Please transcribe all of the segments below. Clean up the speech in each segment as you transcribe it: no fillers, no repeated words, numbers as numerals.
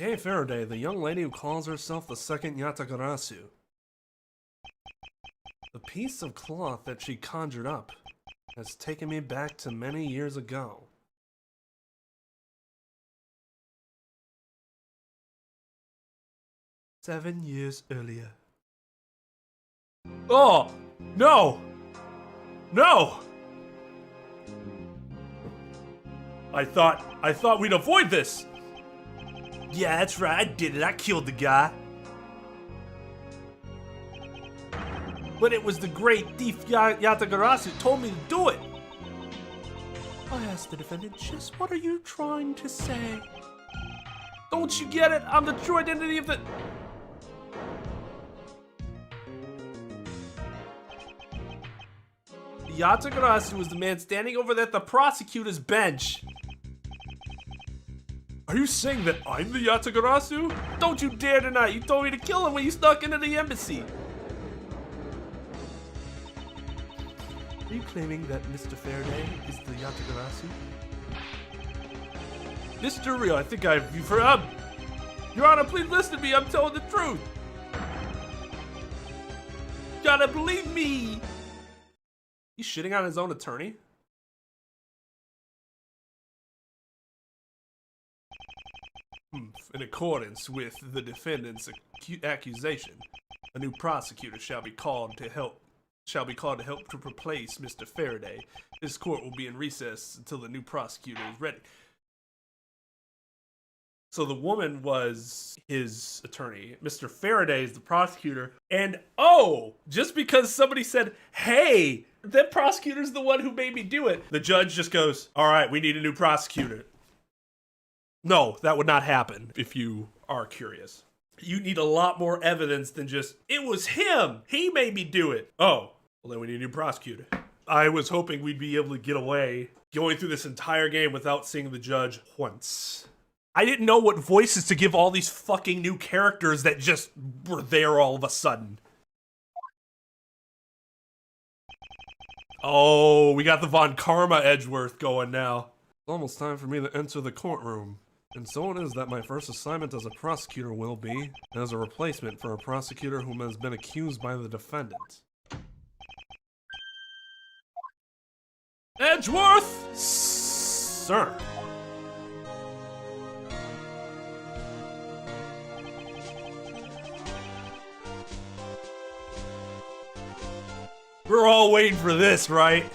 Kay Faraday, the young lady who calls herself the second Yatagarasu. The piece of cloth that she conjured up has taken me back to many years ago. "7 years earlier." Oh! No! No! I thought we'd avoid this! Yeah, that's right, I did it. I killed the guy. But it was the great thief Yatagarasu who told me to do it. I asked the defendant, just what are you trying to say? Don't you get it? I'm the true identity of the... Yatagarasu was the man standing over there at the prosecutor's bench. Are you saying that I'm the Yatagarasu? Don't you dare deny it. You told me to kill him when you snuck into the embassy. Are you claiming that Mr. Faraday is the Yatagarasu? Mr. Rio, I think you've heard. Your Honor, please listen to me. I'm telling the truth. You gotta believe me. He's shitting on his own attorney? In accordance with the defendant's accusation, a new prosecutor shall be called to help to replace Mr. Faraday. This court will be in recess until the new prosecutor is ready. So the woman was his attorney. Mr. Faraday is the prosecutor. And oh, just because somebody said, hey, that prosecutor's the one who made me do it, the judge just goes, all right, we need a new prosecutor. No, that would not happen if you are curious. You need a lot more evidence than just, it was him, he made me do it. Oh, well then we need a new prosecutor. I was hoping we'd be able to get away going through this entire game without seeing the judge once. I didn't know what voices to give all these fucking new characters that just were there all of a sudden. Oh, we got the Von Karma Edgeworth going now. It's almost time for me to enter the courtroom. And so it is that my first assignment as a prosecutor will be as a replacement for a prosecutor whom has been accused by the defendant. Edgeworth! Sir. We're all waiting for this, right?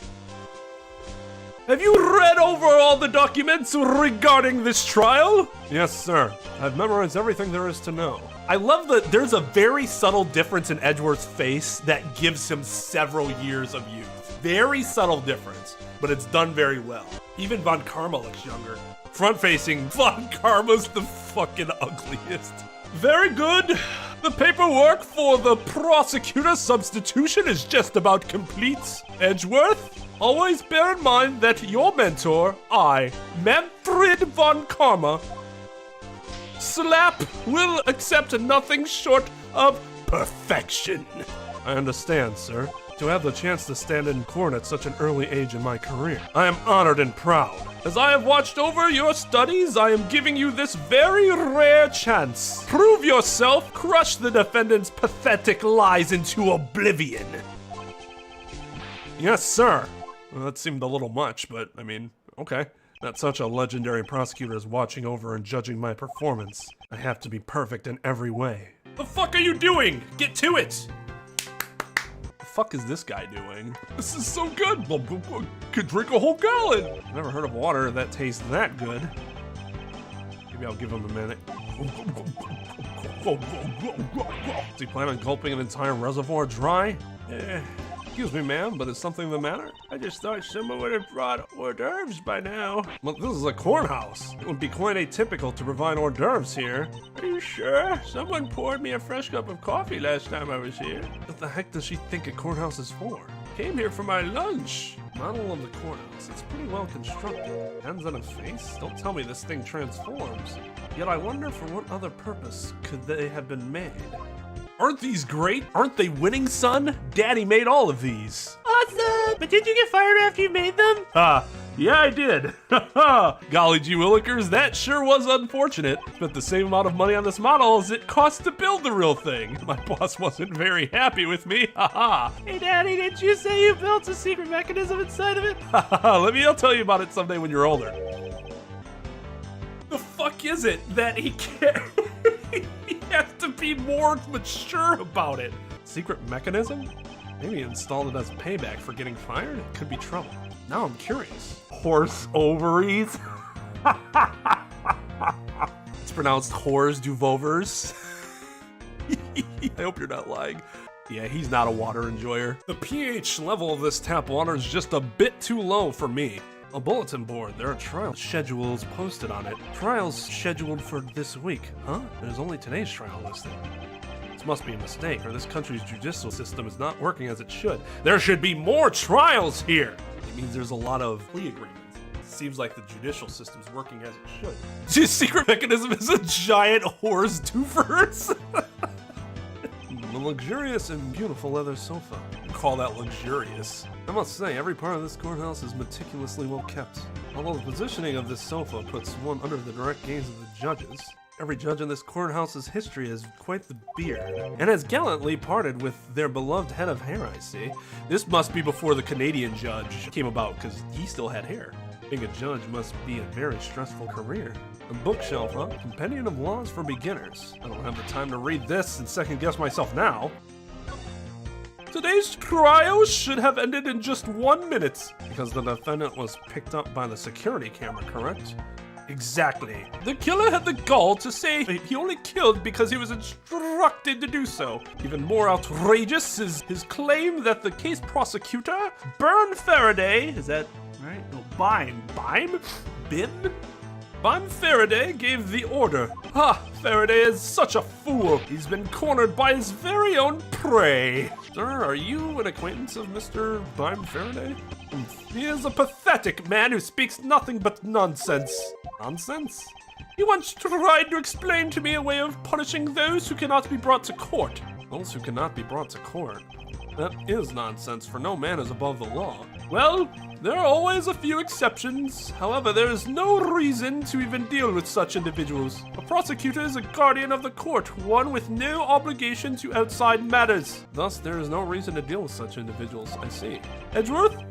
Have you read over all the documents regarding this trial? Yes, sir. I've memorized everything there is to know. I love that there's a very subtle difference in Edgeworth's face that gives him several years of youth. Very subtle difference, but it's done very well. Even Von Karma looks younger. Front-facing, Von Karma's the fucking ugliest. Very good. The paperwork for the prosecutor substitution is just about complete. Edgeworth, always bear in mind that your mentor, Manfred Von Karma, Slap, will accept nothing short of perfection. I understand, sir. To have the chance to stand in court at such an early age in my career, I am honored and proud. As I have watched over your studies, I am giving you this very rare chance. Prove yourself, crush the defendant's pathetic lies into oblivion. Yes, sir. Well, that seemed a little much, but I mean, okay. That such a legendary prosecutor is watching over and judging my performance. I have to be perfect in every way. The fuck are you doing? Get to it! The fuck is this guy doing? This is so good! Could drink a whole gallon! Never heard of water that tastes that good. Maybe I'll give him a minute. Does he plan on gulping an entire reservoir dry? Excuse me, ma'am, but is something the matter? I just thought someone would have brought hors d'oeuvres by now. Well, this is a cornhouse. It would be quite atypical to provide hors d'oeuvres here. Are you sure? Someone poured me a fresh cup of coffee last time I was here. What the heck does she think a courthouse is for? Came here for my lunch. Model of the courthouse. It's pretty well constructed. Hands on a face? Don't tell me this thing transforms. Yet I wonder for what other purpose could they have been made? Aren't these great? Aren't they winning, son? Daddy made all of these. Awesome! But did you get fired after you made them? Yeah, I did. Golly gee willikers, that sure was unfortunate. Spent the same amount of money on this model as it cost to build the real thing. My boss wasn't very happy with me. Haha. Hey Daddy, didn't you say you built a secret mechanism inside of it? I'll tell you about it someday when you're older. The fuck is it that he can't? He has to be more mature about it. Secret mechanism? Maybe he installed it as payback for getting fired? It could be trouble. Now I'm curious. Horse ovaries? It's pronounced whores du vovers. I hope you're not lying. Yeah, he's not a water enjoyer. The pH level of this tap water is just a bit too low for me. A bulletin board, there are trial schedules posted on it. Trials scheduled for this week. Huh? There's only today's trial listed. This must be a mistake, or this country's judicial system is not working as it should. There should be more trials here! It means there's a lot of plea agreements. It seems like the judicial system's working as it should. His secret mechanism is a giant horse doofers. A luxurious and beautiful leather sofa. Call that luxurious. I must say, every part of this courthouse is meticulously well kept. Although the positioning of this sofa puts one under the direct gaze of the judges, every judge in this courthouse's history has quite the beard, and has gallantly parted with their beloved head of hair, I see. This must be before the Canadian judge came about, because he still had hair. Being a judge must be a very stressful career. A bookshelf, huh? Compendium of Laws for Beginners. I don't have the time to read this and second guess myself now. Today's trial should have ended in just 1 minute, because the defendant was picked up by the security camera, correct? Exactly. The killer had the gall to say he only killed because he was instructed to do so. Even more outrageous is his claim that the case prosecutor, Byrne Faraday, is that right? No, Bim Faraday gave the order. Faraday is such a fool. He's been cornered by his very own prey. Sir, are you an acquaintance of Mr. Bim Faraday? He is a pathetic man who speaks nothing but nonsense. Nonsense? He once tried to explain to me a way of punishing those who cannot be brought to court. Those who cannot be brought to court? That is nonsense, for no man is above the law. Well, there are always a few exceptions. However, there is no reason to even deal with such individuals. A prosecutor is a guardian of the court, one with no obligation to outside matters. Thus, there is no reason to deal with such individuals, I see. Edgeworth?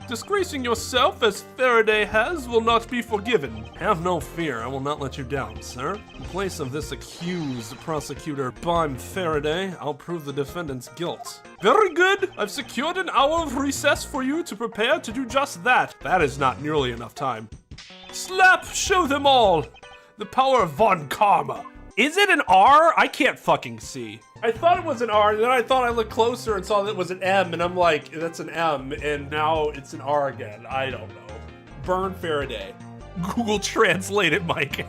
Disgracing yourself as Faraday has will not be forgiven. Have no fear, I will not let you down, sir. In place of this accused prosecutor, Bim Faraday, I'll prove the defendant's guilt. Very good! I've secured an hour of recess for you to prepare to do just that. That is not nearly enough time. Slap, show them all! The power of Von Karma. Is it an R? I can't fucking see. I thought it was an R, and then I thought I looked closer and saw that it was an M, and I'm like, that's an M, and now it's an R again. I don't know. Byrne Faraday. Google Translate it, Mike.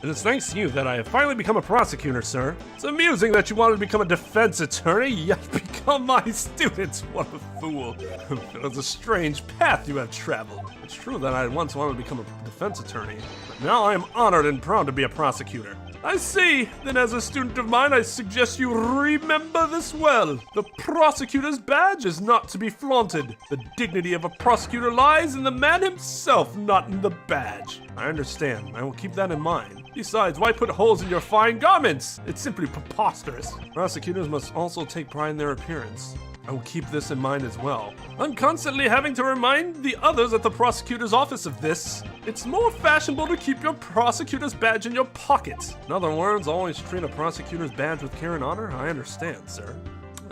It is thanks to you that I have finally become a prosecutor, sir. It's amusing that you wanted to become a defense attorney, yet become my student. What a fool. It was a strange path you have traveled. It's true that I once wanted to become a defense attorney, but now I am honored and proud to be a prosecutor. I see. Then as a student of mine, I suggest you remember this well. The prosecutor's badge is not to be flaunted. The dignity of a prosecutor lies in the man himself, not in the badge. I understand. I will keep that in mind. Besides, why put holes in your fine garments? It's simply preposterous. Prosecutors must also take pride in their appearance. I will keep this in mind as well. I'm constantly having to remind the others at the prosecutor's office of this. It's more fashionable to keep your prosecutor's badge in your pocket. In other words, always treat a prosecutor's badge with care and honor. I understand, sir.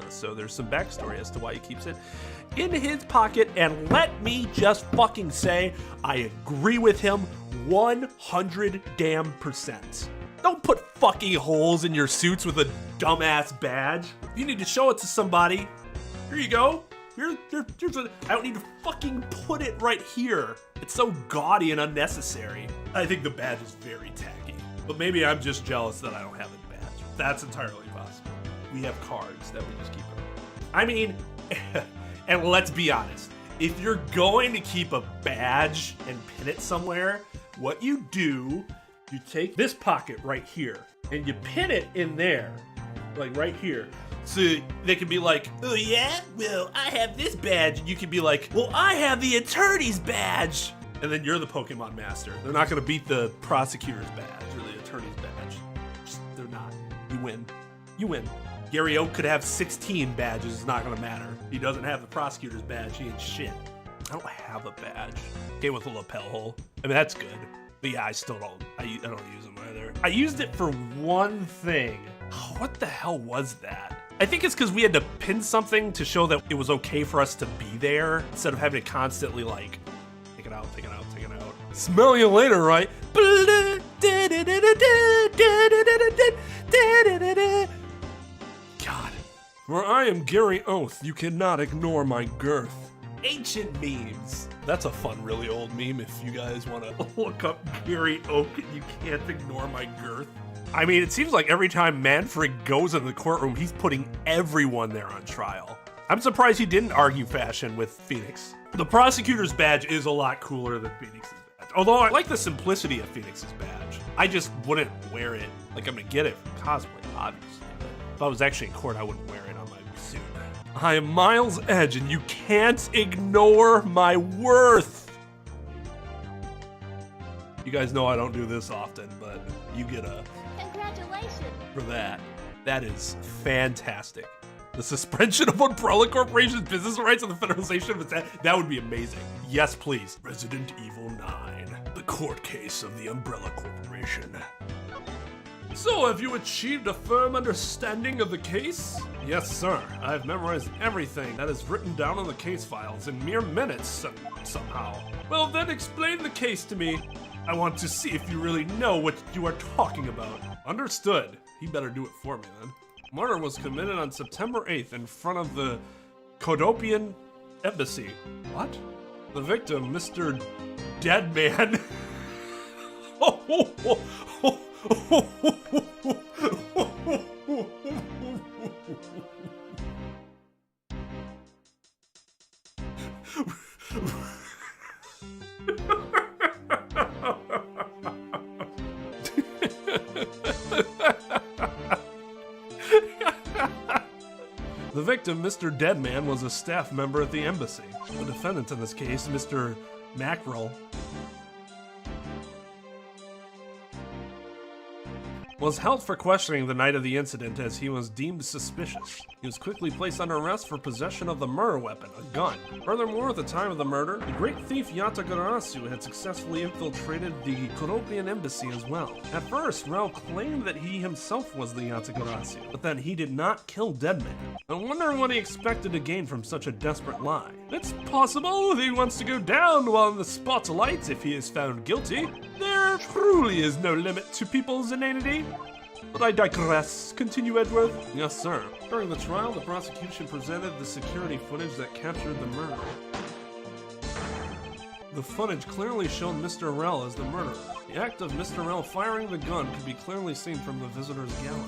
So there's some backstory as to why he keeps it in his pocket, and let me just fucking say, I agree with him 100%. Don't put fucking holes in your suits with a dumbass badge. If you need to show it to somebody, here you go. Here's what, I don't need to fucking put it right here. It's so gaudy and unnecessary. I think the badge is very tacky, but maybe I'm just jealous that I don't have a badge. That's entirely possible. We have cards that we just keep it. I mean, and let's be honest, if you're going to keep a badge and pin it somewhere, what you do, you take this pocket right here and you pin it in there. like right here. So they could be like, oh yeah, well, I have this badge. You could be like, well, I have the attorney's badge. And then you're the Pokemon master. They're not gonna beat the prosecutor's badge or the attorney's badge. They're not. You win. You win. Gary Oak could have 16 badges, it's not gonna matter. He doesn't have the prosecutor's badge, he ain't shit. I don't have a badge. Okay, with a lapel hole. I mean, that's good. But yeah, I still don't, I don't use them either. I used it for one thing. Oh, what the hell was that? I think it's because we had to pin something to show that it was okay for us to be there, instead of having to constantly like, take it out, take it out, take it out. Smell you later, right? God. For I am Gary Oath, you cannot ignore my girth. Ancient memes. That's a fun, really old meme if you guys want to look up Gary Oak and you can't ignore my girth. I mean, it seems like every time Manfred goes into the courtroom, he's putting everyone there on trial. I'm surprised he didn't argue fashion with Phoenix. The prosecutor's badge is a lot cooler than Phoenix's badge. Although I like the simplicity of Phoenix's badge. I just wouldn't wear it. Like, I'm gonna get it from cosplay, obviously. But if I was actually in court, I wouldn't wear it on my suit. I am Miles Edge, and you can't ignore my worth. You guys know I don't do this often, but you get a... Congratulations. For that. That is fantastic. The suspension of Umbrella Corporation's business rights and the federalization of its... That would be amazing. Yes, please. Resident Evil 9. The court case of the Umbrella Corporation. So, have you achieved a firm understanding of the case? Yes, sir. I've memorized everything that is written down on the case files in mere minutes somehow. Well, then explain the case to me. I want to see if you really know what you are talking about. Understood. He better do it for me then. Murder was committed on September 8th in front of the Codopian Embassy. What? The victim, Mr. Deadman. The victim, Mr. Deadman, was a staff member at the embassy. The defendant in this case, Mr. Mackerel, was held for questioning the night of the incident as he was deemed suspicious. He was quickly placed under arrest for possession of the murder weapon, a gun. Furthermore, at the time of the murder, the great thief Yatagarasu had successfully infiltrated the Kuropian embassy as well. At first, Rao claimed that he himself was the Yatagarasu, but then he did not kill Deadman. I wonder what he expected to gain from such a desperate lie. It's possible he wants to go down while in the spotlight if he is found guilty. There truly is no limit to people's inanity. But I digress. Continue, Edgeworth. Yes, sir. During the trial, the prosecution presented the security footage that captured the murder. The footage clearly showed Mr. Rell as the murderer. The act of Mr. Rell firing the gun could be clearly seen from the visitor's gallery.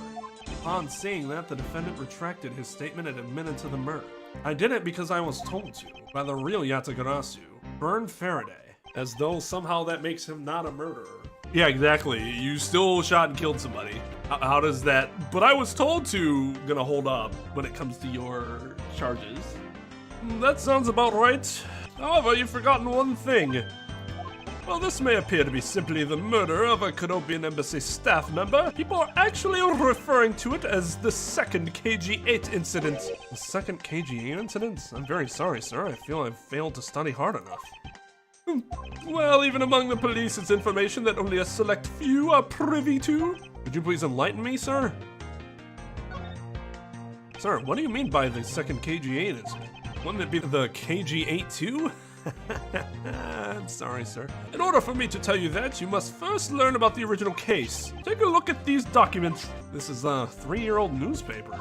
Upon seeing that, the defendant retracted his statement and admitted to the murder. I did it because I was told to, by the real Yatagarasu, Bern Faraday, as though somehow that makes him not a murderer. Yeah, exactly. You still shot and killed somebody. How does that... But I was told to gonna hold up when it comes to your charges. That sounds about right. However, you've forgotten one thing. While this may appear to be simply the murder of a Kuropian embassy staff member, people are actually referring to it as the second KG-8 incident. The second KG-8 incident? I'm very sorry, sir. I feel I've failed to study hard enough. Well, even among the police, it's information that only a select few are privy to. Would you please enlighten me, sir? Sir, what do you mean by the second KG-8 incident? Wouldn't it be the KG-8 too? I'm sorry, sir. In order for me to tell you that, you must first learn about the original case. Take a look at these documents. This is a 3-year-old newspaper.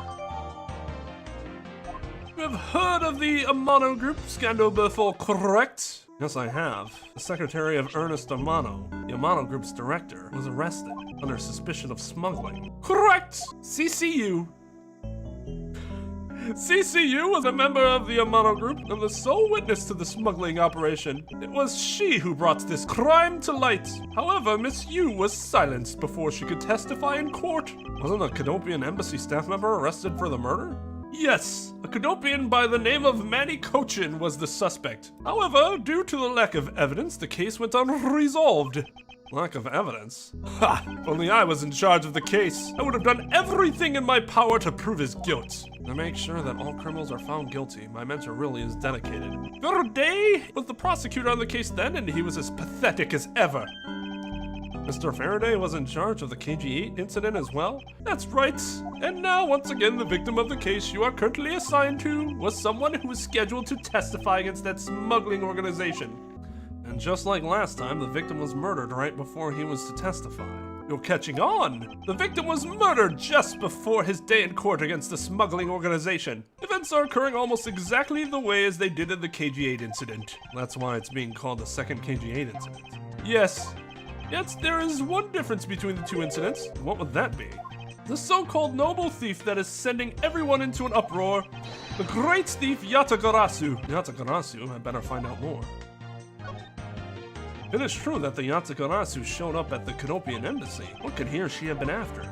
You have heard of the Amano Group scandal before, correct? Yes, I have. The secretary of Ernest Amano, the Amano Group's director, was arrested under suspicion of smuggling. Correct! CCU. CCU was a member of the Amano group and the sole witness to the smuggling operation. It was she who brought this crime to light. However, Miss Yew was silenced before she could testify in court. Wasn't a Cadopian embassy staff member arrested for the murder? Yes, a Cadopian by the name of Manny Cochin was the suspect. However, due to the lack of evidence, the case went unresolved. Lack of evidence? Ha! If only I was in charge of the case. I would have done everything in my power to prove his guilt. To make sure that all criminals are found guilty, my mentor really is dedicated. Faraday was the prosecutor on the case then, and he was as pathetic as ever. Mr. Faraday was in charge of the KG-8 incident as well? That's right. And now, once again, the victim of the case you are currently assigned to was someone who was scheduled to testify against that smuggling organization. And just like last time, the victim was murdered right before he was to testify. You're catching on! The victim was murdered just before his day in court against the smuggling organization. Events are occurring almost exactly the way as they did in the KG-8 incident. That's why it's being called the second KG-8 incident. Yes. Yet there is one difference between the two incidents. What would that be? The so-called noble thief that is sending everyone into an uproar. The great thief Yatagarasu. Yatagarasu? I better find out more. It is true that the Yatagarasu showed up at the Cadopian embassy. What could he or she have been after?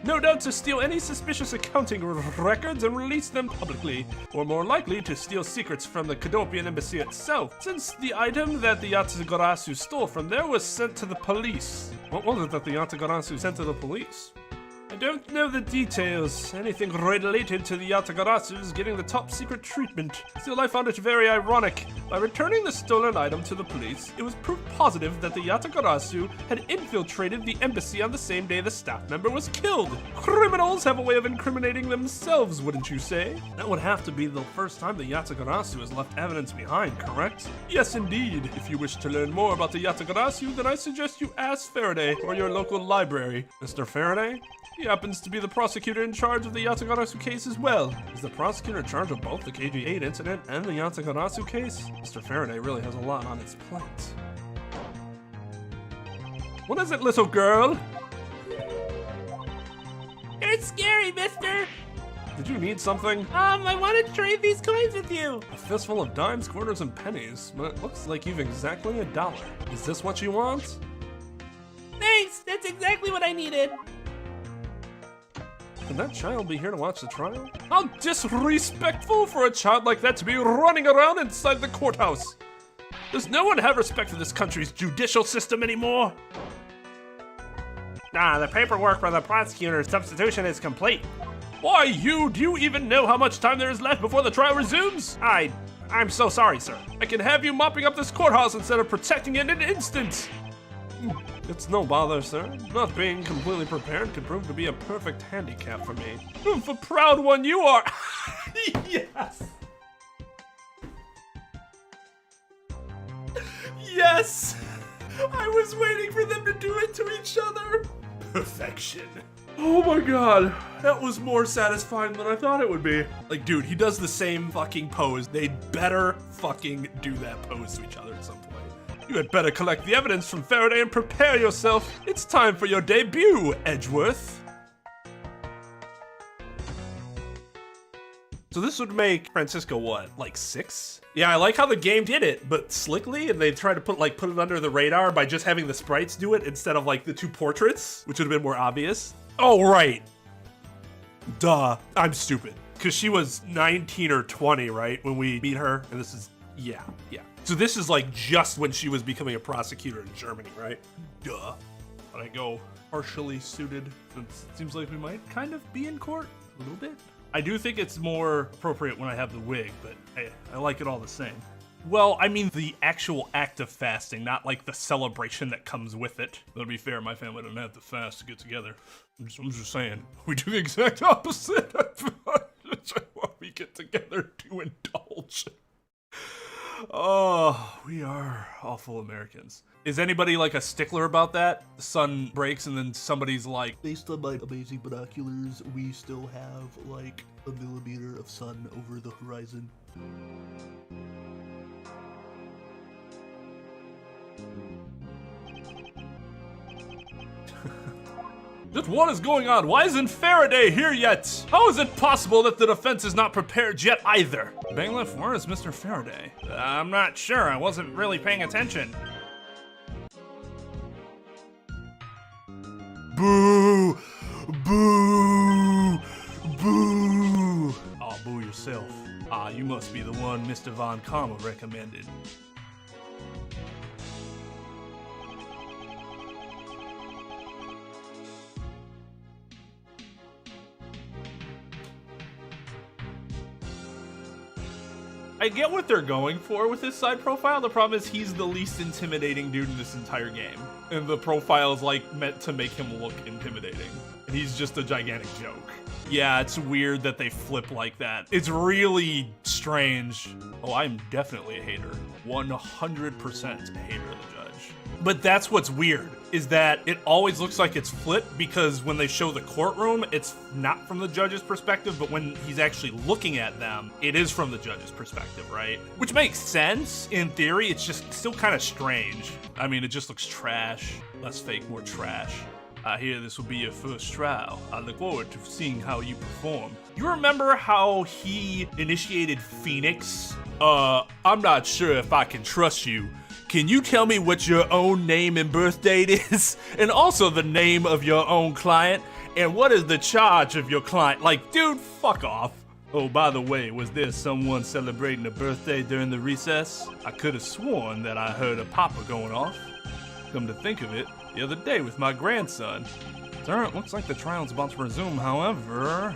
No doubt to steal any suspicious accounting records and release them publicly, or more likely to steal secrets from the Cadopian embassy itself, since the item that the Yatagarasu stole from there was sent to the police. What was it that the Yatagarasu sent to the police? I don't know the details. Anything related to the Yatagarasu's getting the top secret treatment. Still, I found it very ironic. By returning the stolen item to the police, it was proof positive that the Yatagarasu had infiltrated the embassy on the same day the staff member was killed. Criminals have a way of incriminating themselves, wouldn't you say? That would have to be the first time the Yatagarasu has left evidence behind, correct? Yes, indeed. If you wish to learn more about the Yatagarasu, then I suggest you ask Faraday or your local library. Mr. Faraday? He happens to be the prosecutor in charge of the Yatagarasu case as well. Is the prosecutor in charge of both the KG-8 incident and the Yatagarasu case? Mr. Faraday really has a lot on his plate. What is it, little girl? You're scary, mister. Did you need something? I want to trade these coins with you. A fistful of dimes, quarters, and pennies, but it looks like you've exactly $1. Is this what you want? Thanks, that's exactly what I needed. Could that child be here to watch the trial? How disrespectful for a child like that to be running around inside the courthouse! Does no one have respect for this country's judicial system anymore? The paperwork for the prosecutor's substitution is complete. Why, do you even know how much time there is left before the trial resumes? I'm so sorry, sir. I can have you mopping up this courthouse instead of protecting it in an instant. It's no bother, sir. Not being completely prepared could prove to be a perfect handicap for me. The proud one you are! Yes! Yes! I was waiting for them to do it to each other! Perfection. Oh my god, that was more satisfying than I thought it would be. Like, dude, he does the same fucking pose. They'd better fucking do that pose to each other at some point. You had better collect the evidence from Faraday and prepare yourself. It's time for your debut, Edgeworth. So this would make Francisco what, like 6? Yeah, I like how the game did it, but slickly, and they tried to put it under the radar by just having the sprites do it instead of like the 2 portraits, which would have been more obvious. Oh, right. Duh, I'm stupid. Because she was 19 or 20, right, when we meet her, and this is, yeah. So this is like just when she was becoming a prosecutor in Germany, right? Duh. But I go partially suited, since it seems like we might kind of be in court a little bit. I do think it's more appropriate when I have the wig, but I like it all the same. Well, I mean the actual act of fasting, not like the celebration that comes with it. But to be fair, my family doesn't have to fast to get together. I'm just saying, we do the exact opposite. We get together to indulge. Oh, we are awful Americans. Is anybody like a stickler about that? The sun breaks and then somebody's like, based on my amazing binoculars, we still have like a millimeter of sun over the horizon. Just what is going on? Why isn't Faraday here yet? How is it possible that the defense is not prepared yet either? Bailiff, where is Mr. Faraday? I'm not sure. I wasn't really paying attention. Boo! Boo! Boo! Oh, boo yourself. Ah, you must be the one Mr. Von Karma recommended. I get what they're going for with this side profile. The problem is he's the least intimidating dude in this entire game. And the profile is like meant to make him look intimidating. And he's just a gigantic joke. Yeah, it's weird that they flip like that. It's really strange. Oh, I'm definitely a hater. 100% a hater of the judge. But that's what's weird, is that it always looks like it's flipped because when they show the courtroom, it's not from the judge's perspective, but when he's actually looking at them, it is from the judge's perspective, right? Which makes sense in theory, it's just still kind of strange. I mean, it just looks trash. Less fake, more trash. I hear this will be your first trial. I look forward to seeing how you perform. You remember how he initiated Phoenix? I'm not sure if I can trust you. Can you tell me what your own name and birth date is? And also the name of your own client? And what is the charge of your client? Like, dude, fuck off. Oh, by the way, was there someone celebrating a birthday during the recess? I could have sworn that I heard a popper going off. Come to think of it, the other day with my grandson. Sir, it looks like the trial's about to resume, however...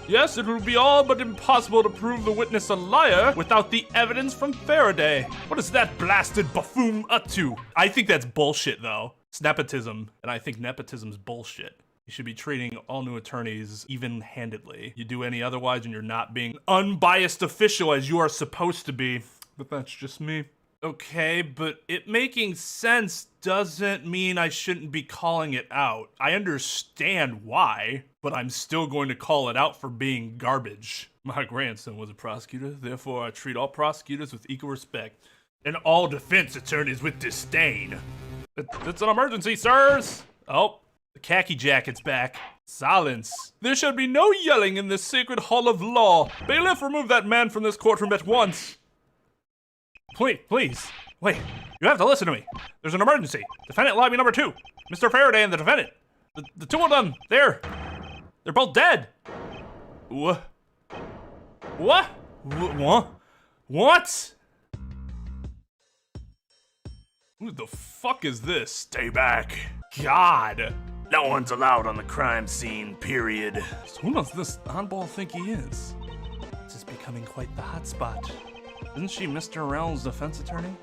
Yes, it will be all but impossible to prove the witness a liar without the evidence from Faraday. What is that blasted buffoon up to? I think that's bullshit, though. It's nepotism, and I think nepotism's bullshit. You should be treating all new attorneys even-handedly. You do any otherwise and you're not being unbiased official as you are supposed to be. But that's just me. Okay, but it making sense doesn't mean I shouldn't be calling it out. I understand why, but I'm still going to call it out for being garbage. My grandson was a prosecutor, therefore I treat all prosecutors with equal respect, and all defense attorneys with disdain. It's an emergency, sirs! Oh, the khaki jacket's back. Silence. There should be no yelling in this sacred hall of law. Bailiff, remove that man from this courtroom at once. Please, wait, you have to listen to me. There's an emergency. Defendant lobby number 2. Mr. Faraday and the defendant. The two of them, they're both dead. What? What? What? Who the fuck is this? Stay back. God. No one's allowed on the crime scene, period. So who does this oddball think he is? This is becoming quite the hotspot. Isn't she Mr. Rell's defense attorney?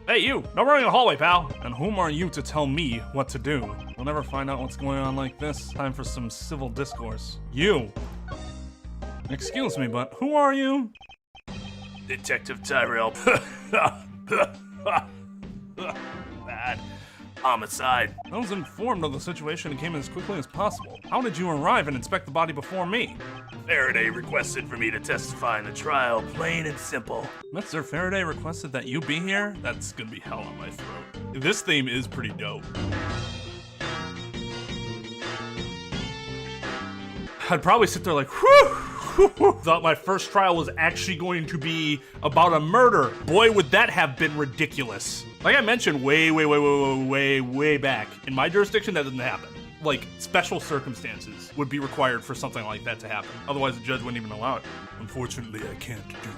Hey, you! No running in the hallway, pal! And whom are you to tell me what to do? We'll never find out what's going on like this. Time for some civil discourse. You! Excuse me, but who are you? Detective Tyrell. Bad. Homicide. I was informed of the situation and came as quickly as possible. How did you arrive and inspect the body before me? Faraday requested for me to testify in the trial, plain and simple. Mr. Faraday requested that you be here? That's gonna be hell on my throat. This theme is pretty dope. I'd probably sit there like, whew! Thought my first trial was actually going to be about a murder. Boy, would that have been ridiculous. Like I mentioned way back, in my jurisdiction, that doesn't happen. Like, special circumstances would be required for something like that to happen. Otherwise, the judge wouldn't even allow it. Unfortunately, I can't do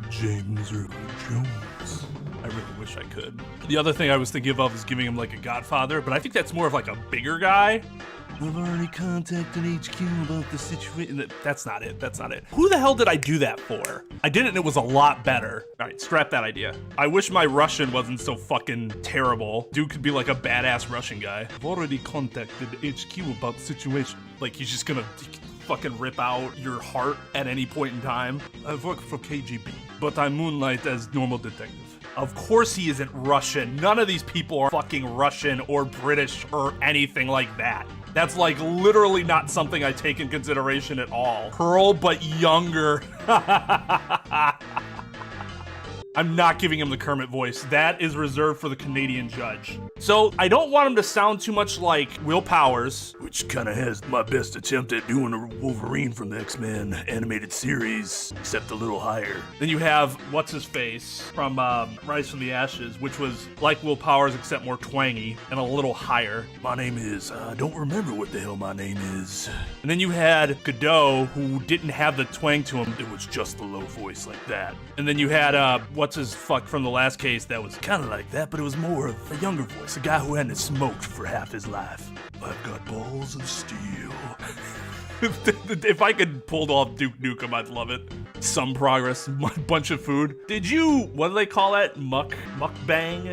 James Earl Jones. I really wish I could. The other thing I was thinking of is giving him like a Godfather, but I think that's more of like a bigger guy. I've already contacted HQ about the situation. That's not it. That's not it. Who the hell did I do that for? I did it and it was a lot better. All right, scrap that idea. I wish my Russian wasn't so fucking terrible. Dude could be like a badass Russian guy. I've already contacted HQ about the situation. Like he's just gonna fucking rip out your heart at any point in time. I've worked for KGB, but I moonlight as normal detective. Of course he isn't Russian. None of these people are fucking Russian or British or anything like that. That's like literally not something I take in consideration at all. Pearl, but younger. I'm not giving him the Kermit voice. That is reserved for the Canadian judge. So I don't want him to sound too much like Will Powers, which kind of has my best attempt at doing a Wolverine from the X-Men animated series, except a little higher. Then you have what's-his-face from Rise from the Ashes, which was like Will Powers except more twangy and a little higher. My name is, I don't remember what the hell my name is. And then you had Godot, who didn't have the twang to him. It was just a low voice like that. And then you had, what's-his-fuck from the last case that was kind of like that, but it was more of a younger voice, a guy who hadn't smoked for half his life. I've got balls of steel. If I could pull off Duke Nukem, I'd love it. Some progress, bunch of food. Did you, what do they call that? Mukbang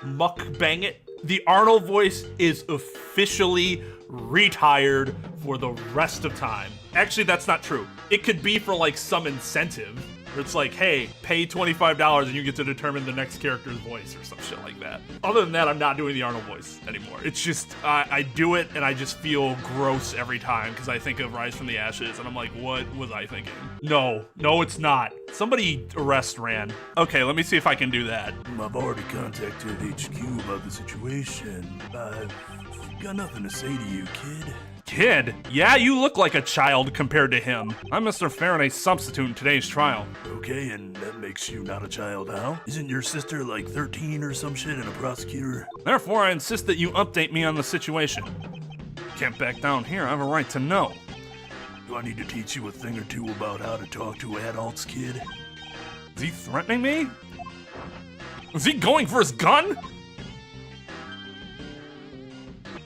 it? The Arnold voice is officially retired for the rest of time. Actually, that's not true. It could be for like some incentive. Where it's like, hey, pay $25 and you get to determine the next character's voice or some shit like that. Other than that, I'm not doing the Arnold voice anymore. It's just, I do it and I just feel gross every time because I think of Rise from the Ashes and I'm like, what was I thinking? No, it's not. Somebody arrest Ran. Okay, let me see if I can do that. I've already contacted HQ about the situation. I've got nothing to say to you, kid. Kid? Yeah, you look like a child compared to him. I'm Mr. Faraday's substitute in today's trial. Okay, and that makes you not a child, huh? Isn't your sister like 13 or some shit and a prosecutor? Therefore, I insist that you update me on the situation. Can't back down here, I have a right to know. Do I need to teach you a thing or two about how to talk to adults, kid? Is he threatening me? Is he going for his gun?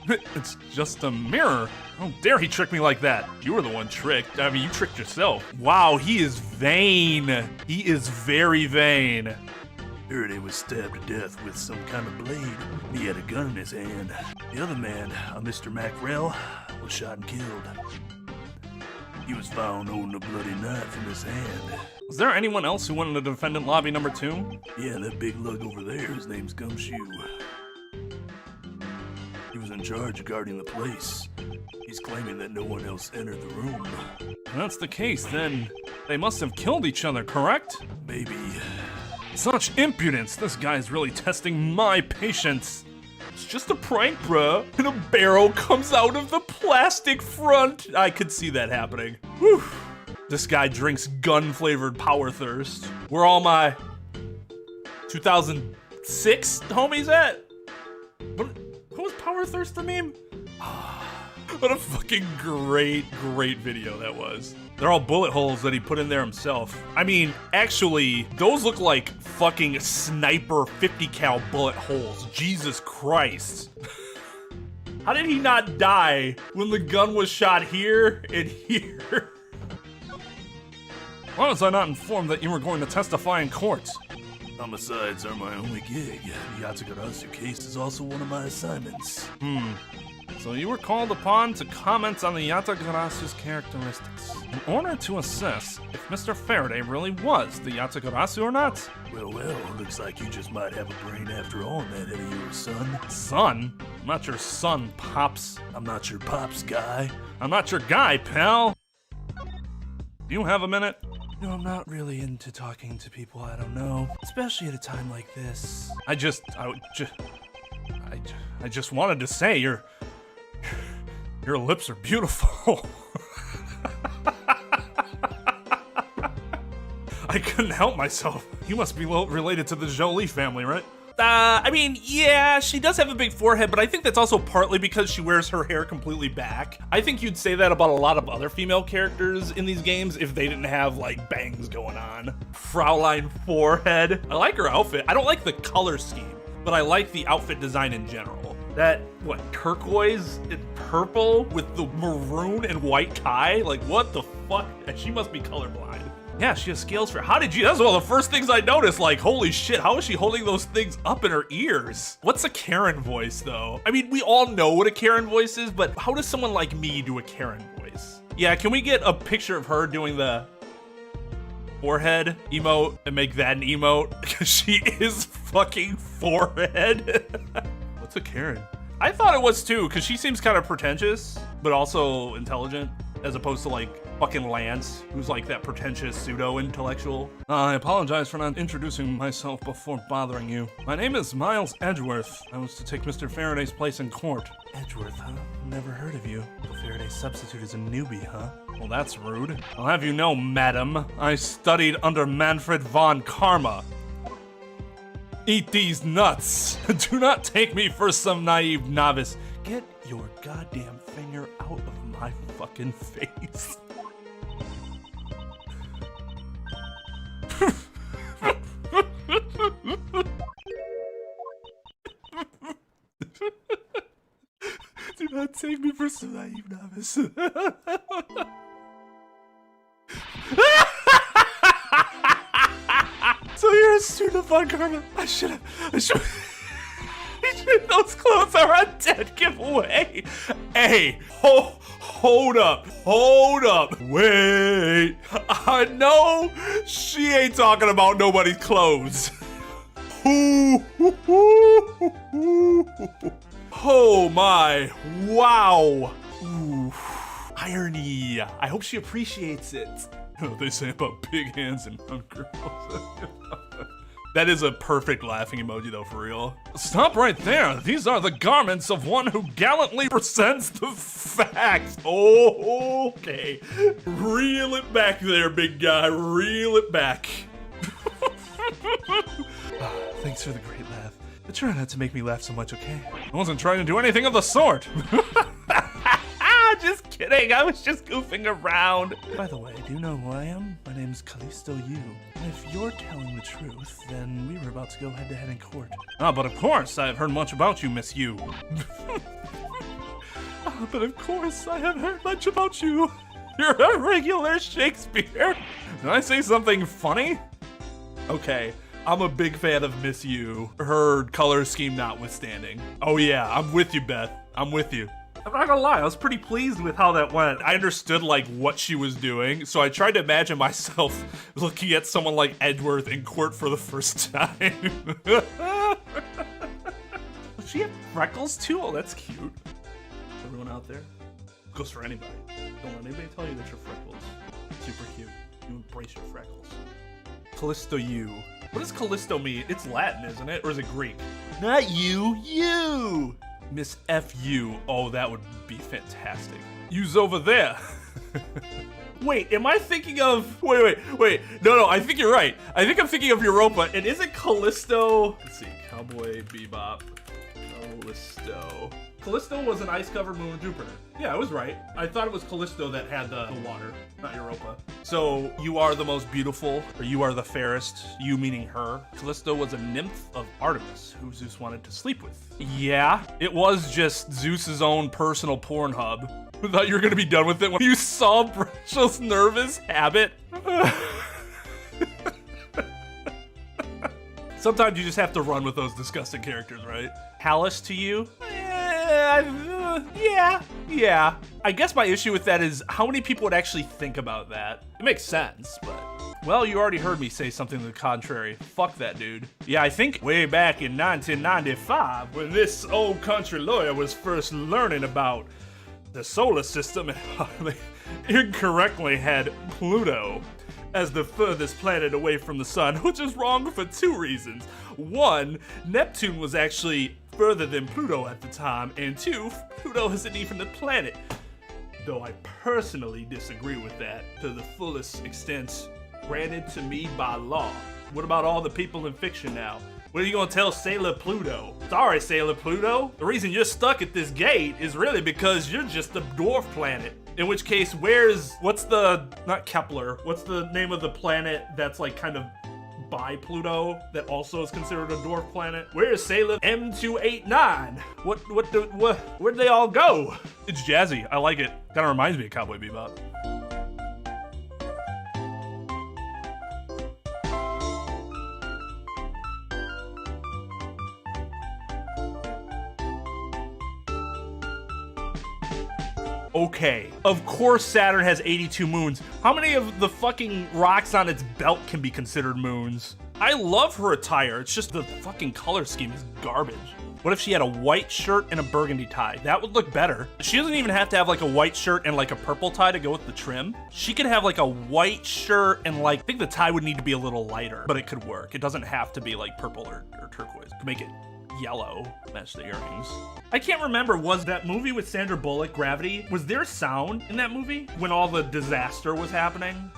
It's just a mirror. How dare he trick me like that? You were the one tricked. I mean, you tricked yourself. Wow, he is vain. He is very vain. Faraday was stabbed to death with some kind of blade. He had a gun in his hand. The other man, Mr. Macrell, was shot and killed. He was found holding a bloody knife in his hand. Was there anyone else who went in the defendant lobby number 2? Yeah, that big lug over there, his name's Gumshoe. He was in charge of guarding the place. He's claiming that no one else entered the room. If that's the case, then they must have killed each other, correct? Maybe. Such impudence! This guy's really testing my patience. It's just a prank, bruh. And a barrel comes out of the plastic front. I could see that happening. Whew. This guy drinks gun-flavored Power Thirst. Where all my 2006 homies at? What was Power Thirst the meme? What a fucking great video that was. They're all bullet holes that he put in there himself. I mean, actually, those look like fucking sniper 50 cal bullet holes. Jesus Christ. How did he not die when the gun was shot here and here? Why was I not informed that you were going to testify in court? Homicides are my only gig. The Yatsugarasu case is also one of my assignments. So you were called upon to comment on the Yatagarasu's characteristics in order to assess if Mr. Faraday really was the Yatagarasu or not. Well, looks like you just might have a brain after all in that head of yours, son. Son? I'm not your son, Pops. I'm not your Pops, guy. I'm not your guy, pal. Do you have a minute? No, I'm not really into talking to people I don't know, especially at a time like this. I just wanted to say your lips are beautiful. I couldn't help myself. You must be related to the Jolie family, right? I mean, yeah, she does have a big forehead, but I think that's also partly because she wears her hair completely back. I think you'd say that about a lot of other female characters in these games if they didn't have, like, bangs going on. Fraulein forehead. I like her outfit. I don't like the color scheme, but I like the outfit design in general. That, what, turquoise and purple with the maroon and white tie? Like, what the fuck? She must be colorblind. Yeah, she has scales for, how did you, that's one of the first things I noticed, like, holy shit, how is she holding those things up in her ears? What's a Karen voice, though? I mean, we all know what a Karen voice is, but how does someone like me do a Karen voice? Yeah, can we get a picture of her doing the forehead emote and make that an emote? Because she is fucking forehead. What's a Karen? I thought it was too, because she seems kind of pretentious, but also intelligent. as opposed to like fucking Lance, who's like that pretentious pseudo-intellectual. I apologize for not introducing myself before bothering you. My name is Miles Edgeworth. I was to take Mr. Faraday's place in court. Edgeworth, huh? Never heard of you. The Faraday substitute is a newbie, huh? Well, that's rude. I'll have you know, madam, I studied under Manfred von Karma. Eat these nuts. Do not take me for some naive novice. Get your goddamn finger out of my fucking face. Do not take me for some naive novice. So you're a student of Von Karma. I should. Those clothes are a dead giveaway. Hey, hold up. Wait. I know she ain't talking about nobody's clothes. Oh my, wow. Ooh. Irony. I hope she appreciates it. You know what they say about big hands and young girls. That is a perfect laughing emoji though, for real. Stop right there. These are the garments of one who gallantly presents the facts. Oh, okay. Reel it back there, big guy. Reel it back. Thanks for the great laugh. But try not to make me laugh so much, okay? I wasn't trying to do anything of the sort. Just kidding, I was just goofing around. By the way, do you know who I am? My name's Kalisto Yew. And if you're telling the truth, then we were about to go head-to-head in court. Ah, but of course, I have heard much about you, Miss Yew. But of course, I have heard much about you. You're a regular Shakespeare. Did I say something funny? Okay, I'm a big fan of Miss Yew, her color scheme notwithstanding. Oh yeah, I'm with you, Beth. I'm with you. I'm not gonna lie, I was pretty pleased with how that went. I understood like what she was doing, so I tried to imagine myself looking at someone like Edgeworth in court for the first time. Does she have freckles too? Oh, that's cute. Everyone out there? Goes for anybody. Don't let anybody tell you that your freckles. Super cute. You embrace your freckles. Kalisto Yew. What does Kalisto mean? It's Latin, isn't it? Or is it Greek? Not you, you! Miss F.U. Oh, that would be fantastic. You's over there. Wait, am I thinking of... Wait. No, I think you're right. I think I'm thinking of Europa. And is it Kalisto? Let's see. Cowboy Bebop. Kalisto. Kalisto was an ice-covered moon Jupiter. Yeah, I was right. I thought it was Kalisto that had the water, not Europa. So, you are the most beautiful, or you are the fairest, you meaning her. Kalisto was a nymph of Artemis, who Zeus wanted to sleep with. Yeah, it was just Zeus's own personal porn hub. I thought you were gonna be done with it when you saw Brechel's nervous habit. Sometimes you just have to run with those disgusting characters, right? Callous to you? Yeah. I guess my issue with that is how many people would actually think about that. It makes sense, but... Well, you already heard me say something to the contrary. Fuck that dude. Yeah, I think way back in 1995, when this old country lawyer was first learning about the solar system, and incorrectly had Pluto as the furthest planet away from the sun, which is wrong for two reasons. One, Neptune was actually further than Pluto at the time, and two, Pluto isn't even a planet. Though I personally disagree with that to the fullest extent granted to me by law. What about all the people in fiction now? What are you gonna tell Sailor Pluto? Sorry, Sailor Pluto. The reason you're stuck at this gate is really because you're just a dwarf planet. In which case, what's the, not Kepler, what's the name of the planet that's like kind of by Pluto that also is considered a dwarf planet? Where's Sailor M289? Where'd they all go? It's jazzy, I like it. Kinda reminds me of Cowboy Bebop. Okay, of course Saturn has 82 moons. How many of the fucking rocks on its belt can be considered moons? I love her attire, it's just the fucking color scheme is garbage. What if she had a white shirt and a burgundy tie? That would look better. She doesn't even have to have like a white shirt and like a purple tie to go with the trim. She could have like a white shirt and like, I think the tie would need to be a little lighter, but it could work. It doesn't have to be like purple or turquoise. You could make it yellow, match the earrings. I can't remember, was that movie with Sandra Bullock, Gravity, was there sound in that movie when all the disaster was happening?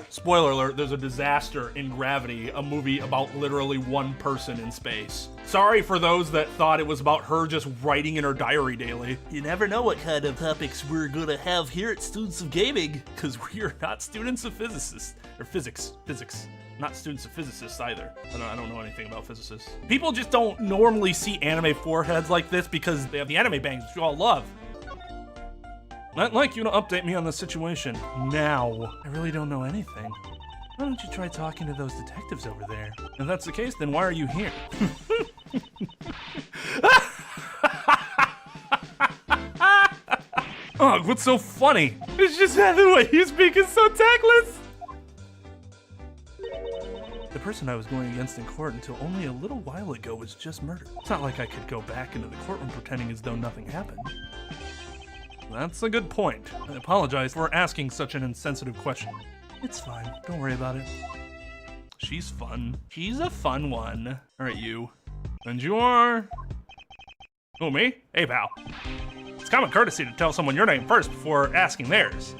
Spoiler alert, there's a disaster in Gravity, a movie about literally one person in space. Sorry for those that thought it was about her just writing in her diary daily. You never know what kind of topics we're gonna have here at Students of Gaming, because we are not students of physicists, or physics. Not students of physicists either. I don't know anything about physicists. People just don't normally see anime foreheads like this because they have the anime bangs, which you all love. I'd like you to update me on the situation now. I really don't know anything. Why don't you try talking to those detectives over there? If that's the case, then why are you here? Oh, what's so funny? It's just the way you speak is so tactless. The person I was going against in court until only a little while ago was just murdered. It's not like I could go back into the courtroom pretending as though nothing happened. That's a good point. I apologize for asking such an insensitive question. It's fine. Don't worry about it. She's fun. She's a fun one. All right, you. And you are... Oh, me? Hey, pal. It's common courtesy to tell someone your name first before asking theirs.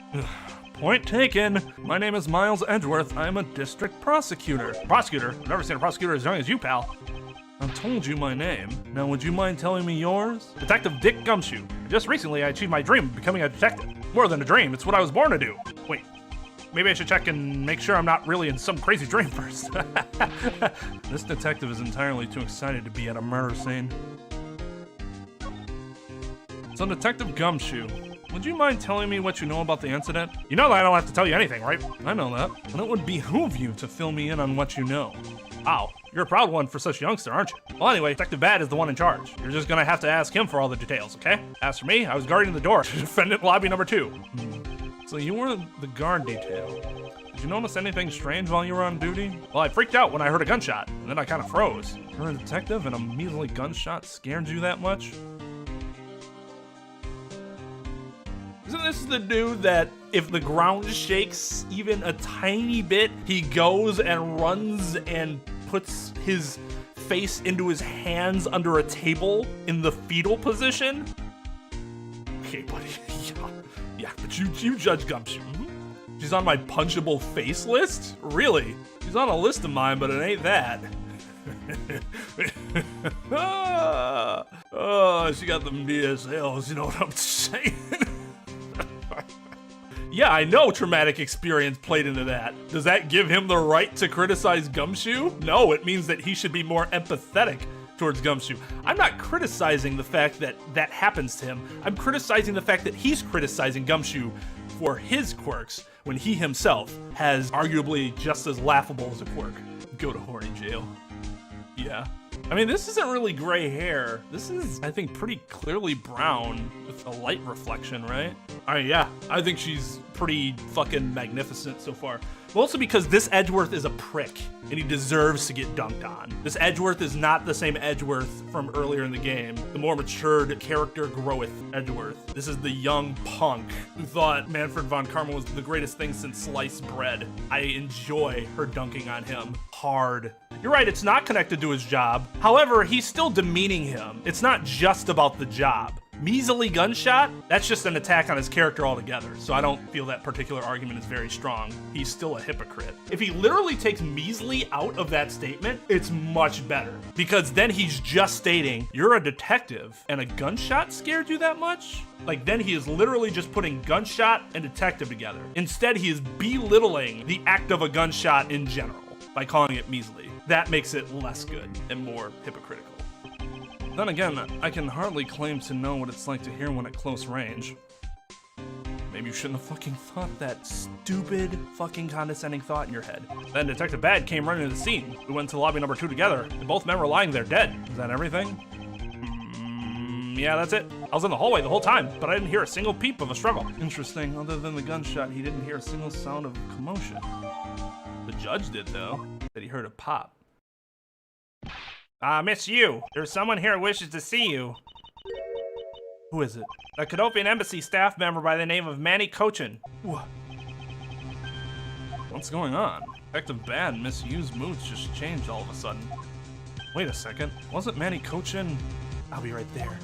Point taken. My name is Miles Edgeworth. I'm a district prosecutor. Prosecutor? I've never seen a prosecutor as young as you, pal. I've told you my name. Now, would you mind telling me yours? Detective Dick Gumshoe. Just recently, I achieved my dream of becoming a detective. More than a dream, it's what I was born to do. Wait, maybe I should check and make sure I'm not really in some crazy dream first. This detective is entirely too excited to be at a murder scene. So, Detective Gumshoe, would you mind telling me what you know about the incident? You know that I don't have to tell you anything, right? I know that. And it would behoove you to fill me in on what you know. Wow, you're a proud one for such a youngster, aren't you? Well, anyway, Detective Bad is the one in charge. You're just gonna have to ask him for all the details, okay? As for me, I was guarding the door to defendant lobby number 2. So you were the guard detail. Did you notice anything strange while you were on duty? Well, I freaked out when I heard a gunshot, and then I kind of froze. You're a detective and a measly gunshot scared you that much? Isn't this the dude that if the ground shakes even a tiny bit, he goes and runs and puts his face into his hands under a table in the fetal position? Okay, buddy. Yeah, but you judge Gumshoe. She's on my punchable face list? Really? She's on a list of mine, but it ain't that. Oh, she got them DSLs, you know what I'm saying? Yeah, I know traumatic experience played into that. Does that give him the right to criticize Gumshoe? No, it means that he should be more empathetic towards Gumshoe. I'm not criticizing the fact that that happens to him. I'm criticizing the fact that he's criticizing Gumshoe for his quirks when he himself has arguably just as laughable as a quirk. Go to horny jail. Yeah. I mean, this isn't really gray hair. This is, I think, pretty clearly brown with a light reflection, right? I mean, yeah, I think she's pretty fucking magnificent so far. Mostly because this Edgeworth is a prick, and he deserves to get dunked on. This Edgeworth is not the same Edgeworth from earlier in the game. The more matured character groweth Edgeworth. This is the young punk who thought Manfred von Karma was the greatest thing since sliced bread. I enjoy her dunking on him hard. You're right, it's not connected to his job. However, he's still demeaning him. It's not just about the job. Measly gunshot, that's just an attack on his character altogether, so I don't feel that particular argument is very strong. He's still a hypocrite. If he literally takes measly out of that statement, it's much better. Because then he's just stating, you're a detective, and a gunshot scared you that much? Like, then he is literally just putting gunshot and detective together. Instead, he is belittling the act of a gunshot in general by calling it measly. That makes it less good and more hypocritical. Then again, I can hardly claim to know what it's like to hear one at close range. Maybe you shouldn't have fucking thought that stupid fucking condescending thought in your head. Then Detective Bad came running to the scene. We went to lobby number 2 together, and both men were lying there dead. Is that everything? Yeah, that's it. I was in the hallway the whole time, but I didn't hear a single peep of a struggle. Interesting, other than the gunshot, he didn't hear a single sound of commotion. The judge did, though. That he heard a pop. Miss Yew, there's someone here who wishes to see you. Who is it? A Cadopian Embassy staff member by the name of Manny Cochin. What? What's going on? Detective Bad, Miss Yew's moods just changed all of a sudden. Wait a second, wasn't Manny Cochin? I'll be right there.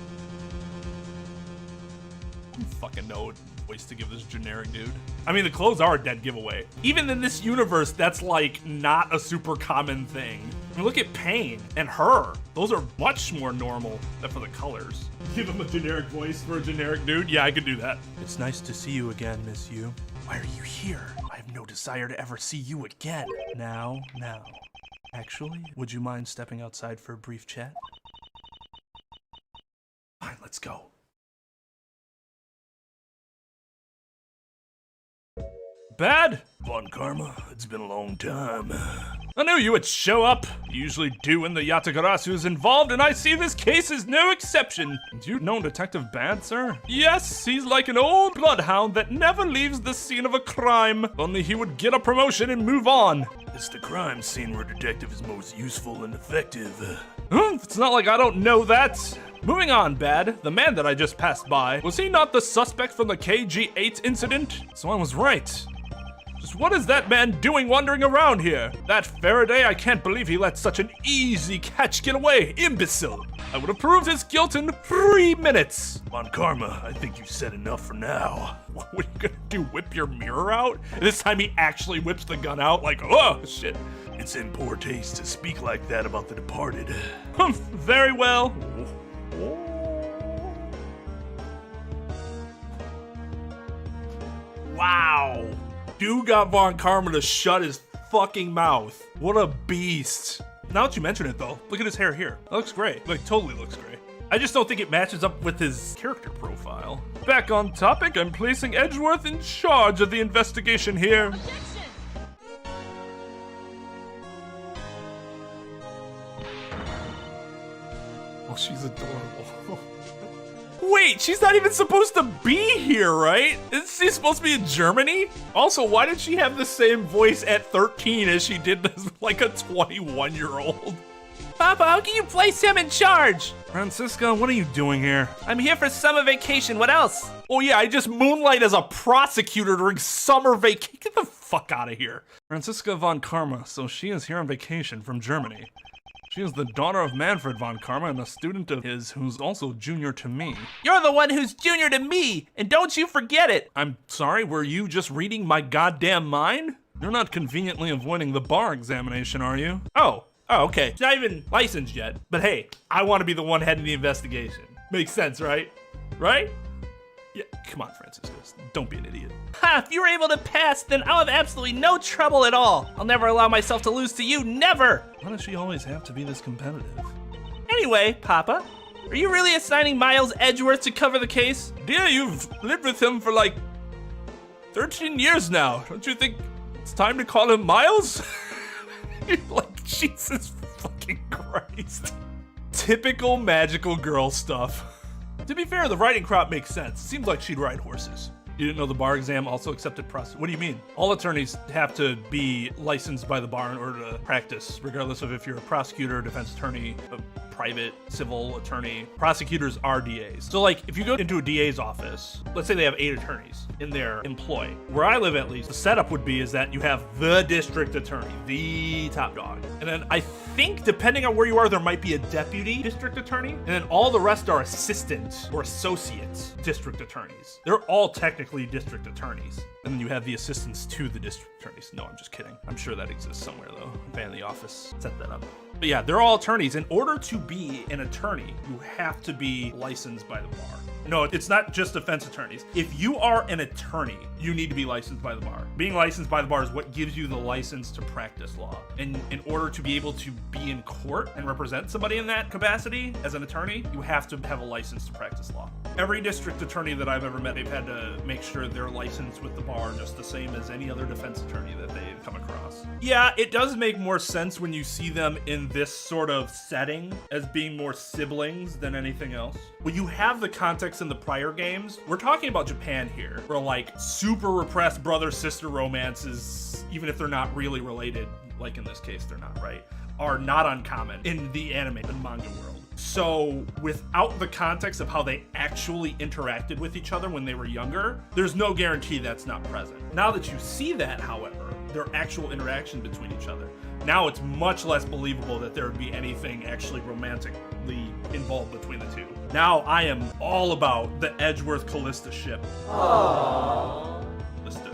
You fucking know what voice to give this generic dude. I mean, the clothes are a dead giveaway. Even in this universe, that's like not a super common thing. I mean, look at Pain and her. Those are much more normal than for the colors. Give him a generic voice for a generic dude? Yeah, I could do that. It's nice to see you again, Miss Yew. Why are you here? I have no desire to ever see you again. Now. Actually, would you mind stepping outside for a brief chat? Fine, let's go. Bad? Von Karma, it's been a long time. I knew you would show up. You usually do when the Yatagarasu is involved, and I see this case is no exception. Do you know Detective Bad, sir? Yes, he's like an old bloodhound that never leaves the scene of a crime. Only he would get a promotion and move on. It's the crime scene where detective is most useful and effective. It's not like I don't know that. Moving on, Bad. The man that I just passed by, was he not the suspect from the KG-8 incident? So I was right. Just what is that man doing wandering around here? That Faraday, I can't believe he let such an easy catch get away. Imbecile. I would have proved his guilt in 3 minutes. Von Karma, I think you've said enough for now. What are you gonna do, whip your mirror out? And this time he actually whips the gun out like, oh, shit. It's in poor taste to speak like that about the departed. Very well. Wow. Dude got Von Karma to shut his fucking mouth. What a beast. Now that you mention it though, look at his hair here. That looks great. Like, totally looks great. I just don't think it matches up with his character profile. Back on topic, I'm placing Edgeworth in charge of the investigation here. Objection! Oh, she's adorable. Wait, she's not even supposed to be here, right? Isn't she supposed to be in Germany? Also, why did she have the same voice at 13 as she did as like a 21-year-old? Papa, how can you place him in charge? Francisca, what are you doing here? I'm here for summer vacation. What else? Oh yeah, I just moonlight as a prosecutor during summer vacation. Get the fuck out of here. Francisca Von Karma, so she is here on vacation from Germany. She is the daughter of Manfred Von Karma and a student of his who's also junior to me. You're the one who's junior to me, and don't you forget it. I'm sorry, were you just reading my goddamn mind? You're not conveniently avoiding the bar examination, are you? Oh, okay. She's not even licensed yet. But hey, I want to be the one heading the investigation. Makes sense, right? Right? Yeah, come on, Francisco. Don't be an idiot. Ha, if you were able to pass, then I'll have absolutely no trouble at all. I'll never allow myself to lose to you, never. Why does she always have to be this competitive? Anyway, Papa, are you really assigning Miles Edgeworth to cover the case? Dear, you've lived with him for like 13 years now. Don't you think it's time to call him Miles? Like, Jesus fucking Christ. Typical magical girl stuff. To be fair, the riding crop makes sense. Seems like she'd ride horses. You didn't know the bar exam also accepted prostitutes? What do you mean? All attorneys have to be licensed by the bar in order to practice, regardless of if you're a prosecutor, defense attorney, a private civil attorney. Prosecutors are DAs. So like, if you go into a DA's office, let's say they have 8 attorneys in their employ. Where I live, at least, the setup would be is that you have the district attorney, the top dog. And then I think, depending on where you are, there might be a deputy district attorney, and then all the rest are assistant or associate district attorneys. They're all technically district attorneys. And then you have the assistants to the district attorneys. No, I'm just kidding. I'm sure that exists somewhere though. Van the office set that up. But yeah, they're all attorneys. In order to be an attorney, you have to be licensed by the bar. No, it's not just defense attorneys. If you are an attorney, you need to be licensed by the bar. Being licensed by the bar is what gives you the license to practice law. And in order to be able to be in court and represent somebody in that capacity as an attorney, you have to have a license to practice law. Every district attorney that I've ever met, they've had to make sure they're licensed with the bar just the same as any other defense attorney that they've come across. Yeah, it does make more sense when you see them in this sort of setting as being more siblings than anything else. When you have the context in the prior games, we're talking about Japan here, where like super repressed brother-sister romances, even if they're not really related, like in this case, they're not, right? are not uncommon in the anime and manga world. So without the context of how they actually interacted with each other when they were younger, there's no guarantee that's not present. Now that you see that, however, their actual interaction between each other, now it's much less believable that there would be anything actually romantically involved between the two. Now I am all about the Edgeworth Kalisto ship. Aww. Kalisto.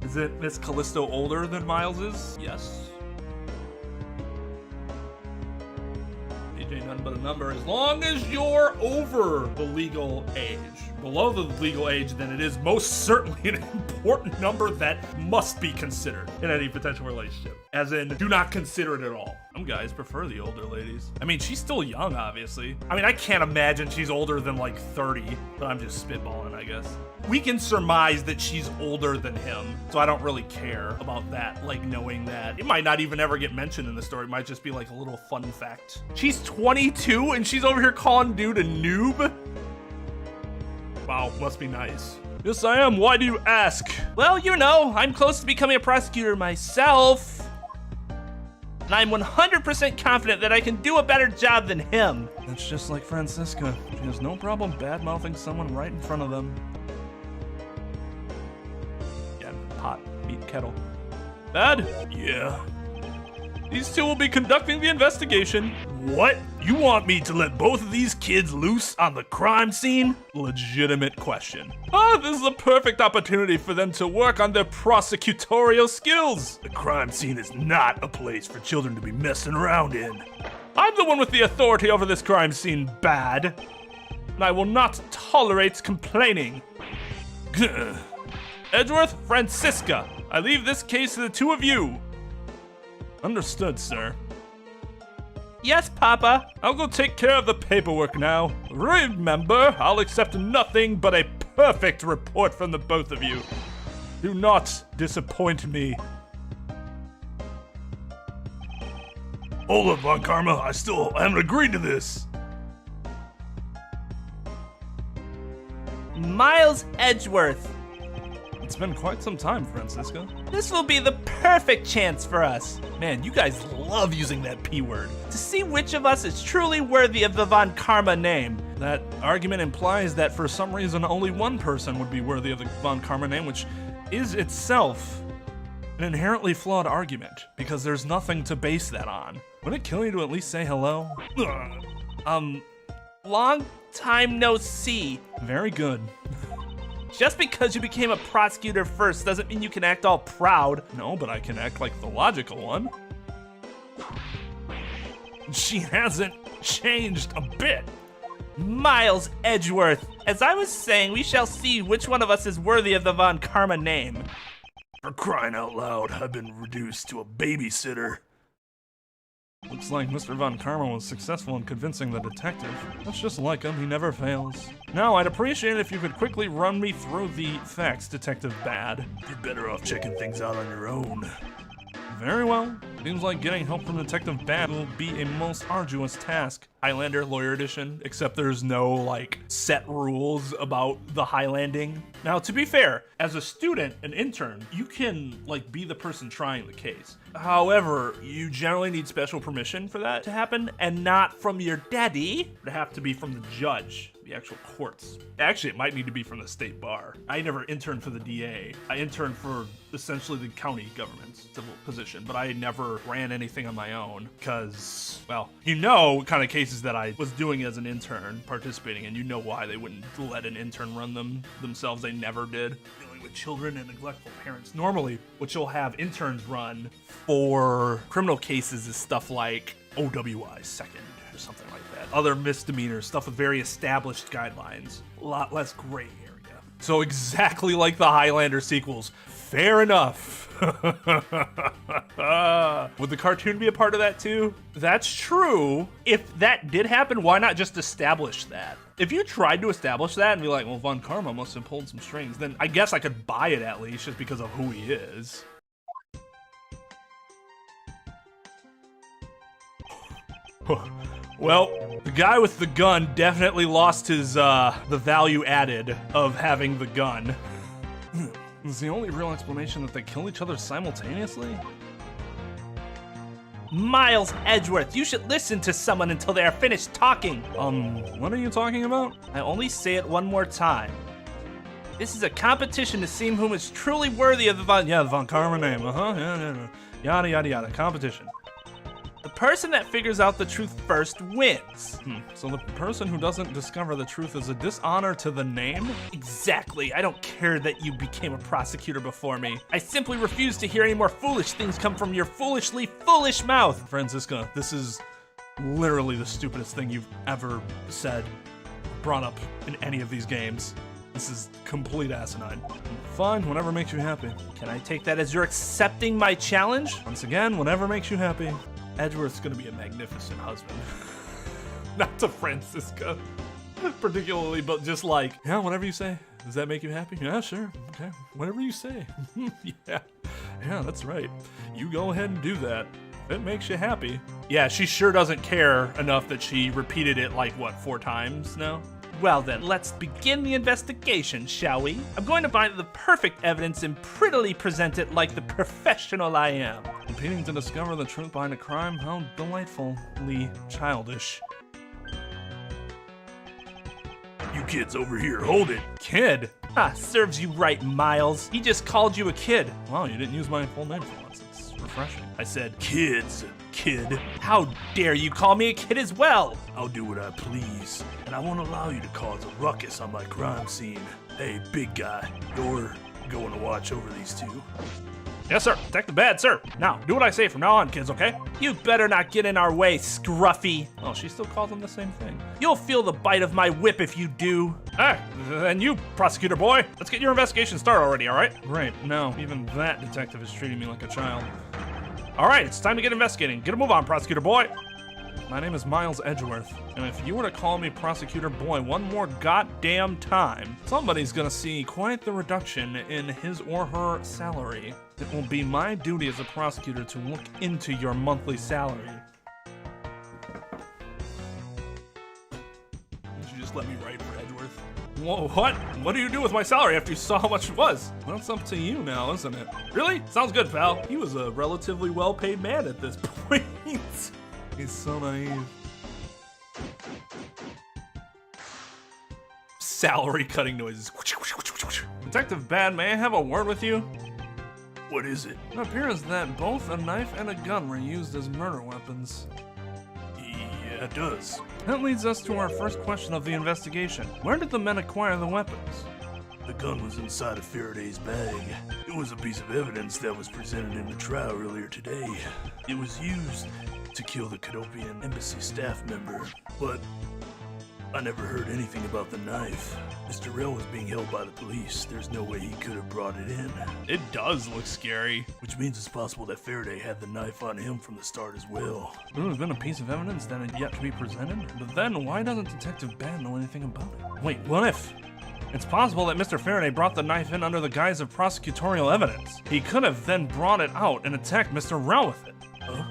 Is Miss Kalisto older than Miles is? Yes. None but a number as long as you're over the legal age. Below the legal age, then it is most certainly an important number that must be considered in any potential relationship. As in, do not consider it at all. Some guys prefer the older ladies. I mean, she's still young, obviously. I mean, I can't imagine she's older than like 30, but I'm just spitballing, I guess. We can surmise that she's older than him, so I don't really care about that, like knowing that. It might not even ever get mentioned in the story. It might just be like a little fun fact. She's 22 and she's over here calling dude a noob? Wow, must be nice. Yes, I am. Why do you ask? Well, you know, I'm close to becoming a prosecutor myself. And I'm 100% confident that I can do a better job than him. That's just like Francisca. She has no problem bad-mouthing someone right in front of them. Yeah, pot, meat, kettle. Dad? Yeah? These two will be conducting the investigation. What? You want me to let both of these kids loose on the crime scene? Legitimate question. This is a perfect opportunity for them to work on their prosecutorial skills. The crime scene is not a place for children to be messing around in. I'm the one with the authority over this crime scene, Bad. And I will not tolerate complaining. Edgeworth, Francisca, I leave this case to the two of you. Understood, sir. Yes, Papa. I'll go take care of the paperwork now. Remember, I'll accept nothing but a perfect report from the both of you. Do not disappoint me. Hold up, Von Karma. I still haven't agreed to this. Miles Edgeworth. It's been quite some time, Francisca. This will be the perfect chance for us. Man, you guys love using that P word. To see which of us is truly worthy of the Von Karma name. That argument implies that for some reason only one person would be worthy of the Von Karma name, which is itself an inherently flawed argument, because there's nothing to base that on. Wouldn't it kill you to at least say hello? Long time no see. Very good. Just because you became a prosecutor first doesn't mean you can act all proud. No, but I can act like the logical one. She hasn't changed a bit. Miles Edgeworth. As I was saying, we shall see which one of us is worthy of the Von Karma name. For crying out loud, I've been reduced to a babysitter. Looks like Mr. Von Karma was successful in convincing the detective. That's just like him, he never fails. Now, I'd appreciate it if you could quickly run me through the facts, Detective Bad. You're better off checking things out on your own. Very well. Seems like getting help from Detective Bad will be a most arduous task. Highlander Lawyer Edition, except there's no, like, set rules about the Highlanding. Now, to be fair, as a student, an intern, you can, like, be the person trying the case. However, you generally need special permission for that to happen, and not from your daddy. It would have to be from the judge, the actual courts. Actually, it might need to be from the state bar. I never interned for the DA. I interned for essentially the county government civil position, but I never ran anything on my own because, well, you know what kind of cases that I was doing as an intern, participating, and you know why they wouldn't let an intern run them themselves. They never did. Dealing with children and neglectful parents. Normally, what you'll have interns run for criminal cases is stuff like OWI second or something like that. Other misdemeanors, stuff with very established guidelines. A lot less gray area. So exactly like the Highlander sequels. Fair enough. Would the cartoon be a part of that too? That's true. If that did happen, why not just establish that? If you tried to establish that and be like, well, Von Karma must have pulled some strings, then I guess I could buy it at least just because of who he is. Well, the guy with the gun definitely lost his, the value added of having the gun. Is the only real explanation that they kill each other simultaneously? Miles Edgeworth, you should listen to someone until they are finished talking. What are you talking about? I only say it one more time. This is a competition to see whom is truly worthy of the Von Karma name, yeah. Yada, yada, yada, competition. The person that figures out the truth first wins. So the person who doesn't discover the truth is a dishonor to the name? Exactly. I don't care that you became a prosecutor before me. I simply refuse to hear any more foolish things come from your foolishly foolish mouth. Francisca, this is literally the stupidest thing you've ever said, brought up in any of these games. This is complete asinine. Fine, whatever makes you happy. Can I take that as you're accepting my challenge? Once again, whatever makes you happy. Edgeworth's gonna be a magnificent husband. Not to Francisca, particularly, but just like, yeah, whatever you say. Does that make you happy? Yeah, sure. Okay, whatever you say. Yeah, that's right. You go ahead and do that. If it makes you happy. Yeah, she sure doesn't care enough that she repeated it like, what, 4 times now? Well then, let's begin the investigation, shall we? I'm going to find the perfect evidence and prettily present it like the professional I am. Competing to discover the truth behind a crime? How delightfully childish. You kids over here, hold it. Kid? Serves you right, Miles. He just called you a kid. Wow, you didn't use my full name for once. It's refreshing. I said kids, kid. How dare you call me a kid as well? I'll do what I please, and I won't allow you to cause a ruckus on my crime scene. Hey, big guy, you're going to watch over these two. Yes, sir. Detective Bad, sir. Now, do what I say from now on, kids, okay? You better not get in our way, Scruffy. Oh, she still calls him the same thing. You'll feel the bite of my whip if you do. And you, prosecutor boy, let's get your investigation started already, all right? Great. No, even that detective is treating me like a child. All right, it's time to get investigating. Get a move on, prosecutor boy. My name is Miles Edgeworth, and if you were to call me prosecutor boy one more goddamn time, somebody's gonna see quite the reduction in his or her salary. It will be my duty as a prosecutor to look into your monthly salary. You should just let me write for Edgeworth. Whoa, what? What do you do with my salary after you saw how much it was? Well, it's up to you now, isn't it? Really? Sounds good, pal. He was a relatively well-paid man at this point. He's so naive. Salary cutting noises. Detective Bad, may I have a word with you? What is it? It appears that both a knife and a gun were used as murder weapons. Yeah, it does. That leads us to our first question of the investigation. Where did the men acquire the weapons? The gun was inside of Faraday's bag. It was a piece of evidence that was presented in the trial earlier today. It was used to kill the Cadopian embassy staff member, but I never heard anything about the knife. Mr. Rell was being held by the police. There's no way he could have brought it in. It does look scary. Which means it's possible that Faraday had the knife on him from the start as well. There would have been a piece of evidence that had yet to be presented. But then, why doesn't Detective Bad know anything about it? Wait, what if? It's possible that Mr. Faraday brought the knife in under the guise of prosecutorial evidence. He could have then brought it out and attacked Mr. Rell with it. Huh?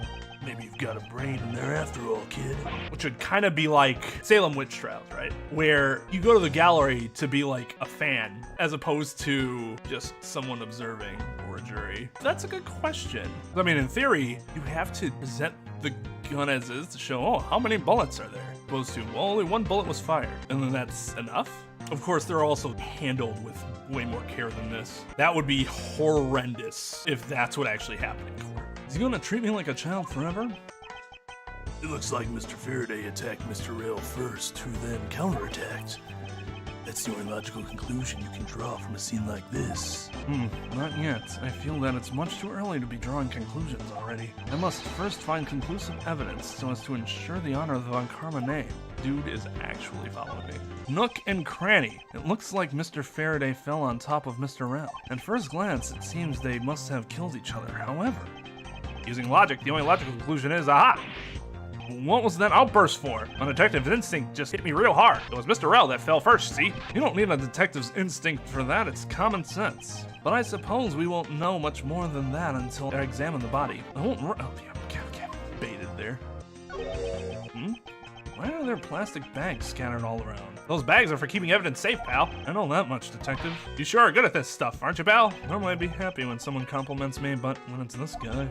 Maybe you've got a brain in there after all, kid. Which would kind of be like Salem witch trials, right? Where you go to the gallery to be like a fan, as opposed to just someone observing or a jury. That's a good question. I mean, in theory, you have to present the gun as is to show, oh, how many bullets are there? Opposed to, well, only one bullet was fired. And then that's enough? Of course, they're also handled with way more care than this. That would be horrendous if that's what actually happened in court. Is he gonna treat me like a child forever? It looks like Mr. Faraday attacked Mr. Rell first, who then counterattacked. That's the only logical conclusion you can draw from a scene like this. Not yet. I feel that it's much too early to be drawing conclusions already. I must first find conclusive evidence so as to ensure the honor of the Von Karma name. Dude is actually following me. Nook and cranny. It looks like Mr. Faraday fell on top of Mr. Rell. At first glance, it seems they must have killed each other. However, using logic, the only logical conclusion is, aha! What was that outburst for? My detective's instinct just hit me real hard. It was Mr. Rell that fell first, see? You don't need a detective's instinct for that, it's common sense. But I suppose we won't know much more than that until I examine the body. I won't okay. Baited there. Why are there plastic bags scattered all around? Those bags are for keeping evidence safe, pal. I know that much, detective. You sure are good at this stuff, aren't you, pal? Normally I'd be happy when someone compliments me, but when it's this guy.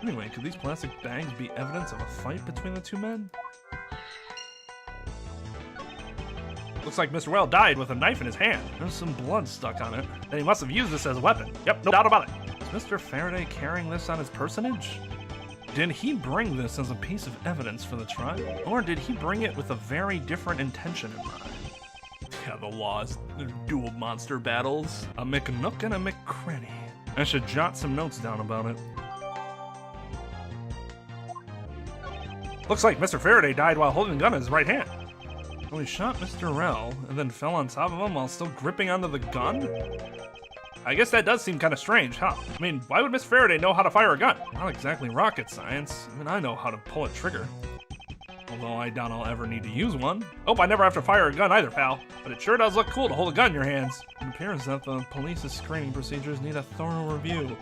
Anyway, could these plastic bags be evidence of a fight between the two men? Looks like Mr. Well died with a knife in his hand. There's some blood stuck on it. Then he must have used this as a weapon. Yep, no doubt about it. Is Mr. Faraday carrying this on his personage? Did he bring this as a piece of evidence for the trial? Or did he bring it with a very different intention in mind? Yeah, the laws, the dual monster battles. A McNook and a McCranny. I should jot some notes down about it. Looks like Mr. Faraday died while holding a gun in his right hand. So he shot Mr. Rell and then fell on top of him while still gripping onto the gun? I guess that does seem kind of strange, huh? I mean, why would Mr. Faraday know how to fire a gun? Not exactly rocket science. I mean, I know how to pull a trigger. Although I doubt I'll ever need to use one. Oh, I never have to fire a gun either, pal. But it sure does look cool to hold a gun in your hands. It appears that the police's screening procedures need a thorough review.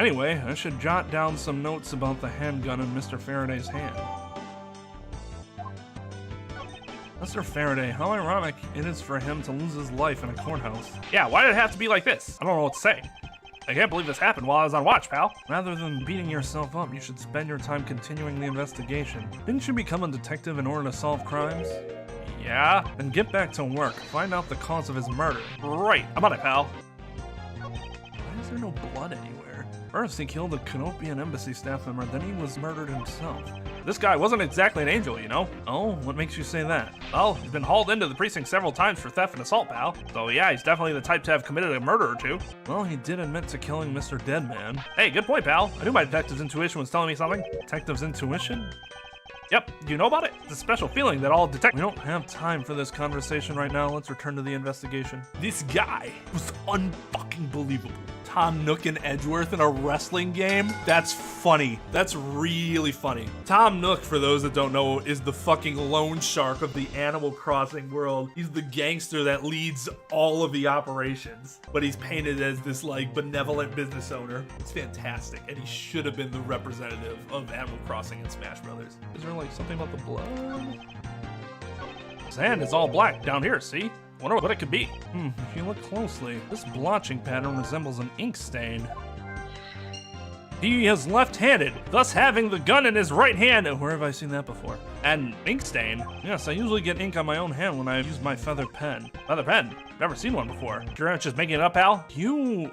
Anyway, I should jot down some notes about the handgun in Mr. Faraday's hand. Mr. Faraday, how ironic it is for him to lose his life in a courthouse. Yeah, why did it have to be like this? I don't know what to say. I can't believe this happened while I was on watch, pal. Rather than beating yourself up, you should spend your time continuing the investigation. Didn't you become a detective in order to solve crimes? Yeah? Then get back to work. Find out the cause of his murder. Right, I'm on it, pal. Why is there no blood anywhere? First, he killed a Canopian embassy staff member, then he was murdered himself. This guy wasn't exactly an angel, you know? Oh, what makes you say that? Well, he's been hauled into the precinct several times for theft and assault, pal. So yeah, he's definitely the type to have committed a murder or two. Well, he did admit to killing Mr. Deadman. Hey, good point, pal. I knew my detective's intuition was telling me something. Detective's intuition? Yep, do you know about it? It's a special feeling that all detectives— We don't have time for this conversation right now. Let's return to the investigation. This guy was unfucking believable. Tom Nook and Edgeworth in a wrestling game? That's funny. That's really funny. Tom Nook, for those that don't know, is the fucking loan shark of the Animal Crossing world. He's the gangster that leads all of the operations, but he's painted as this like benevolent business owner. It's fantastic, and he should have been the representative of Animal Crossing and Smash Brothers. Is there like something about the blood? His hand is all black down here, see? Wonder what it could be. If you look closely, this blotching pattern resembles an ink stain. He is left-handed, thus having the gun in his right hand. Where have I seen that before? An ink stain? Yes, I usually get ink on my own hand when I use my feather pen. Feather pen? Never seen one before. You're just making it up, pal? You...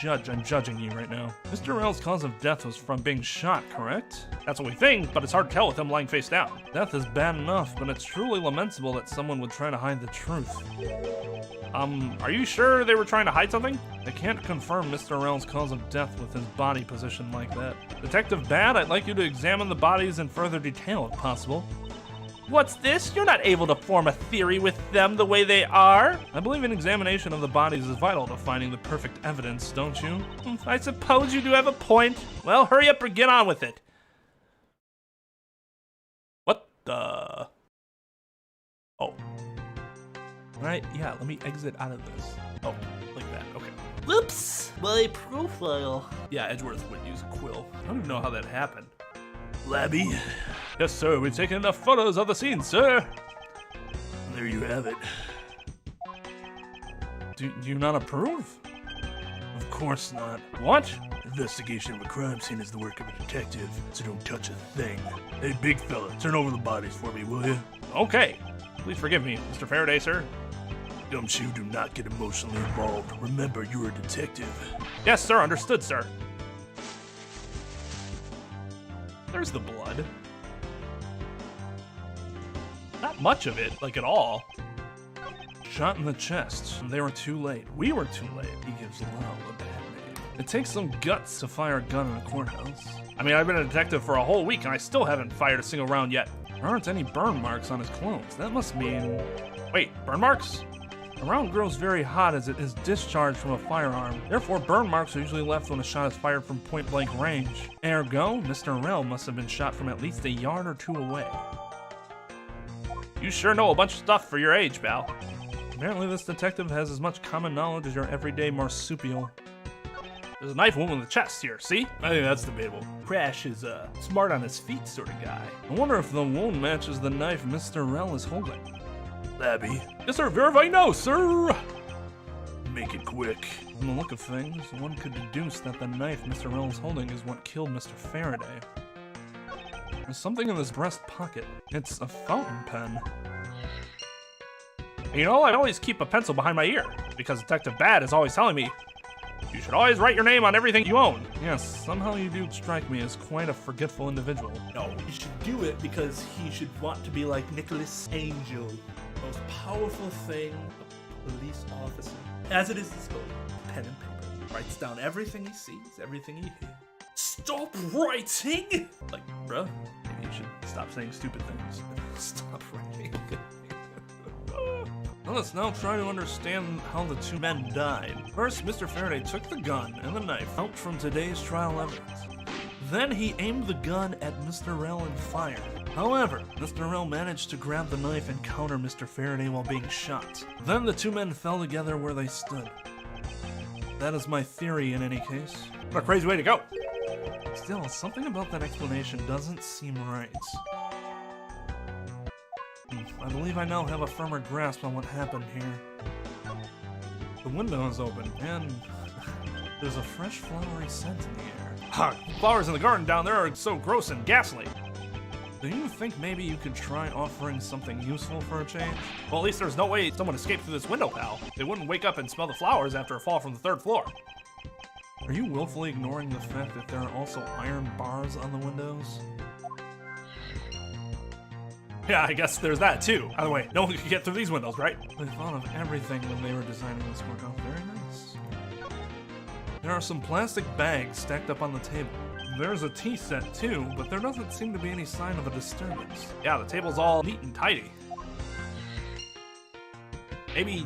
Judge, I'm judging you right now. Mr. Rell's cause of death was from being shot, correct? That's what we think, but it's hard to tell with him lying face down. Death is bad enough, but it's truly lamentable that someone would try to hide the truth. Are you sure they were trying to hide something? I can't confirm Mr. Rell's cause of death with his body position like that. Detective Bad, I'd like you to examine the bodies in further detail if possible. What's this? You're not able to form a theory with them the way they are? I believe an examination of the bodies is vital to finding the perfect evidence, don't you? I suppose you do have a point. Well, hurry up or get on with it. What the? Oh. Right, yeah, let me exit out of this. Oh, like that, okay. Whoops, my profile. Yeah, Edgeworth would use a quill. I don't even know how that happened. Labby, Yes, sir, we've taken enough photos of the scene, sir. there you have it. Do you not approve? Of course not. What? Investigation of a crime scene is the work of a detective, so don't touch a thing. Hey, big fella, turn over the bodies for me, will you? Okay. Please forgive me, Mr. Faraday, sir. Gumshoe, do not get emotionally involved. Remember, you're a detective. Yes, sir, understood, sir. There's the blood. Not much of it, like at all. Shot in the chest. They were too late. We were too late. He gives Lyle a bad name. It takes some guts to fire a gun in a courthouse. I mean, I've been a detective for a whole week and I still haven't fired a single round yet. There aren't any burn marks on his clothes. That must mean... Wait, burn marks? A round grows very hot as it is discharged from a firearm. Therefore, burn marks are usually left when a shot is fired from point-blank range. Ergo, Mr. Rell must have been shot from at least a yard or two away. You sure know a bunch of stuff for your age, pal. Apparently this detective has as much common knowledge as your everyday marsupial. There's a knife wound in the chest here, see? I think that's debatable. Crash is a smart on his feet sort of guy. I wonder if the wound matches the knife Mr. Rell is holding. Labby, Yes, sir. Verify no, sir. make it quick. From the look of things, one could deduce that the knife Mr. Rell is holding is what killed Mr. Faraday. There's something in his breast pocket. It's a fountain pen. You know, I always keep a pencil behind my ear, because Detective Bad is always telling me, you should always write your name on everything you own. Yes, somehow you do strike me as quite a forgetful individual. No, he should do it because he should want to be like Nicholas Angel, the most powerful thing a police officer, as it is his goal, pen and paper. Writes down everything he sees, everything he hears. Stop writing! Like, bruh, maybe you should stop saying stupid things. Stop writing. Well, let's now try to understand how the two men died. First, Mr. Faraday took the gun and the knife out from today's trial evidence. Then he aimed the gun at Mr. Rell and fired. However, Mr. Rell managed to grab the knife and counter Mr. Faraday while being shot. Then the two men fell together where they stood. That is my theory in any case. What a crazy way to go. Still, something about that explanation doesn't seem right. I believe I now have a firmer grasp on what happened here. The window is open, and there's a fresh flowery scent in the air. Ha! Flowers in the garden down there are so gross and ghastly. Do you think maybe you could try offering something useful for a change? Well, at least there's no way someone escaped through this window, pal. They wouldn't wake up and smell the flowers after a fall from the 3rd floor. Are you willfully ignoring the fact that there are also iron bars on the windows? Yeah, I guess there's that too. By the way, no one could get through these windows, right? They thought of everything when they were designing this workout. Very nice. There are some plastic bags stacked up on the table. There's a tea set too, but there doesn't seem to be any sign of a disturbance. Yeah, the table's all neat and tidy. Maybe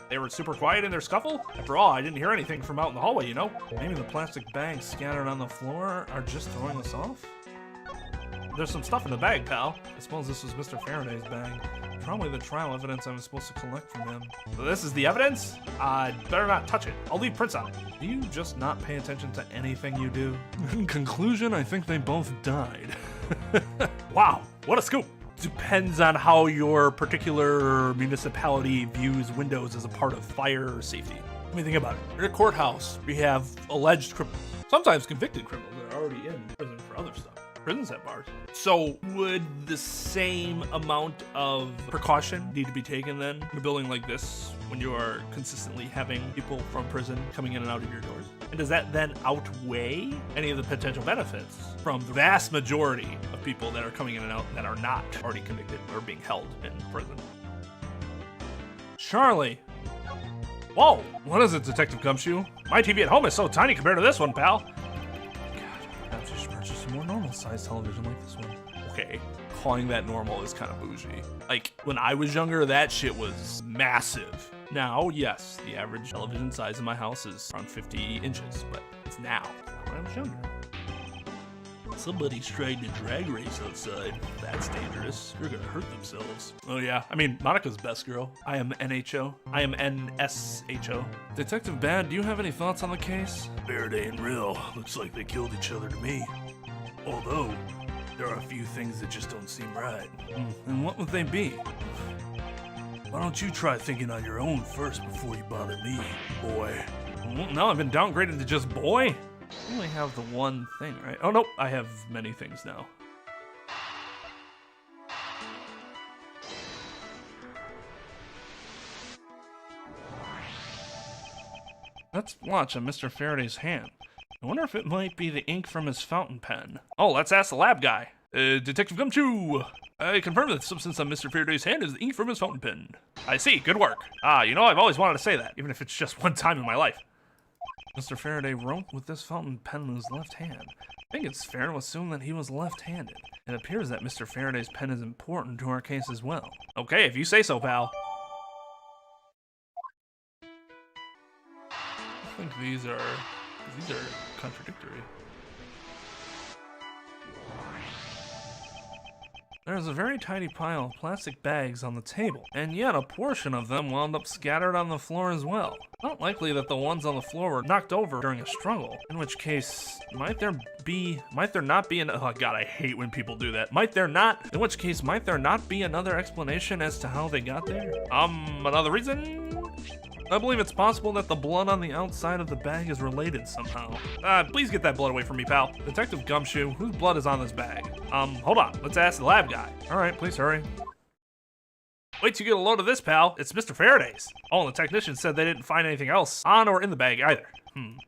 they were super quiet in their scuffle? After all, I didn't hear anything from out in the hallway, you know? Maybe the plastic bags scattered on the floor are just throwing us off? There's some stuff in the bag, pal. I suppose this was Mr. Faraday's bag. Probably the trial evidence I was supposed to collect from him. So this is the evidence? Better not touch it. I'll leave prints on it. Do you just not pay attention to anything you do? In conclusion, I think they both died. Wow, what a scoop. Depends on how your particular municipality views windows as a part of fire safety. I mean, think about it. You're in a courthouse. We have alleged criminals, sometimes convicted criminals that are already in prison for other stuff. Prisons have bars. So would the same amount of precaution need to be taken then in a building like this when you are consistently having people from prison coming in and out of your doors? And does that then outweigh any of the potential benefits from the vast majority of people that are coming in and out that are not already convicted or being held in prison? Charlie! Whoa, what is it, Detective Gumshoe? My TV at home is so tiny compared to this one, pal. Perhaps you should purchase some more normal-sized television like this one. Okay, calling that normal is kind of bougie. Like, when I was younger, that shit was massive. Now, yes, the average television size in my house is around 50 inches, but it's now. When I was younger. Somebody's trying to drag race outside. That's dangerous. They're gonna hurt themselves. Oh yeah, I mean, Monica's best girl. I am NHO. I am NSHO. Detective Bad, do you have any thoughts on the case? Faraday and Rill, looks like they killed each other to me. Although, there are a few things that just don't seem right. And what would they be? Why don't you try thinking on your own first before you bother me, boy? Well, now I've been downgraded to just boy. I only have the one thing, right? Oh nope, I have many things now. Let's watch on Mr. Faraday's hand. I wonder if it might be the ink from his fountain pen. Oh, let's ask the lab guy. Detective Gumshoe. I confirm that the substance on Mr. Faraday's hand is the ink from his fountain pen. I see, good work. You know, I've always wanted to say that, even if it's just one time in my life. Mr. Faraday wrote with this fountain pen in his left hand. I think it's fair to assume that he was left-handed. It appears that Mr. Faraday's pen is important to our case as well. Okay, if you say so, pal. I think these are contradictory. There's a very tiny pile of plastic bags on the table, and yet a portion of them wound up scattered on the floor as well. Not likely that the ones on the floor were knocked over during a struggle, in which case, might there not be oh god, I hate when people do that. In which case, might there not be another explanation as to how they got there? Another reason? I believe it's possible that the blood on the outside of the bag is related somehow. Please get that blood away from me, pal. Detective Gumshoe, whose blood is on this bag? Hold on. Let's ask the lab guy. All right, please hurry. Wait till you get a load of this, pal. It's Mr. Faraday's. Oh, and the technician said they didn't find anything else on or in the bag either. It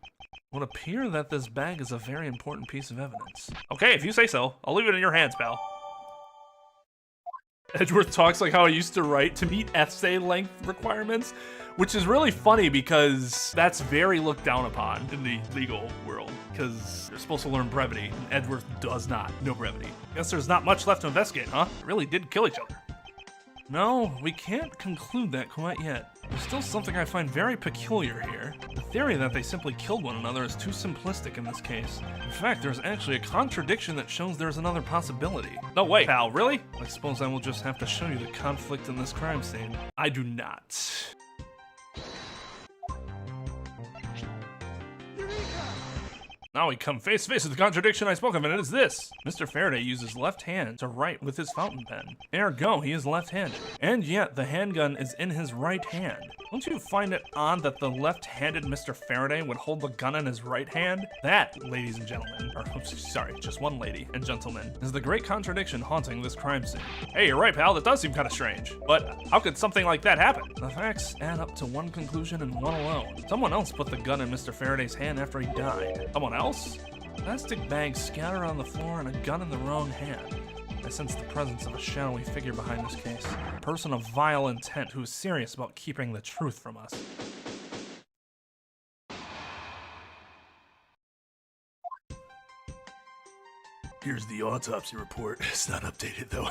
would appear that this bag is a very important piece of evidence. Okay, if you say so. I'll leave it in your hands, pal. Edgeworth talks like how I used to write to meet essay length requirements, which is really funny because that's very looked down upon in the legal world, because you're supposed to learn brevity, and Edgeworth does not know brevity. Guess there's not much left to investigate, huh? They really did kill each other. No, we can't conclude that quite yet. There's still something I find very peculiar here. The theory that they simply killed one another is too simplistic in this case. In fact, there's actually a contradiction that shows there's another possibility. No way, pal, really? I suppose I will just have to show you the conflict in this crime scene. I do not. Now we come face to face with the contradiction I spoke of, and it is this. Mr. Faraday uses left hand to write with his fountain pen. Ergo, he is left-handed. And yet, the handgun is in his right hand. Don't you find it odd that the left-handed Mr. Faraday would hold the gun in his right hand? That, ladies and gentlemen, or sorry, just one lady and gentlemen, is the great contradiction haunting this crime scene. Hey, you're right, pal, that does seem kind of strange. But how could something like that happen? The facts add up to one conclusion and one alone. Someone else put the gun in Mr. Faraday's hand after he died. Someone else? Plastic bags scattered on the floor and a gun in the wrong hand. I sense the presence of a shadowy figure behind this case. A person of vile intent who is serious about keeping the truth from us. Here's the autopsy report. It's not updated though.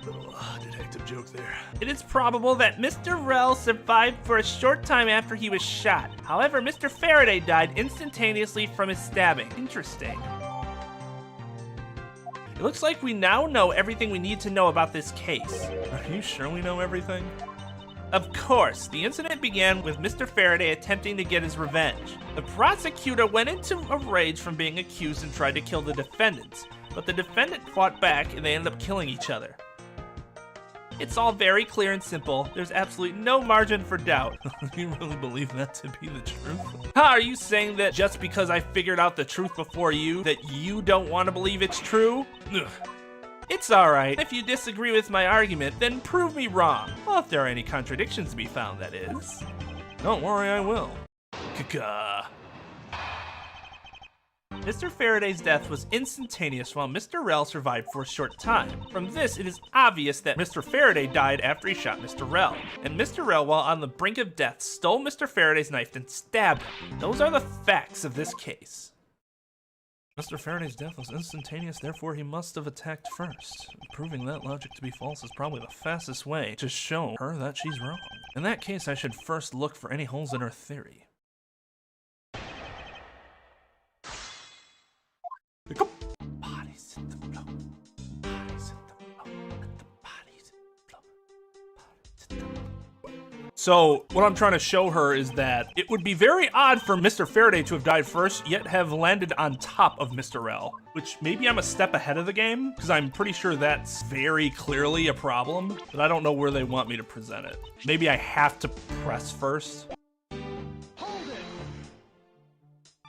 Little detective joke there. It is probable that Mr. Rell survived for a short time after he was shot. However, Mr. Faraday died instantaneously from his stabbing. Interesting. It looks like we now know everything we need to know about this case. Are you sure we know everything? Of course, the incident began with Mr. Faraday attempting to get his revenge. The prosecutor went into a rage from being accused and tried to kill the defendants, but the defendant fought back and they ended up killing each other. It's all very clear and simple. There's absolutely no margin for doubt. You really believe that to be the truth? Are you saying that just because I figured out the truth before you, that you don't want to believe it's true? Ugh. It's alright. If you disagree with my argument, then prove me wrong. Well, if there are any contradictions to be found, that is. Don't worry, I will. Kaka. Mr. Faraday's death was instantaneous while Mr. Rell survived for a short time. From this, it is obvious that Mr. Faraday died after he shot Mr. Rell. And Mr. Rell, while on the brink of death, stole Mr. Faraday's knife and stabbed him. Those are the facts of this case. Mr. Faraday's death was instantaneous, therefore he must have attacked first. Proving that logic to be false is probably the fastest way to show her that she's wrong. In that case, I should first look for any holes in her theory. Bodies in the flow. Bodies in the flow. Let the bodies flow. Bodies in the flow. So what I'm trying to show her is that it would be very odd for Mr. Faraday to have died first, yet have landed on top of Mr. Rell, which maybe I'm a step ahead of the game, because I'm pretty sure that's very clearly a problem, but I don't know where they want me to present it. Maybe I have to press first.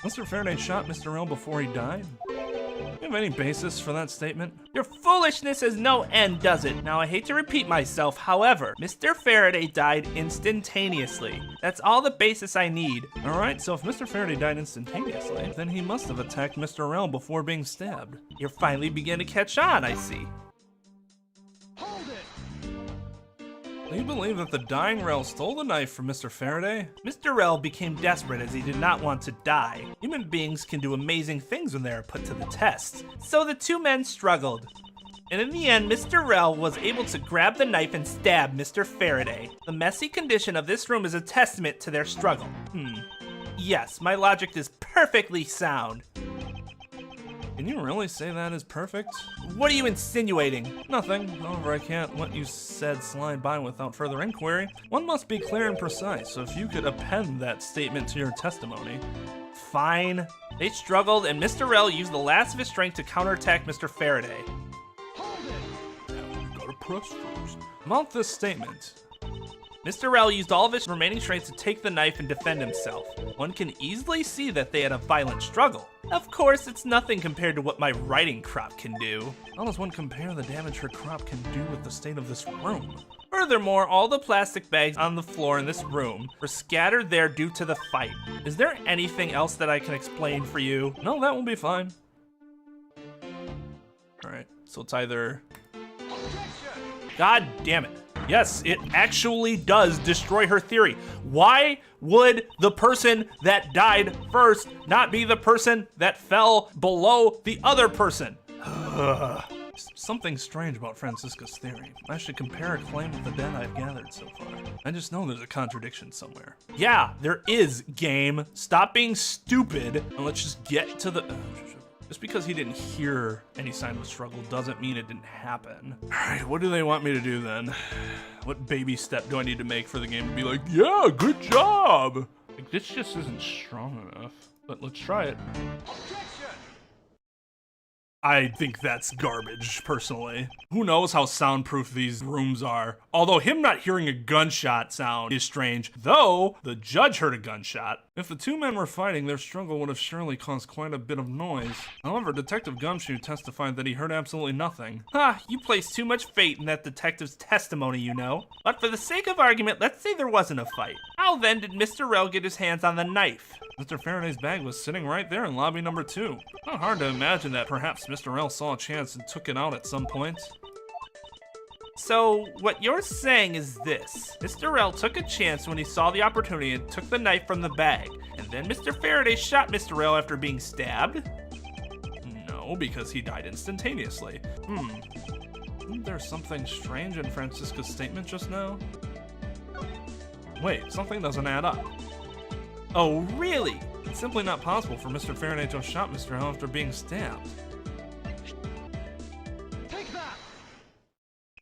Mr. Faraday shot Mr. Rell before he died? Do you have any basis for that statement? Your foolishness has no end, does it? Now, I hate to repeat myself, however, Mr. Faraday died instantaneously. That's all the basis I need. Alright, so if Mr. Faraday died instantaneously, then he must have attacked Mr. Rell before being stabbed. You're finally beginning to catch on, I see. Do you believe that the dying Rell stole the knife from Mr. Faraday? Mr. Rell became desperate as he did not want to die. Human beings can do amazing things when they are put to the test. So the two men struggled. And in the end, Mr. Rell was able to grab the knife and stab Mr. Faraday. The messy condition of this room is a testament to their struggle. Yes, my logic is perfectly sound. Can you really say that is perfect? What are you insinuating? Nothing. However, I can't let you said slide by without further inquiry. One must be clear and precise, so if you could append that statement to your testimony. Fine. They struggled, and Mr. Rell used the last of his strength to counterattack Mr. Faraday. Now we gotta press first. About this statement, Mr. Rell used all of his remaining strength to take the knife and defend himself. One can easily see that they had a violent struggle. Of course, it's nothing compared to what my writing crop can do. How does one compare the damage her crop can do with the state of this room? Furthermore, all the plastic bags on the floor in this room were scattered there due to the fight. Is there anything else that I can explain for you? No, that will be fine. Alright, so it's either... God damn it. Yes, it actually does destroy her theory. Why would the person that died first not be the person that fell below the other person? Something strange about Francisca's theory. I should compare her claim with the data I've gathered so far. I just know there's a contradiction somewhere. Yeah, there is, game. Stop being stupid and let's just get to the... Just because he didn't hear any sign of a struggle doesn't mean it didn't happen. Alright, what do they want me to do then? What baby step do I need to make for the game to be like, yeah, good job? Like, this just isn't strong enough. But let's try it. I think that's garbage, personally. Who knows how soundproof these rooms are? Although him not hearing a gunshot sound is strange, though the judge heard a gunshot. If the two men were fighting, their struggle would have surely caused quite a bit of noise. However, Detective Gumshoe testified that he heard absolutely nothing. Ha, you place too much faith in that detective's testimony, you know. But for the sake of argument, let's say there wasn't a fight. How then did Mr. Rell get his hands on the knife? Mr. Faraday's bag was sitting right there in lobby number 2. Not hard to imagine that perhaps Mr. Rell saw a chance and took it out at some point. So, what you're saying is this. Mr. Rell took a chance when he saw the opportunity and took the knife from the bag. And then Mr. Faraday shot Mr. Rell after being stabbed? No, because he died instantaneously. Isn't there something strange in Francisca's statement just now? Wait, something doesn't add up. Oh, really? It's simply not possible for Mr. Faraday to have shot Mr. Rell after being stabbed.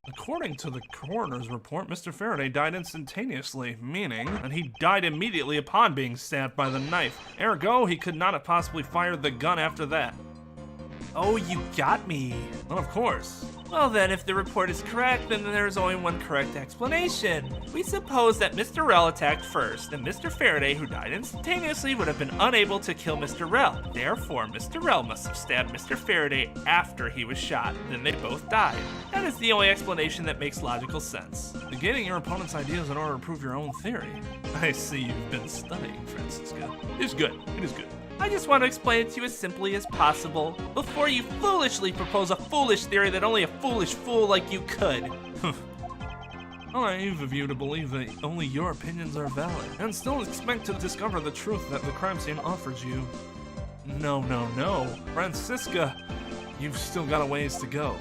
According to the coroner's report, Mr. Faraday died instantaneously, meaning that he died immediately upon being stabbed by the knife. Ergo, he could not have possibly fired the gun after that. Oh, you got me. Well, of course. Well then, if the report is correct, then there's only one correct explanation. We suppose that Mr. Rell attacked first, and Mr. Faraday, who died instantaneously, would have been unable to kill Mr. Rell. Therefore, Mr. Rell must have stabbed Mr. Faraday after he was shot. Then they both died. That is the only explanation that makes logical sense. Negating your opponent's ideas in order to prove your own theory. I see you've been studying, Francisca. It is good. It is good. I just want to explain it to you as simply as possible, before you foolishly propose a foolish theory that only a foolish fool like you could. How naive of you to believe that only your opinions are valid, and still expect to discover the truth that the crime scene offers you. No, no, no. Francisca, you've still got a ways to go.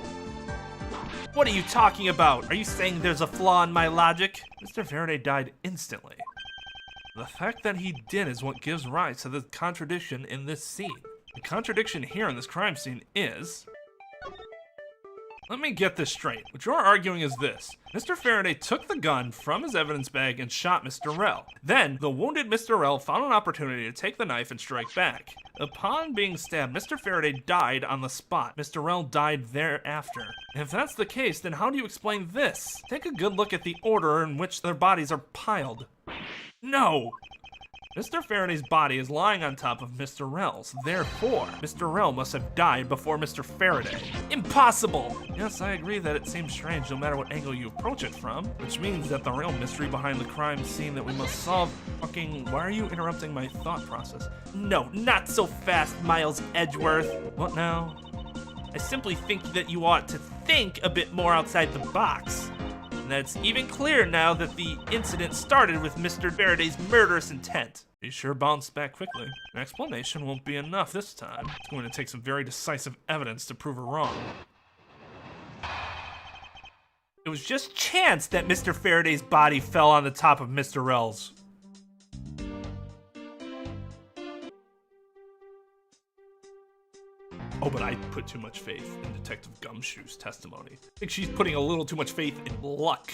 What are you talking about? Are you saying there's a flaw in my logic? Mr. Faraday died instantly. The fact that he did is what gives rise to the contradiction in this scene. The contradiction here in this crime scene is... Let me get this straight. What you're arguing is this. Mr. Faraday took the gun from his evidence bag and shot Mr. Rell. Then, the wounded Mr. Rell found an opportunity to take the knife and strike back. Upon being stabbed, Mr. Faraday died on the spot. Mr. Rell died thereafter. If that's the case, then how do you explain this? Take a good look at the order in which their bodies are piled. No! Mr. Faraday's body is lying on top of Mr. Rell's. Therefore, Mr. Rell must have died before Mr. Faraday. Impossible! Yes, I agree that it seems strange no matter what angle you approach it from, which means that the real mystery behind the crime scene that we must solve... Why are you interrupting my thought process? No, not so fast, Miles Edgeworth. What now? I simply think that you ought to think a bit more outside the box. And that it's even clearer now that the incident started with Mr. Faraday's murderous intent. He sure bounced back quickly. An explanation won't be enough this time. It's going to take some very decisive evidence to prove her wrong. It was just chance that Mr. Faraday's body fell on the top of Mr. Rell's. Oh, but I put too much faith in Detective Gumshoe's testimony. I think she's putting a little too much faith in luck.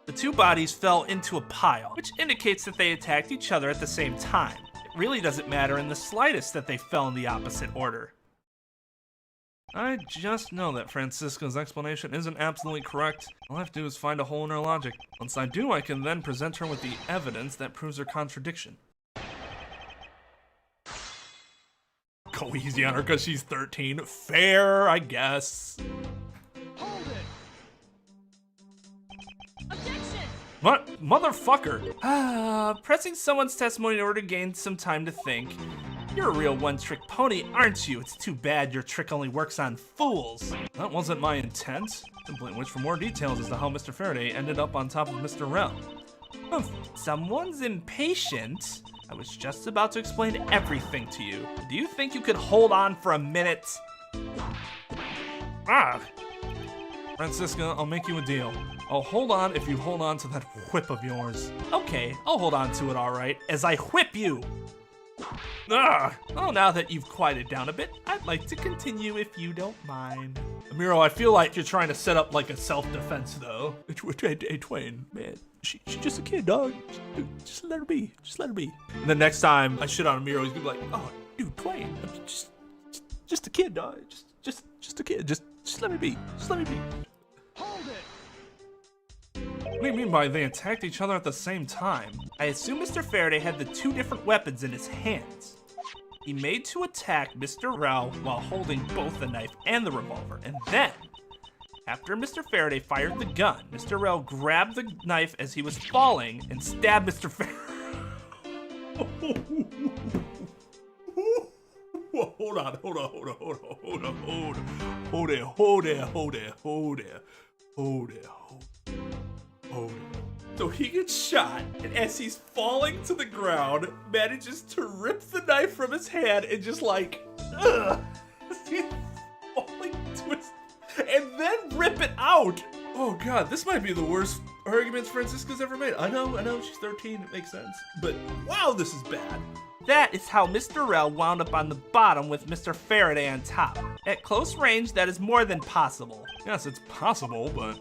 The two bodies fell into a pile, which indicates that they attacked each other at the same time. It really doesn't matter in the slightest that they fell in the opposite order. I just know that Francisca's explanation isn't absolutely correct. All I have to do is find a hole in her logic. Once I do, I can then present her with the evidence that proves her contradiction. Go easy on her because she's 13. Fair, I guess. Hold it! Objection! What? Motherfucker. Pressing someone's testimony in order to gain some time to think. You're a real one-trick pony, aren't you? It's too bad your trick only works on fools. That wasn't my intent. Simply wish for more details as to how Mr. Faraday ended up on top of Mr. Rel. Someone's impatient. I was just about to explain everything to you. Do you think you could hold on for a minute? Francisca, I'll make you a deal. I'll hold on if you hold on to that whip of yours. Okay, I'll hold on to it all right, as I whip you. Ah! Well, now that you've quieted down a bit, I'd like to continue if you don't mind. Amiro, I feel like you're trying to set up like a self-defense though. Hey, Twain, man, she's just a kid, dog. Just let her be. Just let her be. And the next time I shit on Amiro, he's gonna be like, oh, Dude, Twain, just a kid, dog. Just a kid. Just let me be. Just let me be. Hold it! what do you mean by they attacked each other at the same time? I assume Mr. Faraday had the two different weapons in his hands. He made to attack Mr. Rel while holding both the knife and the revolver, and then, after Mr. Faraday fired the gun, Mr. Rel grabbed the knife as he was falling and stabbed Mr. Faraday. Hold on. So he gets shot, and as he's falling to the ground, manages to rip the knife from his hand and just like, he's falling to his, and then rip it out. Oh God, this might be the worst arguments Francisca's ever made. I know, she's 13, it makes sense. But wow, this is bad. That is how Mr. Rel wound up on the bottom with Mr. Faraday on top. At close range, that is more than possible. Yes, it's possible, but...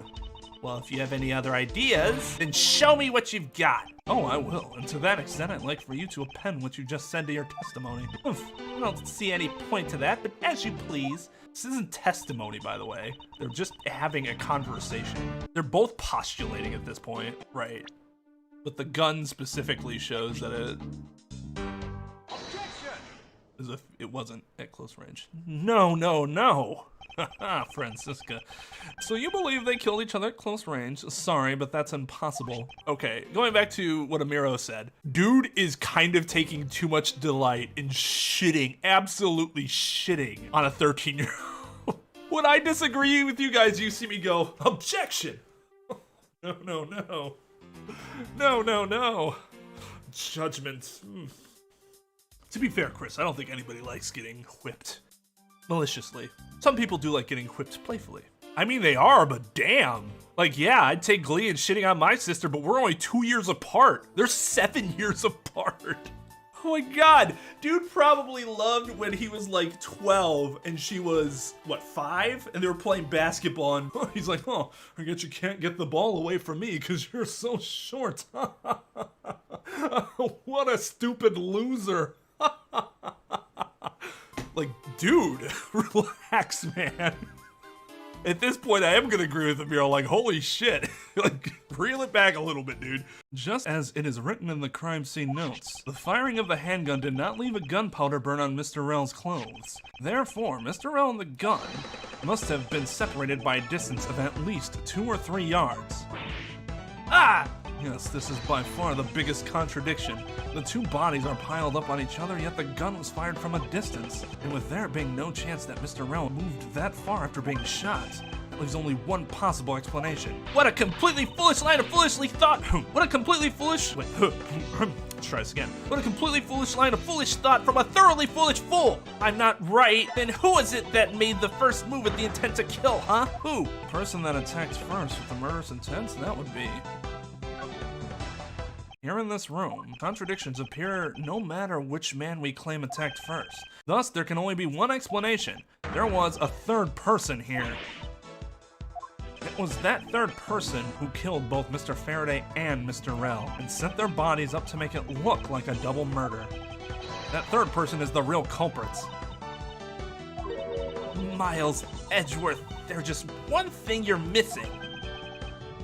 Well, if you have any other ideas, then show me what you've got. Oh, I will. And to that extent, I'd like for you to append what you just said to your testimony. I don't see any point to that, but as you please. This isn't testimony, by the way. They're just having a conversation. They're both postulating at this point. Right. But the gun specifically shows that it wasn't at close range. No. Haha, Francisca. So you believe they killed each other at close range? Sorry, but that's impossible. Okay, going back to what Amiro said. Dude is kind of taking too much delight in shitting, absolutely shitting on a 13-year-old. When I disagree with you guys, you see me go, objection! No. Judgment. To be fair, Chris, I don't think anybody likes getting whipped maliciously. Some people do like getting whipped playfully. I mean, they are, but damn. Like, yeah, I'd take glee in shitting on my sister, but we're only 2 years apart. They're 7 years apart. Oh my God, dude probably loved when he was like 12 and she was, what, 5? And they were playing basketball and he's like, oh, I guess you can't get the ball away from me because you're so short. What a stupid loser. Like, dude, relax, man. At this point, I am gonna agree with Amiro, like, holy shit. Like, reel it back a little bit, dude. Just as it is written in the crime scene notes, the firing of the handgun did not leave a gunpowder burn on Mr. Rel's clothes. Therefore, Mr. Rel and the gun must have been separated by a distance of at least 2 or 3 yards. Ah! Yes, this is by far the biggest contradiction. The two bodies are piled up on each other, yet the gun was fired from a distance. And with there being no chance that Mr. Rel moved that far after being shot, that leaves only one possible explanation. What a completely foolish line of foolishly thought. What a completely foolish... Wait, let's try this again. What a completely foolish line of foolish thought from a thoroughly foolish fool. I'm not right. Then who is it that made the first move with the intent to kill, huh? Who? The person that attacked first with the murderous intent, that would be... Here in this room, contradictions appear no matter which man we claim attacked first. Thus, there can only be one explanation. There was a third person here. It was that third person who killed both Mr. Faraday and Mr. Rel, and set their bodies up to make it look like a double murder. That third person is the real culprit. Miles, Edgeworth, there's just one thing you're missing.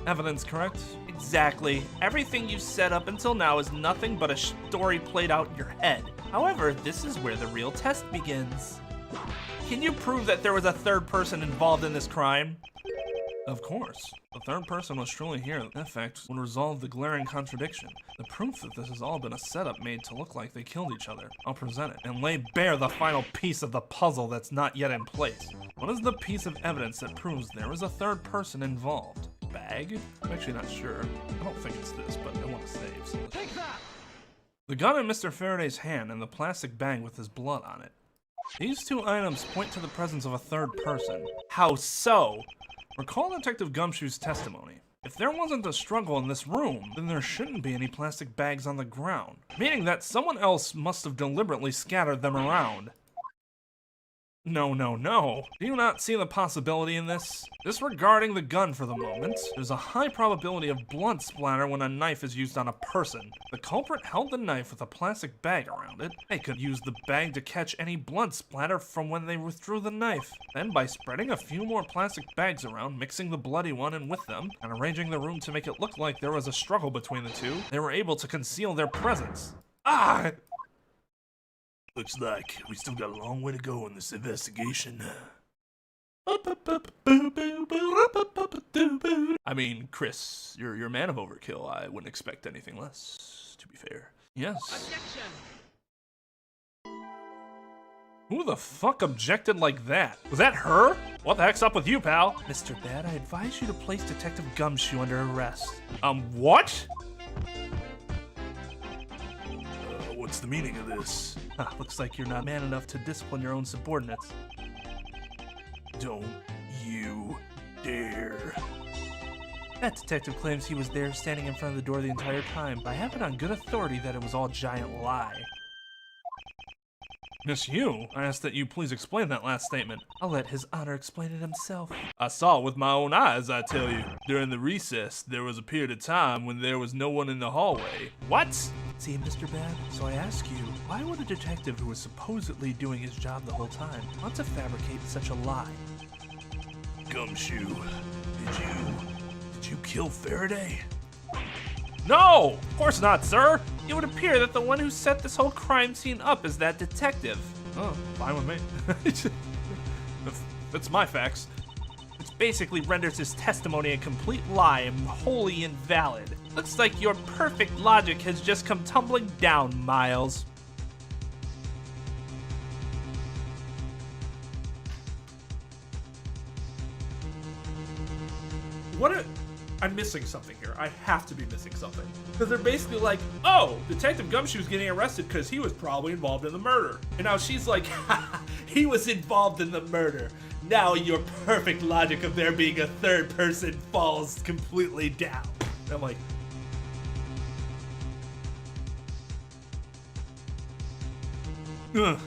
Evidence, correct? Exactly. Everything you've set up until now is nothing but a story played out in your head. However, this is where the real test begins. Can you prove that there was a third person involved in this crime? Of course. The third person was truly here. That fact would resolve the glaring contradiction. The proof that this has all been a setup made to look like they killed each other. I'll present it and lay bare the final piece of the puzzle that's not yet in place. What is the piece of evidence that proves there was a third person involved? Bag? I'm actually not sure. I don't think it's this, but I want to save. So Take that! the gun in Mr. Faraday's hand and the plastic bag with his blood on it. These two items point to the presence of a third person. How so? Recall Detective Gumshoe's testimony. If there wasn't a struggle in this room, then there shouldn't be any plastic bags on the ground, meaning that someone else must have deliberately scattered them around. No. Do you not see the possibility in this? Disregarding the gun for the moment, there's a high probability of blood splatter when a knife is used on a person. The culprit held the knife with a plastic bag around it. They could use the bag to catch any blood splatter from when they withdrew the knife. Then by spreading a few more plastic bags around, mixing the bloody one in with them, and arranging the room to make it look like there was a struggle between the two, they were able to conceal their presence. Ah! Looks like we still got a long way to go in this investigation. I mean, Chris, you're a man of overkill. I wouldn't expect anything less, to be fair. Yes. Objection! Who the fuck objected like that? Was that her? What the heck's up with you, pal? Mr. Bad, I advise you to place Detective Gumshoe under arrest. What? What's the meaning of this? Looks like you're not man enough to discipline your own subordinates. Don't you dare. That detective claims he was there standing in front of the door the entire time, but I have it on good authority that it was all a giant lie. Miss Yew, I ask that you please explain that last statement. I'll let his honor explain it himself. I saw it with my own eyes, I tell you. During the recess, there was a period of time when there was no one in the hallway. What? See, Mr. Bad, so I ask you, why would a detective who was supposedly doing his job the whole time want to fabricate such a lie? Gumshoe, did you kill Faraday? No! Of course not, sir! It would appear that the one who set this whole crime scene up is that detective. Oh, fine with me. That's my facts. Which basically renders his testimony a complete lie and wholly invalid. Looks like your perfect logic has just come tumbling down, Miles. I'm missing something here. I have to be missing something. Because they're basically like, oh, Detective Gumshoe's getting arrested because he was probably involved in the murder. And now she's like, ha, he was involved in the murder. Now your perfect logic of there being a third person falls completely down. And I'm like, ugh.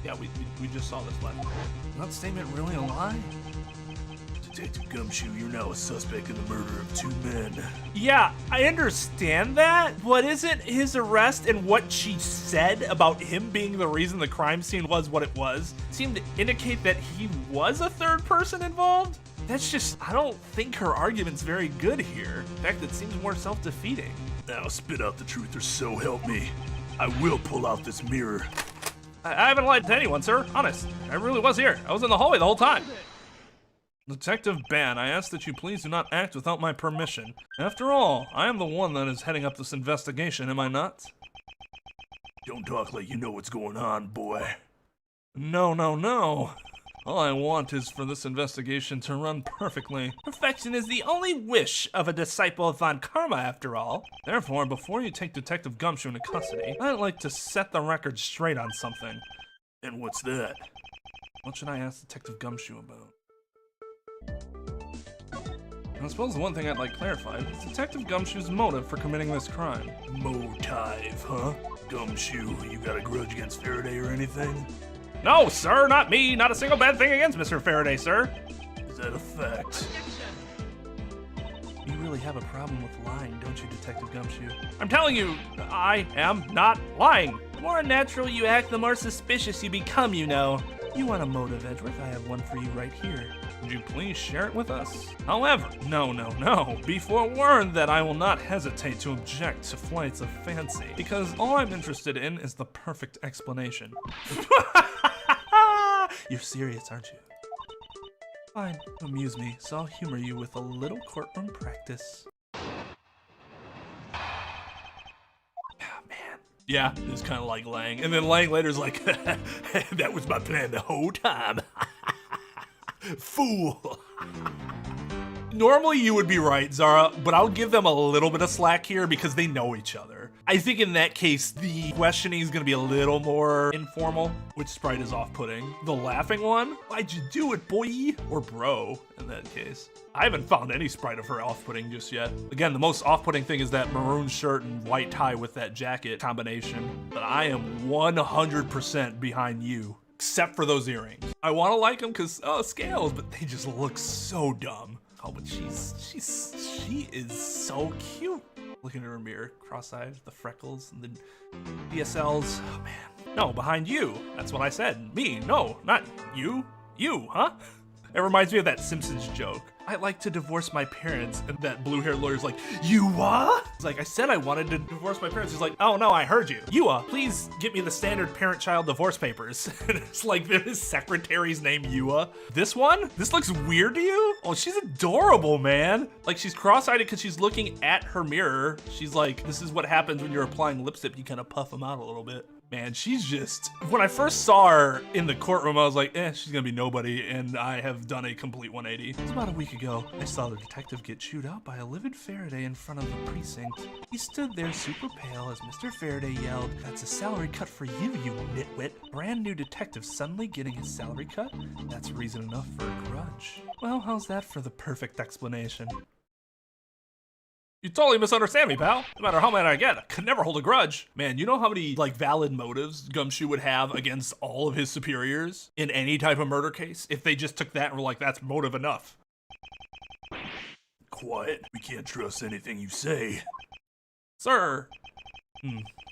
Yeah, we just saw this last night. Is that statement really a lie? Detective Gumshoe, you're now a suspect in the murder of 2 men. Yeah, I understand that, but isn't his arrest and what she said about him being the reason the crime scene was what it was seemed to indicate that he was a third person involved? That's just, I don't think her argument's very good here. In fact, it seems more self-defeating. Now spit out the truth or so help me. I will pull out this mirror. I haven't lied to anyone, sir. Honest. I really was here. I was in the hallway the whole time. Detective Ban, I ask that you please do not act without my permission. After all, I am the one that is heading up this investigation, am I not? Don't talk like you know what's going on, boy. No. All I want is for this investigation to run perfectly. Perfection is the only wish of a disciple of Von Karma, after all. Therefore, before you take Detective Gumshoe into custody, I'd like to set the record straight on something. And what's that? What should I ask Detective Gumshoe about? I suppose the one thing I'd like clarified is Detective Gumshoe's motive for committing this crime. Motive, huh? Gumshoe, you got a grudge against Faraday or anything? No, sir, not me. Not a single bad thing against Mr. Faraday, sir. Is that a fact? You really have a problem with lying, don't you, Detective Gumshoe? I'm telling you, I am not lying. The more unnatural you act, the more suspicious you become, you know. You want a motive, Edgeworth? I have one for you right here. Would you please share it with us? However, no. Be forewarned that I will not hesitate to object to flights of fancy, because all I'm interested in is the perfect explanation. You're serious, aren't you? Fine, amuse me, so I'll humor you with a little courtroom practice. Yeah, it's kind of like Lang. And then Lang later's like, that was my plan the whole time. Fool. Normally you would be right, Zara, but I'll give them a little bit of slack here because they know each other. I think in that case, the questioning is gonna be a little more informal, which sprite is off-putting. The laughing one, why'd you do it, boy? Or bro, in that case. I haven't found any sprite of her off-putting just yet. Again, the most off-putting thing is that maroon shirt and white tie with that jacket combination. But I am 100% behind you, except for those earrings. I wanna like them because, oh, scales, but they just look so dumb. Oh, but she is so cute. Looking at her mirror, cross-eyed, the freckles, and the DSLs. Oh man. No, behind you. That's what I said. Me, no, not you. You, huh? It reminds me of that Simpsons joke. I like to divorce my parents, and that blue-haired lawyer's like, you what? It's like, I said I wanted to divorce my parents. He's like, oh no, I heard you. You, please get me the standard parent-child divorce papers. And it's like, his secretary's name Yua. This one? This looks weird to you? Oh, she's adorable, man. Like, she's cross-eyed because she's looking at her mirror. She's like, this is what happens when you're applying lipstick. You kind of puff them out a little bit. Man, she's just, when I first saw her in the courtroom, I was like, she's gonna be nobody, and I have done a complete 180. It was about a week ago. I saw the detective get chewed out by a livid Faraday in front of the precinct. He stood there super pale as Mr. Faraday yelled, "That's a salary cut for you, you nitwit." Brand new detective suddenly getting his salary cut? That's reason enough for a grudge. Well, how's that for the perfect explanation? You totally misunderstand me, pal. No matter how mad I get, I could never hold a grudge. Man, you know how many, like, valid motives Gumshoe would have against all of his superiors in any type of murder case if they just took that and were like, that's motive enough. Quiet. We can't trust anything you say. Sir.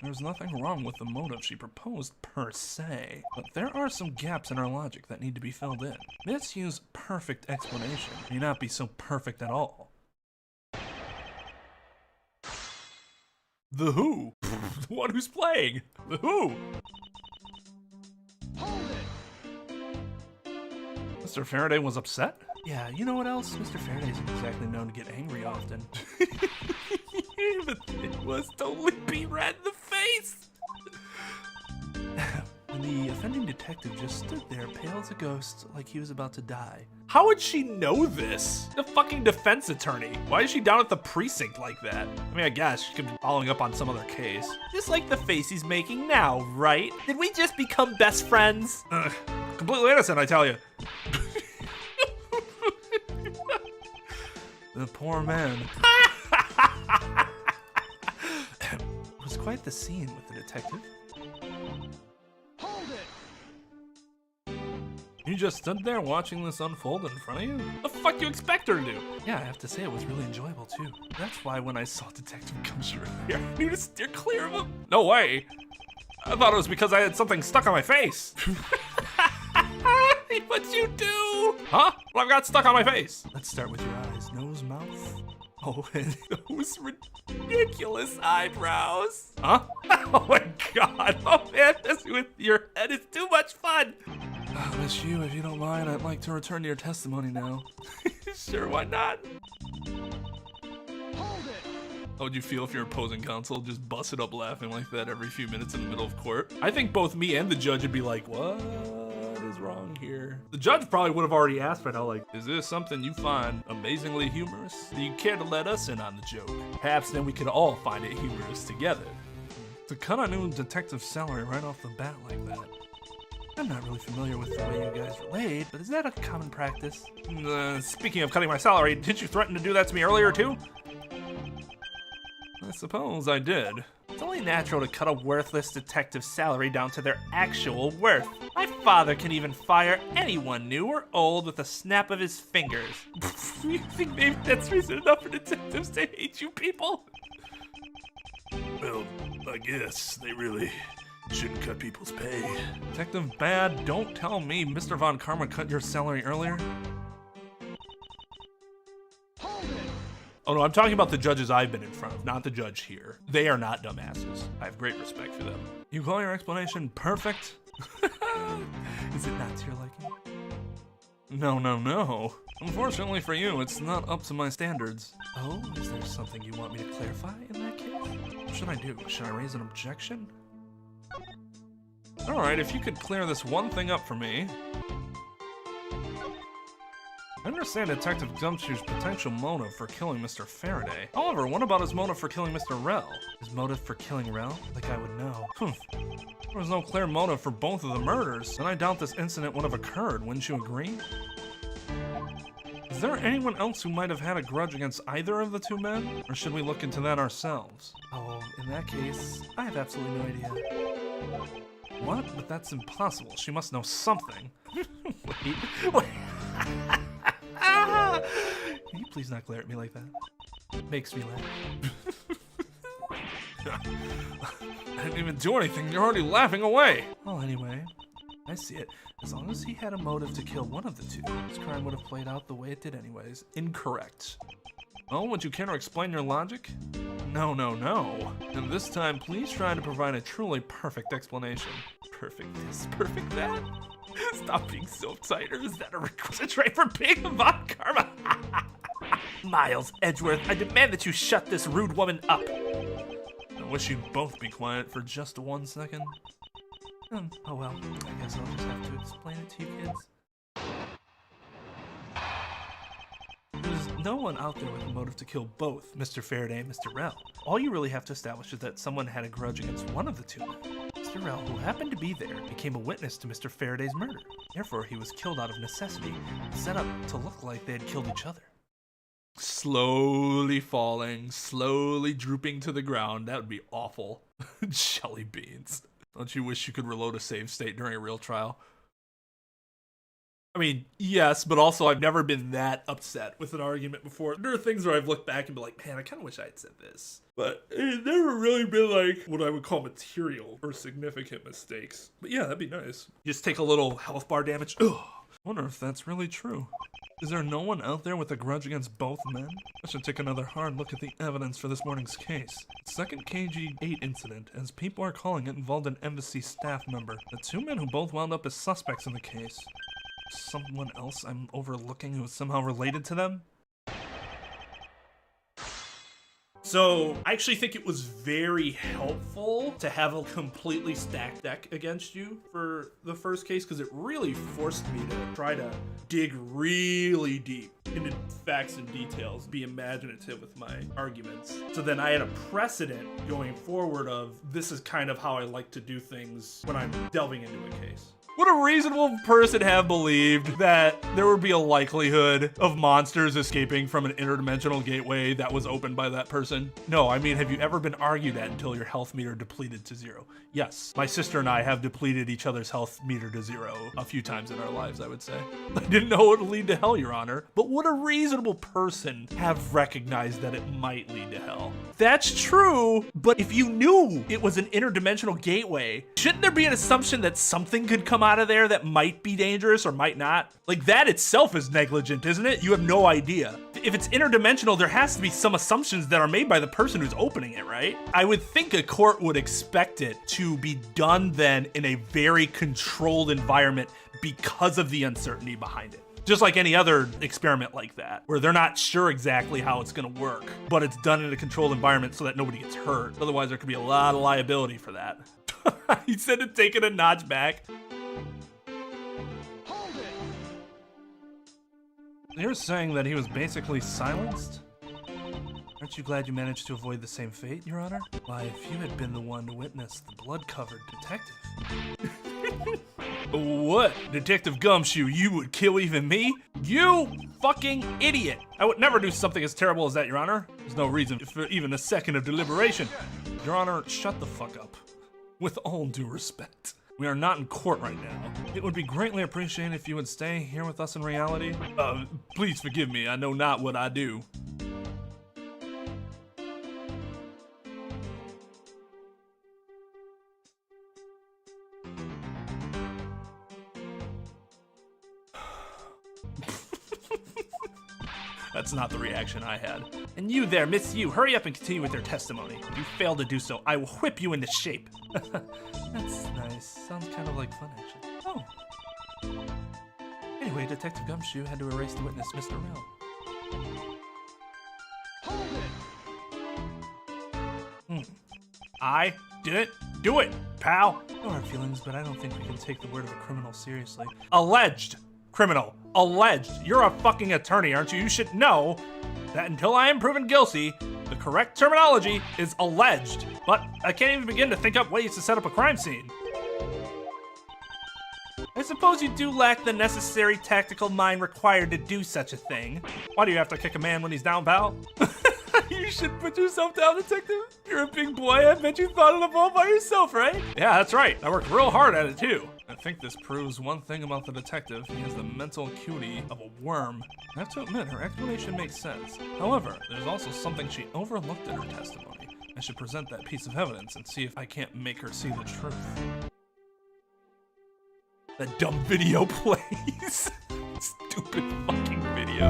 There's nothing wrong with the motive she proposed per se, but there are some gaps in her logic that need to be filled in. Miss Yu's perfect explanation may not be so perfect at all. The Who? The one who's playing. The Who? Hold it! Mr. Faraday was upset? Yeah, you know what else? Mr. Faraday isn't exactly known to get angry often. But it was totally beat red in the face! When the offending detective just stood there, pale as a ghost, like he was about to die. How would she know this? The fucking defense attorney. Why is she down at the precinct like that? I mean, I guess she could be following up on some other case. Just like the face he's making now, right? Did we just become best friends? Completely innocent, I tell you. The poor man. It was quite the scene with the detective. Hold it! You just stood there watching this unfold in front of you? What the fuck do you expect her to do? Yeah, I have to say it was really enjoyable too. That's why when I saw Detective Gumshoe earlier, I knew to steer clear of him. No way. I thought it was because I had something stuck on my face. What you do? Huh? What I've got stuck on my face? Let's start with your eyes, nose, mouth. Oh, and those ridiculous eyebrows. Huh? Oh my god. Oh man, messing with your head is too much fun. Miss Yu, if you don't mind, I'd like to return to your testimony now. Sure, why not? Hold it! How would you feel if your opposing counsel just busted up laughing like that every few minutes in the middle of court? I think both me and the judge would be like, what is wrong here? The judge probably would have already asked right now, like, is this something you find amazingly humorous? Do you care to let us in on the joke? Perhaps then we could all find it humorous together. To cut a new detective's salary right off the bat like that. I'm not really familiar with the way you guys relate, but is that a common practice? Speaking of cutting my salary, didn't you threaten to do that to me earlier too? I suppose I did. It's only natural to cut a worthless detective's salary down to their actual worth. My father can even fire anyone new or old with a snap of his fingers. You think maybe that's reason enough for detectives to hate you people? Well, I guess they really Shouldn't cut people's pay. Detective Bad, don't tell me Mr. Von Karma cut your salary earlier. Oh no, I'm talking about the judges I've been in front of, not the judge here. They are not dumbasses. I have great respect for them. You call your explanation perfect? Is it not to your liking? No, no, no. Unfortunately for you, it's not up to my standards. Oh, is there something you want me to clarify in that case? What should I do? Should I raise an objection? Alright, if you could clear this one thing up for me. I understand Detective Gumshoe's potential motive for killing Mr. Faraday. However, what about his motive for killing Mr. Rell? His motive for killing Rell? Like I would know. There was no clear motive for both of the murders, and I doubt this incident would have occurred, wouldn't you agree? Is there anyone else who might have had a grudge against either of the two men? Or should we look into that ourselves? Oh, in that case, I have absolutely no idea. What? But that's impossible. She must know something. Wait. Can you please not glare at me like that? It makes me laugh. I didn't even do anything. You're already laughing away. Well, anyway, I see it. As long as he had a motive to kill one of the two, his crime would have played out the way it did anyways. Incorrect. Well, would you care to explain your logic? No, no, no. And this time, please try to provide a truly perfect explanation. Perfect this, perfect that. Stop being so excited. Is that a requisite trait for being Von Karma? Miles, Edgeworth, I demand that you shut this rude woman up. I wish you'd both be quiet for just 1 second. Oh well, I guess I'll just have to explain it to you kids. There's no one out there with a motive to kill both Mr. Faraday and Mr. Rell. All you really have to establish is that someone had a grudge against one of the two men. Mr. Rell, who happened to be there, became a witness to Mr. Faraday's murder. Therefore, he was killed out of necessity, set up to look like they had killed each other. Slowly falling, slowly drooping to the ground. That would be awful. Jelly beans. Don't you wish you could reload a save state during a real trial? I mean, yes, but also I've never been that upset with an argument before. There are things where I've looked back and been like, man, I kind of wish I had said this. But it's never really been like what I would call material or significant mistakes. But yeah, that'd be nice. Just take a little health bar damage. Ugh. Wonder if that's really true. Is there no one out there with a grudge against both men? I should take another hard look at the evidence for this morning's case. The second KG-8 incident, as people are calling it, involved an embassy staff member. The two men who both wound up as suspects in the case. Someone else I'm overlooking who is somehow related to them? So, I actually think it was very helpful to have a completely stacked deck against you for the first case, because it really forced me to try to dig really deep into facts and details, be imaginative with my arguments. So then I had a precedent going forward of this is kind of how I like to do things when I'm delving into a case. Would a reasonable person have believed that there would be a likelihood of monsters escaping from an interdimensional gateway that was opened by that person? No, I mean, have you ever been argued at until your health meter depleted to 0? Yes, my sister and I have depleted each other's health meter to 0 a few times in our lives, I would say. I didn't know it would lead to hell, Your Honor, but would a reasonable person have recognized that it might lead to hell? That's true, but if you knew it was an interdimensional gateway, shouldn't there be an assumption that something could come out of there that might be dangerous or might not? Like, that itself is negligent, isn't it? You have no idea. If it's interdimensional, there has to be some assumptions that are made by the person who's opening it, right? I would think a court would expect it to be done then in a very controlled environment because of the uncertainty behind it. Just like any other experiment like that, where they're not sure exactly how it's gonna work, but it's done in a controlled environment so that nobody gets hurt. Otherwise, there could be a lot of liability for that. He said to take it a notch back. You're saying that he was basically silenced? Aren't you glad you managed to avoid the same fate, Your Honor? Why, if you had been the one to witness the blood-covered detective. What? Detective Gumshoe, you would kill even me? You fucking idiot! I would never do something as terrible as that, Your Honor. There's no reason for even a second of deliberation. Your Honor, shut the fuck up. With all due respect. We are not in court right now. It would be greatly appreciated if you would stay here with us in reality. Please forgive me, I know not what I do. That's not the reaction I had. And you there, Miss Yew, hurry up and continue with your testimony. If you fail to do so, I will whip you into shape. That's nice. Sounds kind of like fun, actually. Oh. Anyway, Detective Gumshoe had to erase the witness, Mr. Rell. I didn't do it, pal. No hard feelings, but I don't think we can take the word of a criminal seriously. Alleged criminal. Alleged. You're a fucking attorney, aren't you? You should know that until I am proven guilty, the correct terminology is alleged. But I can't even begin to think up ways to set up a crime scene. I suppose you do lack the necessary tactical mind required to do such a thing. Why do you have to kick a man when he's down, pal? You should put yourself down, detective. You're a big boy. I bet you thought of the all by yourself, right? Yeah, that's right. I worked real hard at it, too. I think this proves one thing about the detective. He has the mental acuity of a worm. I have to admit, her explanation makes sense. However, there's also something she overlooked in her testimony. I should present that piece of evidence and see if I can't make her see the truth. That dumb video plays. Stupid fucking video.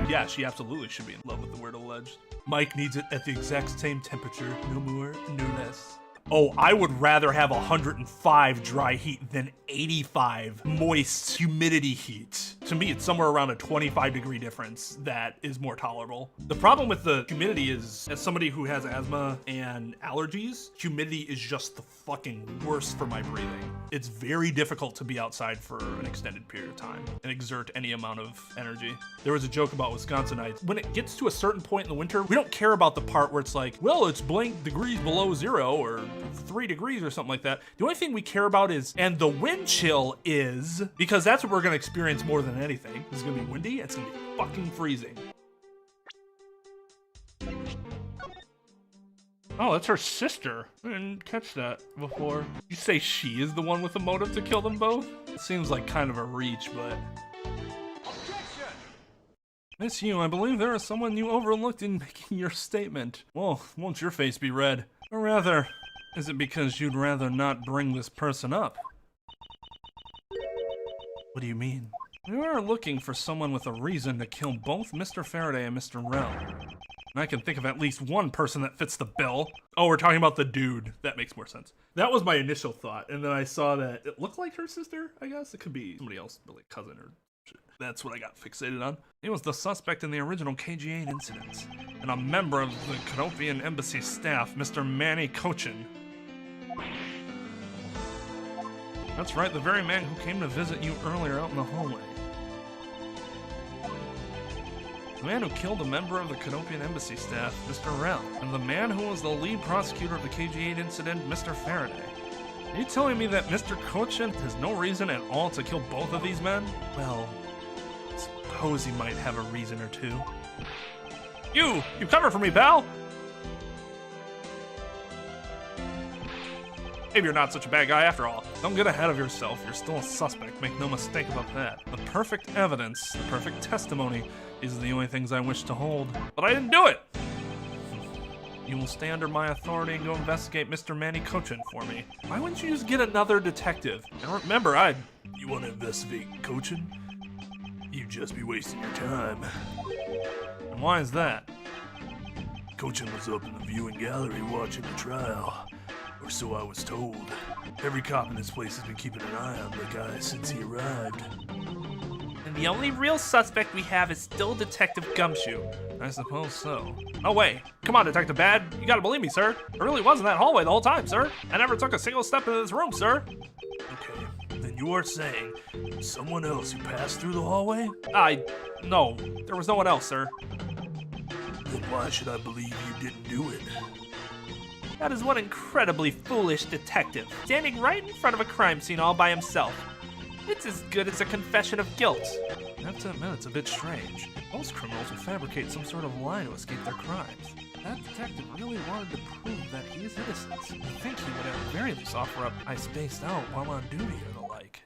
Yeah, she absolutely should be in love with the word alleged. Mike needs it at the exact same temperature, no more, no less. Oh, I would rather have 105 dry heat than 85 moist humidity heat. To me, it's somewhere around a 25-degree difference that is more tolerable. The problem with the humidity is, as somebody who has asthma and allergies, humidity is just the fucking worst for my breathing. It's very difficult to be outside for an extended period of time and exert any amount of energy. There was a joke about Wisconsinites. When it gets to a certain point in the winter, we don't care about the part where it's like, well, it's blank degrees below zero or 3 degrees or something like that. The only thing we care about is, and the wind chill is, because that's what we're gonna experience more than anything. It's gonna be windy, it's gonna be fucking freezing. Oh, that's her sister. I didn't catch that before. You say she is the one with the motive to kill them both? It seems like kind of a reach, but... Miss Yew, I believe there is someone you overlooked in making your statement. Well, won't your face be red? Or rather, is it because you'd rather not bring this person up? What do you mean? We are looking for someone with a reason to kill both Mr. Faraday and Mr. Rell. And I can think of at least one person that fits the bill. Oh, we're talking about the dude. That makes more sense. That was my initial thought, and then I saw that it looked like her sister, I guess. It could be somebody else, like a cousin or shit. That's what I got fixated on. He was the suspect in the original KG-8 incident, and a member of the Canopian Embassy staff, Mr. Manny Cochin. That's right, the very man who came to visit you earlier out in the hallway. The man who killed a member of the Canopian Embassy staff, Mr. Rell, and the man who was the lead prosecutor of the KG-8 incident, Mr. Faraday. Are you telling me that Mr. Cochin has no reason at all to kill both of these men? Well, I suppose he might have a reason or two. You cover for me, pal! Maybe you're not such a bad guy after all. Don't get ahead of yourself. You're still a suspect. Make no mistake about that. The perfect evidence, the perfect testimony, these are the only things I wish to hold. But I didn't do it! You will stay under my authority and go investigate Mr. Manny Cochin for me. Why wouldn't you just get another detective? And remember, You want to investigate Cochin? You'd just be wasting your time. And why is that? Cochin was up in the viewing gallery watching the trial. Or so I was told. Every cop in this place has been keeping an eye on the guy since he arrived. And the only real suspect we have is still Detective Gumshoe. I suppose so. No way. Come on, Detective Bad. You gotta believe me, sir. I really was in that hallway the whole time, sir. I never took a single step into this room, sir. Okay, then you are saying someone else who passed through the hallway? No, there was no one else, sir. Then why should I believe you didn't do it? That is one incredibly foolish detective, standing right in front of a crime scene all by himself. It's as good as a confession of guilt. I have to admit, it's a bit strange. Most criminals will fabricate some sort of lie to escape their crimes. That detective really wanted to prove that he is innocent. I think he would at the very least offer up I spaced out while on duty or the like.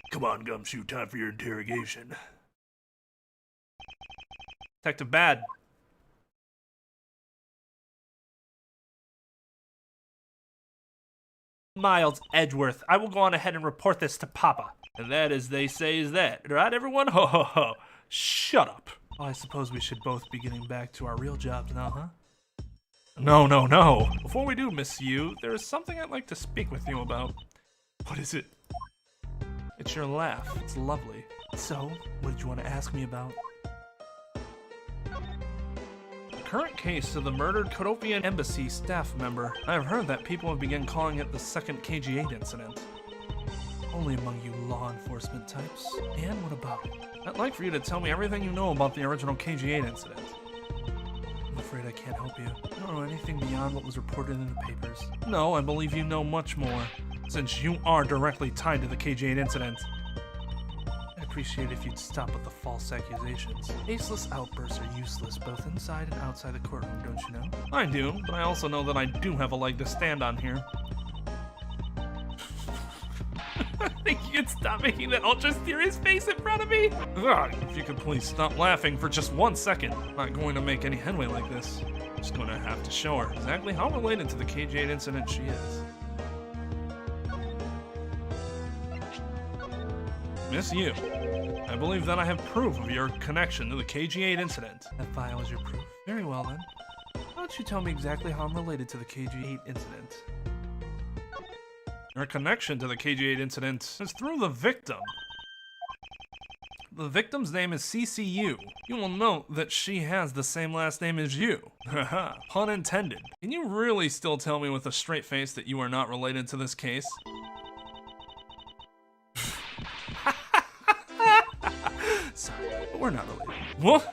Come on, Gumshoe, time for your interrogation. Detective Bad. Miles Edgeworth, I will go on ahead and report this to Papa. And that, as they say, is that. Right, everyone? Ho ho ho. Shut up. I suppose we should both be getting back to our real jobs now, huh? No. Before we do, Miss Yew, there is something I'd like to speak with you about. What is it? It's your laugh. It's lovely. So, what did you want to ask me about? The current case of the murdered Kodofian embassy staff member. I've heard that people have begun calling it the second KG-8 incident. Only among you law enforcement types. And what about it? I'd like for you to tell me everything you know about the original KG-8 incident. I'm afraid I can't help you. I don't know anything beyond what was reported in the papers. No, I believe you know much more, since you are directly tied to the KG-8 incident. I'd appreciate it if you'd stop with the false accusations. Baseless outbursts are useless both inside and outside the courtroom, don't you know? I do, but I also know that I do have a leg to stand on here. I think you could stop making that ultra-serious face in front of me? Ugh, if you could please stop laughing for just 1 second. I'm not going to make any headway like this. I'm just going to have to show her exactly how related to the KG-8 incident she is. Miss Yew, I believe that I have proof of your connection to the KG-8 incident. That file is your proof. Very well then. Why don't you tell me exactly how I'm related to the KG-8 incident? Her connection to the KG-8 incident is through the victim. The victim's name is CCU. You will note that she has the same last name as you. Haha, pun intended. Can you really still tell me with a straight face that you are not related to this case? Sorry, but we're not related. What?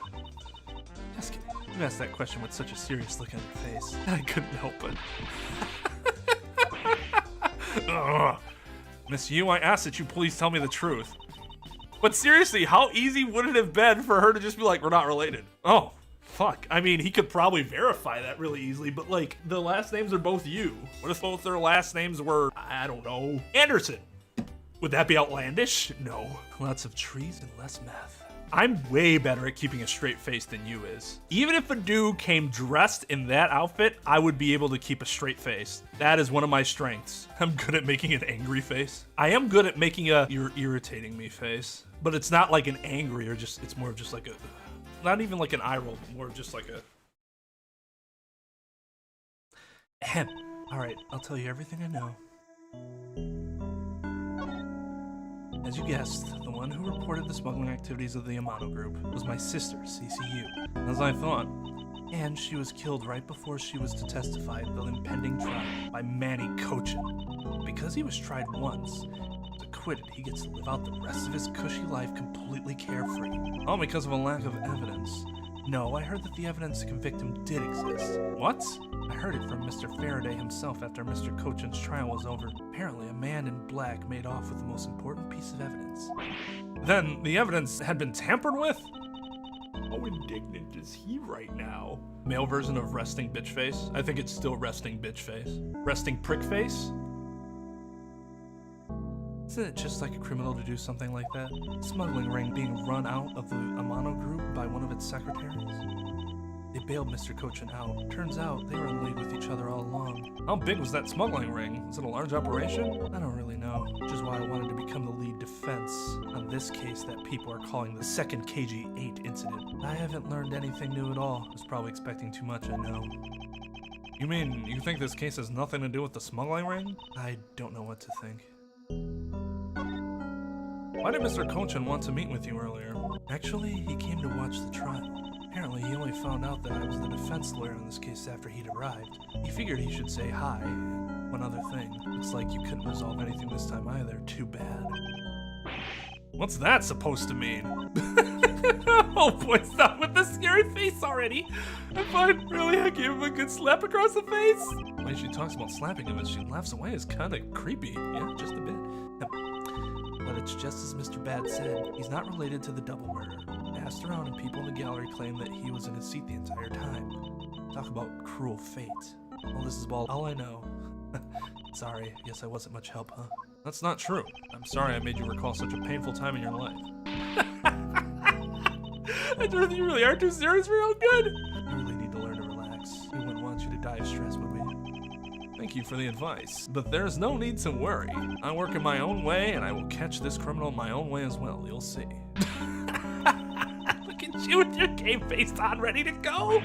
Just kidding. You asked that question with such a serious look on your face. I couldn't help it. Ugh. Miss Yew, I ask that you please tell me the truth. But seriously, how easy would it have been for her to just be like, we're not related? Oh, fuck. I mean, he could probably verify that really easily, but like, the last names are both Yew. What if both their last names were, I don't know, Anderson? Would that be outlandish? No. Lots of trees and less meth. I'm way better at keeping a straight face than you is. Even if a dude came dressed in that outfit, I would be able to keep a straight face. That is one of my strengths. I'm good at making an angry face. I am good at making a you're irritating me face, but it's not like an angry or just, it's more of just like a, not even like an eye roll, but more of just like a. Ahem. All right, I'll tell you everything I know. As you guessed, the one who reported the smuggling activities of the Amano group was my sister, CCU. As I thought. And she was killed right before she was to testify at the impending trial by Manny Cochin. Because he was tried once, was acquitted, he gets to live out the rest of his cushy life completely carefree. All because of a lack of evidence. No, I heard that the evidence to convict him did exist. What? I heard it from Mr. Faraday himself after Mr. Cochin's trial was over. Apparently, a man in black made off with the most important piece of evidence. Then the evidence had been tampered with? How indignant is he right now? Male version of resting bitch face? I think it's still resting bitch face. Resting prick face? Isn't it just like a criminal to do something like that? Smuggling ring being run out of the Amano group by one of its secretaries? They bailed Mr. Cochin out. Turns out they were in league with each other all along. How big was that smuggling ring? Was it a large operation? I don't really know, which is why I wanted to become the lead defense on this case that people are calling the second KG-8 incident. I haven't learned anything new at all. I was probably expecting too much, I know. You mean you think this case has nothing to do with the smuggling ring? I don't know what to think. Why did Mr. Cochin want to meet with you earlier? Actually, he came to watch the trial. Apparently, he only found out that I was the defense lawyer in this case after he'd arrived. He figured he should say hi. One other thing. Looks like you couldn't resolve anything this time either. Too bad. What's that supposed to mean? Oh boy, stop with the scary face already. I'm fine. Really, I gave him a good slap across the face. The way she talks about slapping him and she laughs away is kind of creepy. Yeah, just a bit. But it's just as Mr. Bad said. He's not related to the double murder. I asked around and people in the gallery claim that he was in his seat the entire time. Talk about cruel fate. Well, this is all I know. Sorry, guess I wasn't much help, huh? That's not true. I'm sorry I made you recall such a painful time in your life. You really are too serious for your own good. You really need to learn to relax. We wouldn't want you to die of stress, would we? Thank you for the advice, but there's no need to worry. I work in my own way, and I will catch this criminal in my own way as well. You'll see. Look at you with your game face on, ready to go?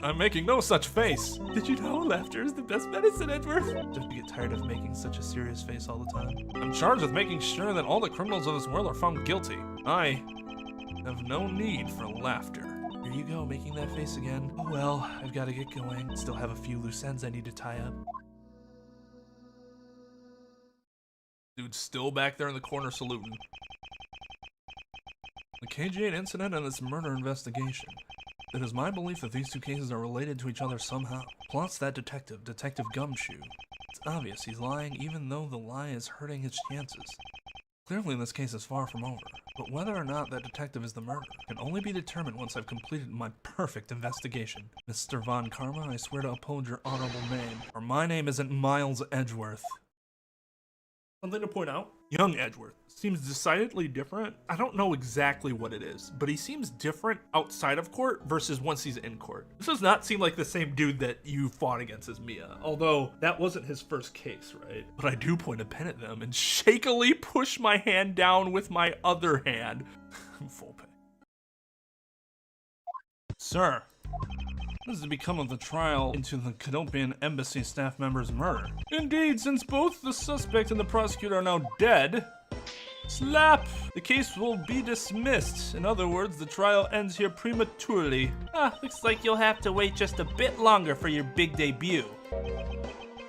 I'm making no such face. Did you know laughter is the best medicine, Edgeworth? Don't you get tired of making such a serious face all the time? I'm charged with making sure that all the criminals of this world are found guilty. I have no need for laughter. Here you go, making that face again. Oh well, I've got to get going. Still have a few loose ends I need to tie up. Dude's still back there in the corner saluting. The KG8 incident and its murder investigation. It is my belief that these two cases are related to each other somehow. Plus that detective, Detective Gumshoe. It's obvious he's lying even though the lie is hurting his chances. Clearly this case is far from over, but whether or not that detective is the murderer can only be determined once I've completed my perfect investigation. Mr. Von Karma, I swear to uphold your honorable name, or my name isn't Miles Edgeworth. Something to point out. Young Edgeworth seems decidedly different. I don't know exactly what it is, but he seems different outside of court versus once he's in court. This does not seem like the same dude that you fought against as Mia, although that wasn't his first case, right? But I do point a pen at them and shakily push my hand down with my other hand. Full pay. Sir, what is to become of the trial into the Cadopian embassy staff member's murder? Indeed, since both the suspect and the prosecutor are now dead, slap! The case will be dismissed. In other words, the trial ends here prematurely. Looks like you'll have to wait just a bit longer for your big debut.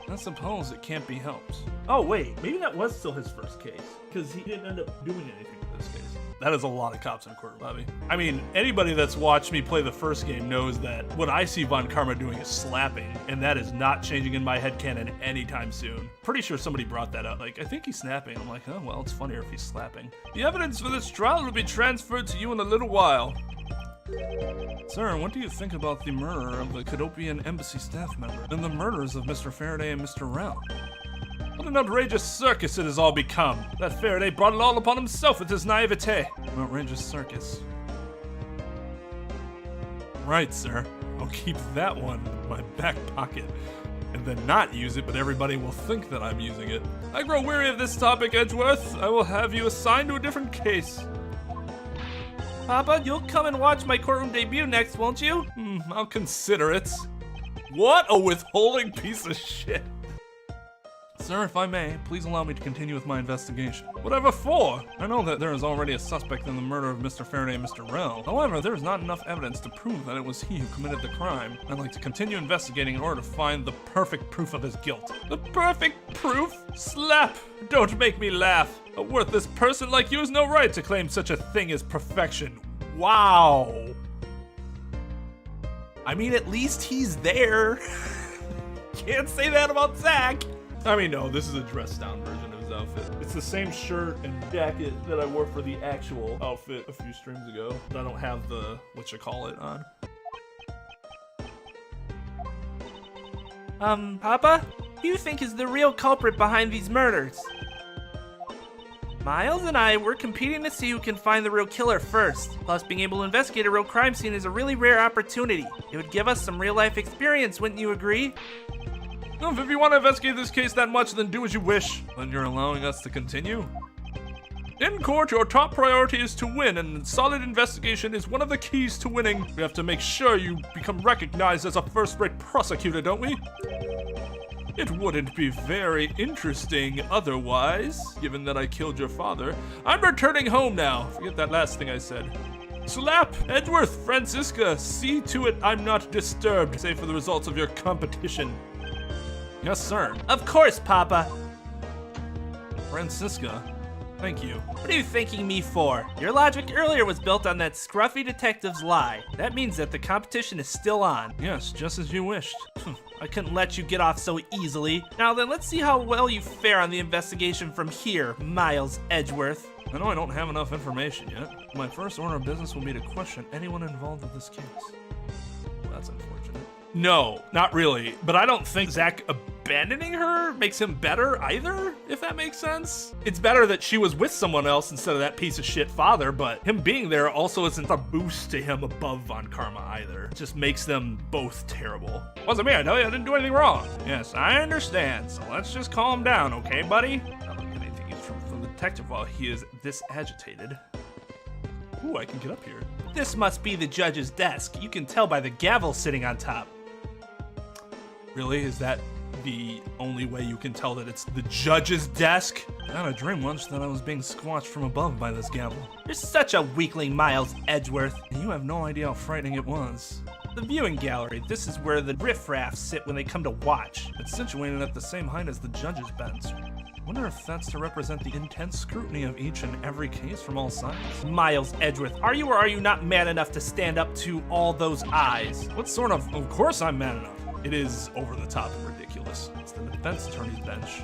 I suppose it can't be helped. Oh wait, maybe that was still his first case, because he didn't end up doing anything with this case. That is a lot of cops in a court lobby. I mean, anybody that's watched me play the first game knows that what I see Von Karma doing is slapping, and that is not changing in my headcanon anytime soon. Pretty sure somebody brought that up. Like, I think he's snapping. I'm like, oh, well, it's funnier if he's slapping. The evidence for this trial will be transferred to you in a little while. Sir, what do you think about the murder of the Cadopian embassy staff member and the murders of Mr. Faraday and Mr. Rell? What an outrageous circus it has all become. That Faraday brought it all upon himself with his naivete. An outrageous circus. Right, sir. I'll keep that one in my back pocket. And then not use it, but everybody will think that I'm using it. I grow weary of this topic, Edgeworth. I will have you assigned to a different case. Papa, you'll come and watch my courtroom debut next, won't you? I'll consider it. What a withholding piece of shit. Sir, if I may, please allow me to continue with my investigation. Whatever for? I know that there is already a suspect in the murder of Mr. Faraday and Mr. Rell. However, there is not enough evidence to prove that it was he who committed the crime. I'd like to continue investigating in order to find the perfect proof of his guilt. The perfect proof? Slap! Don't make me laugh. A worthless person like you has no right to claim such a thing as perfection. Wow. I mean, at least he's there. Can't say that about Zach. I mean, no, this is a dressed down version of his outfit. It's the same shirt and jacket that I wore for the actual outfit a few streams ago. But I don't have the whatchamacallit on. Papa? Who do you think is the real culprit behind these murders? Miles and I, we're competing to see who can find the real killer first. Plus, being able to investigate a real crime scene is a really rare opportunity. It would give us some real-life experience, wouldn't you agree? If you want to investigate this case that much, then do as you wish. Then you're allowing us to continue? In court, your top priority is to win, and solid investigation is one of the keys to winning. We have to make sure you become recognized as a first-rate prosecutor, don't we? It wouldn't be very interesting otherwise, given that I killed your father. I'm returning home now. Forget that last thing I said. Slap! Edgeworth, Francisca, see to it I'm not disturbed, save for the results of your competition. Yes, sir. Of course, Papa. Francisca, thank you. What are you thanking me for? Your logic earlier was built on that scruffy detective's lie. That means that the competition is still on. Yes, just as you wished. I couldn't let you get off so easily. Now then, let's see how well you fare on the investigation from here, Miles Edgeworth. I know I don't have enough information yet. My first order of business will be to question anyone involved with this case. Well, that's unfortunate. No, not really. But I don't think Zach abandoning her makes him better either, if that makes sense. It's better that she was with someone else instead of that piece of shit father, but him being there also isn't a boost to him above Von Karma either. It just makes them both terrible. Wasn't me, I tell you, I didn't do anything wrong. Yes, I understand, so let's just calm down, okay, buddy? I don't get anything useful from the detective while he is this agitated. Ooh, I can get up here. This must be the judge's desk. You can tell by the gavel sitting on top. Really? Is that the only way you can tell that it's the judge's desk? I had a dream once that I was being squashed from above by this gavel. You're such a weakling, Miles Edgeworth. And you have no idea how frightening it was. The viewing gallery. This is where the riffraff sit when they come to watch. It's situated at the same height as the judge's bench. I wonder if that's to represent the intense scrutiny of each and every case from all sides. Miles Edgeworth, are you or are you not man enough to stand up to all those eyes? What sort of course I'm man enough. It is over the top and ridiculous. It's the defense attorney's bench.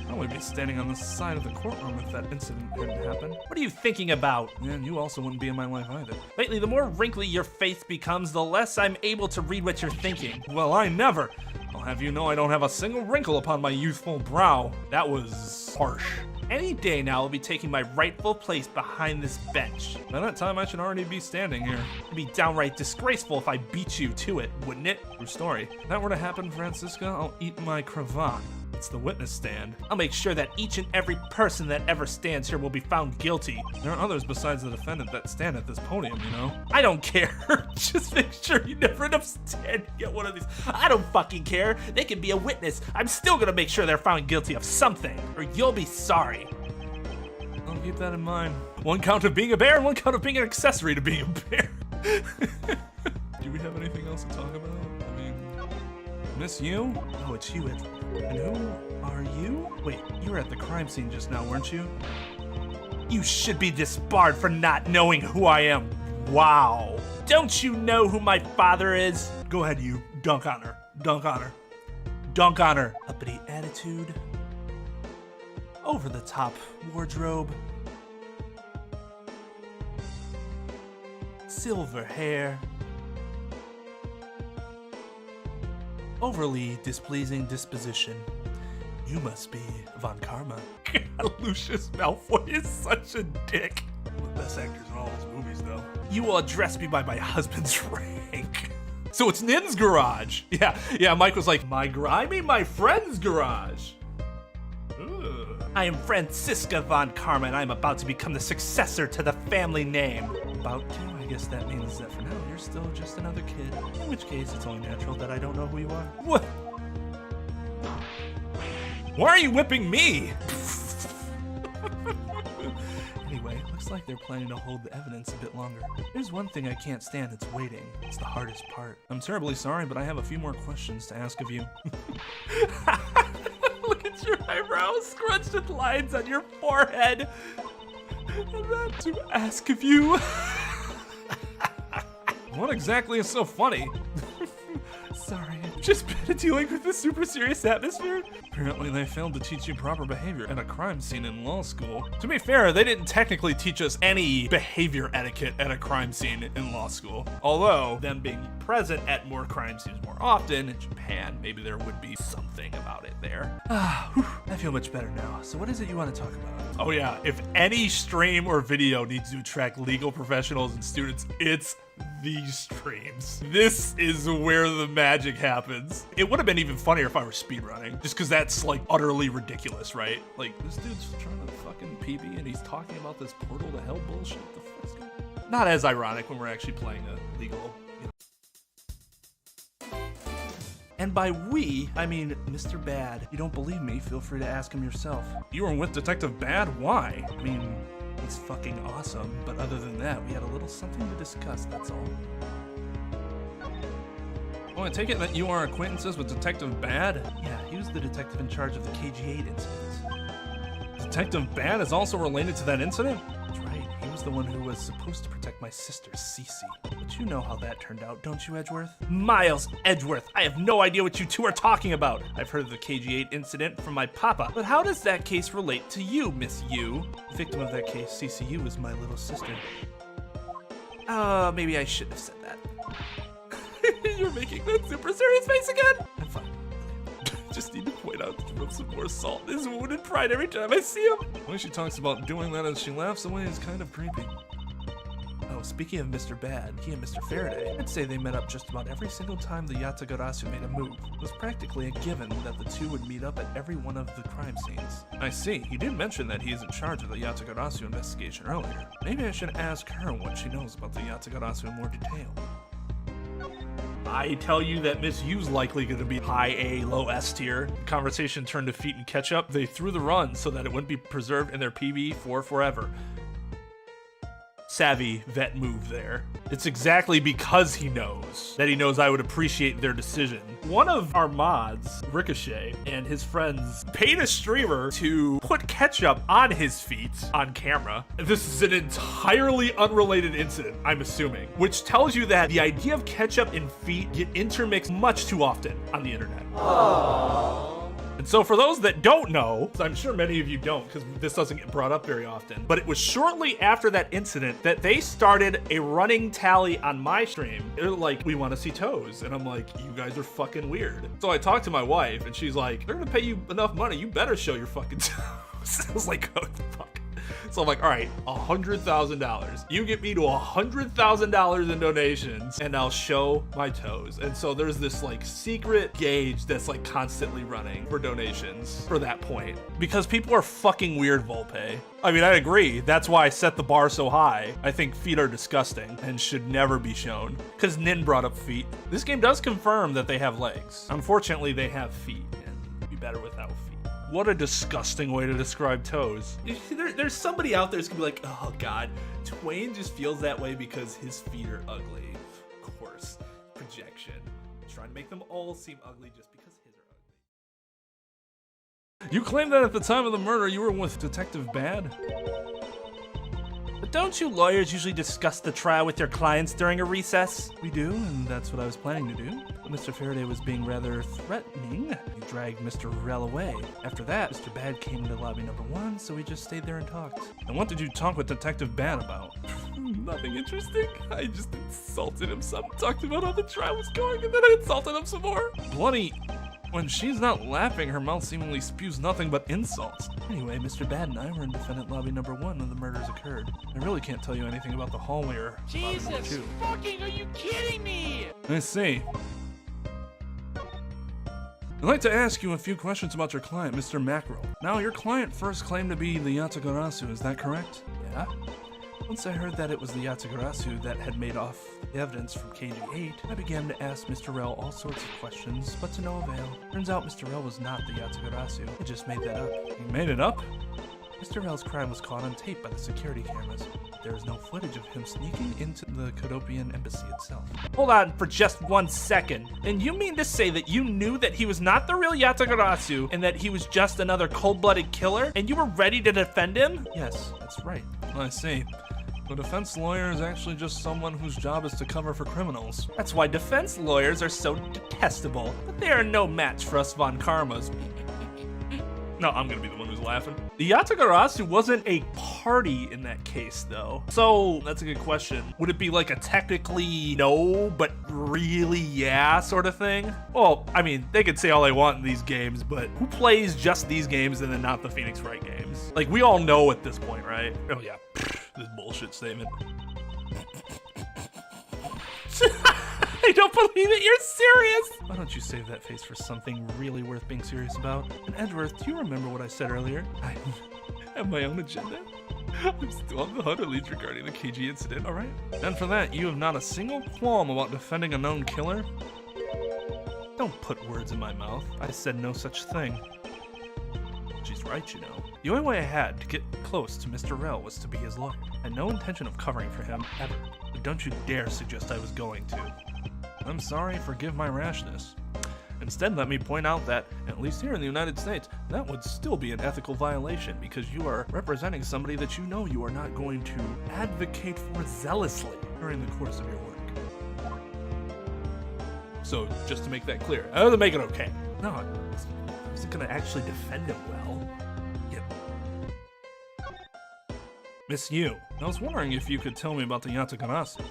I would be standing on the side of the courtroom if that incident hadn't happened. What are you thinking about? And you also wouldn't be in my life either. Lately, the more wrinkly your face becomes, the less I'm able to read what you're thinking. Well, I never. I'll have you know I don't have a single wrinkle upon my youthful brow. That was harsh. Any day now, I'll be taking my rightful place behind this bench. By that time, I should already be standing here. It'd be downright disgraceful if I beat you to it, wouldn't it? True story. If that were to happen, Francisca, I'll eat my cravat. It's the witness stand. I'll make sure that each and every person that ever stands here will be found guilty. There are others besides the defendant that stand at this podium, you know? I don't care. Just make sure you never end up standing at one of these. I don't fucking care. They can be a witness. I'm still gonna make sure they're found guilty of something, or you'll be sorry. I'll keep that in mind. One count of being a bear and one count of being an accessory to being a bear. Do we have anything else to talk about? I mean, Miss Yew? Oh, it's you, Edgeworth. And who are you? Wait, you were at the crime scene just now, weren't you? You should be disbarred for not knowing who I am. Wow. Don't you know who my father is? Go ahead, you. Dunk on her. Dunk on her. Dunk on her. Uppity attitude. Over the top wardrobe. Silver hair. Overly displeasing disposition. You must be Von Karma. God, Lucius Malfoy is such a dick. One of the best actors in all his movies, though. You will address me by my husband's rank. So it's Nin's garage. Yeah, Mike was like, my garage? I mean my friend's garage. Ugh. I am Francisca Von Karma, and I am about to become the successor to the family name. About to? I guess that means that for now, you're still just another kid. In which case, it's only natural that I don't know who you are. What? Why are you whipping me? Anyway, looks like they're planning to hold the evidence a bit longer. There's one thing I can't stand, it's waiting. It's the hardest part. I'm terribly sorry, but I have a few more questions to ask of you. Look at your eyebrows scrunched with lines on your forehead. And that to ask of you. What exactly is so funny? Sorry, I've just been dealing with this super serious atmosphere. Apparently they failed to teach you proper behavior at a crime scene in law school. To be fair, they didn't technically teach us any behavior etiquette at a crime scene in law school. Although, Them being present at more crime scenes more often in Japan, maybe there would be something about it there. I feel much better now. So what is it you want to talk about? Oh yeah, if any stream or video needs to attract legal professionals and students, it's these streams. This is where the magic happens. It would have been even funnier if I were speedrunning, just because that's like utterly ridiculous, right? Like, This dude's trying to fucking PB and he's talking about this portal to hell bullshit. What the fuck's going on? not as ironic when we're actually playing a legal. And by we, I mean Mr. Bad. You don't believe me, feel free to ask him yourself. You were with Detective Bad? Why? I mean, he's fucking awesome, but other than that, we had a little something to discuss, that's all. Oh, I take it that you are acquaintances with Detective Bad? Yeah, he was the detective in charge of the KG-8 incident. Detective Bad is also related to that incident? That's right, he was the one who was supposed to protect my sister, Cece. But you know how that turned out, don't you, Edgeworth? Miles Edgeworth, I have no idea what you two are talking about. I've heard of the KG-8 incident from my papa, but how does that case relate to you, Miss Yew? The victim of that case, Cece Yew, is my little sister. Maybe I shouldn't have said that. You're making that super serious face again? I'm fine. Just need to point out to rub some more salt in his wounded pride every time I see him. The way she talks about doing that as she laughs away is kind of creepy. Oh, Oh, speaking of Mr. Bad, he and Mr. Faraday, I'd say they met up just about every single time the Yatagarasu made a move. It was practically a given that the two would meet up at every one of the crime scenes. I see. He did mention that he is in charge of the Yatagarasu investigation earlier. Maybe I should ask her what she knows about the Yatagarasu in more detail. I tell you that Miss Yew's likely going to be high A, low S tier. The conversation turned to feet and ketchup. They threw the run so that it wouldn't be preserved in their PB for forever. Savvy vet move there. It's exactly because he knows I would appreciate their decision. One of our mods, Ricochet, and his friends paid a streamer to put ketchup on his feet on camera. This is an entirely unrelated incident, I'm assuming, which tells you that the idea of ketchup in feet get intermixed much too often on the internet. Aww. And so for those that don't know, I'm sure many of you don't because this doesn't get brought up very often, but it was shortly after that incident that they started a running tally on my stream. They're like, we want to see toes. And I'm like, you guys are fucking weird. So I talked to my wife and she's like, they're gonna pay you enough money. You better show your fucking toes. I was like, oh, fuck. So I'm like, all right, $100,000. You get me to $100,000 in donations and I'll show my toes. And so there's this like secret gauge that's like constantly running for donations for that point. Because people are fucking weird, Volpe. I mean, I agree. That's why I set the bar so high. I think feet are disgusting and should never be shown. Because Nin brought up feet. This game does confirm that they have legs. Unfortunately, they have feet and it'd be better without feet. What a disgusting way to describe toes. There's somebody out there who's gonna be like, oh god, Twain just feels that way because his feet are ugly. Of course, projection. Trying to make them all seem ugly just because his are ugly. You claim that at the time of the murder you were with Detective Bad? But don't you lawyers usually discuss the trial with your clients during a recess? We do, and that's what I was planning to do. But Mr. Faraday was being rather threatening. He dragged Mr. Rel away. After that, Mr. Bad came into lobby number 1, so we just stayed there and talked. And what did you talk with Detective Bad about? Nothing interesting. I just insulted him some, talked about how the trial was going, and then I insulted him some more. Bloody... When she's not laughing, her mouth seemingly spews nothing but insults. Anyway, Mr. Bad and I were in defendant lobby number 1 when the murders occurred. I really can't tell you anything about the hallway or Jesus lobby number 2. fucking, are you kidding me? I see. I'd like to ask you a few questions about your client, Mr. Mackerel. Now, your client first claimed to be the Yatagarasu, is that correct? Yeah? Once I heard that it was the Yatagarasu that had made off the evidence from KG8, I began to ask Mr. Rel all sorts of questions, but to no avail. Turns out Mr. Rel was not the Yatagarasu. I just made that up. You made it up? Mr. Rel's crime was caught on tape by the security cameras. There is no footage of him sneaking into the Kodopian embassy itself. Hold on for just 1 second. And you mean to say that you knew that he was not the real Yatagarasu and that he was just another cold-blooded killer and you were ready to defend him? Yes, that's right. I see. The defense lawyer is actually just someone whose job is to cover for criminals. That's why defense lawyers are so detestable. But they are no match for us Von Karmas. No, I'm gonna be the one who's laughing. The Yatagarasu wasn't a party in that case, though. So, that's a good question. Would it be like a technically no, but really yeah sort of thing? Well, I mean, they could say all they want in these games, but who plays just these games and then not the Phoenix Wright games? Like, we all know at this point, right? Oh yeah, this bullshit statement. I don't believe it, you're serious! Why don't you save that face for something really worth being serious about? And Edgeworth, do you remember what I said earlier? I have my own agenda. I'm still on the hunter leads regarding the KG incident, alright? And for that, you have not a single qualm about defending a known killer? Don't put words in my mouth. I said no such thing. She's right, you know. The only way I had to get close to Mr. Rel was to be his lawyer. I had no intention of covering for him, ever. But don't you dare suggest I was going to. I'm sorry, forgive my rashness. Instead, let me point out that, at least here in the United States, that would still be an ethical violation because you are representing somebody that you know you are not going to advocate for zealously during the course of your work. So, just to make that clear, I have to make it okay. No, I wasn't going to actually defend him well. Yeah. Miss Yew, I was wondering if you could tell me about the Yatagarasu.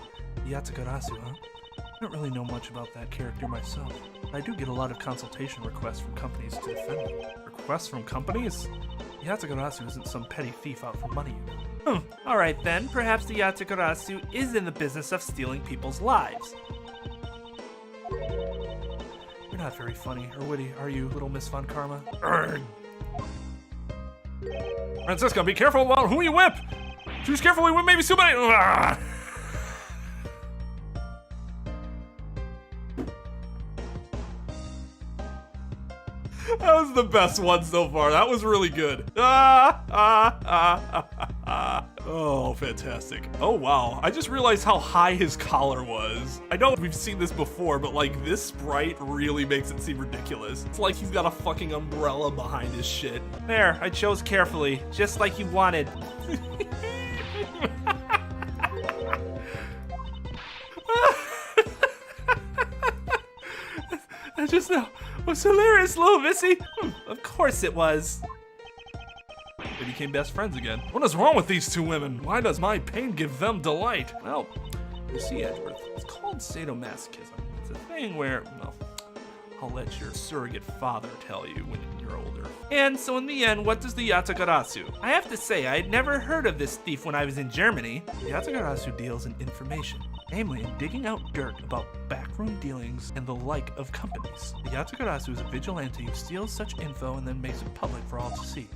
The Yatagarasu, huh? I don't really know much about that character myself. I do get a lot of consultation requests from companies to defend them. Requests from companies? Yatagarasu isn't some petty thief out for money, you know. Alright then, perhaps the Yatagarasu is in the business of stealing people's lives. You're not very funny or witty, are you, little Miss Von Karma? Urgh. Francisco, be careful about who you whip! Choose carefully, whip maybe somebody. Ah. That was the best one so far. That was really good. Oh, fantastic. Oh, wow. I just realized how high his collar was. I know we've seen this before, but like this sprite really makes it seem ridiculous. It's like he's got a fucking umbrella behind his shit. There, I chose carefully, just like you wanted. I just know. It was hilarious, little Missy. Of course it was. They became best friends again. What is wrong with these two women? Why does my pain give them delight? Well, you see, Edgeworth, it's called sadomasochism. It's a thing where, well, I'll let your surrogate father tell you when you're older. And so in the end, what does the Yatagarasu? I have to say, I had never heard of this thief when I was in Germany. The Yatagarasu deals in information, namely in digging out dirt about backroom dealings and the like of companies. The Yatagarasu is a vigilante who steals such info and then makes it public for all to see.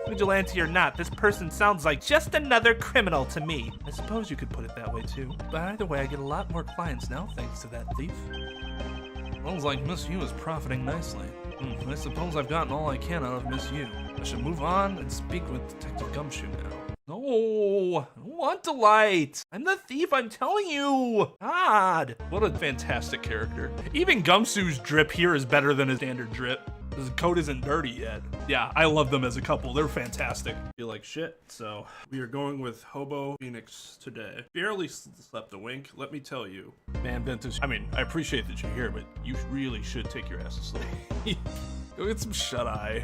Vigilante or not, this person sounds like just another criminal to me. I suppose you could put it that way too, but either way I get a lot more clients now thanks to that thief. Sounds like Miss Yew is profiting nicely. I suppose I've gotten all I can out of Miss Yew. I should move on and speak with Detective Gumshoe now. No, I don't want delight. I'm the thief, I'm telling you. God. What a fantastic character. Even Gumshoe's drip here is better than his standard drip. His coat isn't dirty yet. Yeah, I love them as a couple. They're fantastic. Feel like shit, so we are going with Hobo Phoenix today. Barely slept a wink, let me tell you. Man, Ventus, I mean, I appreciate that you're here, but you really should take your ass to sleep. Go get some shut-eye.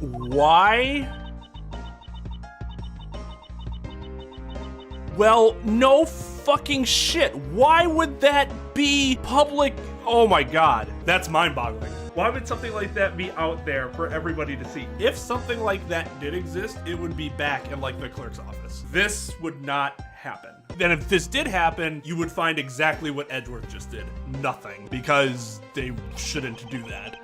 Why? Well, no fucking shit. Why would that be public? Oh my god. That's mind-boggling. Why would something like that be out there for everybody to see? If something like that did exist, it would be back in like the clerk's office. This would not happen. Then if this did happen, you would find exactly what Edgeworth just did. Nothing. Because they shouldn't do that.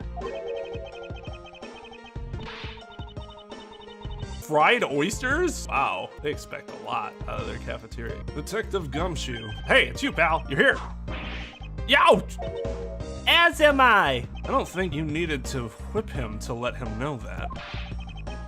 Fried oysters? Wow, they expect a lot out of their cafeteria. Detective Gumshoe. Hey, it's you, pal. You're here. Youch! As am I. I don't think you needed to whip him to let him know that.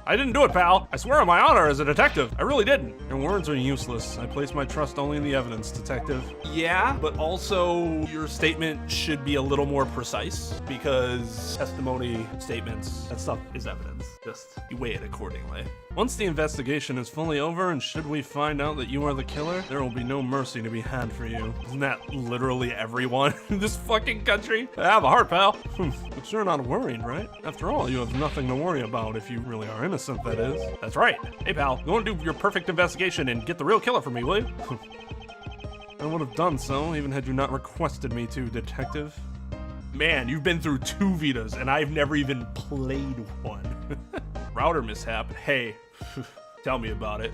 I didn't do it, pal. I swear on my honor as a detective. I really didn't. Your words are useless. I place my trust only in the evidence, detective. Yeah, but also your statement should be a little more precise because testimony, statements, that stuff is evidence. Just you weigh it accordingly. Once the investigation is fully over and should we find out that you are the killer, there will be no mercy to be had for you. Isn't that literally everyone in this fucking country? Have a heart, pal. But you're not worried, right? After all, you have nothing to worry about if you really are innocent, that is. That's right. Hey, pal, go and do your perfect investigation and get the real killer for me, will you? I would have done so, even had you not requested me to, detective. Man, you've been through 2 Vitas, and I've never even played one. Router mishap. Hey, tell me about it.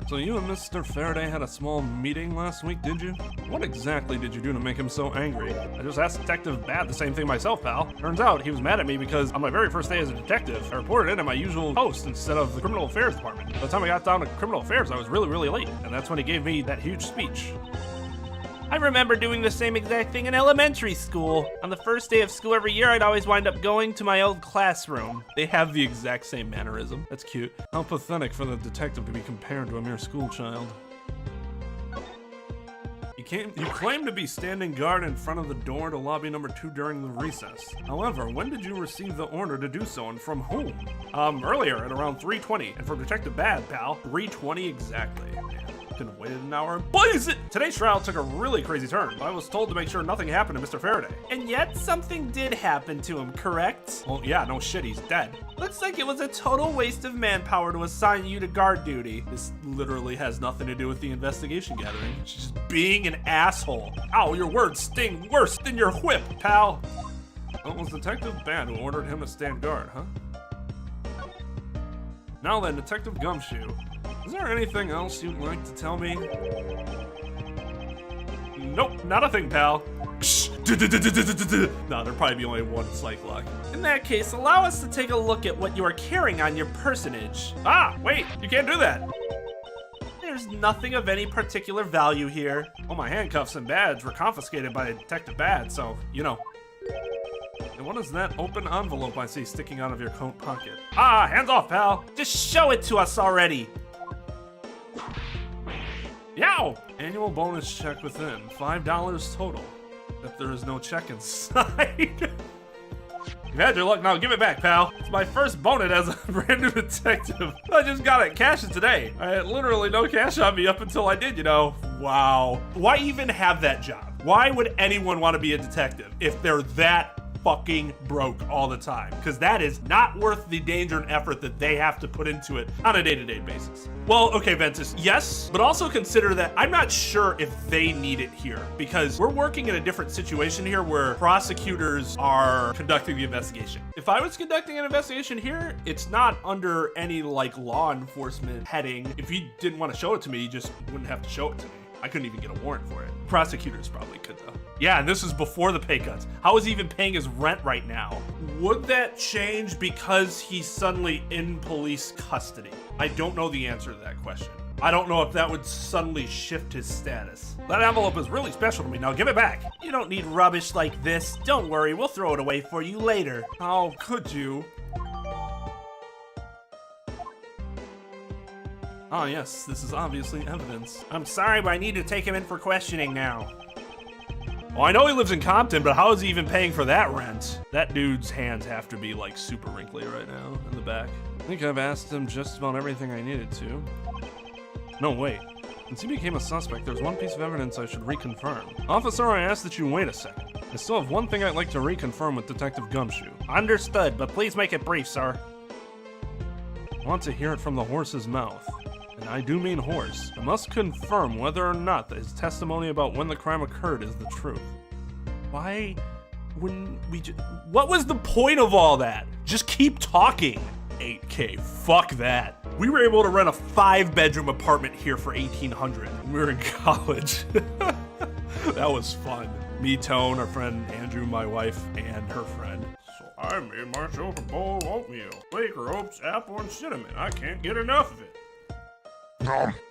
So you and Mr. Faraday had a small meeting last week, did you? What exactly did you do to make him so angry? I just asked Detective Bad the same thing myself, pal. Turns out he was mad at me because on my very first day as a detective, I reported in at my usual post instead of the Criminal Affairs Department. By the time I got down to Criminal Affairs, I was really late, and that's when he gave me that huge speech. I remember doing the same exact thing in elementary school. On the first day of school every year, I'd always wind up going to my old classroom. They have the exact same mannerism. That's cute. How pathetic for the detective to be compared to a mere school child. You claim to be standing guard in front of the door to lobby number 2 during the recess. However, when did you receive the order to do so and from whom? Earlier at around 3:20. And from Detective Bad, pal, 3:20 exactly. couldn't have waited an hour and blaze it. Today's trial took a really crazy turn. I was told to make sure nothing happened to Mr. Faraday. And yet something did happen to him, correct? Well, yeah, no shit, he's dead. Looks like it was a total waste of manpower to assign you to guard duty. This literally has nothing to do with the investigation gathering. She's just being an asshole. Ow, your words sting worse than your whip, pal. It was Detective Bad who ordered him to stand guard, huh? Now then, Detective Gumshoe, is there anything else you'd like to tell me? Nope, not a thing, pal. No, there'd probably be only one psych lock. In that case, allow us to take a look at what you are carrying on your personage. Ah, wait, you can't do that. There's nothing of any particular value here. Well, my handcuffs and badge were confiscated by Detective Bad, so, you know. And what is that open envelope I see sticking out of your coat pocket? Ah, hands off, pal. Just show it to us already. Yow! Annual bonus check within, $5 total. Except there is no check inside. You've had your luck, now give it back, pal. It's my first bonus as a brand new detective. I just got it cash it today. I had literally no cash on me up until I did, you know. Wow. Why even have that job? Why would anyone want to be a detective if they're that fucking broke all the time? Because that is not worth the danger and effort that they have to put into it on a day-to-day basis. Well, okay, Ventus, yes, but also consider that I'm not sure if they need it here, because we're working in a different situation here where prosecutors are conducting the investigation. If I was conducting an investigation here, it's not under any like law enforcement heading. If you didn't want to show it to me, you just wouldn't have to show it to me. I couldn't even get a warrant for it. Prosecutors probably could though. Yeah, and this is before the pay cuts. How is he even paying his rent right now? Would that change because he's suddenly in police custody? I don't know the answer to that question. I don't know if that would suddenly shift his status. That envelope is really special to me. Now give it back. You don't need rubbish like this. Don't worry, we'll throw it away for you later. How could you? Ah, yes, this is obviously evidence. I'm sorry, but I need to take him in for questioning now. Well, I know he lives in Compton, but how is he even paying for that rent? That dude's hands have to be like super wrinkly right now in the back. I think I've asked him just about everything I needed to. No, wait. Since he became a suspect, there's one piece of evidence I should reconfirm. Officer, I ask that you wait a second. I still have one thing I'd like to reconfirm with Detective Gumshoe. Understood, but please make it brief, sir. I want to hear it from the horse's mouth. And I do mean horse. I must confirm whether or not that his testimony about when the crime occurred is the truth. Why wouldn't we what was the point of all that? Just keep talking. 8K, fuck that. We were able to rent a 5-bedroom apartment here for $1,800 when we were in college. That was fun. Me, Tone, our friend Andrew, my wife, and her friend. So I made myself a bowl of oatmeal, Quaker oats, apple, and cinnamon. I can't get enough of it.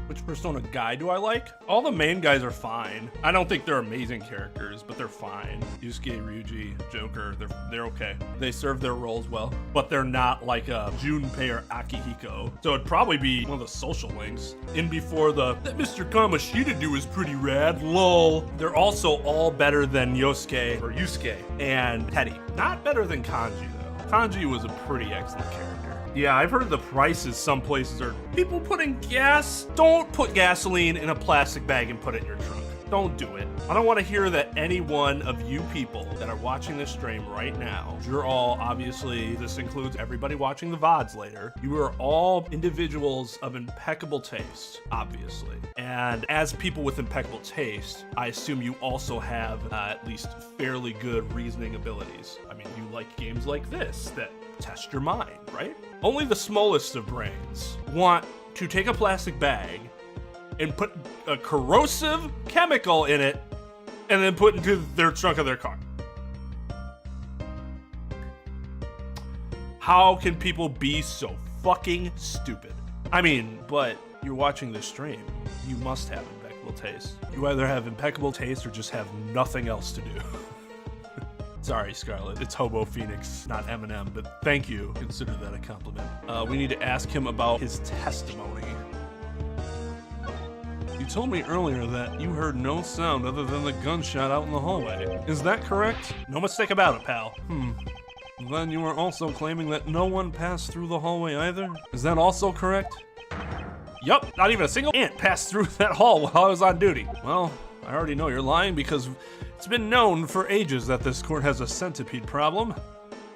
Which Persona guy do I like? All the main guys are fine. I don't think they're amazing characters, but they're fine. Yusuke, Ryuji, Joker, they're okay. They serve their roles well, but they're not like a Junpei or Akihiko. So it'd probably be one of the social links. In before that Mr. Kamoshida do is pretty rad, lol. They're also all better than Yosuke or Yusuke and Teddy. Not better than Kanji though. Kanji was a pretty excellent character. Yeah, I've heard the prices some places are people putting gas. Don't put gasoline in a plastic bag and put it in your trunk. Don't do it. I don't want to hear that any one of you people that are watching this stream right now, you're all, obviously, this includes everybody watching the VODs later, you are all individuals of impeccable taste, obviously. And as people with impeccable taste, I assume you also have at least fairly good reasoning abilities. I mean, you like games like this that test your mind, right? Only the smallest of brains want to take a plastic bag and put a corrosive chemical in it and then put into their trunk of their car. How can people be so fucking stupid? I mean, but you're watching this stream. You must have impeccable taste. You either have impeccable taste or just have nothing else to do. Sorry, Scarlett. It's Hobo Phoenix, not Eminem, but thank you. Consider that a compliment. We need to ask him about his testimony. You told me earlier that you heard no sound other than the gunshot out in the hallway. Is that correct? No mistake about it, pal. Then you are also claiming that no one passed through the hallway either? Is that also correct? Yup, not even a single ant passed through that hall while I was on duty. Well, I already know you're lying because it's been known for ages that this court has a centipede problem.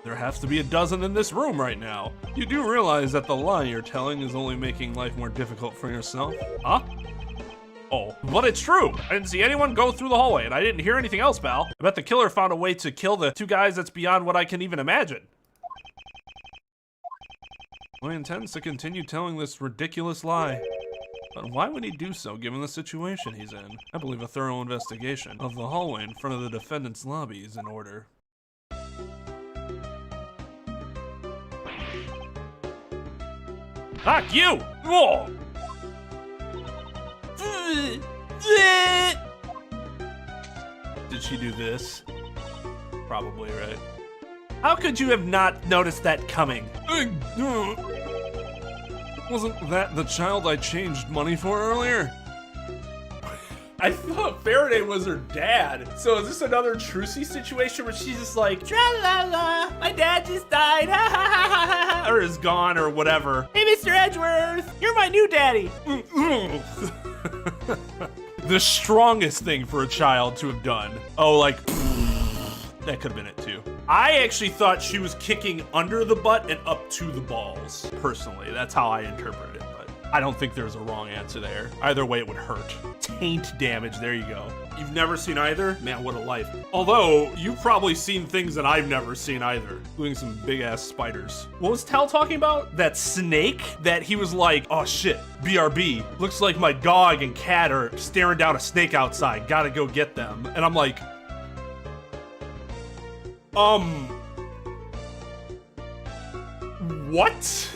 There have to be a dozen in this room right now. You do realize that the lie you're telling is only making life more difficult for yourself, huh? Oh, but it's true. I didn't see anyone go through the hallway, and I didn't hear anything else, pal. I bet the killer found a way to kill the two guys that's beyond what I can even imagine. He intends to continue telling this ridiculous lie. But why would he do so given the situation he's in? I believe a thorough investigation of the hallway in front of the defendant's lobby is in order. Fuck you! Whoa! Did she do this? Probably, right? How could you have not noticed that coming? Wasn't that the child I changed money for earlier? I thought Faraday was her dad. So is this another Trucy situation where she's just like, tra-la-la, my dad just died, ha ha ha ha ha, Or is gone or whatever. Hey, Mr. Edgeworth, you're my new daddy. The strongest thing for a child to have done. Oh, like, that could have been it too. I actually thought she was kicking under the butt and up to the balls. Personally, that's how I interpreted it, but I don't think there's a wrong answer there. Either way, it would hurt. Taint damage, there you go. You've never seen either? Man, what a life. Although, you've probably seen things that I've never seen either, including some big-ass spiders. What was Tal talking about? That snake? That he was like, oh shit, BRB, looks like my dog and cat are staring down a snake outside, gotta go get them. And I'm like, what?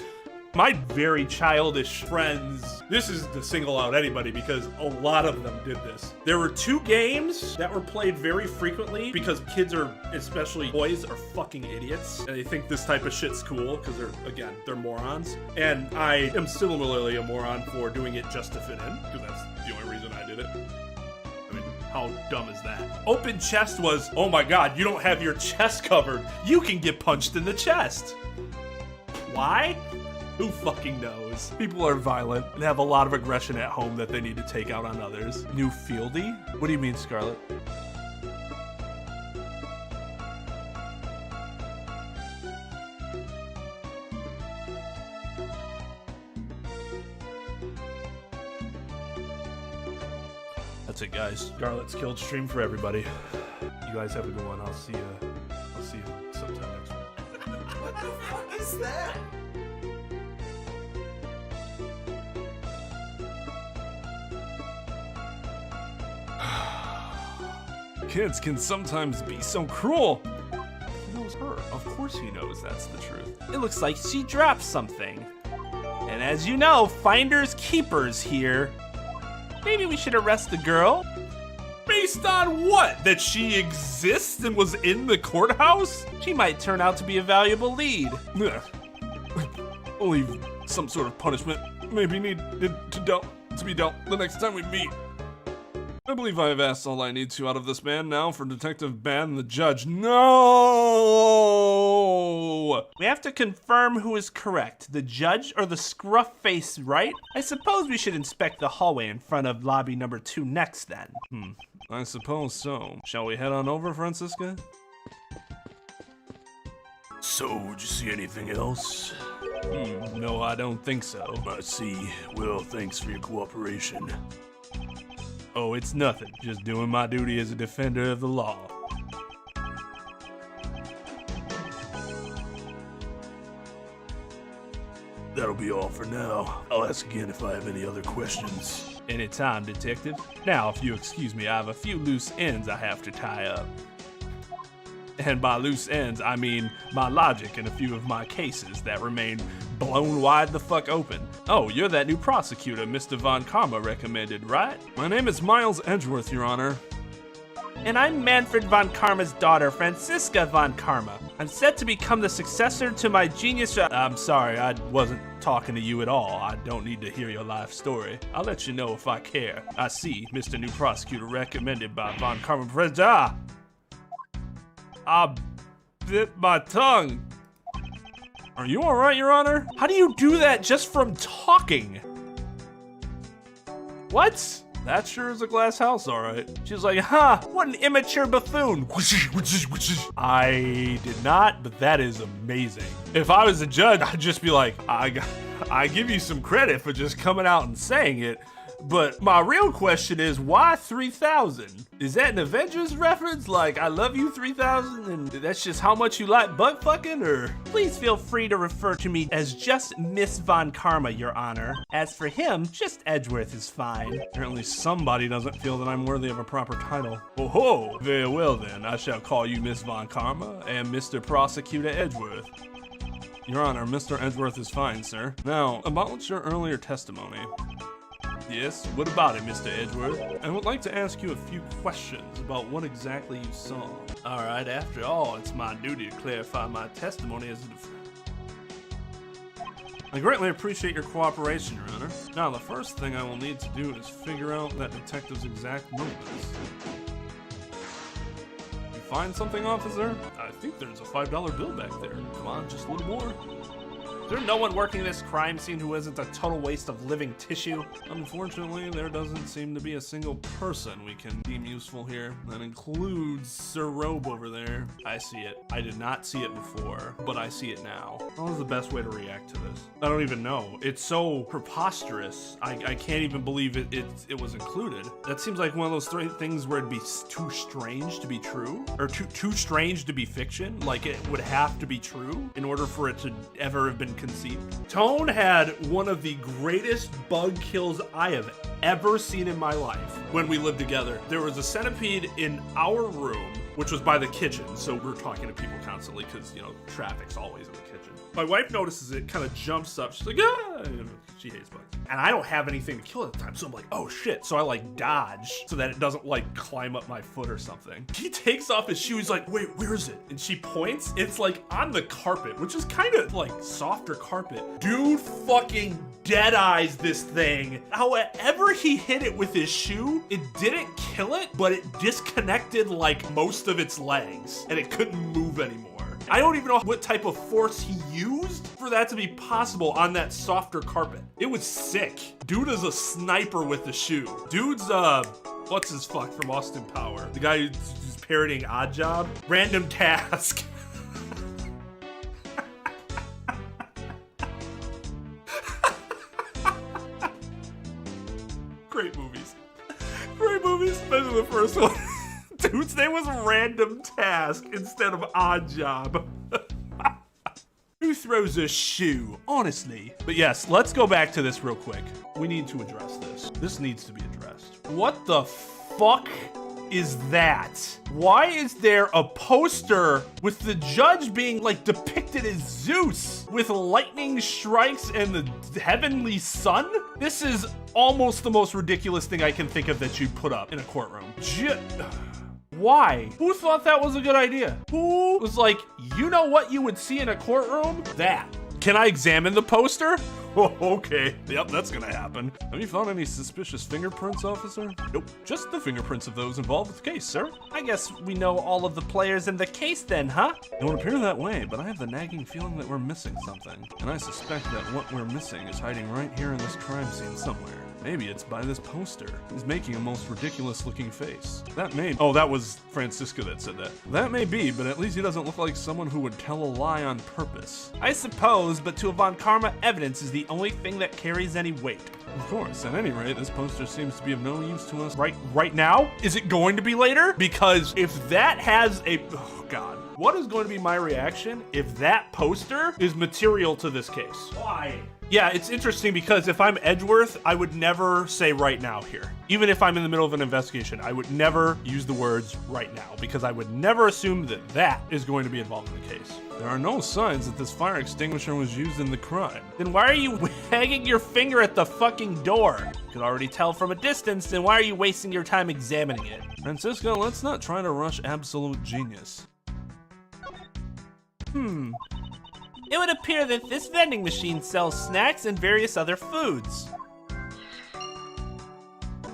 My very childish friends, this is to single out anybody because a lot of them did this. There were two games that were played very frequently because kids are, especially boys, are fucking idiots. And they think this type of shit's cool because they're morons. And I am similarly a moron for doing it just to fit in because that's the only reason I did it. I mean, how dumb is that? Open chest was, oh my god, you don't have your chest covered. You can get punched in the chest. Why? Who fucking knows? People are violent and have a lot of aggression at home that they need to take out on others. New fieldy? What do you mean, Scarlet? That's it, guys. Scarlet's killed stream for everybody. You guys have a good one. I'll see you sometime next week. What the fuck is that? Kids can sometimes be so cruel. He knows her. Of course he knows that's the truth. It looks like she dropped something. And as you know, finders keepers here. Maybe we should arrest the girl. Based on what? That she exists and was in the courthouse? She might turn out to be a valuable lead. I'll leave some sort of punishment. Maybe needed to be dealt the next time we meet. I believe I have asked all I need to out of this man. Now for Detective Ban the judge. No! We have to confirm who is correct, the judge or the scruff face, right? I suppose we should inspect the hallway in front of lobby number 2 next then. I suppose so. Shall we head on over, Francisca? So, would you see anything else? No, I don't think so. I see. Well, thanks for your cooperation. Oh, it's nothing. Just doing my duty as a defender of the law. That'll be all for now. I'll ask again if I have any other questions. Anytime, Detective. Now, if you excuse me, I have a few loose ends I have to tie up. And by loose ends, I mean my logic in a few of my cases that remain blown wide the fuck open. Oh, you're that new prosecutor Mr. Von Karma recommended, right? My name is Miles Edgeworth, Your Honor. And I'm Manfred Von Karma's daughter, Francisca Von Karma. I'm set to become the successor to my genius. I'm sorry, I wasn't talking to you at all. I don't need to hear your life story. I'll let you know if I care. I see, Mr. New Prosecutor recommended by Von Karma. I bit my tongue. Are you alright, Your Honor? How do you do that just from talking? What? That sure is a glass house, all right. She was like, huh, what an immature buffoon. I did not, but that is amazing. If I was a judge, I'd just be like, I give you some credit for just coming out and saying it. But my real question is, why 3,000? Is that an Avengers reference? Like, I love you 3,000 and that's just how much you like butt fucking, or? Please feel free to refer to me as just Miss Von Karma, Your Honor. As for him, just Edgeworth is fine. Apparently somebody doesn't feel that I'm worthy of a proper title. Oh ho, very well then. I shall call you Miss Von Karma and Mr. Prosecutor Edgeworth. Your Honor, Mr. Edgeworth is fine, sir. Now, about your earlier testimony. Yes, what about it, Mr. Edgeworth? I would like to ask you a few questions about what exactly you saw. All right, after all, it's my duty to clarify my testimony as I greatly appreciate your cooperation, Your Honor. Now, the first thing I will need to do is figure out that detective's exact motives. You find something, officer? I think there's a $5 bill back there. Come on, just a little more. Is there no one working this crime scene who isn't a total waste of living tissue? Unfortunately, there doesn't seem to be a single person we can deem useful here. That includes Sir Robe over there. I see it. I did not see it before, but I see it now. What was the best way to react to this? I don't even know. It's so preposterous. I can't even believe it was included. That seems like one of those things where it'd be too strange to be true, or too strange to be fiction. Like it would have to be true in order for it to ever have been conceived. Tone had one of the greatest bug kills I have ever seen in my life when we lived together. There was a centipede in our room, which was by the kitchen, so we're talking to people constantly because, you know, traffic's always in the kitchen. My wife notices it, kind of jumps up. She's like, ah! You know, she hates bugs. And I don't have anything to kill at the time, so I'm like, oh shit. So I like dodge so that it doesn't like climb up my foot or something. He takes off his shoe, he's like, wait, where is it? And she points, it's like on the carpet, which is kind of like softer carpet. Dude fucking dead eyes this thing. However he hit it with his shoe, it didn't kill it, but it disconnected like most of its legs and it couldn't move anymore. I don't even know what type of force he used for that to be possible on that softer carpet. It was sick. Dude is a sniper with the shoe. Dude's, what's his fuck from Austin Power? The guy who's parroting Odd Job? Random Task. Great movies. Great movies, especially the first one. Dude's name was Random Task instead of Odd Job. Who throws a shoe? Honestly. But yes, let's go back to this real quick. We need to address this. This needs to be addressed. What the fuck is that? Why is there a poster with the judge being like depicted as Zeus with lightning strikes and the heavenly sun? This is almost the most ridiculous thing I can think of that you'd put up in a courtroom. Why? Who thought that was a good idea? Who was like, you know what you would see in a courtroom? That. Can I examine the poster? Oh, okay. Yep, that's gonna happen. Have you found any suspicious fingerprints, officer? Nope, just the fingerprints of those involved with the case, sir. I guess we know all of the players in the case then, huh? It would appear that way, but I have the nagging feeling that we're missing something. And I suspect that what we're missing is hiding right here in this crime scene somewhere. Maybe it's by this poster. He's making a most ridiculous looking face. That may— Oh, that was Francisco that said that. That may be, but at least he doesn't look like someone who would tell a lie on purpose. I suppose, but to Von Karma, evidence is the only thing that carries any weight. Of course, at any rate, this poster seems to be of no use to us. Right now? Is it going to be later? Because if that has a— oh God. What is going to be my reaction if that poster is material to this case? Why? Yeah, it's interesting because if I'm Edgeworth, I would never say right now here. Even if I'm in the middle of an investigation, I would never use the words right now because I would never assume that that is going to be involved in the case. There are no signs that this fire extinguisher was used in the crime. Then why are you wagging your finger at the fucking door? You could already tell from a distance, then why are you wasting your time examining it? Francisco, let's not try to rush absolute genius. It would appear that this vending machine sells snacks and various other foods.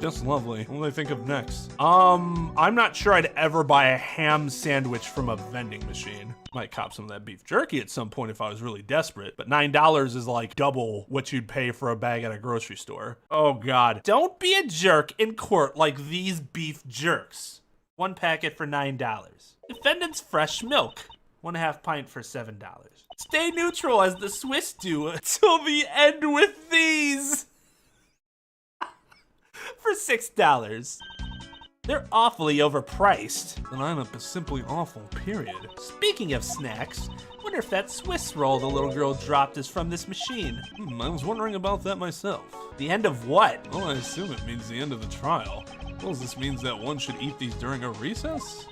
Just lovely. What do they think of next? I'm not sure I'd ever buy a ham sandwich from a vending machine. Might cop some of that beef jerky at some point if I was really desperate, but $9 is like double what you'd pay for a bag at a grocery store. Oh God. Don't be a jerk in court like these beef jerks. 1 packet for $9. Defendant's fresh milk. 1/2 pint for $7. Stay neutral as the Swiss do until the end with these. For $6. They're awfully overpriced. The lineup is simply awful, period. Speaking of snacks, wonder if that Swiss roll the little girl dropped is from this machine. I was wondering about that myself. The end of what? Well, I assume it means the end of the trial. Well, this means that one should eat these during a recess?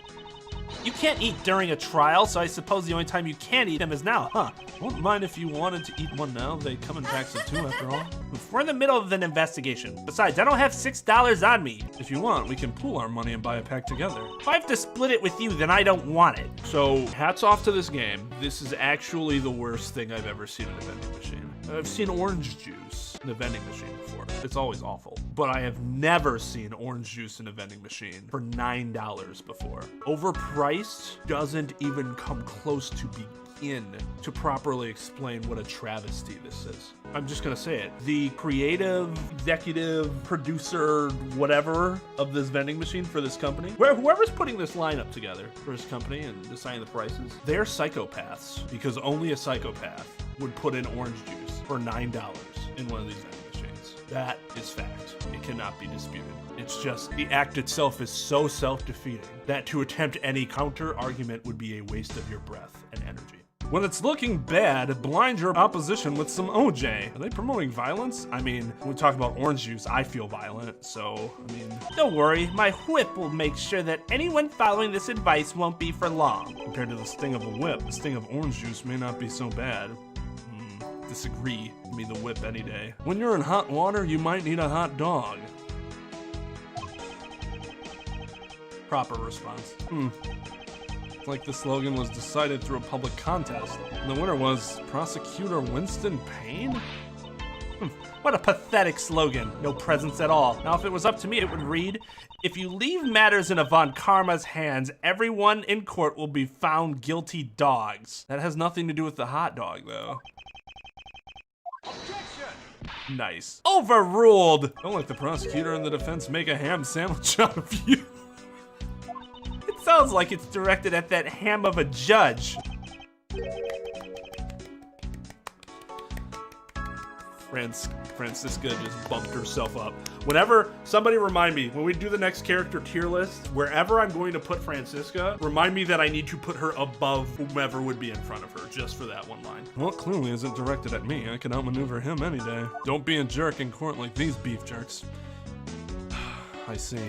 You can't eat during a trial, so I suppose the only time you can eat them is now, huh? Wouldn't mind if you wanted to eat one now. They come in packs of 2 after all. We're in the middle of an investigation. Besides, I don't have $6 on me. If you want, we can pool our money and buy a pack together. If I have to split it with you, then I don't want it. So, hats off to this game. This is actually the worst thing I've ever seen in a vending machine. I've seen orange juice in a vending machine before. It's always awful. But I have never seen orange juice in a vending machine for $9 before. Overpriced doesn't even come close to begin to properly explain what a travesty this is. I'm just gonna say it. The creative, executive, producer, whatever of this vending machine for this company, whoever's putting this lineup together for this company and deciding the prices, they're psychopaths, because only a psychopath would put in orange juice for $9 in one of these vending machines. That is fact. It cannot be disputed. It's just the act itself is so self-defeating that to attempt any counter argument would be a waste of your breath and energy. When it's looking bad, blind your opposition with some OJ. Are they promoting violence? I mean, when we talk about orange juice, I feel violent, so, I mean... Don't worry, my whip will make sure that anyone following this advice won't be for long. Compared to the sting of a whip, the sting of orange juice may not be so bad. Disagree. Give me the whip any day. When you're in hot water, you might need a hot dog. Proper response. It's like the slogan was decided through a public contest. And the winner was Prosecutor Winston Payne? What a pathetic slogan. No presence at all. Now, if it was up to me, it would read, if you leave matters in Avant Karma's hands, everyone in court will be found guilty dogs. That has nothing to do with the hot dog, though. Nice. Overruled. Don't let the prosecutor and the defense make a ham sandwich out of you. It sounds like it's directed at that ham of a judge. Francisca just bumped herself up. Whenever, somebody remind me, when we do the next character tier list, wherever I'm going to put Francisca, remind me that I need to put her above whomever would be in front of her, just for that one line. Well, it clearly isn't directed at me. I can outmaneuver him any day. Don't be a jerk in court like these beef jerks. I see.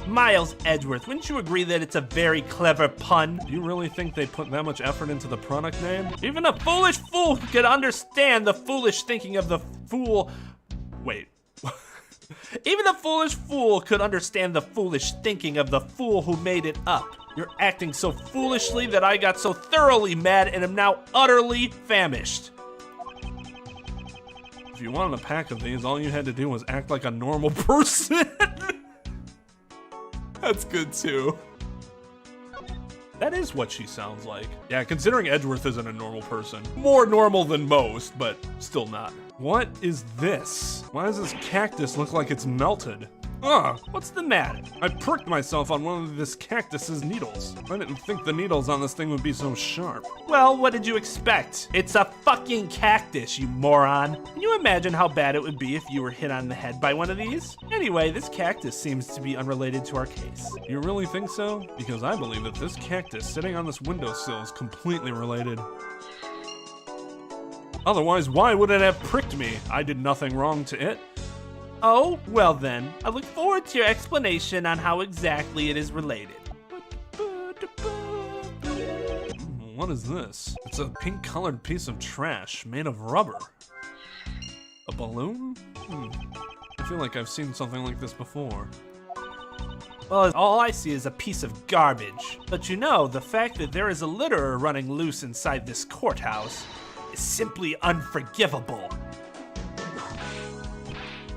Miles Edgeworth, wouldn't you agree that it's a very clever pun? Do you really think they put that much effort into the product name? Even a foolish fool could understand the foolish thinking of the fool. Wait. Even a foolish fool could understand the foolish thinking of the fool who made it up. You're acting so foolishly that I got so thoroughly mad and am now utterly famished. If you wanted a pack of these, all you had to do was act like a normal person. That's good too. That is what she sounds like. Yeah, considering Edgeworth isn't a normal person. More normal than most, but still not. What is this? Why does this cactus look like it's melted? Ugh, What's the matter? I pricked myself on one of this cactus's needles. I didn't think the needles on this thing would be so sharp. Well, what did you expect? It's a fucking cactus, you moron. Can you imagine how bad it would be if you were hit on the head by one of these? Anyway, this cactus seems to be unrelated to our case. You really think so? Because I believe that this cactus sitting on this windowsill is completely related. Otherwise, why would it have pricked me? I did nothing wrong to it. Oh, well then, I look forward to your explanation on how exactly it is related. What is this? It's a pink-colored piece of trash made of rubber. A balloon? I feel like I've seen something like this before. Well, all I see is a piece of garbage. But you know, the fact that there is a litterer running loose inside this courthouse is simply unforgivable.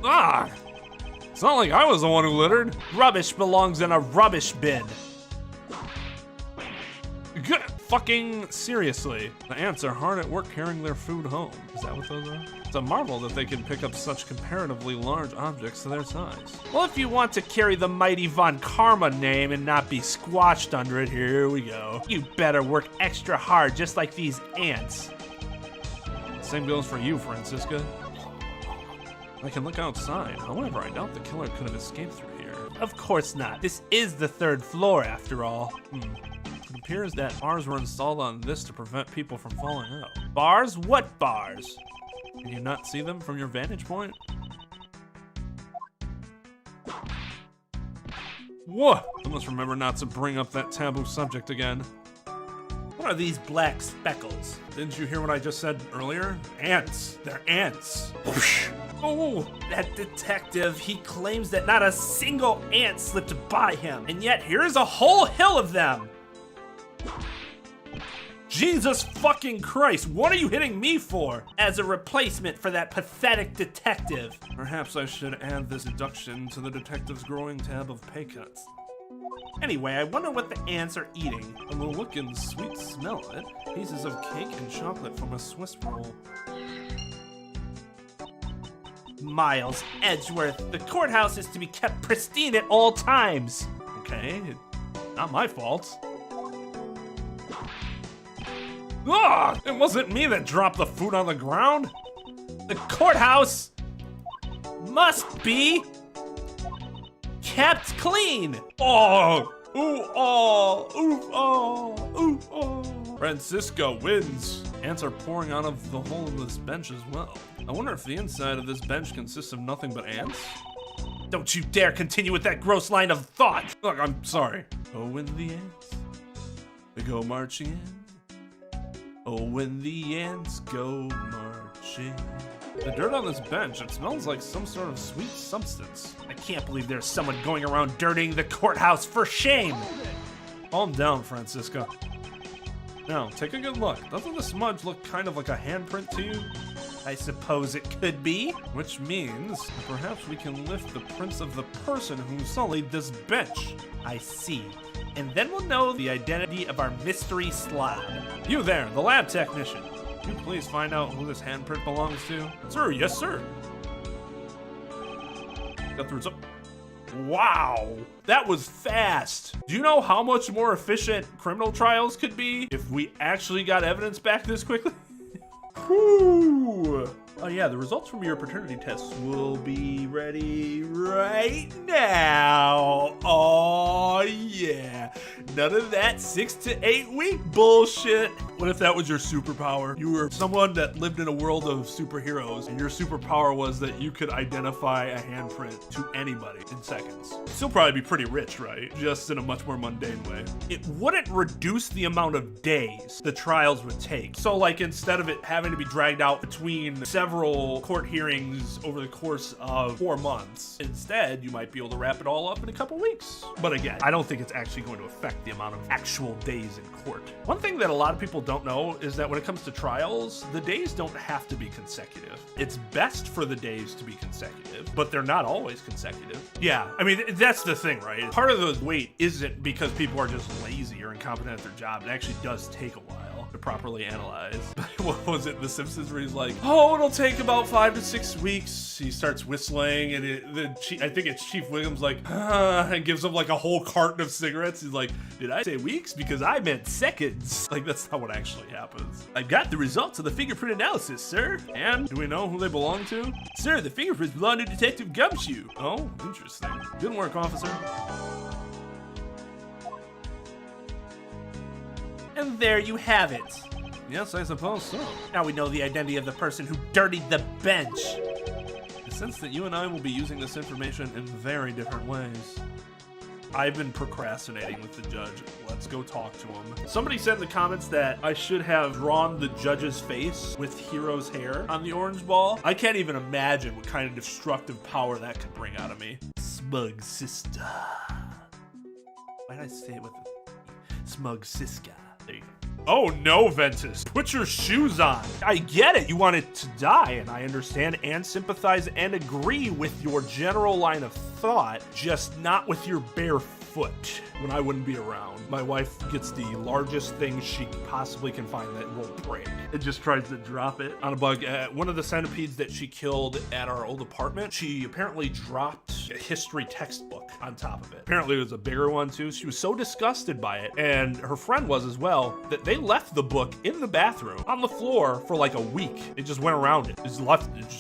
Ah! It's not like I was the one who littered. Rubbish belongs in a rubbish bin. Fucking seriously. The ants are hard at work carrying their food home. Is that what those are? It's a marvel that they can pick up such comparatively large objects to their size. Well, if you want to carry the mighty Von Karma name and not be squashed under it, here we go. You better work extra hard, just like these ants. Same goes for you, Francisca. I can look outside. However, I doubt the killer could have escaped through here. Of course not. This is the 3rd floor, after all. It appears that bars were installed on this to prevent people from falling out. Bars? What bars? Can you not see them from your vantage point? What? I must remember not to bring up that taboo subject again. What are these black speckles? Didn't you hear what I just said earlier? Ants. They're ants. Oh, that detective, he claims that not a single ant slipped by him, and yet here's a whole hill of them. Jesus fucking Christ, what are you hitting me for? As a replacement for that pathetic detective. Perhaps I should add this deduction to the detective's growing tab of pay cuts. Anyway, I wonder what the ants are eating. I will look and sweet smell it. Pieces of cake and chocolate from a Swiss roll. Miles, Edgeworth, the courthouse is to be kept pristine at all times. Okay, not my fault. Ah! It wasn't me that dropped the food on the ground. The courthouse must be kept clean. Oh! Ooh, oh! Ooh, oh! Ooh, oh! Francisco wins. Ants are pouring out of the hole of this bench as well. I wonder if the inside of this bench consists of nothing but ants? Don't you dare continue with that gross line of thought. Look, I'm sorry. Oh, when the ants, they go marching in. Oh, when the ants go marching. The dirt on this bench, it smells like some sort of sweet substance. I can't believe there's someone going around dirtying the courthouse. For shame. Calm down, Francisca. Now, take a good look. Doesn't the smudge look kind of like a handprint to you? I suppose it could be. Which means perhaps we can lift the prints of the person who sullied this bench. I see. And then we'll know the identity of our mystery slob. You there, the lab technician. Can you please find out who this handprint belongs to? Sir, yes, sir. Got the result. Wow, that was fast. Do you know how much more efficient criminal trials could be if we actually got evidence back this quickly? Whew. Oh yeah, the results from your paternity tests will be ready right now. Oh yeah, none of that 6 to 8 week bullshit. What if that was your superpower? You were someone that lived in a world of superheroes, and your superpower was that you could identify a handprint to anybody in seconds. Still probably be pretty rich, right? Just in a much more mundane way. It wouldn't reduce the amount of days the trials would take. So like instead of it having to be dragged out between several court hearings over the course of 4 months, instead you might be able to wrap it all up in a couple weeks. But again, I don't think it's actually going to affect the amount of actual days in court. One thing that a lot of people don't know is that when it comes to trials, the days don't have to be consecutive. It's best for the days to be consecutive, but they're not always consecutive. Yeah, I mean, that's the thing, right? Part of the wait isn't because people are just lazy or incompetent at their job. It actually does take a while to properly analyze. What was it, The Simpsons, where he's like, oh, it'll take about 5 to 6 weeks. He starts whistling, and I think it's Chief Wiggum's like, and gives him like a whole carton of cigarettes. He's like, did I say weeks? Because I meant seconds. Like, that's not what actually happens. I got the results of the fingerprint analysis, sir. And do we know who they belong to? Sir, the fingerprints belong to Detective Gumshoe. Oh, interesting. Good work, officer. And there you have it. Yes, I suppose so. Now we know the identity of the person who dirtied the bench. I sense that you and I will be using this information in very different ways. I've been procrastinating with the judge. Let's go talk to him. Somebody said in the comments that I should have drawn the judge's face with Hero's hair on the orange ball. I can't even imagine what kind of destructive power that could bring out of me. Smug sister. Why did I say it with a smug siska? There you go. Oh no, Ventus. Put your shoes on. I get it. You wanted to die, and I understand and sympathize and agree with your general line of thought, just not with your bare foot when I wouldn't be around. My wife gets the largest thing she possibly can find that won't break. It just tries to drop it on a bug. One of the centipedes that she killed at our old apartment, she apparently dropped a history textbook on top of it. Apparently it was a bigger one too. She was so disgusted by it, and her friend was as well, that they left the book in the bathroom on the floor for like a week. It just went around it. It just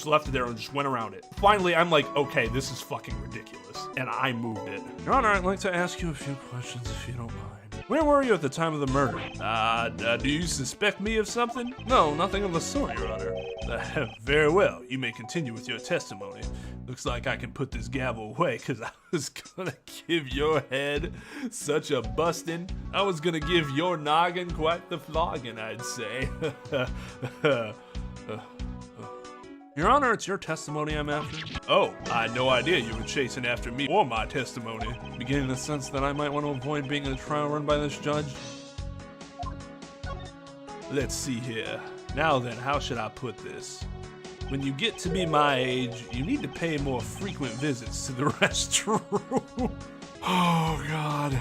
left it there and just went around it. Finally, I'm like, okay, this is fucking ridiculous. And I moved it. Your Honor, I'd like to ask you a few questions if you don't mind. Where were you at the time of the murder? Do you suspect me of something? No, nothing of the sort, Your Honor. Very well. You may continue with your testimony. Looks like I can put this gavel away, because I was gonna give your head such a busting. I was gonna give your noggin quite the flogging, I'd say. Your Honor, it's your testimony I'm after. Oh, I had no idea you were chasing after me or my testimony. Beginning to sense that I might want to avoid being in a trial run by this judge. Let's see here. Now then, how should I put this? When you get to be my age, you need to pay more frequent visits to the restroom. Oh, God.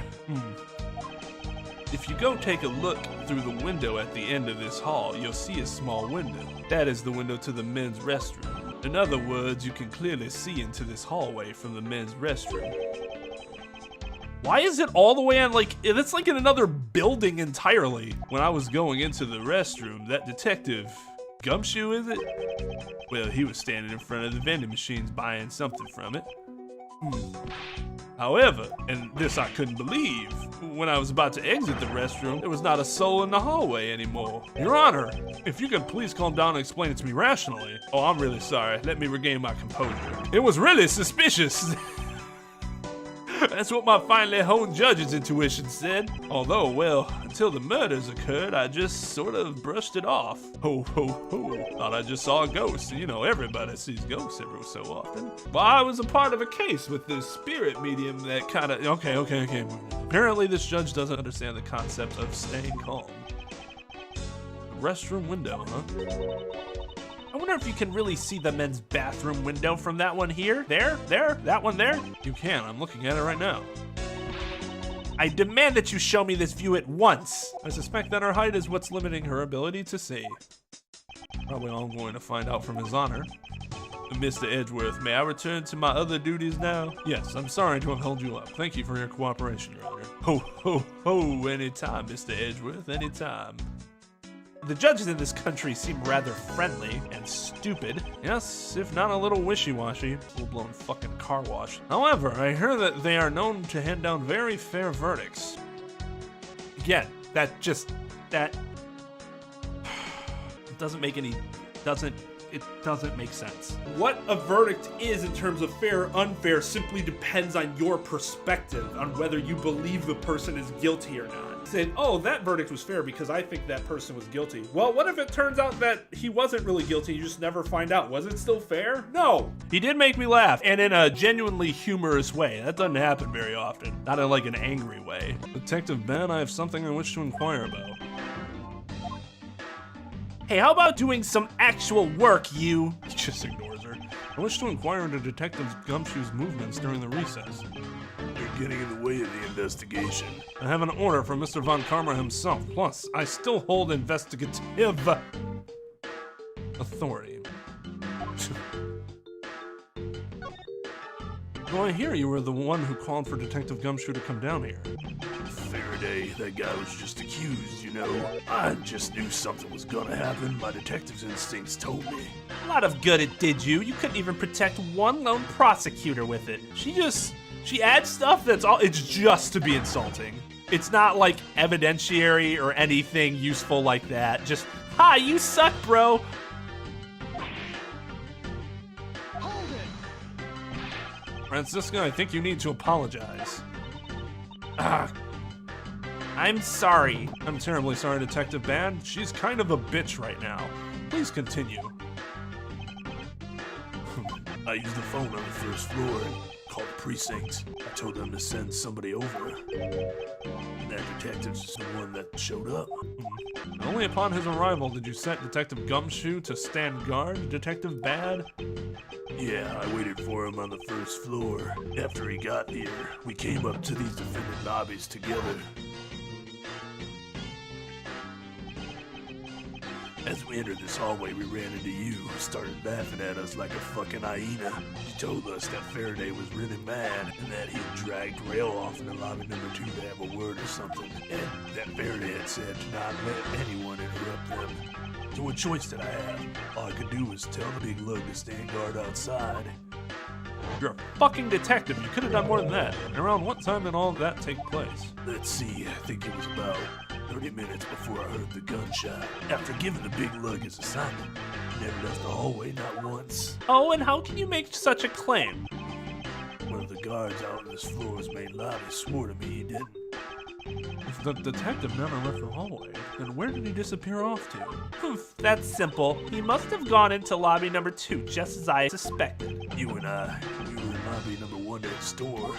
If you go take a look through the window at the end of this hall, you'll see a small window. That is the window to the men's restroom. In other words, you can clearly see into this hallway from the men's restroom. Why is it all the way on, like, it's like in another building entirely? When I was going into the restroom, that detective, Gumshoe, is it? Well, he was standing in front of the vending machines buying something from it. However, and this I couldn't believe, when I was about to exit the restroom, there was not a soul in the hallway anymore. Your Honor, if you could please calm down and explain it to me rationally. Oh, I'm really sorry. Let me regain my composure. It was really suspicious. That's what my finely honed judge's intuition said. Although, well, until the murders occurred, I just sort of brushed it off. Ho, ho, ho. Thought I just saw a ghost. You know, everybody sees ghosts every so often. Well, I was a part of a case with this spirit medium that kind of... Okay. Apparently, this judge doesn't understand the concept of staying calm. Restroom window, huh? I wonder if you can really see the men's bathroom window from that one here. There, that one there. You can, I'm looking at it right now. I demand that you show me this view at once. I suspect that her height is what's limiting her ability to see. Probably all I'm going to find out from His Honor. Mr. Edgeworth, may I return to my other duties now? Yes, I'm sorry to have held you up. Thank you for your cooperation, Your Honor. Ho, ho, ho, anytime, Mr. Edgeworth, anytime. The judges in this country seem rather friendly and stupid. Yes, if not a little wishy-washy. Full-blown fucking car wash. However, I hear that they are known to hand down very fair verdicts. Again, it doesn't make sense. What a verdict is in terms of fair or unfair simply depends on your perspective, on whether you believe the person is guilty or not. Saying, oh, that verdict was fair because I think that person was guilty. Well, what if it turns out that he wasn't really guilty? You just never find out. Was it still fair? No. He did make me laugh, and in a genuinely humorous way. That doesn't happen very often. Not in like an angry way. Detective Ben, I have something I wish to inquire about. Hey, how about doing some actual work, you? He just ignores her. I wish to inquire into Detective Gumshoe's movements during the recess. You're getting in the way of the investigation. I have an order from Mr. Von Karma himself. Plus, I still hold investigative authority. Well, I hear you were the one who called for Detective Gumshoe to come down here. Faraday, that guy was just accused, you know. I just knew something was gonna happen. My detective's instincts told me. A lot of good it did you. You couldn't even protect one lone prosecutor with it. She adds stuff that's all, it's just to be insulting. It's not like evidentiary or anything useful like that. Just, ha, you suck, bro. Francisca, I think you need to apologize. I'm sorry. I'm terribly sorry, Detective Ban. She's kind of a bitch right now. Please continue. I used the phone on the first floor and called the precinct. I told them to send somebody over. And That detective's the one that showed up. Only upon his arrival did you set Detective Gumshoe to stand guard, Detective Bad? Yeah, I waited for him on the first floor. After he got here, we came up to these defendant lobbies together. As we entered this hallway, we ran into you, who started laughing at us like a fucking hyena. She told us that Faraday was really mad, and that he had dragged Rail off into lobby number 2 to have a word or something, and that Faraday had said to not let anyone interrupt them. So what choice did I have? All I could do was tell the big lug to stand guard outside. You're a fucking detective. You could have done more than that. And around what time did all of that take place? Let's see, I think it was about 30 minutes before I heard the gunshot. After giving the big lug his assignment, he never left the hallway, not once. Oh, and how can you make such a claim? One of the guards out on this floor's main lobby swore to me he didn't. If the detective never left the hallway, then where did he disappear off to? Poof, that's simple. He must have gone into lobby number 2, just as I suspected. You and I, we were in lobby number 1 next door.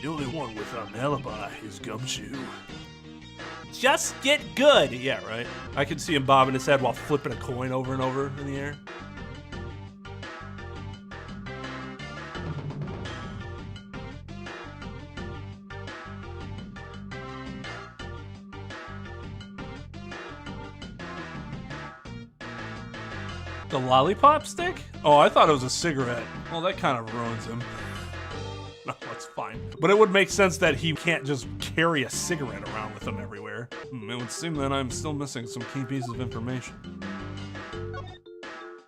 The only one without an alibi is Gumshoe. Just get good. Yeah, right? I can see him bobbing his head while flipping a coin over and over in the air. The lollipop stick? Oh, I thought it was a cigarette. Well, that kind of ruins him. No, that's fine. But it would make sense that he can't just carry a cigarette around with him everywhere. It would seem that I'm still missing some key pieces of information.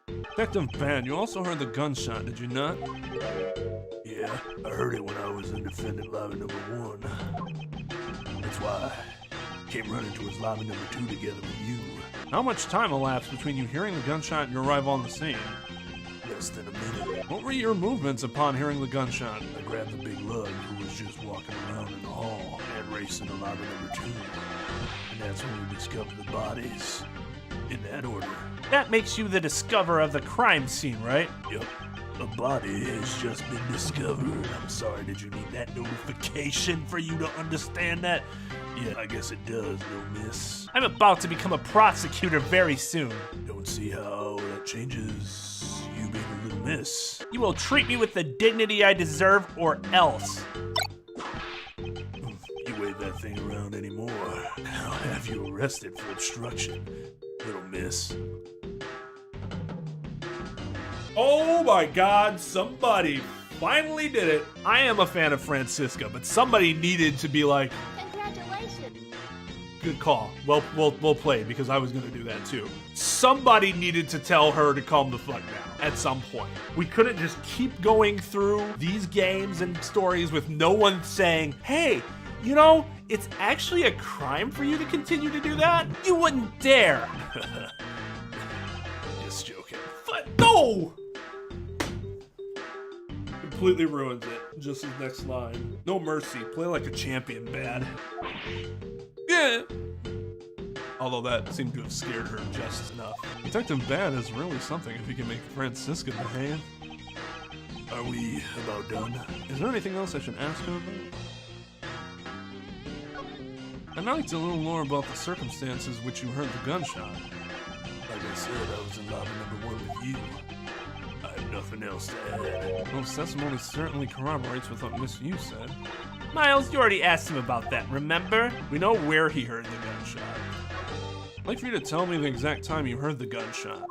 Detective Ban, you also heard the gunshot, did you not? Yeah, I heard it when I was in defendant lobby number 1. That's why I came running towards lobby number 2 together with you. How much time elapsed between you hearing the gunshot and your arrival on the scene? Less than a minute. What were your movements upon hearing the gunshot? I grabbed the big lug who was just walking around in the hall and raced into lobby number 2. And that's when we discovered the bodies. In that order. That makes you the discoverer of the crime scene, right? Yep. A body has just been discovered. I'm sorry, did you need that notification for you to understand that? Yeah, I guess it does, little miss. I'm about to become a prosecutor very soon. Don't see how that changes you being a little miss. You will treat me with the dignity I deserve, or else. You wave that thing around anymore, I'll have you arrested for obstruction, little miss. Oh my god, somebody finally did it. I am a fan of Francisca, but somebody needed to be like, Congratulations. good call. Well played, because I was gonna do that too. Somebody needed to tell her to calm the fuck down at some point. We couldn't just keep going through these games and stories with no one saying, hey, you know, it's actually a crime for you to continue to do that? You wouldn't dare. Just joking. But no! Completely ruins it. Just his next line. No mercy. Play like a champion, Bad. Yeah. Although that seemed to have scared her just enough. Detective Bad is really something if he can make Francisca behave. Are we about done? Is there anything else I should ask her about? I'd like to know a little more about the circumstances which you heard the gunshot. Like I said, I was in lobby number 1 with you. I have nothing else to add. Well, testimony certainly corroborates with what Miss Yew said. Miles, you already asked him about that, remember? We know where he heard the gunshot. I'd like for you to tell me the exact time you heard the gunshot.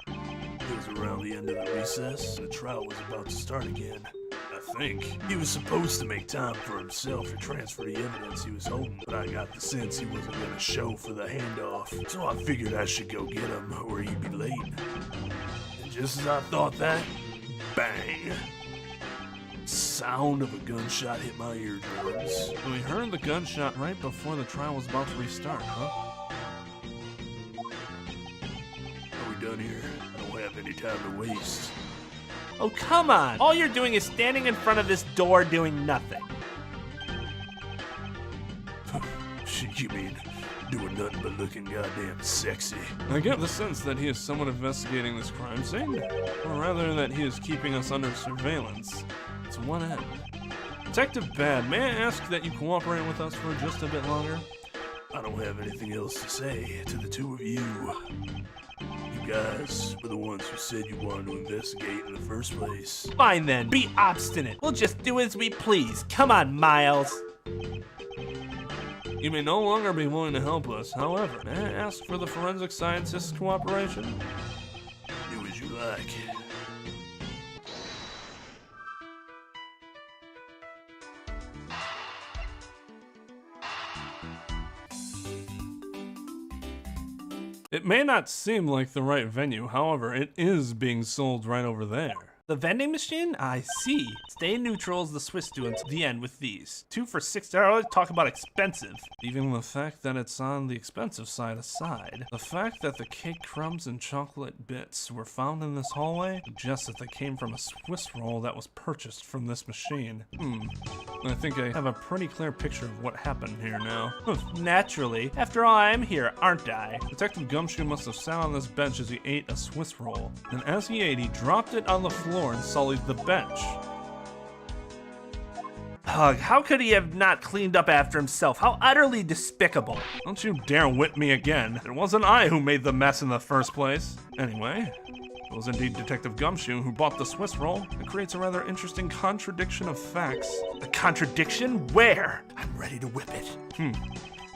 It was around the end of the recess. The trial was about to start again. I think. He was supposed to make time for himself to transfer the evidence he was holding, but I got the sense he wasn't gonna show for the handoff. So I figured I should go get him, or he'd be late. And just as I thought that, bang! Sound of a gunshot hit my eardrums. So we heard the gunshot right before the trial was about to restart, huh? Are we done here? I don't have any time to waste. Oh, come on. All you're doing is standing in front of this door doing nothing. You mean doing nothing but looking goddamn sexy? I get the sense that he is somewhat investigating this crime scene, or rather that he is keeping us under surveillance. To what end? Detective Bad, may I ask that you cooperate with us for just a bit longer? I don't have anything else to say to the two of you. You guys were the ones who said you wanted to investigate in the first place. Fine then, be obstinate. We'll just do as we please. Come on, Miles. You may no longer be willing to help us. However, may I ask for the forensic scientist's cooperation? Do as you like. It may not seem like the right venue, however, it is being sold right over there. The vending machine? I see. Stay neutral as the Swiss do until the end with these. 2 for $6. Talk about expensive. Even the fact that it's on the expensive side aside, the fact that the cake crumbs and chocolate bits were found in this hallway suggests that they came from a Swiss roll that was purchased from this machine. I think I have a pretty clear picture of what happened here now. Naturally. After all, I'm here, aren't I? Detective Gumshoe must have sat on this bench as he ate a Swiss roll, and as he ate, he dropped it on the floor and sullied the bench. Ugh, how could he have not cleaned up after himself? How utterly despicable. Don't you dare whip me again. It wasn't I who made the mess in the first place. Anyway, it was indeed Detective Gumshoe who bought the Swiss roll. It creates a rather interesting contradiction of facts. A contradiction? Where? I'm ready to whip it.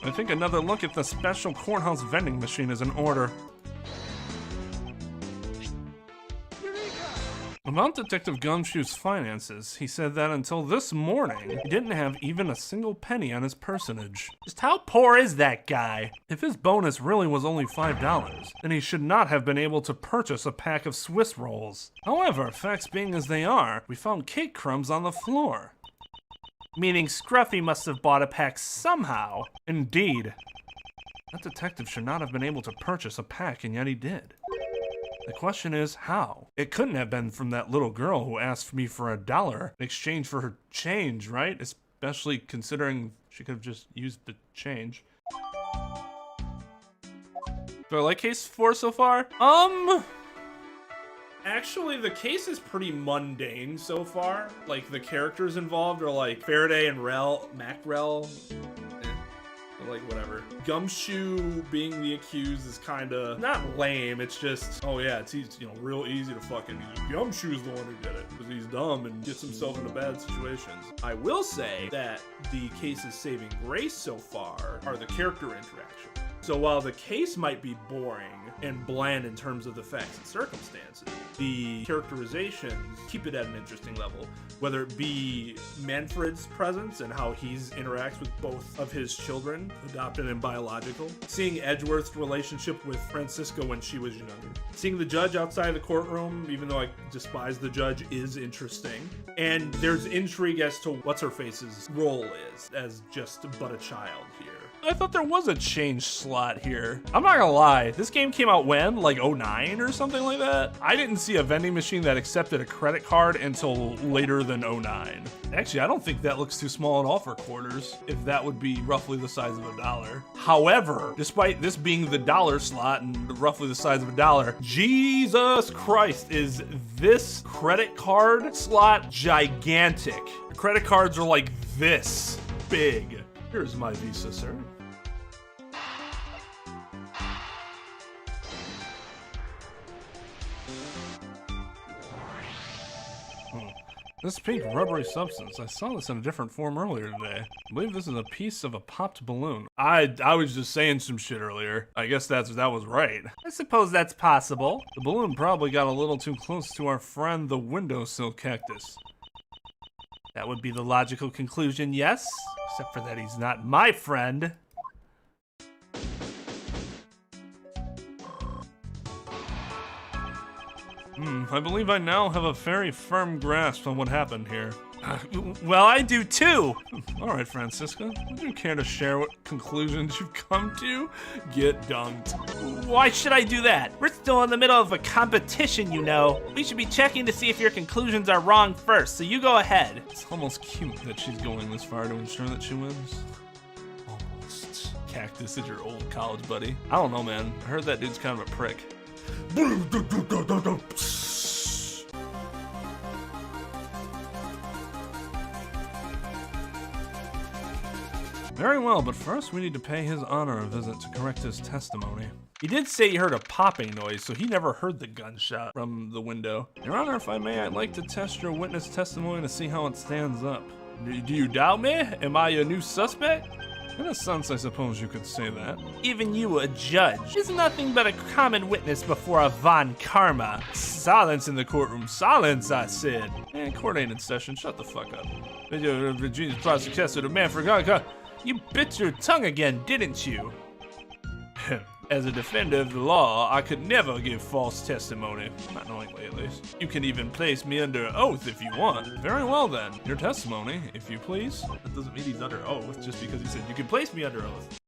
I think another look at the special courthouse vending machine is in order. About Detective Gumshoe's finances, he said that until this morning, he didn't have even a single penny on his personage. Just how poor is that guy? If his bonus really was only $5, then he should not have been able to purchase a pack of Swiss rolls. However, facts being as they are, we found cake crumbs on the floor. Meaning Scruffy must have bought a pack somehow. Indeed. That detective should not have been able to purchase a pack, and yet he did. The question is, how? It couldn't have been from that little girl who asked me for $1 in exchange for her change, right? Especially considering she could have just used the change. Do I like case 4 so far? Actually, the case is pretty mundane so far. Like, the characters involved are like Faraday and Macrel. Like, whatever. Gumshoe being the accused is kind of not lame. It's just, oh yeah, it's easy, real easy to fucking. Gumshoe's the one who did it because he's dumb and gets himself into bad situations. I will say that the case's saving grace so far are the character interaction. So while the case might be boring and bland in terms of the facts and circumstances, the characterizations keep it at an interesting level. Whether it be Manfred's presence and how he interacts with both of his children, adopted and biological. Seeing Edgeworth's relationship with Francisco when she was younger. Seeing the judge outside the courtroom, even though I despise the judge, is interesting. And there's intrigue as to what's-her-face's role is as just but a child here. I thought there was a change slot here. I'm not gonna lie, this game came out when? Like 09 or something like that? I didn't see a vending machine that accepted a credit card until later than 09. Actually, I don't think that looks too small at all for quarters, if that would be roughly the size of $1. However, despite this being the dollar slot and roughly the size of $1, Jesus Christ, is this credit card slot gigantic. The credit cards are like this big. Here's my Visa, sir. This pink rubbery substance, I saw this in a different form earlier today. I believe this is a piece of a popped balloon. I was just saying some shit earlier. I guess that was right. I suppose that's possible. The balloon probably got a little too close to our friend the windowsill cactus. That would be the logical conclusion, yes. Except for that he's not my friend. I believe I now have a very firm grasp on what happened here. Well, I do too. All right, Francisca, would you care to share what conclusions you've come to? Get dunked. Why should I do that? We're still in the middle of a competition, you know. We should be checking to see if your conclusions are wrong first, so you go ahead. It's almost cute that she's going this far to ensure that she wins. Almost. Cactus is your old college buddy. I don't know, man. I heard that dude's kind of a prick. Very well, but first we need to pay His Honor a visit to correct his testimony. He did say he heard a popping noise, so he never heard the gunshot from the window. Your Honor, if I may, I'd like to test your witness testimony to see how it stands up. Do you doubt me? Am I your new suspect? In a sense, I suppose you could say that. Even you, a judge, is nothing but a common witness before a Von Karma. Silence in the courtroom. Silence, I said. Court ain't in session. Shut the fuck up. Virginia's prosecutor, the man forgot. You bit your tongue again, didn't you? As a defender of the law, I could never give false testimony. Not knowingly, at least. You can even place me under oath if you want. Very well, then. Your testimony, if you please. That doesn't mean he's under oath just because he said you can place me under oath.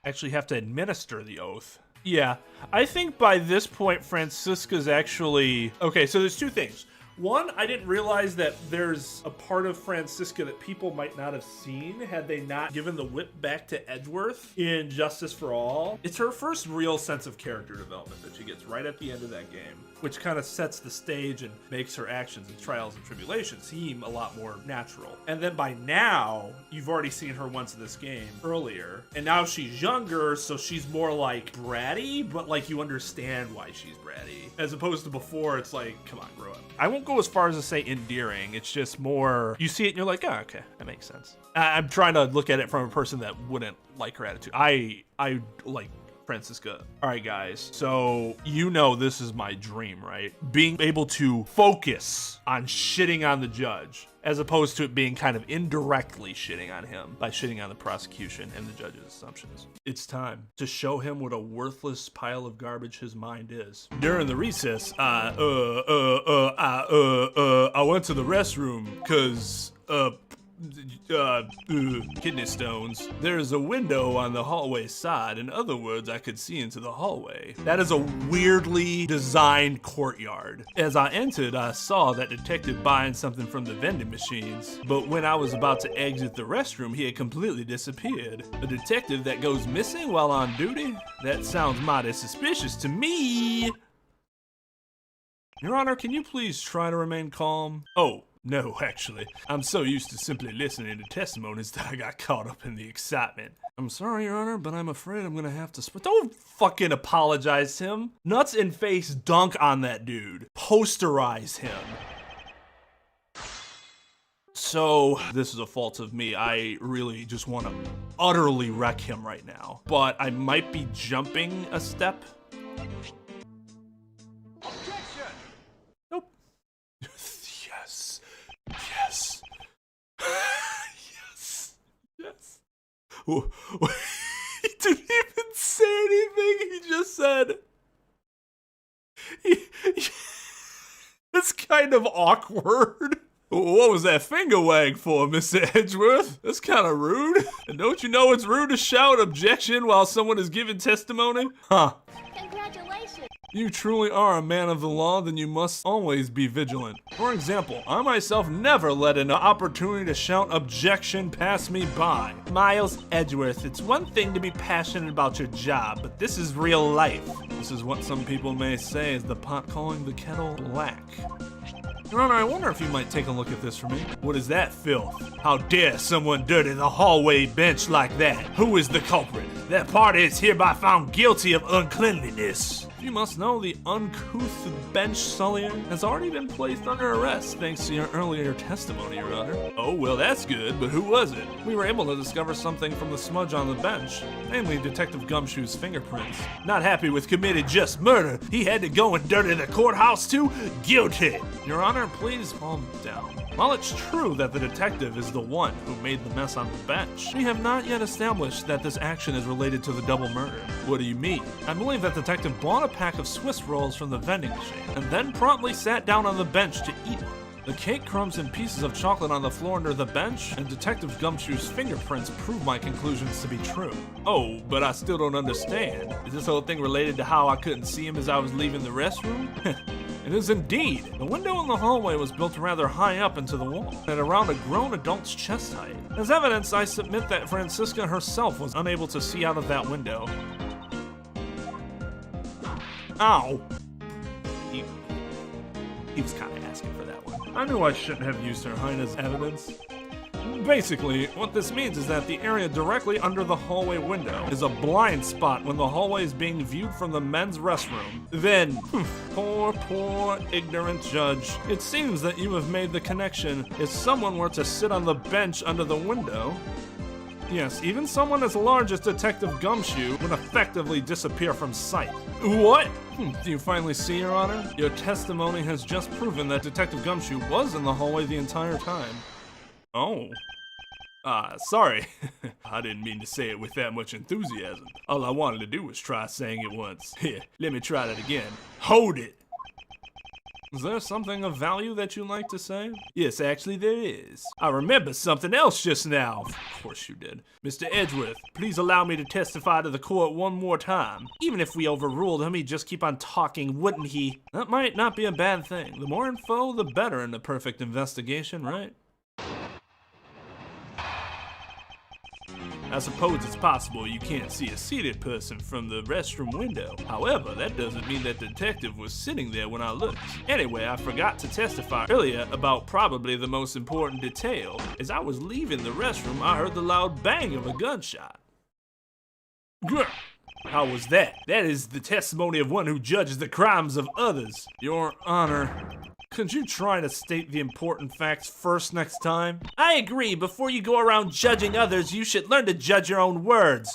Actually have to administer the oath. Yeah, I think by this point, Francisca's actually... Okay, so there's two things. One, I didn't realize that there's a part of Francisca that people might not have seen had they not given the whip back to Edgeworth in Justice for All. It's her first real sense of character development that she gets right at the end of that game, which kind of sets the stage and makes her actions and trials and tribulations seem a lot more natural. And then by now, you've already seen her once in this game earlier, and now she's younger, so she's more like bratty, but like you understand why she's bratty. As opposed to before, it's like, come on, grow up. I won't go as far as to say endearing. It's just more, you see it and you're like, oh, okay, that makes sense. I'm trying to look at it from a person that wouldn't like her attitude. I like Francisca. All right, guys. So you know this is my dream, right? Being able to focus on shitting on the judge as opposed to it being kind of indirectly shitting on him by shitting on the prosecution and the judge's assumptions. It's time to show him what a worthless pile of garbage his mind is. During the recess, I went to the restroom because, kidney stones. There's a window on the hallway side. In other words, I could see into the hallway. That is a weirdly designed courtyard. As I entered, I saw that detective buying something from the vending machines. But when I was about to exit the restroom, he had completely disappeared. A detective that goes missing while on duty? That sounds mighty suspicious to me. Your Honor, can you please try to remain calm? Oh. No, actually. I'm so used to simply listening to testimonies that I got caught up in the excitement. I'm sorry, Your Honor, but I'm afraid I'm gonna have to Don't fucking apologize to him. Nuts and face dunk on that dude. Posterize him. So, this is a fault of me. I really just want to utterly wreck him right now. But I might be jumping a step. He didn't even say anything. He just said, it's kind of awkward. What was that finger wag for, Mr. Edgeworth? That's kind of rude. And don't you know it's rude to shout objection while someone is giving testimony? Huh. Congratulations. You truly are a man of the law, then you must always be vigilant. For example, I myself never let an opportunity to shout objection pass me by. Miles Edgeworth, it's one thing to be passionate about your job, but this is real life. This is what some people may say is the pot calling the kettle black. Your Honor, I wonder if you might take a look at this for me. What is that filth? How dare someone dirty the hallway bench like that? Who is the culprit? That party is hereby found guilty of uncleanliness. You must know the uncouth bench sullier has already been placed under arrest thanks to your earlier testimony, Your Honor. Oh, well, that's good, but who was it? We were able to discover something from the smudge on the bench, namely Detective Gumshoe's fingerprints. Not happy with committed just murder. He had to go and dirty the courthouse too? Guilty. Your Honor, please calm down. While it's true that the detective is the one who made the mess on the bench, we have not yet established that this action is related to the double murder. What do you mean? I believe that detective bought a pack of Swiss rolls from the vending machine and then promptly sat down on the bench to eat one. The cake crumbs and pieces of chocolate on the floor under the bench and Detective Gumshoe's fingerprints prove my conclusions to be true. Oh, but I still don't understand. Is this whole thing related to how I couldn't see him as I was leaving the restroom? It is indeed. The window in the hallway was built rather high up into the wall, at around a grown adult's chest height. As evidence, I submit that Francisca herself was unable to see out of that window. Ow! He was kind of asking for that one. I knew I shouldn't have used her highness evidence. Basically, what this means is that the area directly under the hallway window is a blind spot when the hallway is being viewed from the men's restroom. Then, poor, ignorant judge. It seems that you have made the connection. If someone were to sit on the bench under the window, yes, even someone as large as Detective Gumshoe would effectively disappear from sight. What? Do you finally see, Your Honor? Your testimony has just proven that Detective Gumshoe was in the hallway the entire time. Oh. Sorry. I didn't mean to say it with that much enthusiasm. All I wanted to do was try saying it once. Here, let me try that again. Hold it! Is there something of value that you'd like to say? Yes, actually there is. I remember something else just now. Of course you did. Mr. Edgeworth, please allow me to testify to the court one more time. Even if we overruled him, he'd just keep on talking, wouldn't he? That might not be a bad thing. The more info, the better in the perfect investigation, right? I suppose it's possible you can't see a seated person from the restroom window. However, that doesn't mean that the detective was sitting there when I looked. Anyway, I forgot to testify earlier about probably the most important detail. As I was leaving the restroom, I heard the loud bang of a gunshot. How was that? That is the testimony of one who judges the crimes of others. Your Honor, could you try to state the important facts first next time? I agree. Before you go around judging others, you should learn to judge your own words.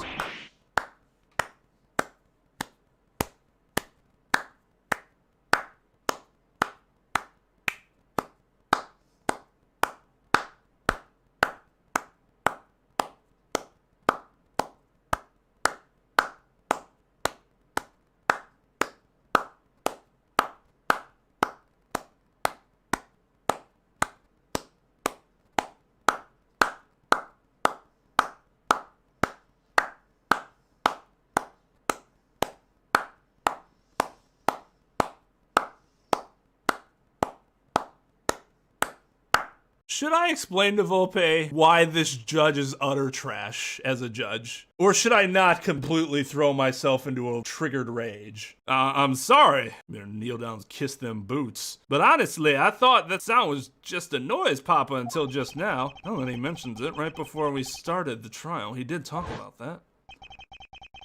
Should I explain to Volpe why this judge is utter trash as a judge? Or should I not completely throw myself into a triggered rage? I'm sorry. Better kneel down and kiss them boots. But honestly, I thought that sound was just a noise, Papa, until just now. Now that he mentions it, right before we started the trial, he did talk about that.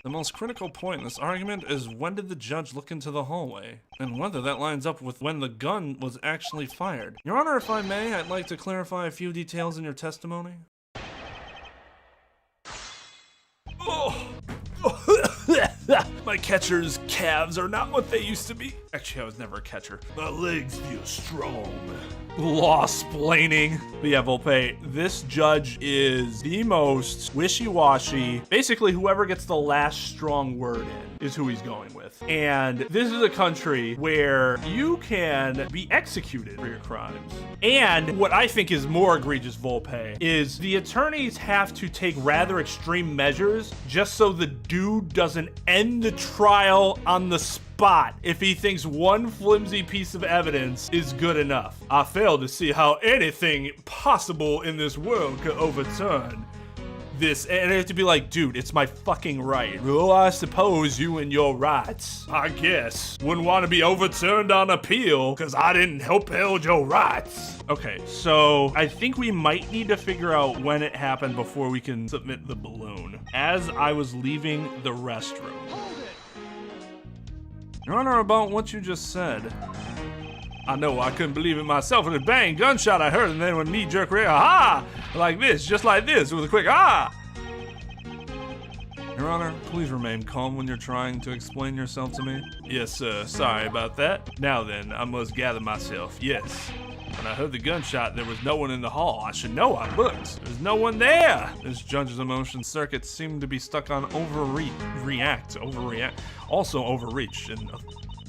The most critical point in this argument is when did the judge look into the hallway, and whether that lines up with when the gun was actually fired. Your Honor, if I may, I'd like to clarify a few details in your testimony. Oh. My catcher's calves are not what they used to be. Actually, I was never a catcher. My legs feel strong. Law-splaining. But yeah, Volpe, this judge is the most wishy-washy. Basically, whoever gets the last strong word in is who he's going with. And this is a country where you can be executed for your crimes. And what I think is more egregious, Volpe, is the attorneys have to take rather extreme measures just so the dude doesn't end the trial on the spot if he thinks one flimsy piece of evidence is good enough. I fail to see how anything possible in this world could overturn this. And I have to be like, dude, it's my fucking right. Oh, I suppose you and your rights, I guess, wouldn't want to be overturned on appeal because I didn't uphold your rights. Okay, so I think we might need to figure out when it happened before we can submit the balloon. As I was leaving the restroom. Your Honor, about what you just said. I know, I couldn't believe it myself. And a bang, gunshot I heard, and then a knee-jerk reaction, aha! Like this, just like this, with a quick ah! Your Honor, please remain calm when you're trying to explain yourself to me. Yes, sir, sorry about that. Now then, I must gather myself, yes. When I heard the gunshot, there was no one in the hall. I should know, I looked. There's no one there! This judge's emotion circuits seem to be stuck on overreact, also overreach in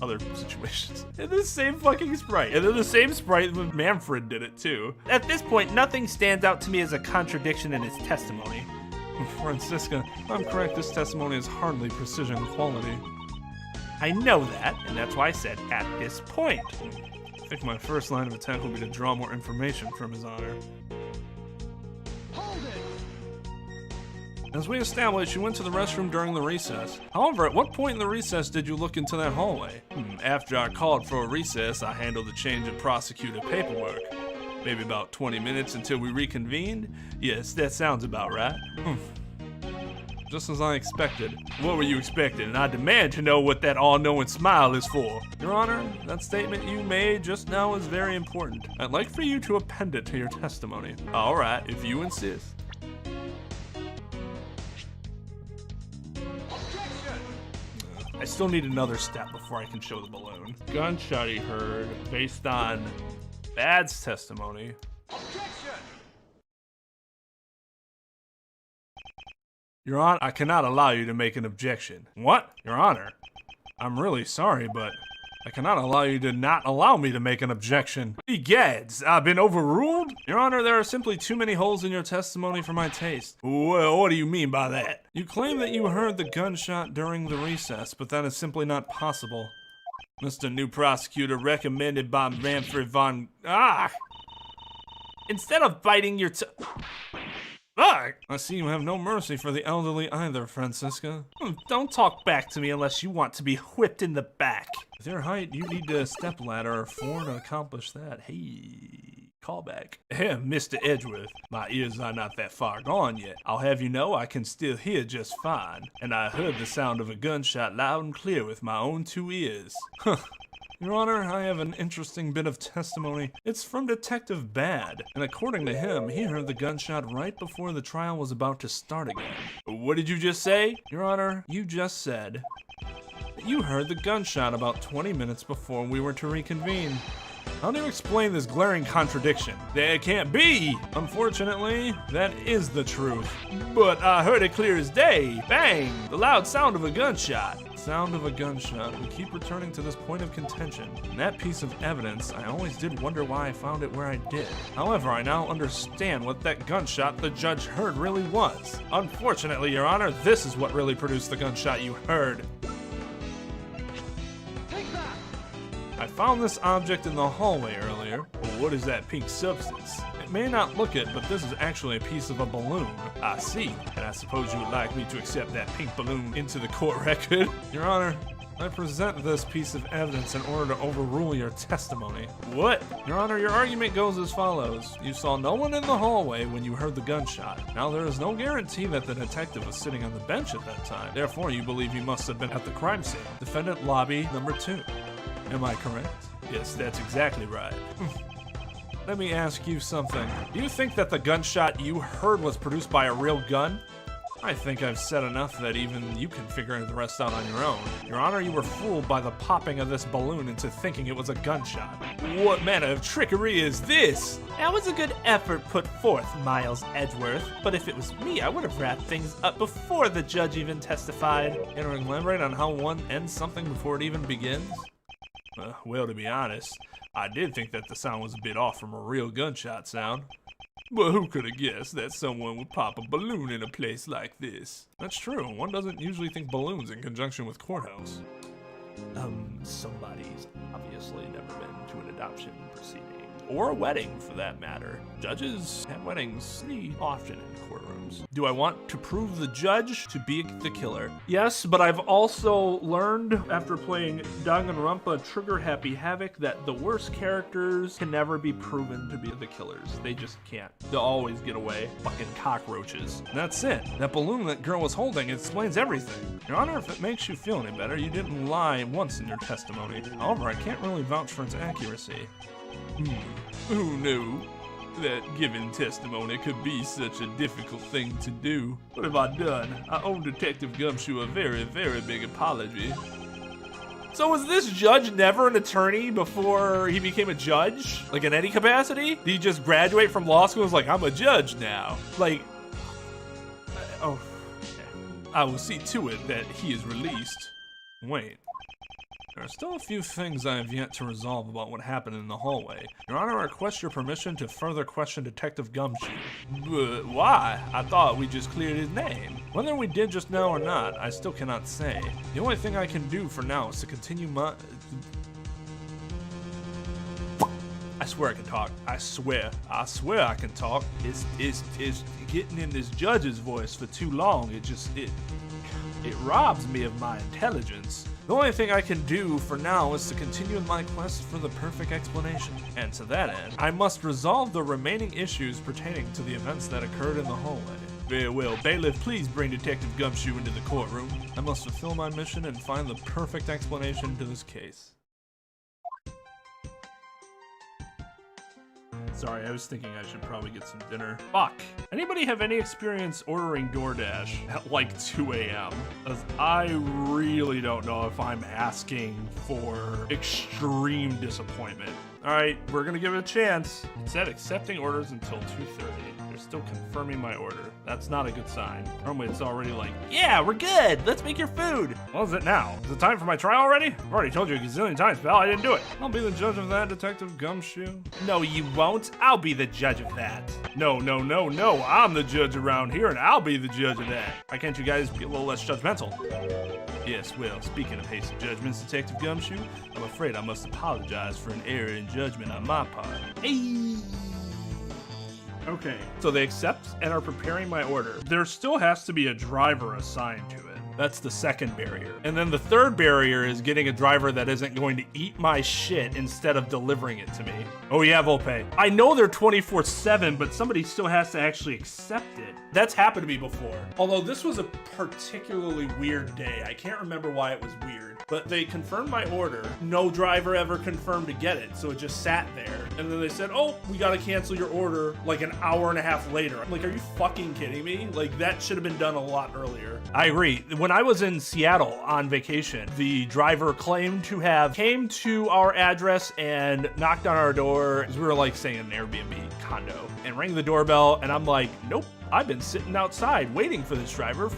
other situations. And the same fucking sprite. And then the same sprite when Manfred did it too. At this point, nothing stands out to me as a contradiction in his testimony. Francisca, if I'm correct, this testimony is hardly precision quality. I know that, and that's why I said at this point. I think my first line of attack will be to draw more information from His Honor. As we established, you went to the restroom during the recess. However, at what point in the recess did you look into that hallway? After I called for a recess, I handled the change of prosecutor paperwork. Maybe about 20 minutes until we reconvened? Yes, that sounds about right. Just as I expected. What were you expecting? And I demand to know what that all-knowing smile is for. Your Honor, that statement you made just now is very important. I'd like for you to append it to your testimony. All right, if you insist. I still need another step before I can show the balloon. Gunshot he heard based on Bad's testimony. Your Honor, I cannot allow you to make an objection. What? Your Honor, I'm really sorry, but I cannot allow you to not allow me to make an objection. Egads, I've been overruled? Your Honor, there are simply too many holes in your testimony for my taste. Well, what do you mean by that? You claim that you heard the gunshot during the recess, but that is simply not possible. Mr. New Prosecutor, recommended by Manfred von... Instead of biting your I see you have no mercy for the elderly either, Francisca. Don't talk back to me unless you want to be whipped in the back. With your height, you need a stepladder or 4 to accomplish that. Hey, callback. Mr. Edgeworth, my ears are not that far gone yet. I'll have you know I can still hear just fine. And I heard the sound of a gunshot loud and clear with my own 2 ears. Your Honor, I have an interesting bit of testimony. It's from Detective Bad, and according to him, he heard the gunshot right before the trial was about to start again. What did you just say? Your Honor, you just said that you heard the gunshot about 20 minutes before we were to reconvene. How do you explain this glaring contradiction? That can't be! Unfortunately, that is the truth. But I heard it clear as day. Bang! The loud sound of a gunshot. Sound of a gunshot. We keep returning to this point of contention. And that piece of evidence, I always did wonder why I found it where I did. However, I now understand what that gunshot the judge heard really was. Unfortunately, Your Honor, this is what really produced the gunshot you heard. I found this object in the hallway earlier. Well, what is that pink substance? It may not look it, but this is actually a piece of a balloon. I see. And I suppose you would like me to accept that pink balloon into the court record? Your Honor, I present this piece of evidence in order to overrule your testimony. What? Your Honor, your argument goes as follows. You saw no one in the hallway when you heard the gunshot. Now, there is no guarantee that the detective was sitting on the bench at that time. Therefore, you believe he must have been at the crime scene. Defendant lobby number 2. Am I correct? Yes, that's exactly right. Let me ask you something. Do you think that the gunshot you heard was produced by a real gun? I think I've said enough that even you can figure the rest out on your own. Your Honor, you were fooled by the popping of this balloon into thinking it was a gunshot. What manner of trickery is this? That was a good effort put forth, Miles Edgeworth. But if it was me, I would have wrapped things up before the judge even testified. Can you elaborate on how one ends something before it even begins? Well, to be honest, I did think that the sound was a bit off from a real gunshot sound. But who could have guessed that someone would pop a balloon in a place like this? That's true. One doesn't usually think balloons in conjunction with courthouse. Somebody's obviously never been to an adoption proceeding. Or a wedding, for that matter. Judges have weddings pretty often in courtrooms. Do I want to prove the judge to be the killer? Yes, but I've also learned after playing Danganronpa Trigger Happy Havoc that the worst characters can never be proven to be the killers. They just can't. They'll always get away. Fucking cockroaches. That's it. That balloon that girl was holding explains everything. Your Honor, if it makes you feel any better, you didn't lie once in your testimony. However, I can't really vouch for its accuracy. Who knew that giving testimony could be such a difficult thing to do? What have I done? I owe Detective Gumshoe a very, very big apology. So was this judge never an attorney before he became a judge? Like in any capacity? Did he just graduate from law school and was like, I'm a judge now? Like, oh, I will see to it that he is released. Wait. There are still a few things I have yet to resolve about what happened in the hallway. Your Honor, I request your permission to further question Detective Gumshoe. But why? I thought we just cleared his name. Whether we did just now or not, I still cannot say. The only thing I can do for now is to continue my... I swear I can talk. I swear I can talk. It's getting in this judge's voice for too long. It robs me of my intelligence. The only thing I can do for now is to continue in my quest for the perfect explanation. And to that end, I must resolve the remaining issues pertaining to the events that occurred in the hallway. Very well, bailiff, please bring Detective Gumshoe into the courtroom. I must fulfill my mission and find the perfect explanation to this case. Sorry, I was thinking I should probably get some dinner. Fuck. Anybody have any experience ordering DoorDash at like 2 a.m.? Because I really don't know if I'm asking for extreme disappointment. All right, we're gonna give it a chance. It said accepting orders until 2:30. They're still confirming my order. That's not a good sign. Normally it's already like, yeah, we're good. Let's make your food. What is it now? Is it time for my trial already? I've already told you a gazillion times, pal. I didn't do it. I'll be the judge of that, Detective Gumshoe. No, you won't. I'll be the judge of that. No. I'm the judge around here, and I'll be the judge of that. Why can't you guys be a little less judgmental? Yes, well, speaking of hasty judgments, Detective Gumshoe, I'm afraid I must apologize for an error in judgment on my part. Hey! Okay, so they accept and are preparing my order. There still has to be a driver assigned to it. That's the second barrier. And then the third barrier is getting a driver that isn't going to eat my shit instead of delivering it to me. Oh yeah, Volpe. I know they're 24/7, but somebody still has to actually accept it. That's happened to me before. Although this was a particularly weird day. I can't remember why it was weird, but they confirmed my order. No driver ever confirmed to get it, so it just sat there. And then they said, oh, we gotta cancel your order like an hour and a half later. I'm like, are you fucking kidding me? Like, that should have been done a lot earlier. I agree. When I was in Seattle on vacation, the driver claimed to have came to our address and knocked on our door, as we were like saying an Airbnb condo, and rang the doorbell, and I'm like, nope. I've been sitting outside waiting for this driver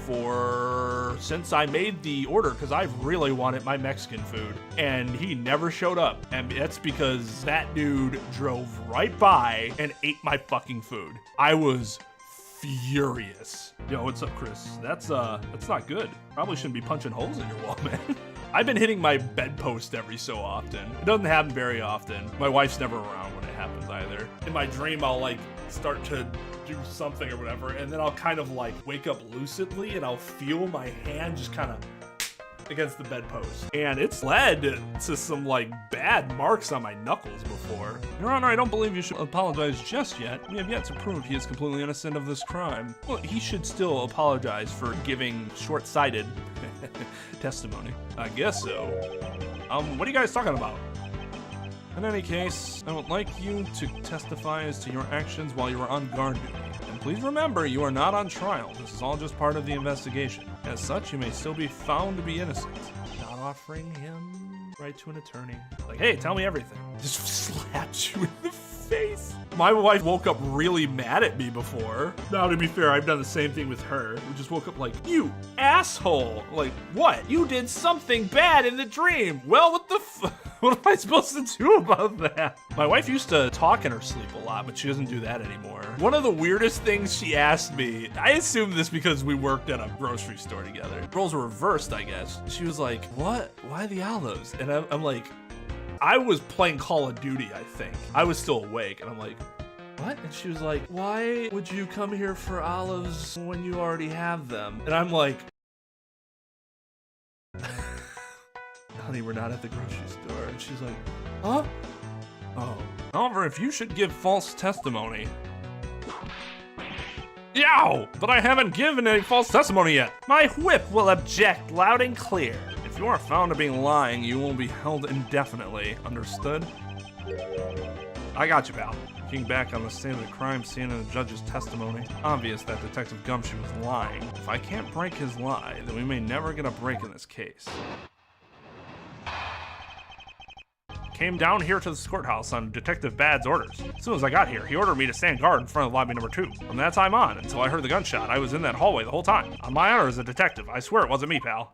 since I made the order, because I really wanted my Mexican food, and he never showed up. And that's because that dude drove right by and ate my fucking food. I was furious. Yo, what's up, Chris? That's not good. Probably shouldn't be punching holes in your wall, man. I've been hitting my bedpost every so often. It doesn't happen very often. My wife's never around when it happens either. In my dream, I'll like start to do something or whatever, and then I'll kind of like wake up lucidly and I'll feel my hand just kind of against the bedpost. And it's led to some like bad marks on my knuckles before. Your Honor, I don't believe you should apologize just yet. We have yet to prove he is completely innocent of this crime. Well, he should still apologize for giving short-sighted testimony. I guess so. What are you guys talking about? In any case, I would like you to testify as to your actions while you were on guard duty. And please remember, you are not on trial. This is all just part of the investigation. As such, you may still be found to be innocent. Not offering him right to an attorney. Like, hey, tell me everything. Just slaps you in the face. My wife woke up really mad at me before. Now, to be fair, I've done the same thing with her. We just woke up like, you asshole. Like, what? You did something bad in the dream. Well, what the what am I supposed to do about that? My wife used to talk in her sleep a lot, but she doesn't do that anymore. One of the weirdest things she asked me, I assumed this because we worked at a grocery store together. Roles were reversed, I guess. She was like, what? Why the olives? And I'm like, I was playing Call of Duty, I think. I was still awake, and I'm like, what? And she was like, why would you come here for olives when you already have them? And I'm like, honey, we're not at the grocery store. And she's like, huh? Oh. However, if you should give false testimony... Yow! But I haven't given any false testimony yet. My whip will object loud and clear. If you are found to be lying, you will be held indefinitely. Understood? I got you, pal. Looking back on the scene of the crime scene and the judge's testimony, obvious that Detective Gumshoe was lying. If I can't break his lie, then we may never get a break in this case. Came down here to this courthouse on Detective Bad's orders. As soon as I got here, he ordered me to stand guard in front of lobby number 2. From that time on, until I heard the gunshot, I was in that hallway the whole time. On my honor as a detective, I swear it wasn't me, pal.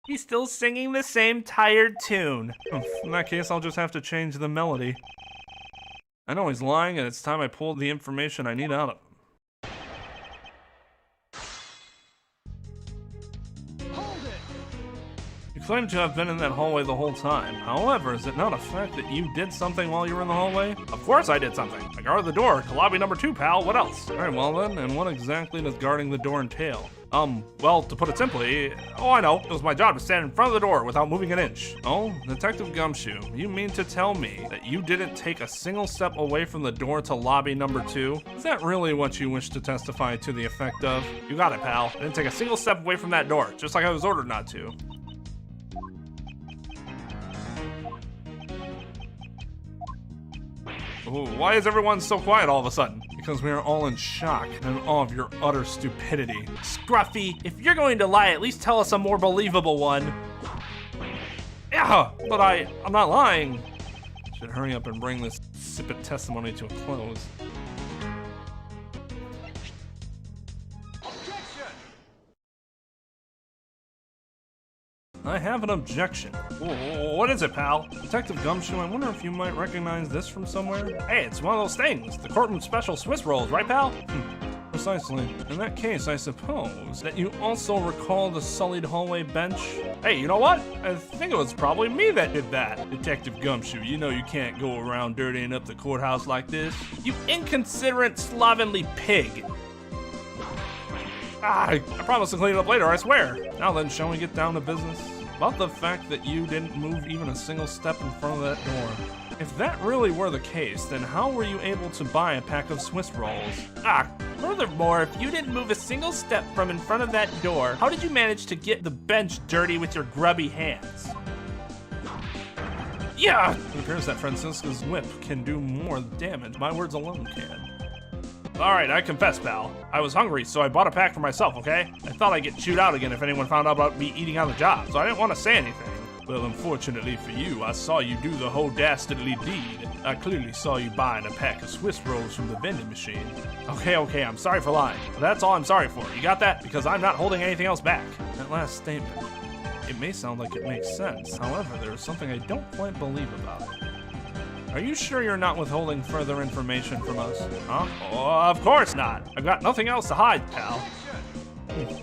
He's still singing the same tired tune. In that case, I'll just have to change the melody. I know he's lying, and it's time I pulled the information I need out of him. You claim to have been in that hallway the whole time. However, is it not a fact that you did something while you were in the hallway? Of course I did something. I guarded the door to lobby number 2, pal. What else? All right, well then, and what exactly does guarding the door entail? Well, to put it simply, I know. It was my job to stand in front of the door without moving an inch. Oh, Detective Gumshoe, you mean to tell me that you didn't take a single step away from the door to lobby number 2? Is that really what you wish to testify to the effect of? You got it, pal. I didn't take a single step away from that door, just like I was ordered not to. Ooh, why is everyone so quiet all of a sudden? Because we are all in shock and in awe of your utter stupidity. Scruffy, if you're going to lie, at least tell us a more believable one. Yeah, but I'm not lying. Should hurry up and bring this insipid testimony to a close. I have an objection. What is it, pal? Detective Gumshoe, I wonder if you might recognize this from somewhere? Hey, it's one of those things. The courtroom special Swiss rolls, right, pal? Precisely. In that case, I suppose that you also recall the sullied hallway bench? Hey, you know what? I think it was probably me that did that. Detective Gumshoe, you know you can't go around dirtying up the courthouse like this. You inconsiderate, slovenly pig. I promise to clean it up later, I swear. Now then, shall we get down to business? About the fact that you didn't move even a single step in front of that door. If that really were the case, then how were you able to buy a pack of Swiss rolls? Furthermore, if you didn't move a single step from in front of that door, how did you manage to get the bench dirty with your grubby hands? Yeah! It appears that Francisca's whip can do more damage. My words alone can. Alright, I confess, pal. I was hungry, so I bought a pack for myself, okay? I thought I'd get chewed out again if anyone found out about me eating on the job, so I didn't want to say anything. Well, unfortunately for you, I saw you do the whole dastardly deed. I clearly saw you buying a pack of Swiss rolls from the vending machine. Okay, I'm sorry for lying. That's all I'm sorry for. You got that? Because I'm not holding anything else back. That last statement, it may sound like it makes sense. However, there's something I don't quite believe about it. Are you sure you're not withholding further information from us? Huh? Oh, of course not. I've got nothing else to hide, pal.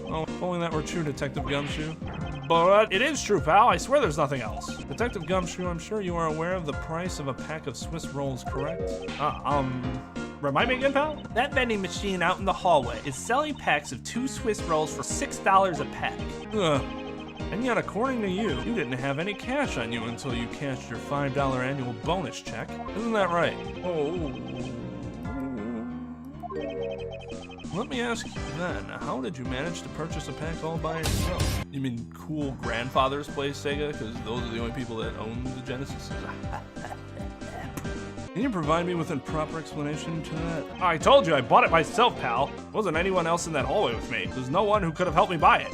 Oh, if only that were true, Detective Gumshoe. But it is true, pal. I swear there's nothing else. Detective Gumshoe, I'm sure you are aware of the price of a pack of Swiss rolls, correct? Remind me again, pal? That vending machine out in the hallway is selling packs of 2 Swiss rolls for $6 a pack. And yet, according to you, you didn't have any cash on you until you cashed your $5 annual bonus check. Isn't that right? Oh. Let me ask you then, how did you manage to purchase a pack all by yourself? You mean cool grandfathers play Sega? Because those are the only people that own the Genesis? Can you provide me with a proper explanation to that? I told you I bought it myself, pal. Wasn't anyone else in that hallway with me. There's no one who could have helped me buy it.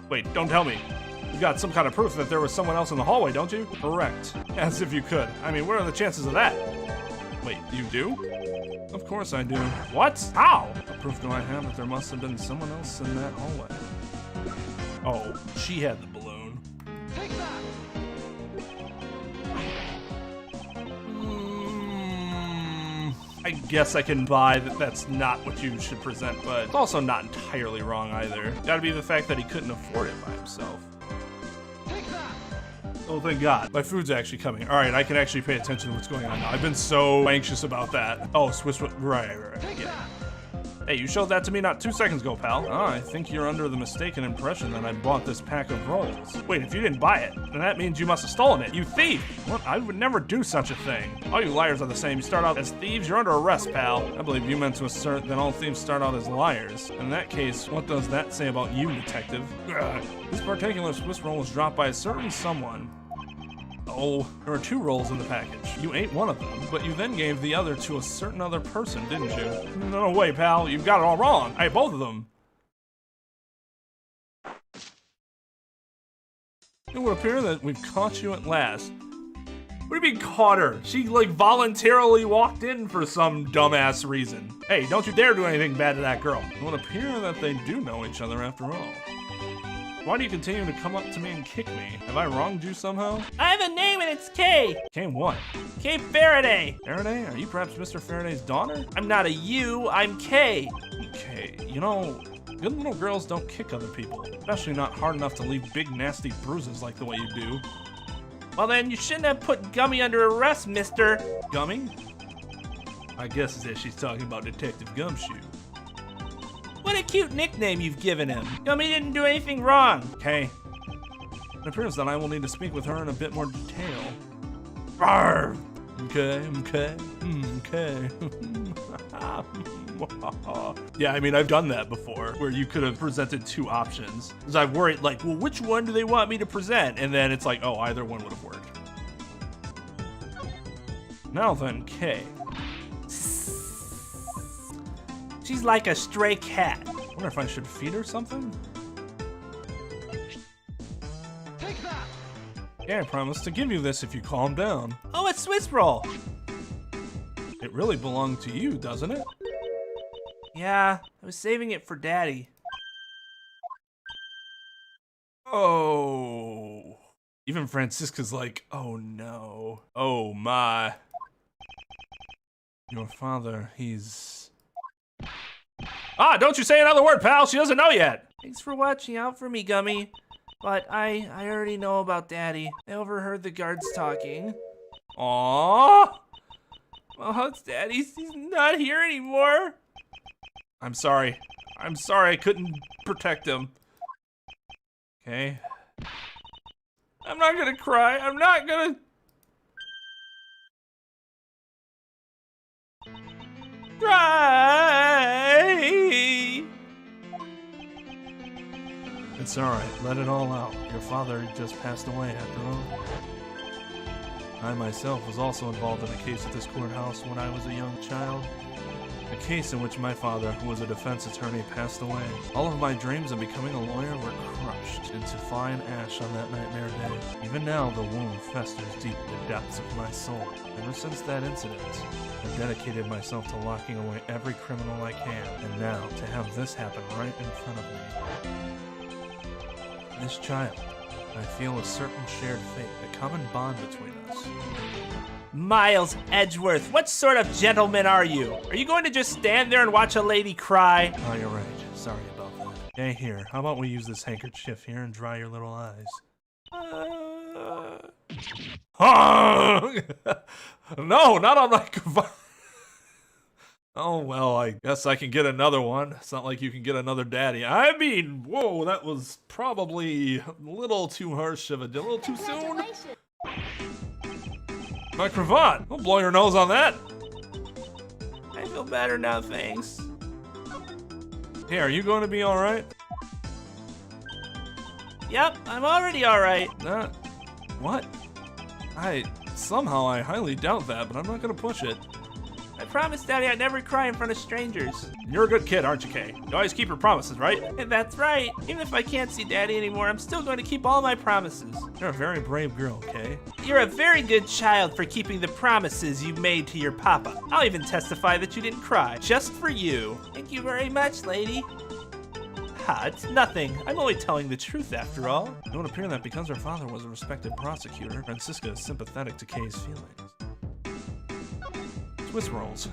Wait, don't tell me. You got some kind of proof that there was someone else in the hallway, don't you? Correct. As if you could. I mean, what are the chances of that? Wait, you do? Of course I do. What? How? What proof do I have that there must have been someone else in that hallway? Oh, she had the balloon. Take that! I guess I can buy that that's not what you should present, but it's also not entirely wrong either. Gotta be the fact that he couldn't afford it by himself. Oh, thank God. My food's actually coming. All right, I can actually pay attention to what's going on now. I've been so anxious about that. Oh, Swiss, right, yeah. Hey, you showed that to me not 2 seconds ago, pal. I think you're under the mistaken impression that I bought this pack of rolls. Wait, if you didn't buy it, then that means you must have stolen it. You thief! What? I would never do such a thing. All you liars are the same. You start out as thieves, you're under arrest, pal. I believe you meant to assert that all thieves start out as liars. In that case, what does that say about you, detective? This particular Swiss roll was dropped by a certain someone. Oh, there were 2 rolls in the package. You ate one of them, but you then gave the other to a certain other person, didn't you? No way, pal. You've got it all wrong. I ate both of them. It would appear that we've caught you at last. What do you mean caught her? She, like, voluntarily walked in for some dumbass reason. Hey, don't you dare do anything bad to that girl. It would appear that they do know each other after all. Why do you continue to come up to me and kick me? Have I wronged you somehow? I have a name and it's Kay. Kay what? Kay Faraday. Faraday? Are you perhaps Mr. Faraday's daughter? I'm not a you, I'm Kay. Okay, you know, Good little girls don't kick other people, especially not hard enough to leave big nasty bruises like the way you do. Well then, you shouldn't have put Gummy under arrest, mister. Gummy? I guess that she's talking about Detective Gumshoe. What a cute nickname you've given him. Gummy didn't do anything wrong. Okay. It appears that I will need to speak with her in a bit more detail. Arr! Okay. Yeah, I mean, I've done that before, where you could have presented two options. Because I've worried, like, well, which one do they want me to present? And then it's like, oh, either one would have worked. Now then, K. She's like a stray cat. I wonder if I should feed her something? Take that! Yeah, I promise to give you this if you calm down. Oh, it's Swiss roll. It really belonged to you, doesn't it? Yeah, I was saving it for Daddy. Oh. Even Francisca's like, oh no. Oh my. Your father, he's... Ah, don't you say another word, pal. She doesn't know yet. Thanks for watching out for me, Gummy. But I already know about Daddy. I overheard the guards talking. Aww. Oh, it's Daddy. He's not here anymore. I'm sorry. I'm sorry I couldn't protect him. Okay. I'm not gonna cry. I'm not gonna... cry. It's alright. Let it all out. Your father just passed away after all. I myself was also involved in a case at this courthouse when I was a young child. A case in which my father, who was a defense attorney, passed away. All of my dreams of becoming a lawyer were crushed into fine ash on that nightmare day. Even now, the wound festers deep in the depths of my soul. Ever since that incident, I've dedicated myself to locking away every criminal I can. And now, to have this happen right in front of me. This child, I feel a certain shared fate, a common bond between us. Miles Edgeworth, what sort of gentleman are you? Are you going to just stand there and watch a lady cry? Oh, you're right. Sorry about that. Hey, here. How about we use this handkerchief here and dry your little eyes? No, not on my... Oh, well, I guess I can get another one. It's not like you can get another daddy. I mean, whoa, that was probably a little too harsh of a little too soon. My cravat. Don't blow your nose on that. I feel better now, thanks. Hey, are you going to be all right? Yep, I'm already all right. What? Somehow I highly doubt that, but I'm not going to push it. I promised Daddy I'd never cry in front of strangers. You're a good kid, aren't you, Kay? You always keep your promises, right? And that's right. Even if I can't see Daddy anymore, I'm still going to keep all my promises. You're a very brave girl, Kay. You're a very good child for keeping the promises you made to your papa. I'll even testify that you didn't cry, just for you. Thank you very much, lady. Ha, it's nothing. I'm only telling the truth after all. It would appear that because her father was a respected prosecutor, Francisca is sympathetic to Kay's feelings. Swiss rolls.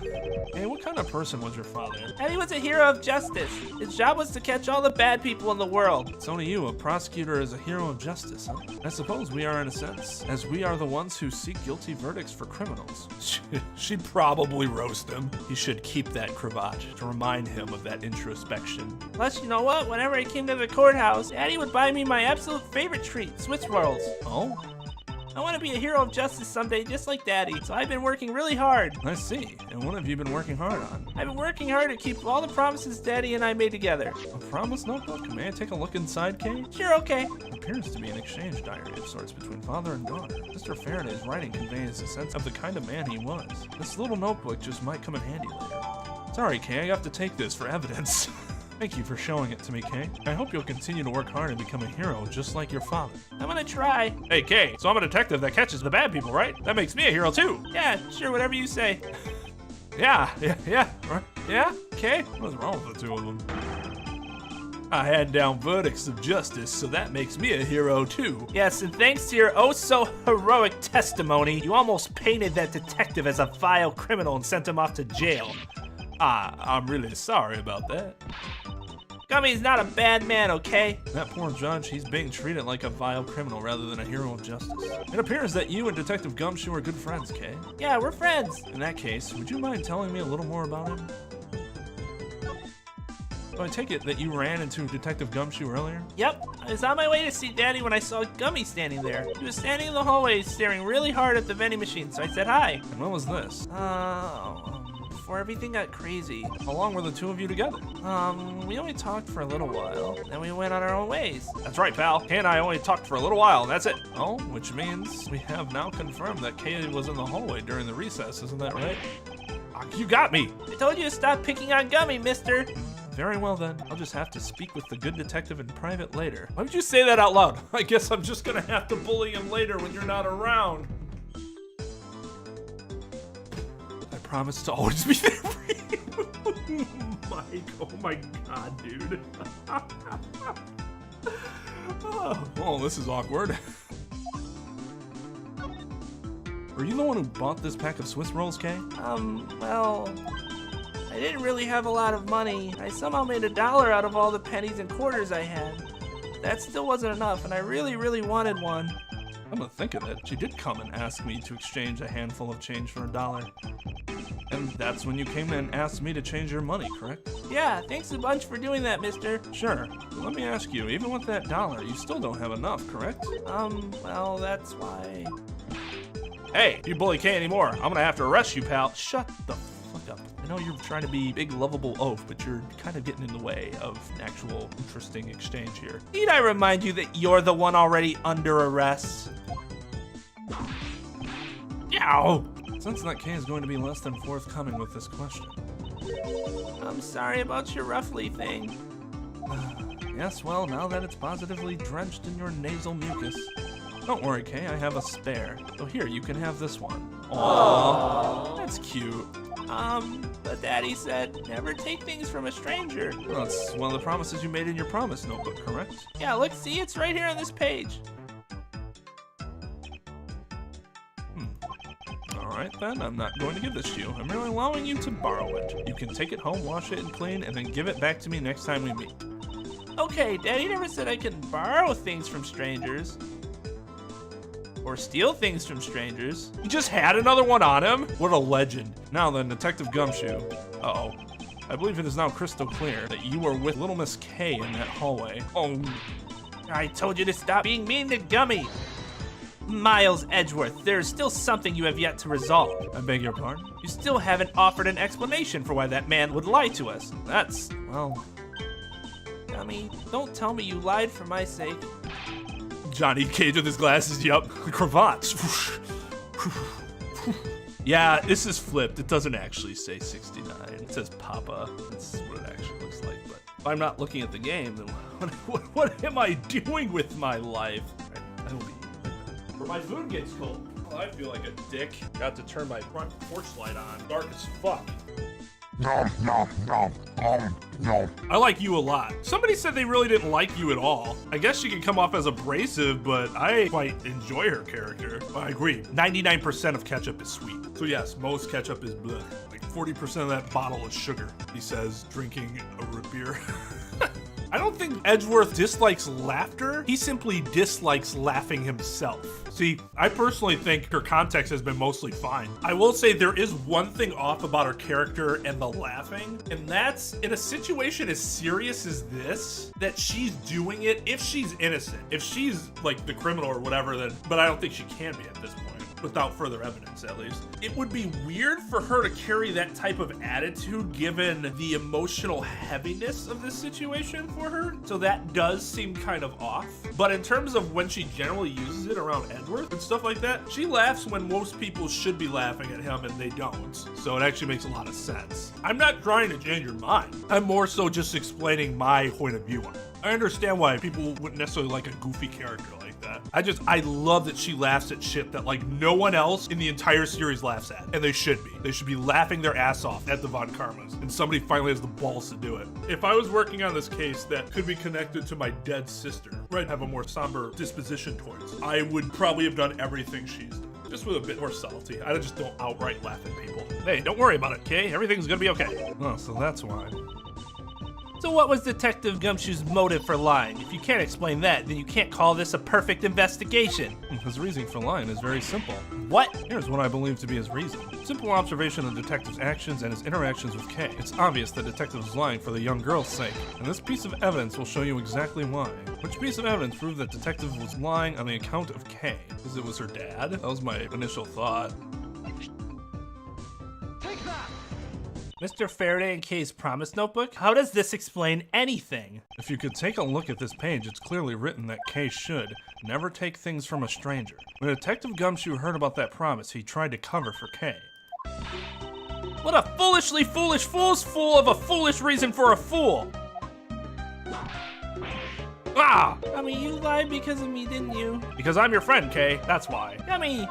Hey, what kind of person was your father? Daddy was a hero of justice. His job was to catch all the bad people in the world. So to you, a prosecutor is a hero of justice, huh? I suppose we are in a sense, as we are the ones who seek guilty verdicts for criminals. She'd probably roast him. He should keep that cravat to remind him of that introspection. Plus, you know what? Whenever I came to the courthouse, Daddy would buy me my absolute favorite treat, Swiss rolls. Oh? I want to be a hero of justice someday, just like Daddy, so I've been working really hard. I see. And what have you been working hard on? I've been working hard to keep all the promises Daddy and I made together. A promise notebook? May I take a look inside, Kay? Sure, okay. It appears to be an exchange diary of sorts between father and daughter. Mr. Faraday's writing conveys a sense of the kind of man he was. This little notebook just might come in handy later. Sorry, Kay, I have to take this for evidence. Thank you for showing it to me, Kay. I hope you'll continue to work hard and become a hero just like your father. I'm gonna try. Hey, Kay, so I'm a detective that catches the bad people, right? That makes me a hero too. Yeah, sure, whatever you say. Yeah, right? Yeah? Kay? What's wrong with the two of them? I hand down verdicts of justice, so that makes me a hero too. Yes, and thanks to your oh-so-heroic testimony, you almost painted that detective as a vile criminal and sent him off to jail. I'm really sorry about that. Gummy's not a bad man, okay? That poor judge, he's being treated like a vile criminal rather than a hero of justice. It appears that you and Detective Gumshoe are good friends, Kay. Yeah, we're friends. In that case, would you mind telling me a little more about him? So I take it that you ran into Detective Gumshoe earlier? Yep, I was on my way to see Daddy when I saw Gummy standing there. He was standing in the hallway staring really hard at the vending machine, so I said hi. And when was this? Before everything got crazy. How long were the two of you together? We only talked for a little while, then we went on our own ways. That's right, pal. Kay and I only talked for a little while, and that's it. Oh, which means we have now confirmed that Kay was in the hallway during the recess, isn't that right? You got me! I told you to stop picking on Gummy, mister. Very well then, I'll just have to speak with the good detective in private later. Why would you say that out loud? I guess I'm just gonna have to bully him later when you're not around. I promise to always be there for you. Mike, oh my god, dude. Oh, this is awkward. Are you the one who bought this pack of Swiss rolls, Kay? Well, I didn't really have a lot of money. I somehow made $1 out of all the pennies and quarters I had. That still wasn't enough, and I really, really wanted one. I'm gonna think of it. She did come and ask me to exchange a handful of change for $1. And that's when you came and asked me to change your money, correct? Yeah, thanks a bunch for doing that, mister. Sure. But let me ask you, even with that $1, you still don't have enough, correct? Well, that's why. Hey, if you bully Kay anymore, I'm gonna have to arrest you, pal. Shut the fuck up. I know you're trying to be big, lovable oaf, but you're kind of getting in the way of an actual interesting exchange here. Need I remind you that you're the one already under arrest? Yow! Since that Kay is going to be less than forthcoming with this question. I'm sorry about your roughly thing. Yes, well, now that it's positively drenched in your nasal mucus. Don't worry, Kay, I have a spare. So here, you can have this one. Aww, that's cute. But Daddy said never take things from a stranger. Well, that's one of the promises you made in your promise notebook, correct? Yeah, look, see, it's right here on this page. Alright then, I'm not going to give this to you. I'm merely allowing you to borrow it. You can take it home, wash it and clean, and then give it back to me next time we meet. Okay, Daddy never said I can borrow things from strangers. Or steal things from strangers. He just had another one on him? What a legend. Now then, Detective Gumshoe. Uh-oh. I believe it is now crystal clear that you were with Little Miss Kay in that hallway. Oh, I told you to stop being mean to Gummy. Miles Edgeworth, there is still something you have yet to resolve. I beg your pardon? You still haven't offered an explanation for why that man would lie to us. That's, well... Gummy, don't tell me you lied for my sake. Johnny Cage with his glasses, yup. Cravats. Yeah, this is flipped. It doesn't actually say 69. It says Papa. That's what it actually looks like. But if I'm not looking at the game, then what am I doing with my life? I will be. Or my food gets cold. Oh, I feel like a dick. Got to turn my front porch light on. Dark as fuck. I like you a lot. Somebody said they really didn't like you at all. I guess she can come off as abrasive, but I quite enjoy her character. I agree. 99% of ketchup is sweet. So yes, most ketchup is bleh. Like 40% of that bottle is sugar. He says, drinking a root beer. I don't think Edgeworth dislikes laughter. He simply dislikes laughing himself. See, I personally think her context has been mostly fine. I will say there is one thing off about her character and the laughing, and that's in a situation as serious as this, that she's doing it if she's innocent. If she's like the criminal or whatever, then, but I don't think she can be at this point. Without further evidence, at least. It would be weird for her to carry that type of attitude given the emotional heaviness of this situation for her. So that does seem kind of off. But in terms of when she generally uses it around Edgeworth and stuff like that, she laughs when most people should be laughing at him and they don't. So it actually makes a lot of sense. I'm not trying to change your mind. I'm more so just explaining my point of view on it. I understand why people wouldn't necessarily like a goofy character like that. I love that she laughs at shit that like no one else in the entire series laughs at. And they should be. They should be laughing their ass off at the Von Karmas. And somebody finally has the balls to do it. If I was working on this case that could be connected to my dead sister, right, have a more somber disposition towards, I would probably have done everything she's done. Just with a bit more subtlety. I just don't outright laugh at people. Hey, don't worry about it, Kay. Everything's gonna be okay. Oh, so that's why. So what was Detective Gumshoe's motive for lying? If you can't explain that, then you can't call this a perfect investigation. His reasoning for lying is very simple. What? Here's what I believe to be his reason. Simple observation of the detective's actions and his interactions with Kay. It's obvious the detective is lying for the young girl's sake, and this piece of evidence will show you exactly why. Which piece of evidence proved that detective was lying on the account of Kay? Because it was her dad? That was my initial thought. Take that! Mr. Faraday and Kay's promise notebook? How does this explain anything? If you could take a look at this page, it's clearly written that Kay should never take things from a stranger. When Detective Gumshoe heard about that promise, he tried to cover for Kay. What a foolishly foolish fool's fool of a foolish reason for a fool! Ah! I mean, you lied because of me, didn't you? Because I'm your friend, Kay. That's why. Yummy!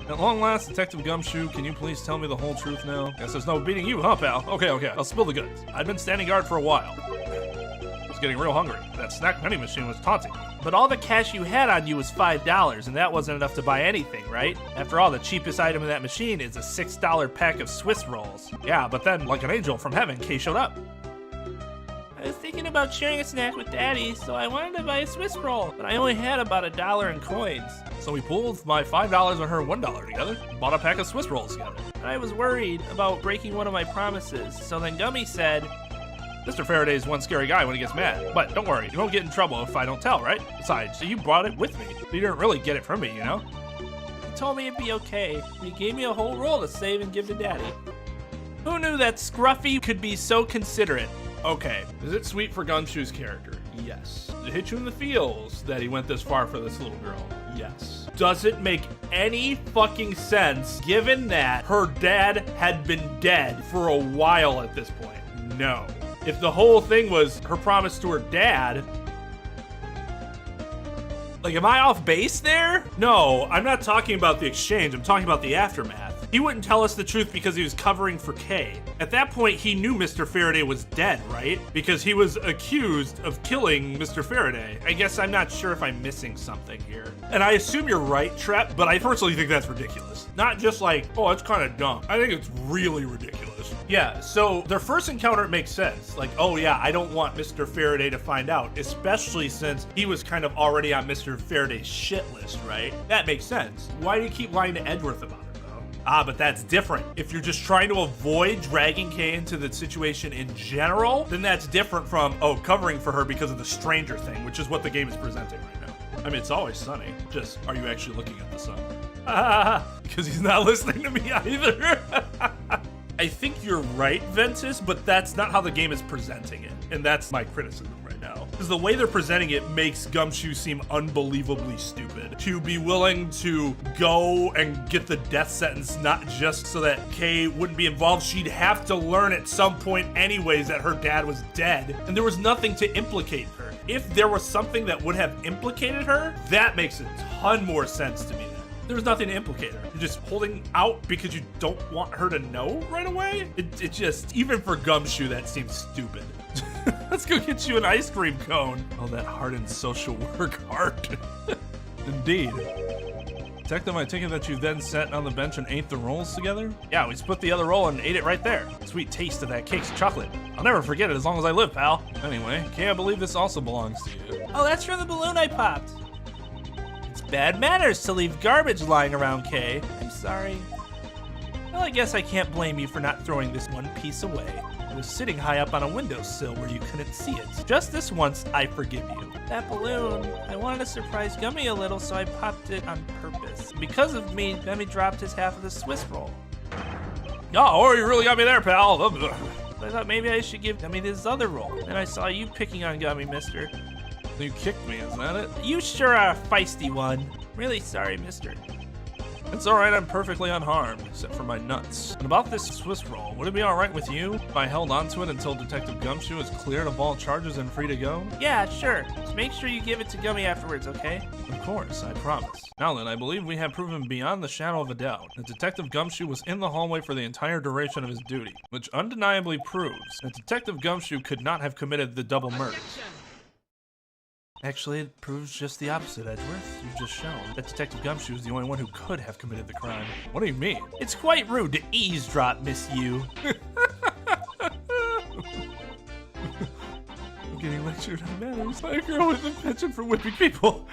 At long last, Detective Gumshoe, can you please tell me the whole truth now? Guess there's no beating you, huh, pal? Okay, I'll spill the goods. I'd been standing guard for a while. I was getting real hungry. That snack vending machine was taunting me. But all the cash you had on you was $5, and that wasn't enough to buy anything, right? After all, the cheapest item in that machine is a $6 pack of Swiss rolls. Yeah, but then, like an angel from heaven, Kay showed up. I was thinking about sharing a snack with Daddy, so I wanted to buy a Swiss roll, but I only had about $1 in coins. So we pooled my $5 and her $1 together, and bought a pack of Swiss rolls together. I was worried about breaking one of my promises, so then Gummy said, Mr. Faraday's one scary guy when he gets mad. But don't worry, you won't get in trouble if I don't tell, right? Besides, so you brought it with me. You didn't really get it from me, you know? He told me it'd be okay. He gave me a whole roll to save and give to Daddy. Who knew that Scruffy could be so considerate? Okay, is it sweet for Gumshoe's character? Yes. Did it hit you in the feels that he went this far for this little girl? Yes. Does it make any fucking sense given that her dad had been dead for a while at this point? No. If the whole thing was her promise to her dad, like, am I off base there? No, I'm not talking about the exchange, I'm talking about the aftermath. He wouldn't tell us the truth because he was covering for Kay. At that point, he knew Mr. Faraday was dead, right? Because he was accused of killing Mr. Faraday. I guess I'm not sure if I'm missing something here. And I assume you're right, Trep, but I personally think that's ridiculous. Not just like, oh, it's kind of dumb. I think it's really ridiculous. Yeah, so their first encounter, it makes sense. Like, oh yeah, I don't want Mr. Faraday to find out, especially since he was kind of already on Mr. Faraday's shit list, right? That makes sense. Why do you keep lying to Edgeworth about it? Ah, but that's different. If you're just trying to avoid dragging Kay into the situation in general, then that's different from, oh, covering for her because of the stranger thing, which is what the game is presenting right now. I mean, it's always sunny. Just, are you actually looking at the sun? Because he's not listening to me either. I think you're right, Ventus, but that's not how the game is presenting it. And that's my criticism right now. Because the way they're presenting it makes Gumshoe seem unbelievably stupid. To be willing to go and get the death sentence, not just so that Kay wouldn't be involved, she'd have to learn at some point anyways that her dad was dead, and there was nothing to implicate her. If there was something that would have implicated her, that makes a ton more sense to me. There was nothing to implicate her. You're just holding out because you don't want her to know right away? It just, even for Gumshoe, that seems stupid. Let's go get you an ice cream cone. Oh, that hardened social work heart. Indeed. Detective, I take it that you then sat on the bench and ate the rolls together? Yeah, we split the other roll and ate it right there. Sweet taste of that cake's chocolate. I'll never forget it as long as I live, pal. Anyway, Kay, I believe this also belongs to you. Oh, that's from the balloon I popped. It's bad manners to leave garbage lying around, Kay. I'm sorry. Well, I guess I can't blame you for not throwing this one piece away. It was sitting high up on a windowsill where you couldn't see it. Just this once, I forgive you. That balloon, I wanted to surprise Gummy a little, so I popped it on purpose. Because of me, Gummy dropped his half of the Swiss roll. Oh, you really got me there, pal. I thought maybe I should give Gummy this other roll. Then I saw you picking on Gummy, mister. You kicked me, is that it? You sure are a feisty one. Really sorry, mister. It's alright, I'm perfectly unharmed, except for my nuts. And about this Swiss roll, would it be alright with you if I held onto it until Detective Gumshoe is cleared of all charges and free to go? Yeah, sure. Just make sure you give it to Gummy afterwards, okay? Of course, I promise. Now then, I believe we have proven beyond the shadow of a doubt that Detective Gumshoe was in the hallway for the entire duration of his duty, which undeniably proves that Detective Gumshoe could not have committed the double murders. Actually, it proves just the opposite, Edgeworth. You've just shown that Detective Gumshoe is the only one who could have committed the crime. What do you mean? It's quite rude to eavesdrop, Miss Yew. getting lectured on manners by a girl with a penchant for whipping people.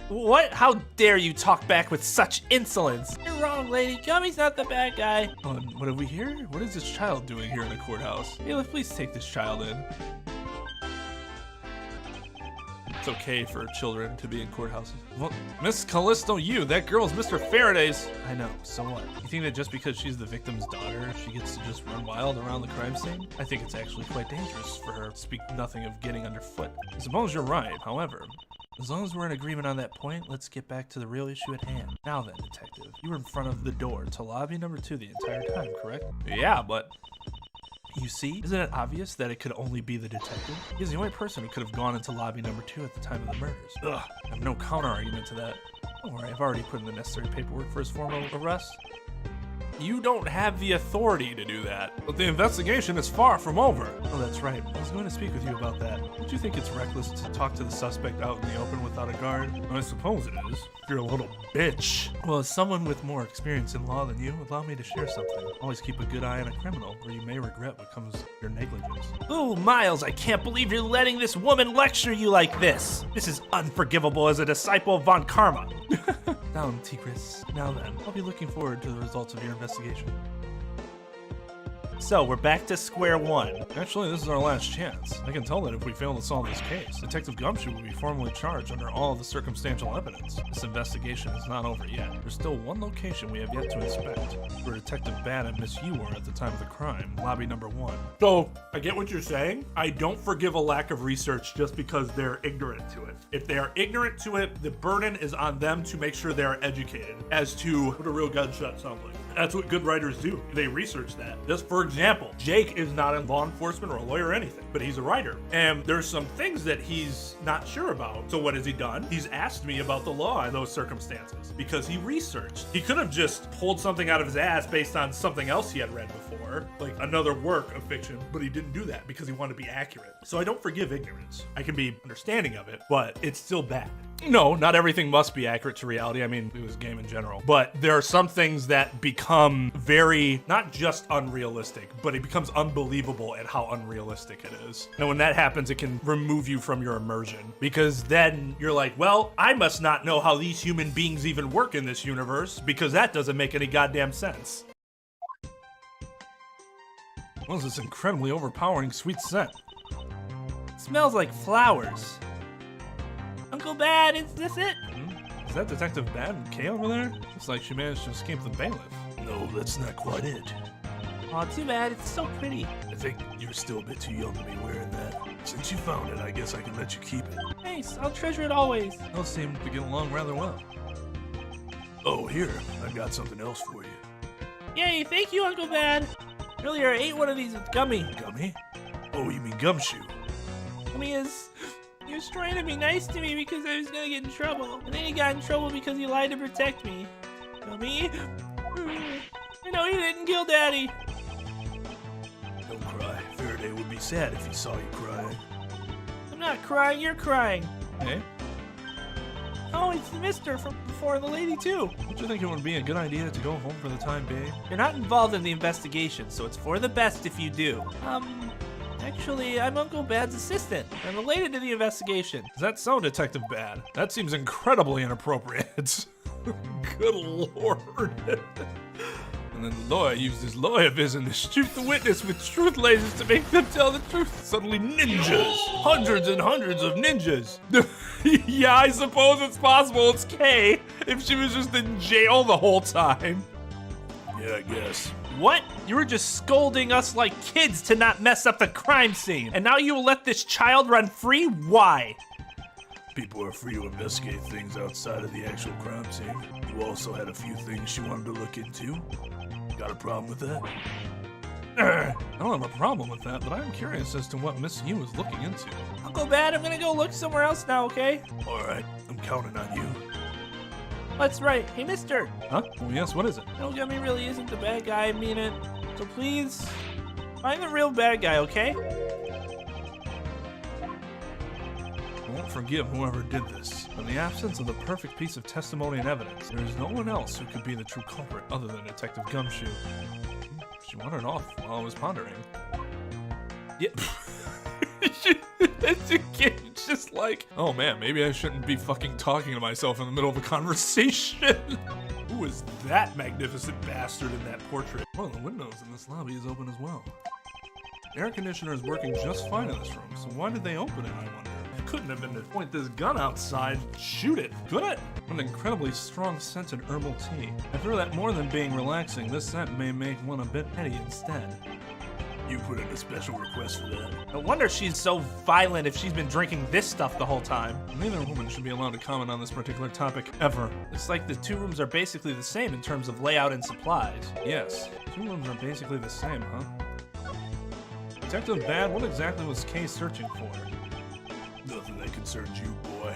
What? How dare you talk back with such insolence? You're wrong, lady. Gummy's not the bad guy. What have we here? What is this child doing here in the courthouse? Bailiff, please take this child in. It's okay for children to be in courthouses. Well, Miss Kalisto Yew, that girl's Mr. Faraday's. I know, so what? You think that just because she's the victim's daughter, she gets to just run wild around the crime scene? I think it's actually quite dangerous for her to speak nothing of getting underfoot. I suppose you're right, however, as long as we're in agreement on that point, let's get back to the real issue at hand. Now then, detective, you were in front of the door to lobby number 2 the entire time, correct? Yeah, but... You see, isn't it obvious that it could only be the detective? He's the only person who could have gone into lobby number 2 at the time of the murders. Ugh, I have no counter argument to that. Don't worry, I've already put in the necessary paperwork for his formal arrest. You don't have the authority to do that. But the investigation is far from over. Oh, that's right. I was going to speak with you about that. Don't you think it's reckless to talk to the suspect out in the open without a guard? I suppose it is. If you're a little bitch. Well, as someone with more experience in law than you, allow me to share something. Always keep a good eye on a criminal, or you may regret what comes of your negligence. Ooh, Miles, I can't believe you're letting this woman lecture you like this. This is unforgivable as a disciple of Von Karma. Down, Tigris. Now then, I'll be looking forward to the results of your investigation. So, we're back to square one. Actually, this is our last chance. I can tell that if we fail to solve this case, Detective Gumshoe will be formally charged under all of the circumstantial evidence. This investigation is not over yet. There's still one location we have yet to inspect, where Detective Bad and Miss Yew were at the time of the crime, lobby number 1. So, I get what you're saying. I don't forgive a lack of research just because they're ignorant to it. If they are ignorant to it, the burden is on them to make sure they are educated as to what a real gunshot sounds like. That's what good writers do. They research that. Just for example, Jake is not in law enforcement or a lawyer or anything, but he's a writer. And there's some things that he's not sure about. So what has he done? He's asked me about the law in those circumstances because he researched. He could have just pulled something out of his ass based on something else he had read before, like another work of fiction, but he didn't do that because he wanted to be accurate. So I don't forgive ignorance. I can be understanding of it, but it's still bad. No, not everything must be accurate to reality. I mean, it was a game in general. But there are some things that become very, not just unrealistic, but it becomes unbelievable at how unrealistic it is. And when that happens, it can remove you from your immersion. Because then you're like, well, I must not know how these human beings even work in this universe, because that doesn't make any goddamn sense. What is this incredibly overpowering sweet scent? It smells like flowers. Uncle Bad, is this it? Is that Detective Bad and Kay over there? Looks like she managed to escape the bailiff. No, that's not quite it. Aw, too bad. It's so pretty. I think you're still a bit too young to be wearing that. Since you found it, I guess I can let you keep it. Thanks. I'll treasure it always. Those seem to get along rather well. Oh, here. I've got something else for you. Yay, thank you, Uncle Bad. Earlier, I ate one of these with Gummy. Gummy? Oh, you mean Gumshoe? Gummy he was trying to be nice to me because I was gonna get in trouble. And then he got in trouble because he lied to protect me. Gummy? I know you didn't kill Daddy. Don't cry. Faraday would be sad if he saw you crying. I'm not crying, you're crying. Hey? Oh, it's the mister from before, the lady too. Don't you think it would be a good idea to go home for the time being? You're not involved in the investigation, so it's for the best if you do. Actually, I'm Uncle Bad's assistant. I'm related to the investigation. Is that so, Detective Bad? That seems incredibly inappropriate. Good lord. And then the lawyer used his lawyer vision to shoot the witness with truth lasers to make them tell the truth. Suddenly ninjas. Hundreds and hundreds of ninjas. Yeah, I suppose it's possible it's Kay if she was just in jail the whole time. Yeah, I guess. What? You were just scolding us like kids to not mess up the crime scene. And now you will let this child run free? Why? People are free to investigate things outside of the actual crime scene. You also had a few things you wanted to look into. Got a problem with that? I don't have a problem with that, but I'm curious as to what Miss Yew is looking into. Uncle Bad, I'm gonna go look somewhere else now, okay? Alright, I'm counting on you. That's right. Hey, mister. Huh? Oh, yes, what is it? No, Gummy really isn't the bad guy, I mean it. So please, find the real bad guy, okay? I won't forgive whoever did this. In the absence of the perfect piece of testimony and evidence, there is no one else who could be the true culprit other than Detective Gumshoe. She wandered off while I was pondering. Yeah. It's just like, oh man, maybe I shouldn't be fucking talking to myself in the middle of a conversation. Who is that magnificent bastard in that portrait? One of the windows in this lobby is open as well. The air conditioner is working just fine in this room, so why did they open it, I wonder? It couldn't have been to point this gun outside, shoot it. Could it? An incredibly strong scented herbal tea. I fear that more than being relaxing, this scent may make one a bit heady instead. You put in a special request for that. No wonder she's so violent if she's been drinking this stuff the whole time. Neither woman should be allowed to comment on this particular topic, ever. It's like the two rooms are basically the same in terms of layout and supplies. Yes, two rooms are basically the same, huh? Detective Bad, what exactly was Kay searching for? Nothing that concerns you, boy.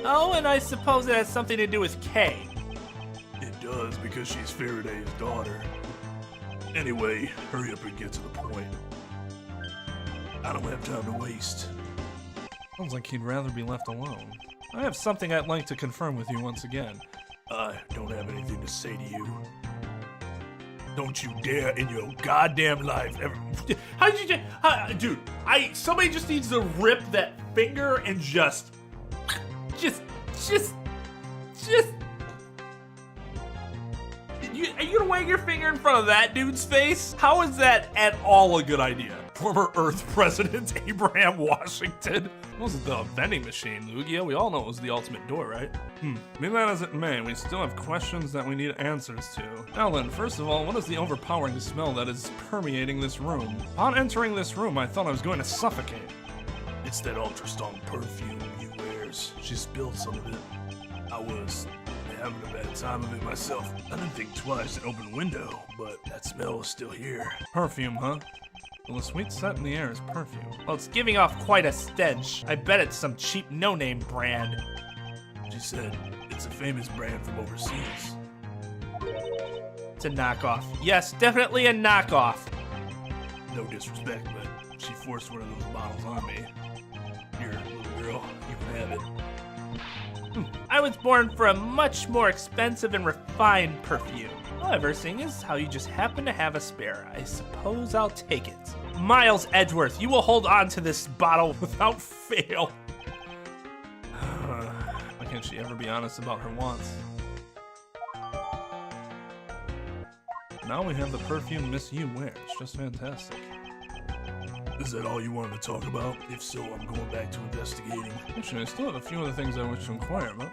Oh, and I suppose it has something to do with Kay. It does, because she's Faraday's daughter. Anyway, hurry up and get to the point. I don't have time to waste. Sounds like he'd rather be left alone. I have something I'd like to confirm with you once again. I don't have anything to say to you. Don't you dare in your goddamn life ever. How did you dude, somebody just needs to rip that finger and just. Are you gonna wag your finger in front of that dude's face? How is that at all a good idea? Former Earth President Abraham Washington. It wasn't the vending machine, Lugia. We all know it was the ultimate door, right? Be that as it may, we still have questions that we need answers to. Now then, first of all, what is the overpowering smell that is permeating this room? Upon entering this room, I thought I was going to suffocate. It's that ultra strong perfume you wears. She spilled some of it. I was having a bad time of it myself. I didn't think twice and open the window, but that smell was still here. Perfume, huh? Well, the sweet scent in the air is perfume. Well, it's giving off quite a stench. I bet it's some cheap no-name brand. She said it's a famous brand from overseas. It's a knockoff. Yes, definitely a knockoff. No disrespect, but she forced one of those bottles on me. Here, little girl, you can have it. I was born for a much more expensive and refined perfume. However, seeing as how you just happen to have a spare, I suppose I'll take it. Miles Edgeworth, you will hold on to this bottle without fail. Why can't she ever be honest about her wants? Now we have the perfume Miss Yew wears. Just fantastic. Is that all you wanted to talk about? If so, I'm going back to investigating. Actually, I still have a few other things I wish to inquire about.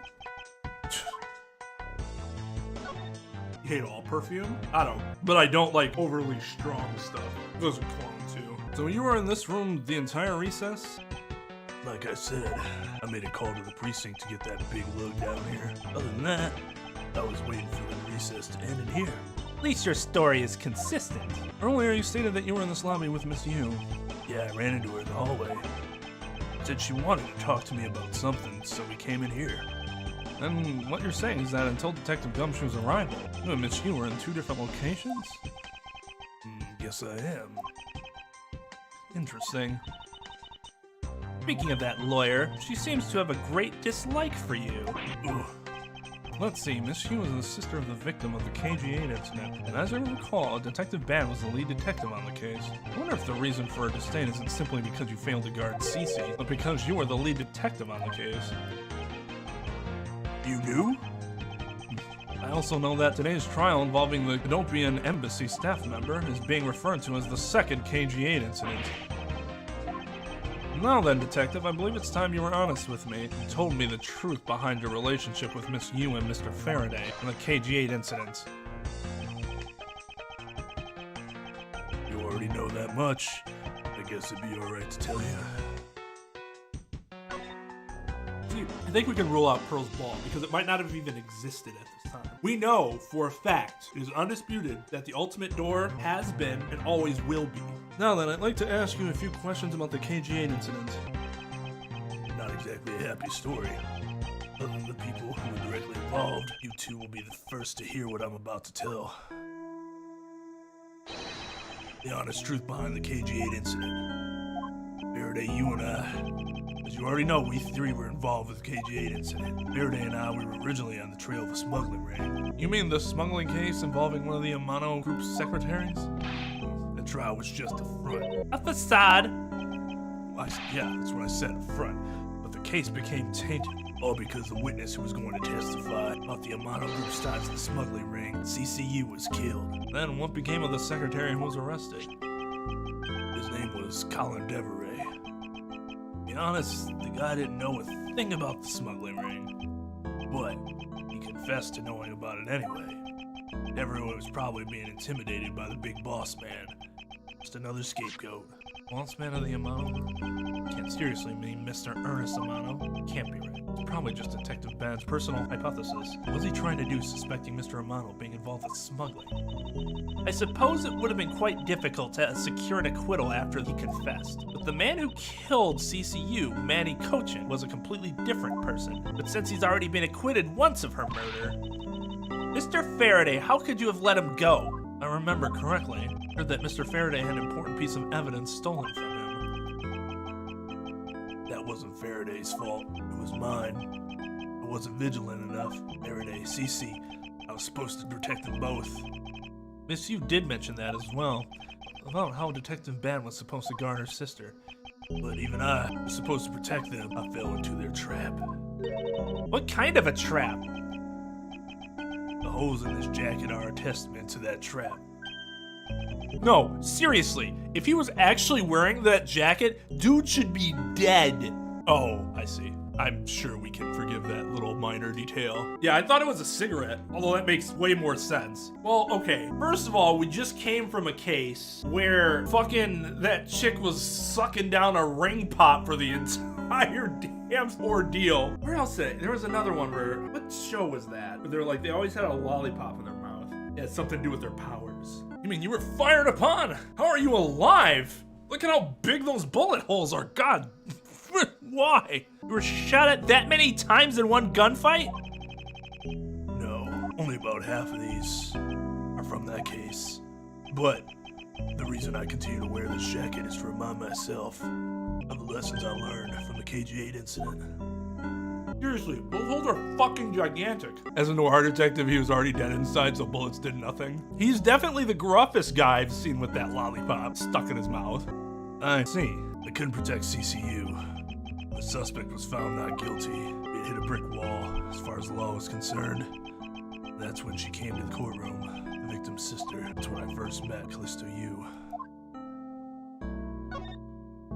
You hate all perfume? I don't. But I don't like overly strong stuff. Those are clone too. So you were in this room the entire recess? Like I said, I made a call to the precinct to get that big lug down here. Other than that, I was waiting for the recess to end in here. At least your story is consistent. Earlier, you stated that you were in this lobby with Miss Yew. Yeah, I ran into her in the hallway. Said she wanted to talk to me about something, so we came in here. And what you're saying is that until Detective Gumshoe's arrival, you and Miss Yew were in two different locations? Guess I am. Interesting. Speaking of that lawyer, she seems to have a great dislike for you. Ugh. Let's see, Miss Yew is the sister of the victim of the KG-8 incident, and as I recall, Detective Ban was the lead detective on the case. I wonder if the reason for her disdain isn't simply because you failed to guard Cece, but because you were the lead detective on the case. You knew? I also know that today's trial involving the Canopian Embassy staff member is being referred to as the second KG-8 incident. Now then, Detective, I believe it's time you were honest with me and told me the truth behind your relationship with Miss Yew and Mr. Faraday and the KG-8 incident. You already know that much. I guess it'd be alright to tell you. See, I think we can rule out Pearl's Ball because it might not have even existed at this time. We know for a fact, it is undisputed, that the ultimate door has been and always will be. Now then, I'd like to ask you a few questions about the KG-8 incident. Not exactly a happy story. Other than the people who were directly involved, you two will be the first to hear what I'm about to tell. The honest truth behind the KG-8 incident. Faraday, you and I, as you already know, we three were involved with the KG-8 incident. Faraday and I, we were originally on the trail of a smuggling ring. You mean the smuggling case involving one of the Amano Group's secretaries? The trial was just a front. A facade. Yeah, that's what I said up front. But the case became tainted. All because the witness who was going to testify about the Amano group's ties to the smuggling ring, CCU, was killed. Then what became of the secretary who was arrested? His name was Colin Deveray. To be honest, the guy didn't know a thing about the smuggling ring, but he confessed to knowing about it anyway. Everyone was probably being intimidated by the big boss man. Just another scapegoat. Boss man of the Amano? Can't seriously mean Mr. Ernest Amano. Can't be right. It's probably just Detective Bad's personal hypothesis. What was he trying to do suspecting Mr. Amano being involved with smuggling? I suppose it would have been quite difficult to secure an acquittal after he confessed. But the man who killed CCU, Manny Cochin, was a completely different person. But since he's already been acquitted once of her murder... Mr. Faraday, how could you have let him go? I remember correctly. I heard that Mr. Faraday had an important piece of evidence stolen from him. That wasn't Faraday's fault. It was mine. I wasn't vigilant enough. Faraday, CC, I was supposed to protect them both. Miss Yew did mention that as well, about how Detective Bad was supposed to guard her sister. But even I was supposed to protect them. I fell into their trap. What kind of a trap? The holes in this jacket are a testament to that trap. No, seriously, if he was actually wearing that jacket, dude should be dead. Oh, I see. I'm sure we can forgive that little minor detail. Yeah, I thought it was a cigarette, although that makes way more sense. Well, okay, first of all, we just came from a case where fucking that chick was sucking down a ring pop for the entire damn ordeal. Where else? There was another one where, what show was that? Where they're like, they always had a lollipop in their mouth. It had something to do with their powers. You mean you were fired upon? How are you alive? Look at how big those bullet holes are. God, why? You were shot at that many times in one gunfight? No, only about half of these are from that case. But the reason I continue to wear this jacket is to remind myself of the lessons I learned from the KG8 incident. Seriously, those holes are fucking gigantic. As a noir detective, he was already dead inside, so bullets did nothing. He's definitely the gruffest guy I've seen with that lollipop stuck in his mouth. I see. I couldn't protect CCU. The suspect was found not guilty. It hit a brick wall, as far as the law was concerned. That's when she came to the courtroom, the victim's sister. That's when I first met Kalisto Yew.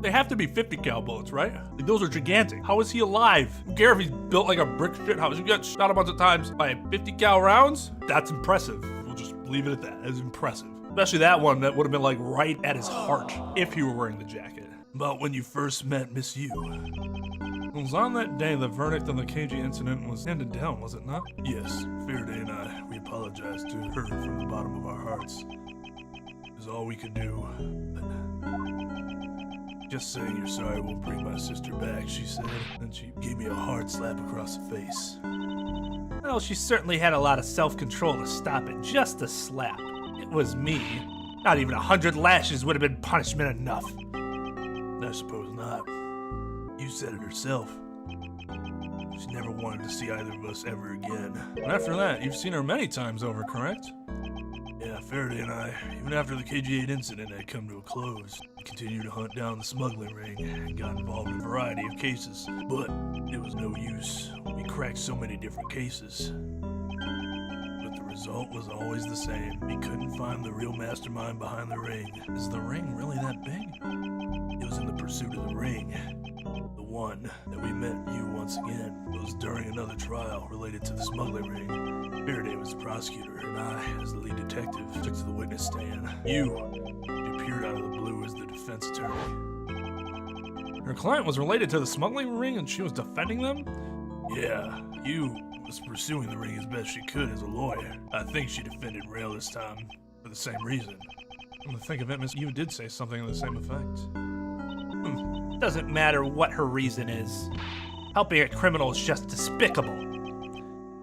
They have to be 50 cal bullets, right? Like, those are gigantic. How is he alive? I don't care if he's built like a brick shithouse. You got shot a bunch of times by 50 cal rounds? That's impressive. We'll just leave it at that. It's impressive. Especially that one that would have been like right at his heart if he were wearing the jacket. About when you first met Miss Yew. It was on that day the verdict on the KG incident was handed down, was it not? Yes, Faraday and I, we apologized to her from the bottom of our hearts. It was all we could do. But just saying you're sorry won't bring my sister back, she said. And she gave me a hard slap across the face. Well, she certainly had a lot of self-control to stop it. Just a slap. It was me. Not even 100 lashes would have been punishment enough. I suppose not. You said it herself. She never wanted to see either of us ever again. And after that, you've seen her many times over, correct? Yeah, Faraday and I, even after the KG8 incident had come to a close, we continued to hunt down the smuggling ring and got involved in a variety of cases. But it was no use. We cracked so many different cases. But the result was always the same. We couldn't find the real mastermind behind the ring. Is the ring really that big? It was in the pursuit of the ring. The one that we met you once again. It was during another trial related to the smuggling ring. Faraday was the prosecutor, and I, as the lead detective, took to the witness stand. You appeared out of the blue as the defense attorney. Her client was related to the smuggling ring and she was defending them? Yeah, you was pursuing the ring as best she could as a lawyer. I think she defended Rail this time for the same reason. Come to think of it, Miss Yew did say something to the same effect. Doesn't matter what her reason is. Helping a criminal is just despicable.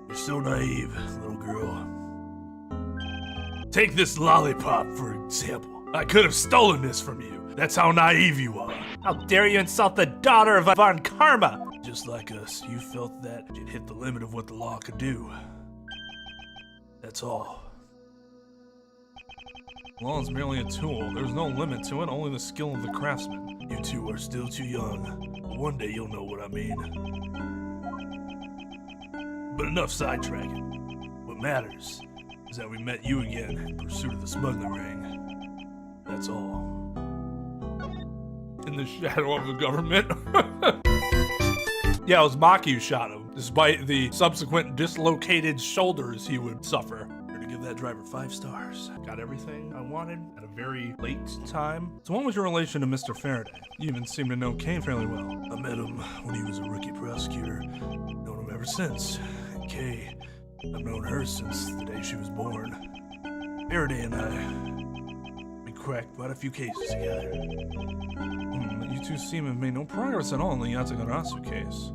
You're so naive, little girl. Take this lollipop, for example. I could have stolen this from you. That's how naive you are. How dare you insult the daughter of Von Karma? Just like us, you felt that you'd hit the limit of what the law could do. That's all. Law is merely a tool. There's no limit to it, only the skill of the craftsman. You two are still too young, but one day you'll know what I mean. But enough sidetracking. What matters is that we met you again in pursuit of the smuggling ring. That's all. In the shadow of the government. Yeah, it was Maki who shot him, despite the subsequent dislocated shoulders he would suffer. To give that driver 5 stars. Got everything I wanted at a very late time. So what was your relation to Mr. Faraday? You even seem to know Kay fairly well. I met him when he was a rookie prosecutor. Known him ever since. And Kay, I've known her since the day she was born. Faraday and I, we cracked quite a few cases together. You two seem to have made no progress at all in the Yatagarasu case.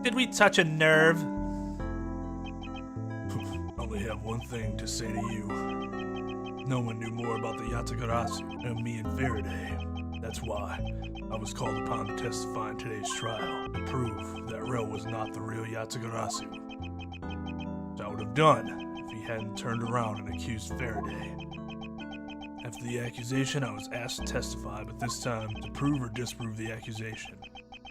Did we touch a nerve? I only have one thing to say to you. No one knew more about the Yatagarasu than me and Faraday. That's why I was called upon to testify in today's trial to prove that Rel was not the real Yatagarasu. Which I would have done if he hadn't turned around and accused Faraday. After the accusation, I was asked to testify, but this time to prove or disprove the accusation.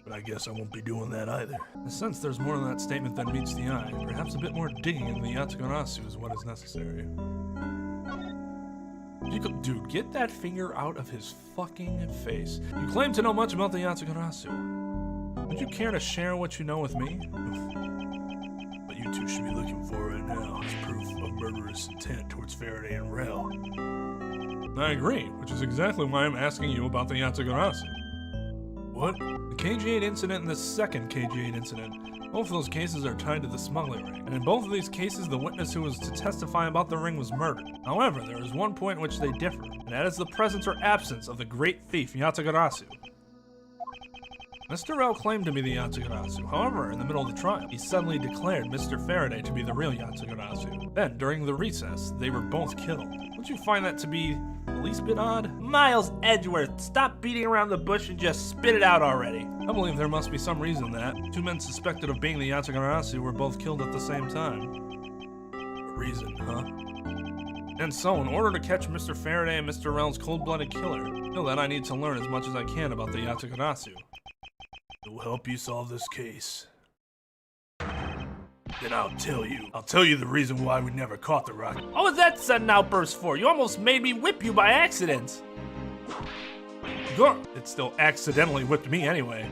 But I guess I won't be doing that either. In a sense, there's more to that statement than meets the eye. Perhaps a bit more digging into the Yatagarasu is what is necessary. Dude, get that finger out of his fucking face. You claim to know much about the Yatagarasu. Would you care to share what you know with me? What you two should be looking for right now is proof of murderous intent towards Faraday and Rel. I agree, which is exactly why I'm asking you about the Yatagarasu. What? The KG-8 incident and the second KG-8 incident. Both of those cases are tied to the smuggling ring, and in both of these cases, the witness who was to testify about the ring was murdered. However, there is one point in which they differ, and that is the presence or absence of the great thief Yatagarasu. Mr. Rel claimed to be the Yatagarasu. However, in the middle of the trial, he suddenly declared Mr. Faraday to be the real Yatagarasu. Then, during the recess, they were both killed. Don't you find that to be the least bit odd? Miles Edgeworth, stop beating around the bush and just spit it out already. I believe there must be some reason that two men suspected of being the Yatagarasu were both killed at the same time. A reason, huh? And so, in order to catch Mr. Faraday and Mr. Rel's cold-blooded killer, till then I need to learn as much as I can about the Yatagarasu. It will help you solve this case. Then I'll tell you the reason why we never caught the rocket. What was that sudden outburst for? You almost made me whip you by accident. Good. It still accidentally whipped me anyway.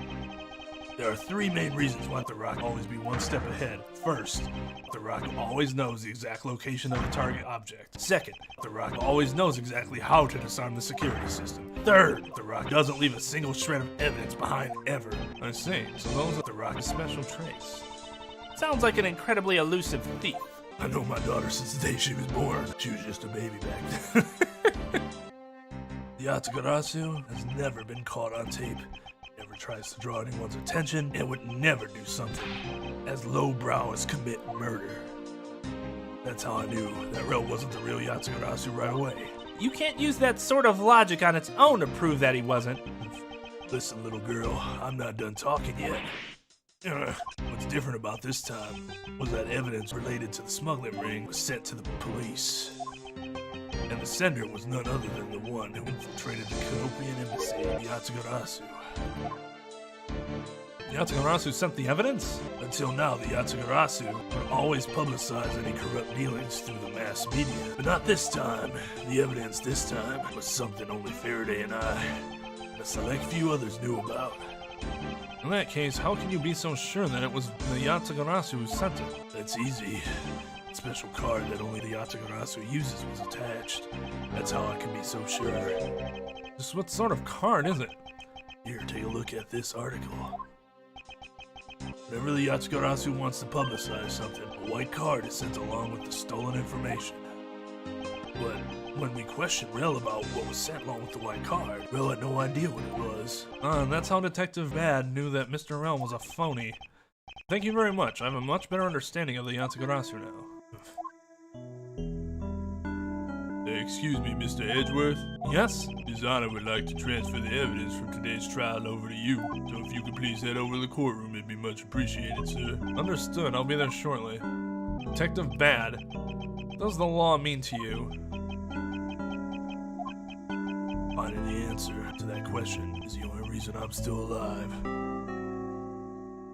There are 3 main reasons why the rock always be one step ahead. First, the rock always knows the exact location of the target object. Second, the rock always knows exactly how to disarm the security system. Third, the rock doesn't leave a single shred of evidence behind ever. I see. So those are the rock's special traits. Sounds like an incredibly elusive thief. I know my daughter since the day she was born. She was just a baby back then. The Yatagarasu has never been caught on tape. Never tries to draw anyone's attention, and would never do something as lowbrow as commit murder. That's how I knew that Rel wasn't the real Yatagarasu right away. You can't use that sort of logic on its own to prove that he wasn't. Listen, little girl, I'm not done talking yet. What's different about this time was that evidence related to the smuggling ring was sent to the police. And the sender was none other than the one who infiltrated the Canopian embassy in Yatagarasu. The Yatagarasu sent the evidence? Until now, the Yatagarasu would always publicize any corrupt dealings through the mass media. But not this time. The evidence this time was something only Faraday and I, and a select few others knew about. In that case, how can you be so sure that it was the Yatagarasu who sent it? That's easy. The special card that only the Yatagarasu uses was attached. That's how I can be so sure. Just what sort of card is it? Here, take a look at this article. Whenever the Yatagarasu wants to publicize something, a white card is sent along with the stolen information. But when we questioned Rel about what was sent along with the white card, Rel had no idea what it was. That's how Detective Bad knew that Mr. Rel was a phony. Thank you very much. I have a much better understanding of the Yatagarasu now. Excuse me, Mr. Edgeworth? Yes? His Honor would like to transfer the evidence from today's trial over to you. So if you could please head over to the courtroom, it'd be much appreciated, sir. Understood. I'll be there shortly. Detective Bad, does the law mean to you? Finding the answer to that question is the only reason I'm still alive.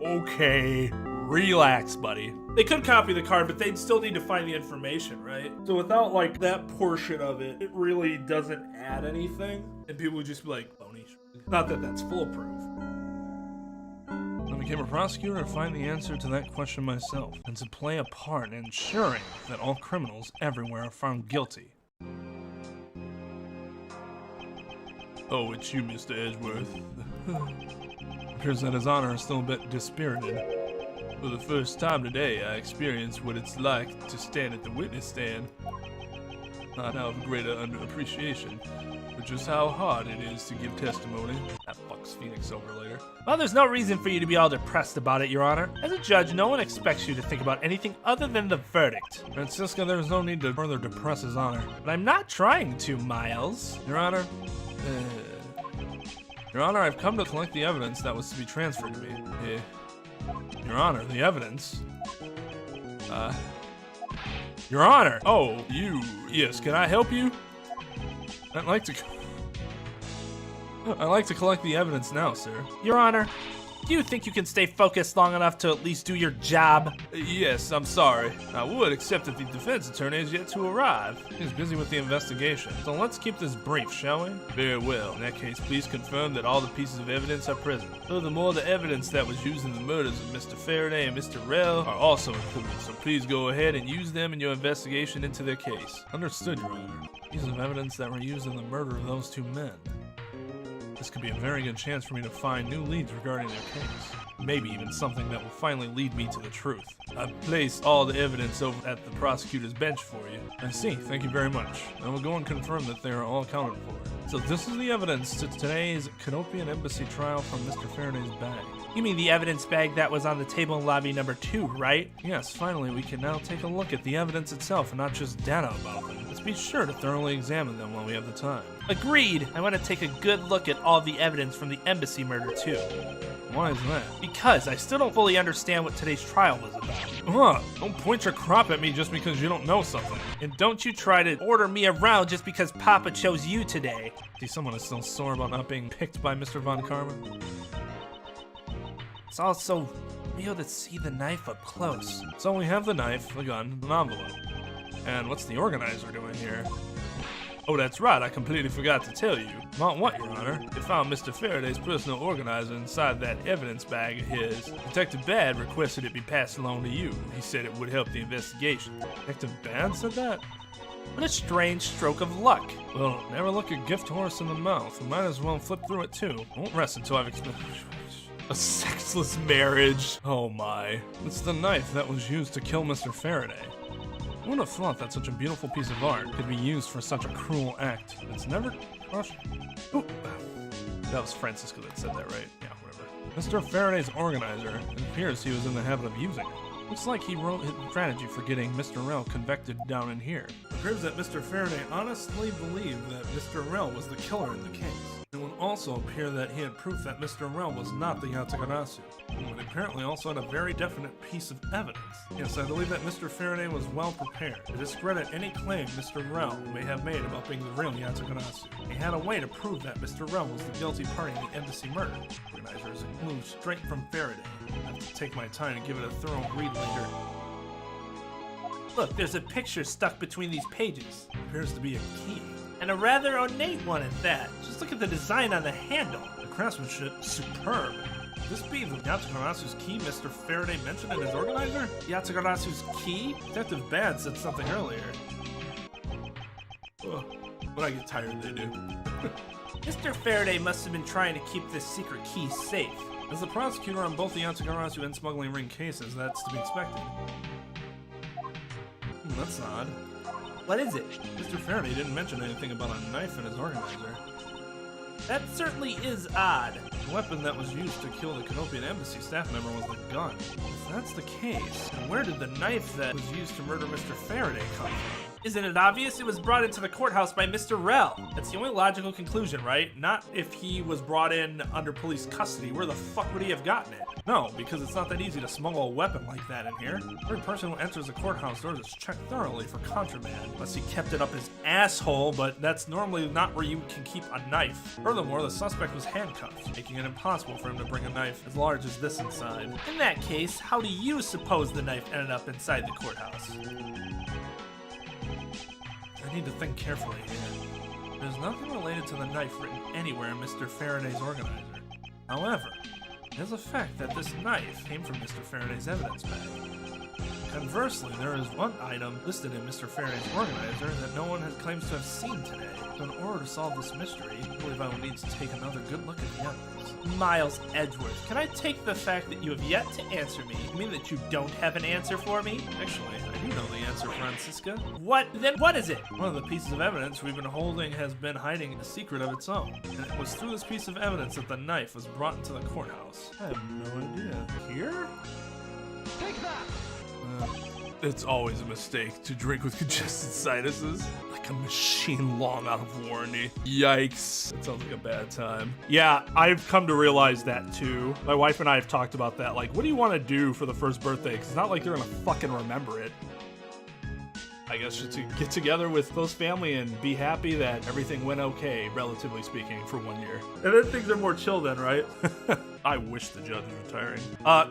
Okay, relax, buddy. They could copy the card, but they'd still need to find the information, right? So without like that portion of it, it really doesn't add anything. And people would just be like, phony. Not that that's foolproof. I became a prosecutor to find the answer to that question myself, and to play a part in ensuring that all criminals everywhere are found guilty. Oh, it's you, Mr. Edgeworth. Appears that his honor is still a bit dispirited. For the first time today, I experienced what it's like to stand at the witness stand. Not out of greater underappreciation, but just how hard it is to give testimony. That fucks Phoenix over later. Well, there's no reason for you to be all depressed about it, Your Honor. As a judge, no one expects you to think about anything other than the verdict. Francisca, there's no need to further depress his honor. But I'm not trying to, Miles. Your honor, Your honor, I've come to collect the evidence that was to be transferred to me. Your honor, the evidence? Your honor! Oh, you. Yes, can I help you? I'd like to collect the evidence now, sir. Your Honor, do you think you can stay focused long enough to at least do your job? Yes, I'm sorry. I would, except that the defense attorney is yet to arrive. He's busy with the investigation, so let's keep this brief, shall we? Very well. In that case, please confirm that all the pieces of evidence are present. Furthermore, the evidence that was used in the murders of Mr. Faraday and Mr. Rell are also included, so please go ahead and use them in your investigation into their case. Understood, Your Honor. Pieces of evidence that were used in the murder of those two men. This could be a very good chance for me to find new leads regarding their case. Maybe even something that will finally lead me to the truth. I've placed all the evidence over at the prosecutor's bench for you. I see, thank you very much. I will go and confirm that they are all accounted for. So this is the evidence to today's Canopian Embassy trial from Mr. Faraday's bag. You mean the evidence bag that was on the table in lobby number 2, right? Yes, finally we can now take a look at the evidence itself and not just data about them. Let's be sure to thoroughly examine them while we have the time. Agreed. I want to take a good look at all the evidence from the embassy murder too. Why is that? Because I still don't fully understand what today's trial was about. Don't point your crop at me just because you don't know something. And don't you try to order me around just because Papa chose you today. See, someone is still sore about not being picked by Mr. Von Karma. It's also real to see the knife up close. So we have the knife, the gun, an envelope. And what's the organizer doing here? Oh, that's right, I completely forgot to tell you. About what, Your Honor? They found Mr. Faraday's personal organizer inside that evidence bag of his. Detective Bad requested it be passed along to you. He said it would help the investigation. Detective Bad said that? What a strange stroke of luck. Well, never look a gift horse in the mouth. We might as well flip through it too. I won't rest until I've explained. A sexless marriage. Oh my. It's the knife that was used to kill Mr. Faraday. Who would have thought that such a beautiful piece of art could be used for such a cruel act? It's never... Ooh. That was Francisco that said that, right? Yeah, whatever. Mr. Faraday's organizer, it appears he was in the habit of using it. Looks like he wrote his strategy for getting Mr. Rell convicted down in here. It appears that Mr. Faraday honestly believed that Mr. Rell was the killer in the case. It would also appear that he had proof that Mr. Rell was not the Yatagarasu. But apparently also had a very definite piece of evidence. Yes, I believe that Mr. Faraday was well prepared to discredit any claim Mr. Rell may have made about being the real Yatagarasu. He had a way to prove that Mr. Rell was the guilty party in the embassy murder. Organizers a clue straight from Faraday. I have to take my time and give it a thorough read later. Look, there's a picture stuck between these pages. Appears to be a key. And a rather ornate one at that. Just look at the design on the handle. The craftsmanship, superb. Could this be the Yatagarasu's key Mr. Faraday mentioned in his organizer? Yatagarasu's key? Detective Bad said something earlier. Ugh, when I get tired, they do. Mr. Faraday must have been trying to keep this secret key safe. As the prosecutor on both the Yatagarasu and smuggling ring cases, that's to be expected. That's odd. What is it? Mr. Faraday didn't mention anything about a knife in his organizer. That certainly is odd. The weapon that was used to kill the Canopian Embassy staff member was the gun. If that's the case, then where did the knife that was used to murder Mr. Faraday come from? Isn't it obvious? It was brought into the courthouse by Mr. Rell. That's the only logical conclusion, right? Not if he was brought in under police custody. Where the fuck would he have gotten it? No, because it's not that easy to smuggle a weapon like that in here. Every person who enters the courthouse doors is checked thoroughly for contraband. Unless he kept it up his asshole, but that's normally not where you can keep a knife. Furthermore, the suspect was handcuffed, making it impossible for him to bring a knife as large as this inside. In that case, how do you suppose the knife ended up inside the courthouse? I need to think carefully here. There's nothing related to the knife written anywhere in Mr. Faraday's organizer. However, there's a fact that this knife came from Mr. Faraday's evidence bag. Conversely, there is one item listed in Mr. Faraday's organizer that no one has claims to have seen today. So in order to solve this mystery, I believe I will need to take another good look at the evidence. Miles Edgeworth, can I take the fact that you have yet to answer me? You mean that you don't have an answer for me? Actually, I do know the answer, Francisca. What? Then what is it? One of the pieces of evidence we've been holding has been hiding a secret of its own. And it was through this piece of evidence that the knife was brought into the courthouse. I have no idea. Here? Take that! It's always a mistake to drink with congested sinuses. Like a machine long out of warranty. Yikes. That sounds like a bad time. Yeah, I've come to realize that too. My wife and I have talked about that. Like, what do you want to do for the first birthday? Because it's not like you're going to fucking remember it. I guess just to get together with close family and be happy that everything went okay, relatively speaking, for 1 year. And then things are more chill then, right? I wish the judge was retiring.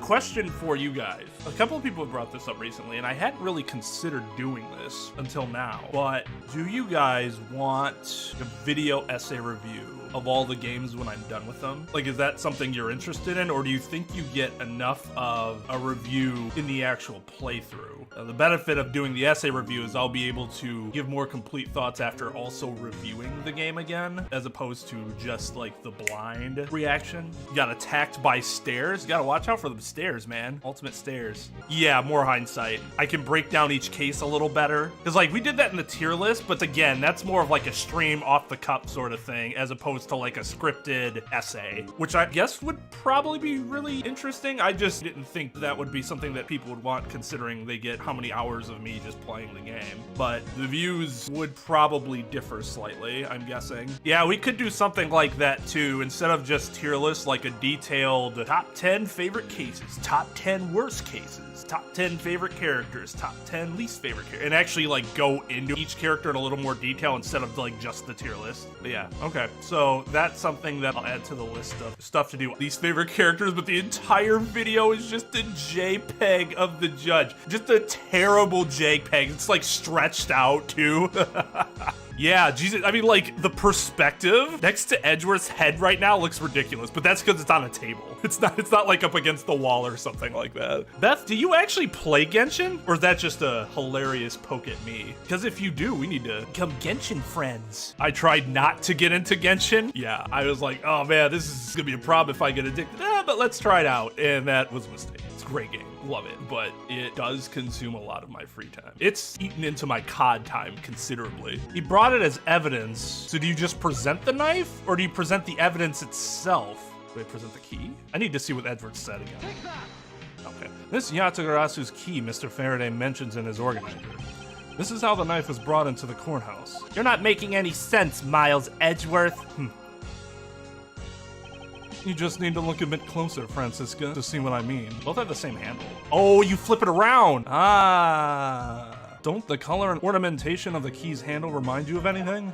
Question for you guys. A couple of people have brought this up recently, and I hadn't really considered doing this until now. But do you guys want a video essay review of all the games when I'm done with them? Like, is that something you're interested in, or do you think you get enough of a review in the actual playthrough? The benefit of doing the essay review is I'll be able to give more complete thoughts after also reviewing the game again, as opposed to just like the blind reaction. You got attacked by stairs. You gotta watch out for the stairs, man. Ultimate stairs. Yeah, more hindsight. I can break down each case a little better. Because like we did that in the tier list, but again, that's more of like a stream off the cup sort of thing, as opposed to like a scripted essay, which I guess would probably be really interesting. I just didn't think that would be something that people would want, considering they get how many hours of me just playing the game. But the views would probably differ slightly, I'm guessing. Yeah, we could do something like that too, instead of just tier lists, like a detailed top 10 favorite cases, top 10 worst cases, top 10 favorite characters, top 10 least favorite characters, and actually like go into each character in a little more detail instead of like just the tier list. But yeah, okay. So that's something that I'll add to the list of stuff to do. Least favorite characters, but the entire video is just a JPEG of the judge. Just a terrible JPEG. It's like stretched out too. Yeah, Jesus. I mean, like, the perspective next to Edgeworth's head right now looks ridiculous, but that's because it's on a table. It's not like up against the wall or something like that. Beth, do you actually play Genshin? Or is that just a hilarious poke at me? Because if you do, we need to become Genshin friends. I tried not to get into Genshin. Yeah, I was like, oh man, this is gonna be a problem if I get addicted. But let's try it out. And that was a mistake. It's a great game. Love it, but it does consume a lot of my free time. It's eaten into my COD time considerably. He brought it as evidence. So do you just present the knife, or do you present the evidence itself? Do I present the key? I need to see what Edgeworth said again. Take that! Okay. This Yatagarasu's key Mr. Faraday mentions in his organizer. This is how the knife was brought into the courthouse. You're not making any sense, Miles Edgeworth. You just need to look a bit closer, Francisca, to see what I mean. Both have the same handle. Oh, you flip it around. Ah. Don't the color and ornamentation of the key's handle remind you of anything?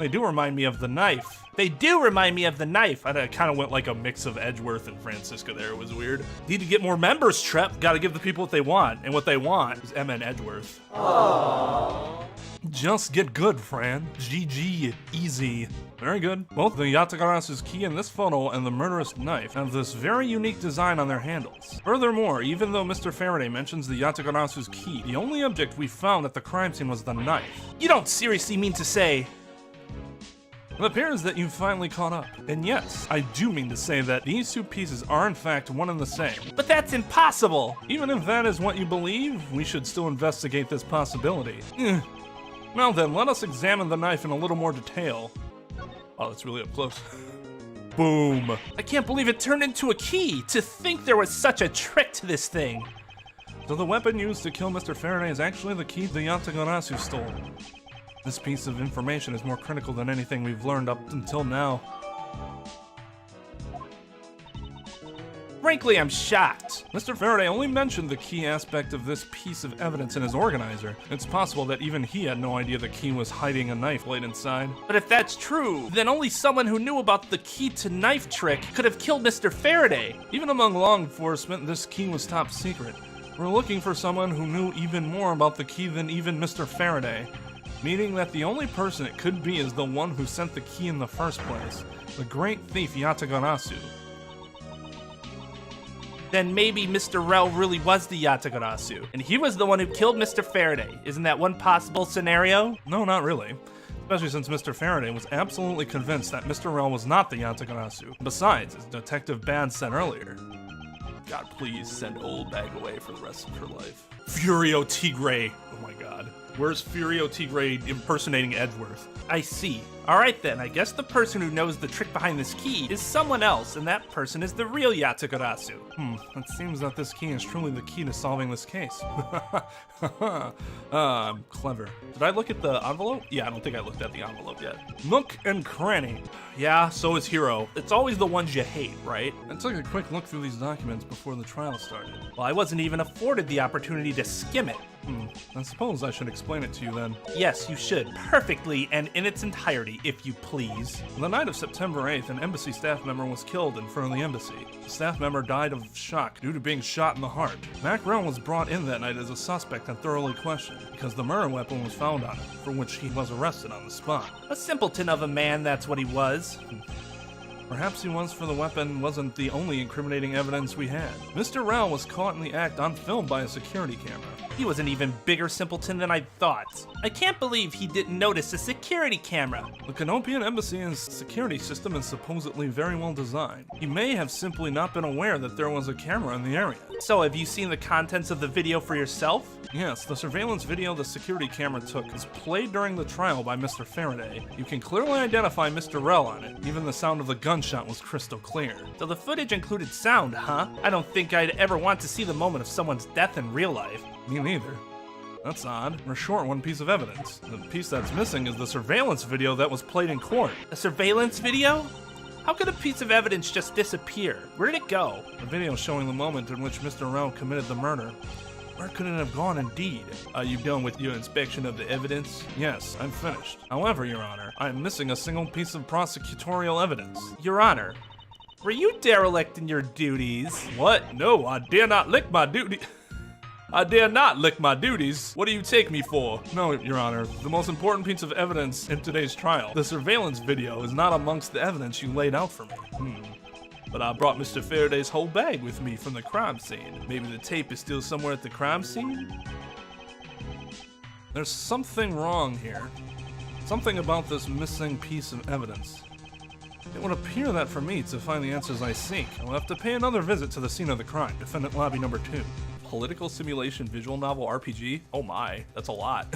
They do remind me of the knife. They do remind me of the knife. I kind of went like a mix of Edgeworth and Francisca there. It was weird. Need to get more members, Trep. Gotta give the people what they want. And what they want is MN Edgeworth. Aww. Just get good, Fran. GG. Easy. Very good. Both the Yatagarasu's key in this photo and the murderous knife have this very unique design on their handles. Furthermore, even though Mr. Faraday mentions the Yatagarasu's key, the only object we found at the crime scene was the knife. You don't seriously mean to say... It appears that you've finally caught up. And yes, I do mean to say that these two pieces are in fact one and the same. But that's impossible! Even if that is what you believe, we should still investigate this possibility. Now then, let us examine the knife in a little more detail. Oh, that's really up close. Boom. I can't believe it turned into a key. To think there was such a trick to this thing. So the weapon used to kill Mr. Faraday is actually the key the Yatagarasu stole. This piece of information is more critical than anything we've learned up until now. Frankly, I'm shocked. Mr. Faraday only mentioned the key aspect of this piece of evidence in his organizer. It's possible that even he had no idea the key was hiding a knife laid inside. But if that's true, then only someone who knew about the key to knife trick could have killed Mr. Faraday. Even among law enforcement, this key was top secret. We're looking for someone who knew even more about the key than even Mr. Faraday. Meaning that the only person it could be is the one who sent the key in the first place. The great thief Yatagarasu. Then maybe Mr. Rel really was the Yatagarasu, and he was the one who killed Mr. Faraday. Isn't that one possible scenario? No, not really. Especially since Mr. Faraday was absolutely convinced that Mr. Rel was not the Yatagarasu. Besides, as Detective Bad said earlier, God, please send Old Bag away for the rest of her life. Furio Tigre. Oh my god. Where's Furio Tigre impersonating Edgeworth? I see. Alright then, I guess the person who knows the trick behind this key is someone else, and that person is the real Yatagarasu. It seems that this key is truly the key to solving this case. I'm clever. Did I look at the envelope? Yeah, I don't think I looked at the envelope yet. Nook and cranny. Yeah, so is Hero. It's always the ones you hate, right? I took a quick look through these documents before the trial started. Well, I wasn't even afforded the opportunity to skim it. I suppose I should explain it to you then. Yes, you should. Perfectly and in its entirety, if you please. On the night of September 8th, an embassy staff member was killed in front of the embassy. The staff member died of shock due to being shot in the heart. Mac Rel was brought in that night as a suspect and thoroughly questioned, because the murder weapon was found on him, for which he was arrested on the spot. A simpleton of a man, that's what he was. Perhaps he was, for the weapon wasn't the only incriminating evidence we had. Mr. Rel was caught in the act on film by a security camera. He was an even bigger simpleton than I thought. I can't believe he didn't notice a security camera. The Canopian Embassy's security system is supposedly very well designed. He may have simply not been aware that there was a camera in the area. So have you seen the contents of the video for yourself? Yes, the surveillance video the security camera took is played during the trial by Mr. Faraday. You can clearly identify Mr. Rel on it. Even the sound of the gunshot was crystal clear. So the footage included sound, huh? I don't think I'd ever want to see the moment of someone's death in real life. Me neither. That's odd. We're short one piece of evidence. The piece that's missing is the surveillance video that was played in court. A surveillance video? How could a piece of evidence just disappear? Where did it go? A video showing the moment in which Mr. Rel committed the murder. Where could it have gone indeed? Are you done with your inspection of the evidence? Yes, I'm finished. However, Your Honor, I am missing a single piece of prosecutorial evidence. Your Honor, were you derelict in your duties? What? No, I dare not lick my duty. I dare not lick my duties. What do you take me for? No, Your Honor, the most important piece of evidence in today's trial, the surveillance video, is not amongst the evidence you laid out for me. But I brought Mr. Faraday's whole bag with me from the crime scene. Maybe the tape is still somewhere at the crime scene? There's something wrong here. Something about this missing piece of evidence. It would appear that for me to find the answers I seek, I'll have to pay another visit to the scene of the crime, defendant lobby number 2. Political simulation visual novel RPG? Oh my, that's a lot.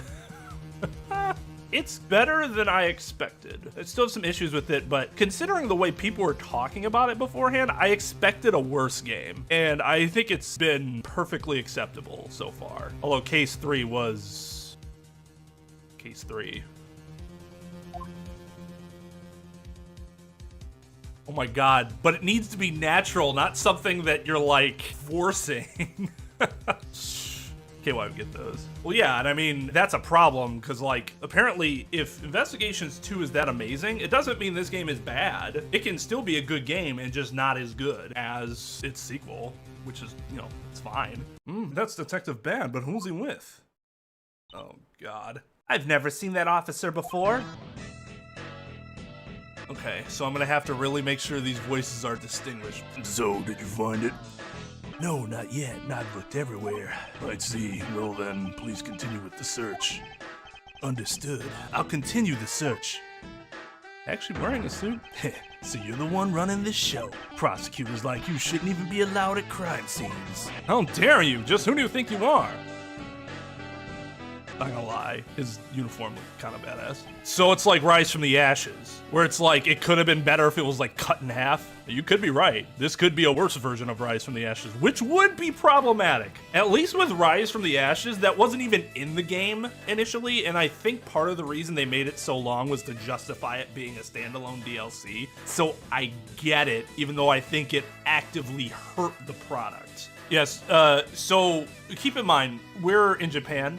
It's better than I expected. I still have some issues with it, but considering the way people were talking about it beforehand, I expected a worse game. And I think it's been perfectly acceptable so far. Although Case 3 was... Case 3. Oh my god, but it needs to be natural, not something that you're like forcing. Okay, why we get those? Well, yeah, and I mean, that's a problem, because, like, apparently, if Investigations 2 is that amazing, it doesn't mean this game is bad. It can still be a good game and just not as good as its sequel, which is, you know, it's fine. That's Detective Bad, but who's he with? Oh, God. I've never seen that officer before. Okay, so I'm gonna have to really make sure these voices are distinguished. So, did you find it? No, not yet. I've looked everywhere. I see. Well then, please continue with the search. Understood. I'll continue the search. Actually wearing a suit? So you're the one running this show. Prosecutors like you shouldn't even be allowed at crime scenes. How dare you? Just who do you think you are? Not gonna lie, his uniform looked kind of badass. So it's like Rise from the Ashes, where it's like, it could have been better if it was like cut in half. You could be right. This could be a worse version of Rise from the Ashes, which would be problematic. At least with Rise from the Ashes, that wasn't even in the game initially, and I think part of the reason they made it so long was to justify it being a standalone DLC. So I get it, even though I think it actively hurt the product. Yes, so keep in mind, we're in Japan,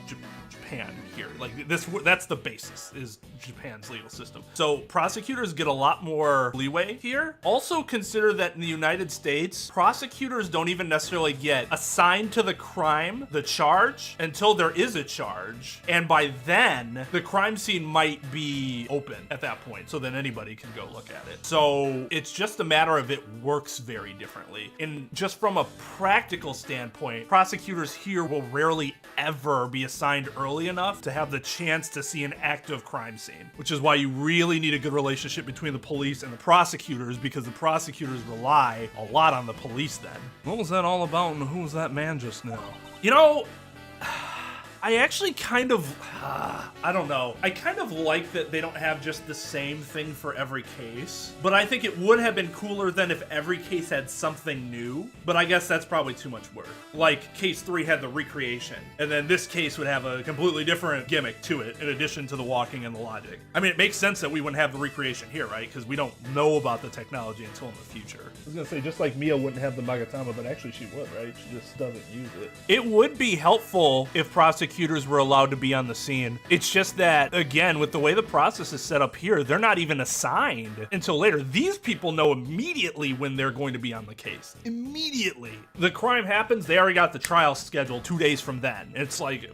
Japan here. Like that's the basis, is Japan's legal system. So prosecutors get a lot more leeway here. Also consider that in the United States, prosecutors don't even necessarily get assigned to the crime, the charge, until there is a charge. And by then, the crime scene might be open at that point, so then anybody can go look at it. So it's just a matter of it works very differently. And just from a practical standpoint, prosecutors here will rarely ever be assigned early enough to have the chance to see an active crime scene, which is why you really need a good relationship between the police and the prosecutors, because the prosecutors rely a lot on the police then. What was that all about, and who was that man just now? You know, I actually kind of, I don't know. I kind of like that they don't have just the same thing for every case, but I think it would have been cooler than if every case had something new, but I guess that's probably too much work. Like, case 3 had the recreation, and then this case would have a completely different gimmick to it, in addition to the walking and the logic. I mean, it makes sense that we wouldn't have the recreation here, right? Because we don't know about the technology until in the future. I was gonna say, just like Mia wouldn't have the Magatama, but actually she would, right? She just doesn't use it. It would be helpful if prosecutors were allowed to be on the scene. It's just that, again, with the way the process is set up here, they're not even assigned until later. These people know immediately when they're going to be on the case. Immediately. The crime happens, they already got the trial scheduled 2 days from then. It's like,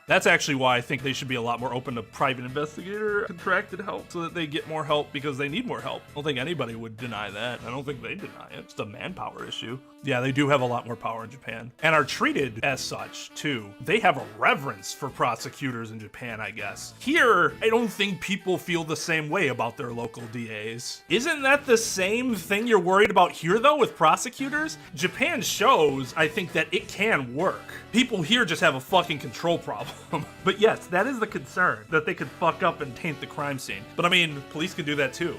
that's actually why I think they should be a lot more open to private investigator contracted help, so that they get more help because they need more help. I don't think anybody would deny that. I don't think they deny it. It's a manpower issue. Yeah, they do have a lot more power in Japan, and are treated as such too. They have a reverence for prosecutors in Japan, I guess. Here, I don't think people feel the same way about their local DAs. Isn't that the same thing you're worried about here though with prosecutors? Japan shows, I think, that it can work. People here just have a fucking control problem. But yes, that is the concern, that they could fuck up and taint the crime scene. But I mean, police can do that too.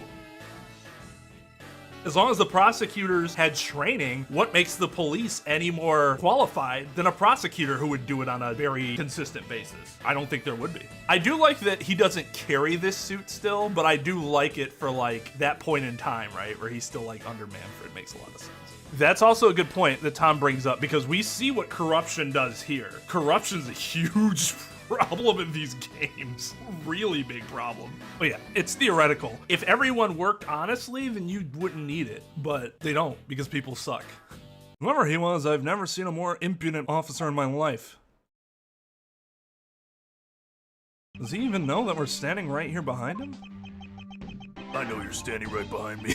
As long as the prosecutors had training, what makes the police any more qualified than a prosecutor who would do it on a very consistent basis? I don't think there would be. I do like that he doesn't carry this suit still, but I do like it for like that point in time, right? Where he's still like under Manfred. Makes a lot of sense. That's also a good point that Tom brings up, because we see what corruption does here. Corruption's a huge problem in these games. Really big problem. But yeah, it's theoretical. If everyone worked honestly, then you wouldn't need it. But they don't, because people suck. Whoever he was, I've never seen a more impudent officer in my life. Does he even know that we're standing right here behind him? I know you're standing right behind me.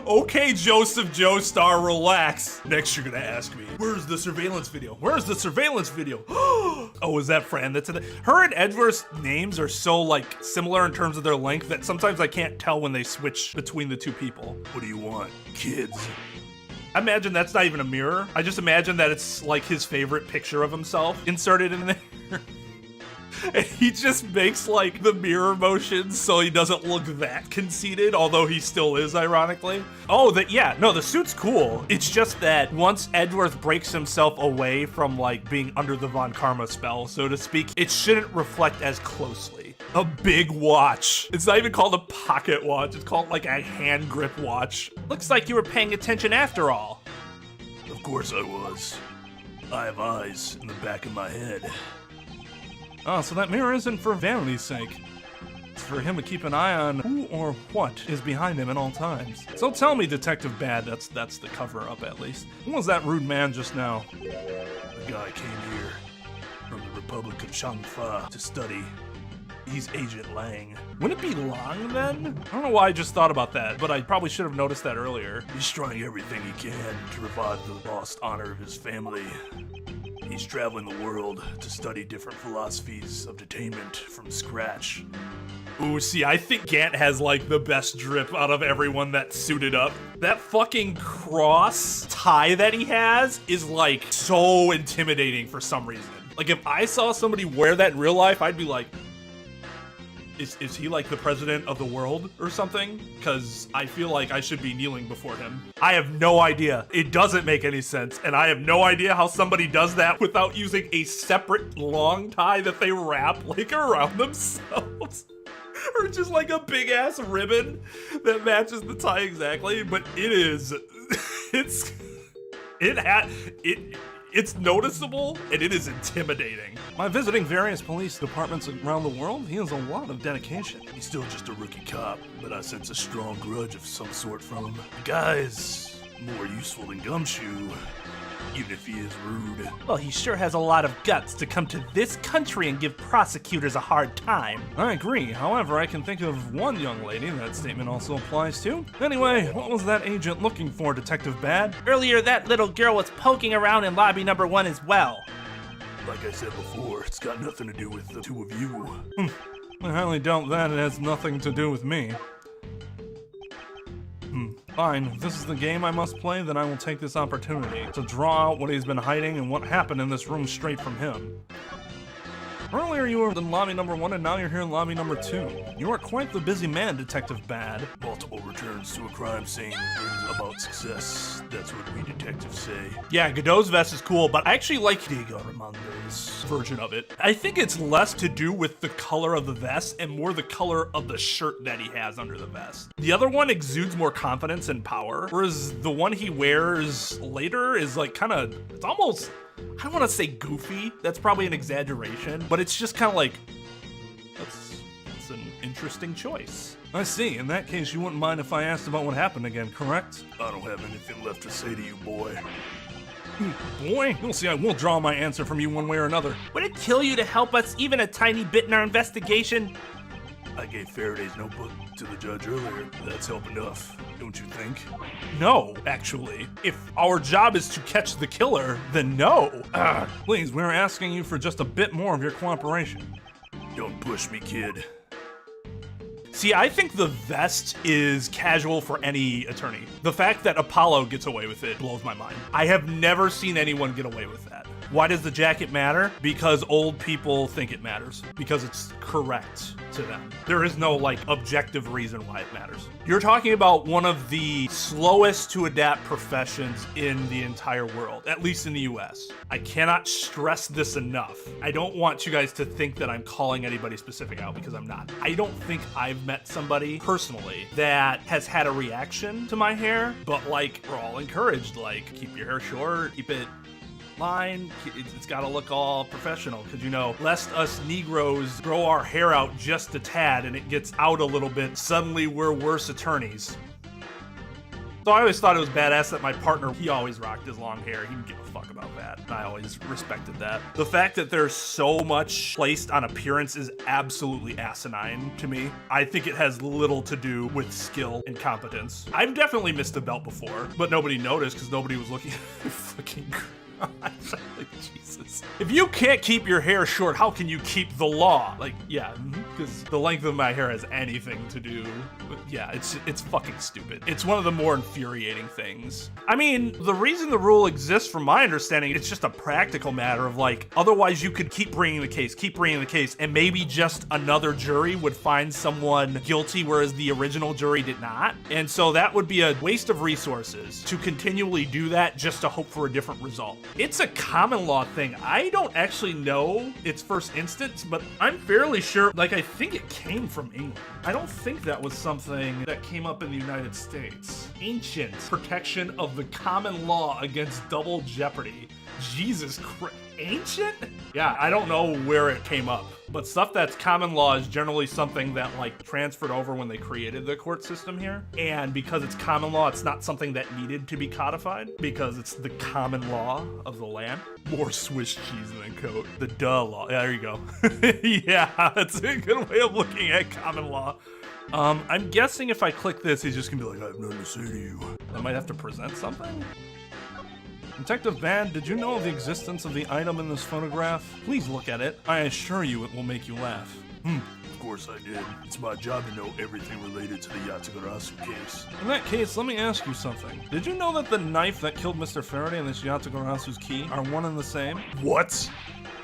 Okay, Joseph Joestar, relax. Next, you're gonna ask me, where's the surveillance video? Where's the surveillance video? Oh, is that Fran that's in it? Her and Edgeworth's names are so like similar in terms of their length that sometimes I can't tell when they switch between the two people. What do you want, kids? I imagine that's not even a mirror. I just imagine that it's like his favorite picture of himself inserted in there. And he just makes like the mirror motions so he doesn't look that conceited, although he still is, ironically. Oh, the suit's cool. It's just that once Edgeworth breaks himself away from like being under the Von Karma spell, so to speak, it shouldn't reflect as closely. A big watch. It's not even called a pocket watch. It's called like a hand grip watch. Looks like you were paying attention after all. Of course I was. I have eyes in the back of my head. Oh, so that mirror isn't for vanity's sake. It's for him to keep an eye on who or what is behind him at all times. So tell me, Detective Bad, that's the cover-up at least. Who was that rude man just now? A guy came here from the Republic of Changfa to study. He's Agent Lang. Wouldn't it be Lang then? I don't know why I just thought about that, but I probably should have noticed that earlier. He's trying everything he can to revive the lost honor of his family. He's traveling the world to study different philosophies of detainment from scratch. Ooh, see, I think Gant has like the best drip out of everyone that's suited up. That fucking cross tie that he has is like so intimidating for some reason. Like if I saw somebody wear that in real life, I'd be like, is he like the president of the world or something? Because I feel like I should be kneeling before him. I have no idea. It doesn't make any sense. And I have no idea how somebody does that without using a separate long tie that they wrap like around themselves. Or just like a big ass ribbon that matches the tie exactly. But it is, it's noticeable and it is intimidating. By visiting various police departments around the world, he has a lot of dedication. He's still just a rookie cop, but I sense a strong grudge of some sort from him. The guy's more useful than Gumshoe, even if he is rude. Well, he sure has a lot of guts to come to this country and give prosecutors a hard time. I agree. However, I can think of one young lady that statement also applies to. Anyway, what was that agent looking for, Detective Bad? Earlier, that little girl was poking around in lobby number 1 as well. Like I said before, it's got nothing to do with the two of you. I highly doubt that it has nothing to do with me. Fine, if this is the game I must play, then I will take this opportunity to draw out what he's been hiding and what happened in this room straight from him. Earlier you were in lobby number 1 and now you're here in lobby number 2. You are quite the busy man, Detective Bad. Multiple returns to a crime scene brings about success. That's what we detectives say. Yeah, Godot's vest is cool, but I actually like Diego Armando's version of it. I think it's less to do with the color of the vest and more the color of the shirt that he has under the vest. The other one exudes more confidence and power, whereas the one he wears later is like kind of, it's almost, I don't want to say goofy, that's probably an exaggeration, but it's just kind of like, that's an interesting choice. I see. In that case, you wouldn't mind if I asked about what happened again, correct? I don't have anything left to say to you, boy. Boy, you'll see I will draw my answer from you one way or another. Would it kill you to help us even a tiny bit in our investigation? I gave Faraday's notebook to the judge earlier. That's help enough, don't you think? No, actually. If our job is to catch the killer, then no. Please, we're asking you for just a bit more of your cooperation. Don't push me, kid. See, I think the vest is casual for any attorney. The fact that Apollo gets away with it blows my mind. I have never seen anyone get away with that. Why does the jacket matter? Because old people think it matters. Because it's correct to them. There is no, like, objective reason why it matters. You're talking about one of the slowest to adapt professions in the entire world, at least in the US. I cannot stress this enough. I don't want you guys to think that I'm calling anybody specific out, because I'm not. I don't think I've met somebody personally that has had a reaction to my hair, but like, we're all encouraged, like, keep your hair short, keep it line, it's got to look all professional, because, you know, lest us Negroes grow our hair out just a tad and it gets out a little bit, suddenly we're worse attorneys. So I always thought it was badass that my partner, he always rocked his long hair. He didn't give a fuck about that. I always respected that. The fact that there's so much placed on appearance is absolutely asinine to me. I think it has little to do with skill and competence. I've definitely missed a belt before, but nobody noticed because nobody was looking at my fucking like, Jesus. If you can't keep your hair short, how can you keep the law? Like, yeah, because the length of my hair has anything to do with, yeah, it's fucking stupid. It's one of the more infuriating things. I mean, the reason the rule exists, from my understanding, it's just a practical matter of, like, otherwise you could keep bringing the case, and maybe just another jury would find someone guilty, whereas the original jury did not. And so that would be a waste of resources to continually do that just to hope for a different result. It's a common law thing. I don't actually know its first instance, but I'm fairly sure, like, I think it came from England. I don't think that was something that came up in the United States. Ancient protection of the common law against double jeopardy. Jesus Christ. Ancient? Yeah, I don't know where it came up, but stuff that's common law is generally something that, like, transferred over when they created the court system here. And because it's common law, it's not something that needed to be codified because it's the common law of the land. More Swiss cheese than a coat. The duh law. Yeah, there you go. Yeah, that's a good way of looking at common law. I'm guessing if I click this, he's just gonna be like, I have nothing to say to you. I might have to present something? Detective Bad, did you know of the existence of the item in this photograph? Please look at it. I assure you it will make you laugh. Of course I did. It's my job to know everything related to the Yatagarasu case. In that case, let me ask you something. Did you know that the knife that killed Mr. Faraday and this Yatagarasu's key are one and the same? What?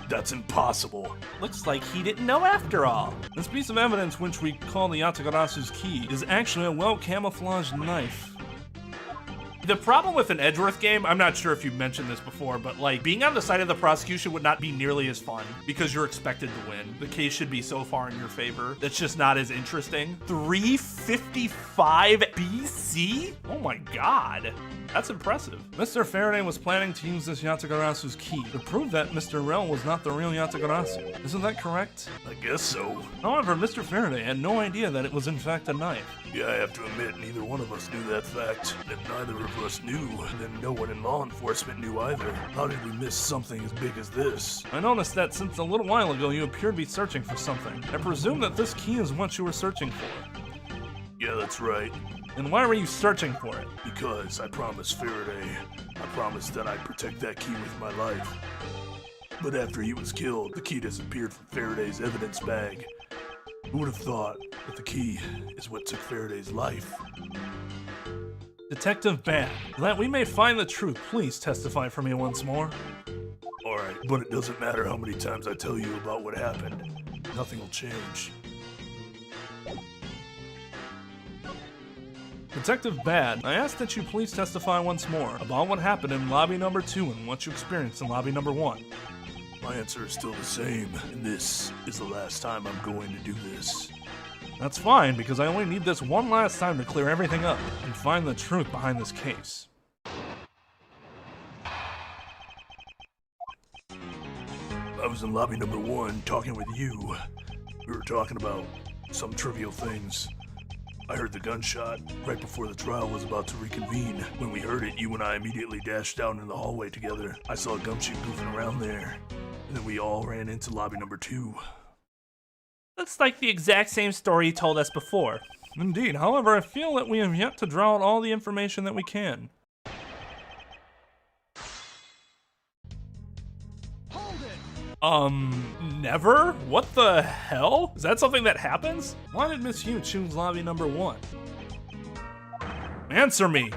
That's impossible. Looks like he didn't know after all. This piece of evidence, which we call the Yatagarasu's key, is actually a well-camouflaged knife. The problem with an Edgeworth game, I'm not sure if you mentioned this before, but like being on the side of the prosecution would not be nearly as fun because you're expected to win. The case should be so far in your favor. That's just not as interesting. 355 BC? Oh my god. That's impressive. Mr. Faraday was planning to use this Yatagarasu's key to prove that Mr. Rel was not the real Yatagarasu. Isn't that correct? I guess so. However, Mr. Faraday had no idea that it was in fact a knife. Yeah, I have to admit, neither one of us knew that fact. And if neither of us knew, then no one in law enforcement knew either. How did we miss something as big as this? I noticed that since a little while ago you appeared to be searching for something. I presume that this key is what you were searching for. Yeah, that's right. And why were you searching for it? Because I promised Faraday. I promised that I'd protect that key with my life. But after he was killed, the key disappeared from Faraday's evidence bag. Who would have thought that the key is what took Faraday's life? Detective Ban, that we may find the truth, please testify for me once more. Alright, but it doesn't matter how many times I tell you about what happened. Nothing will change. Detective Bad, I ask that you please testify once more about what happened in lobby number 2 and what you experienced in lobby number 1. My answer is still the same, and this is the last time I'm going to do this. That's fine, because I only need this one last time to clear everything up and find the truth behind this case. I was in lobby number 1 talking with you. We were talking about some trivial things. I heard the gunshot right before the trial was about to reconvene. When we heard it, you and I immediately dashed down in the hallway together. I saw a gumshoe goofing around there, and then we all ran into lobby number 2. Looks like the exact same story you told us before. Indeed, however, I feel that we have yet to draw out all the information that we can. Never? What the hell? Is that something that happens? Why did Miss Yew choose lobby number 1? Answer me!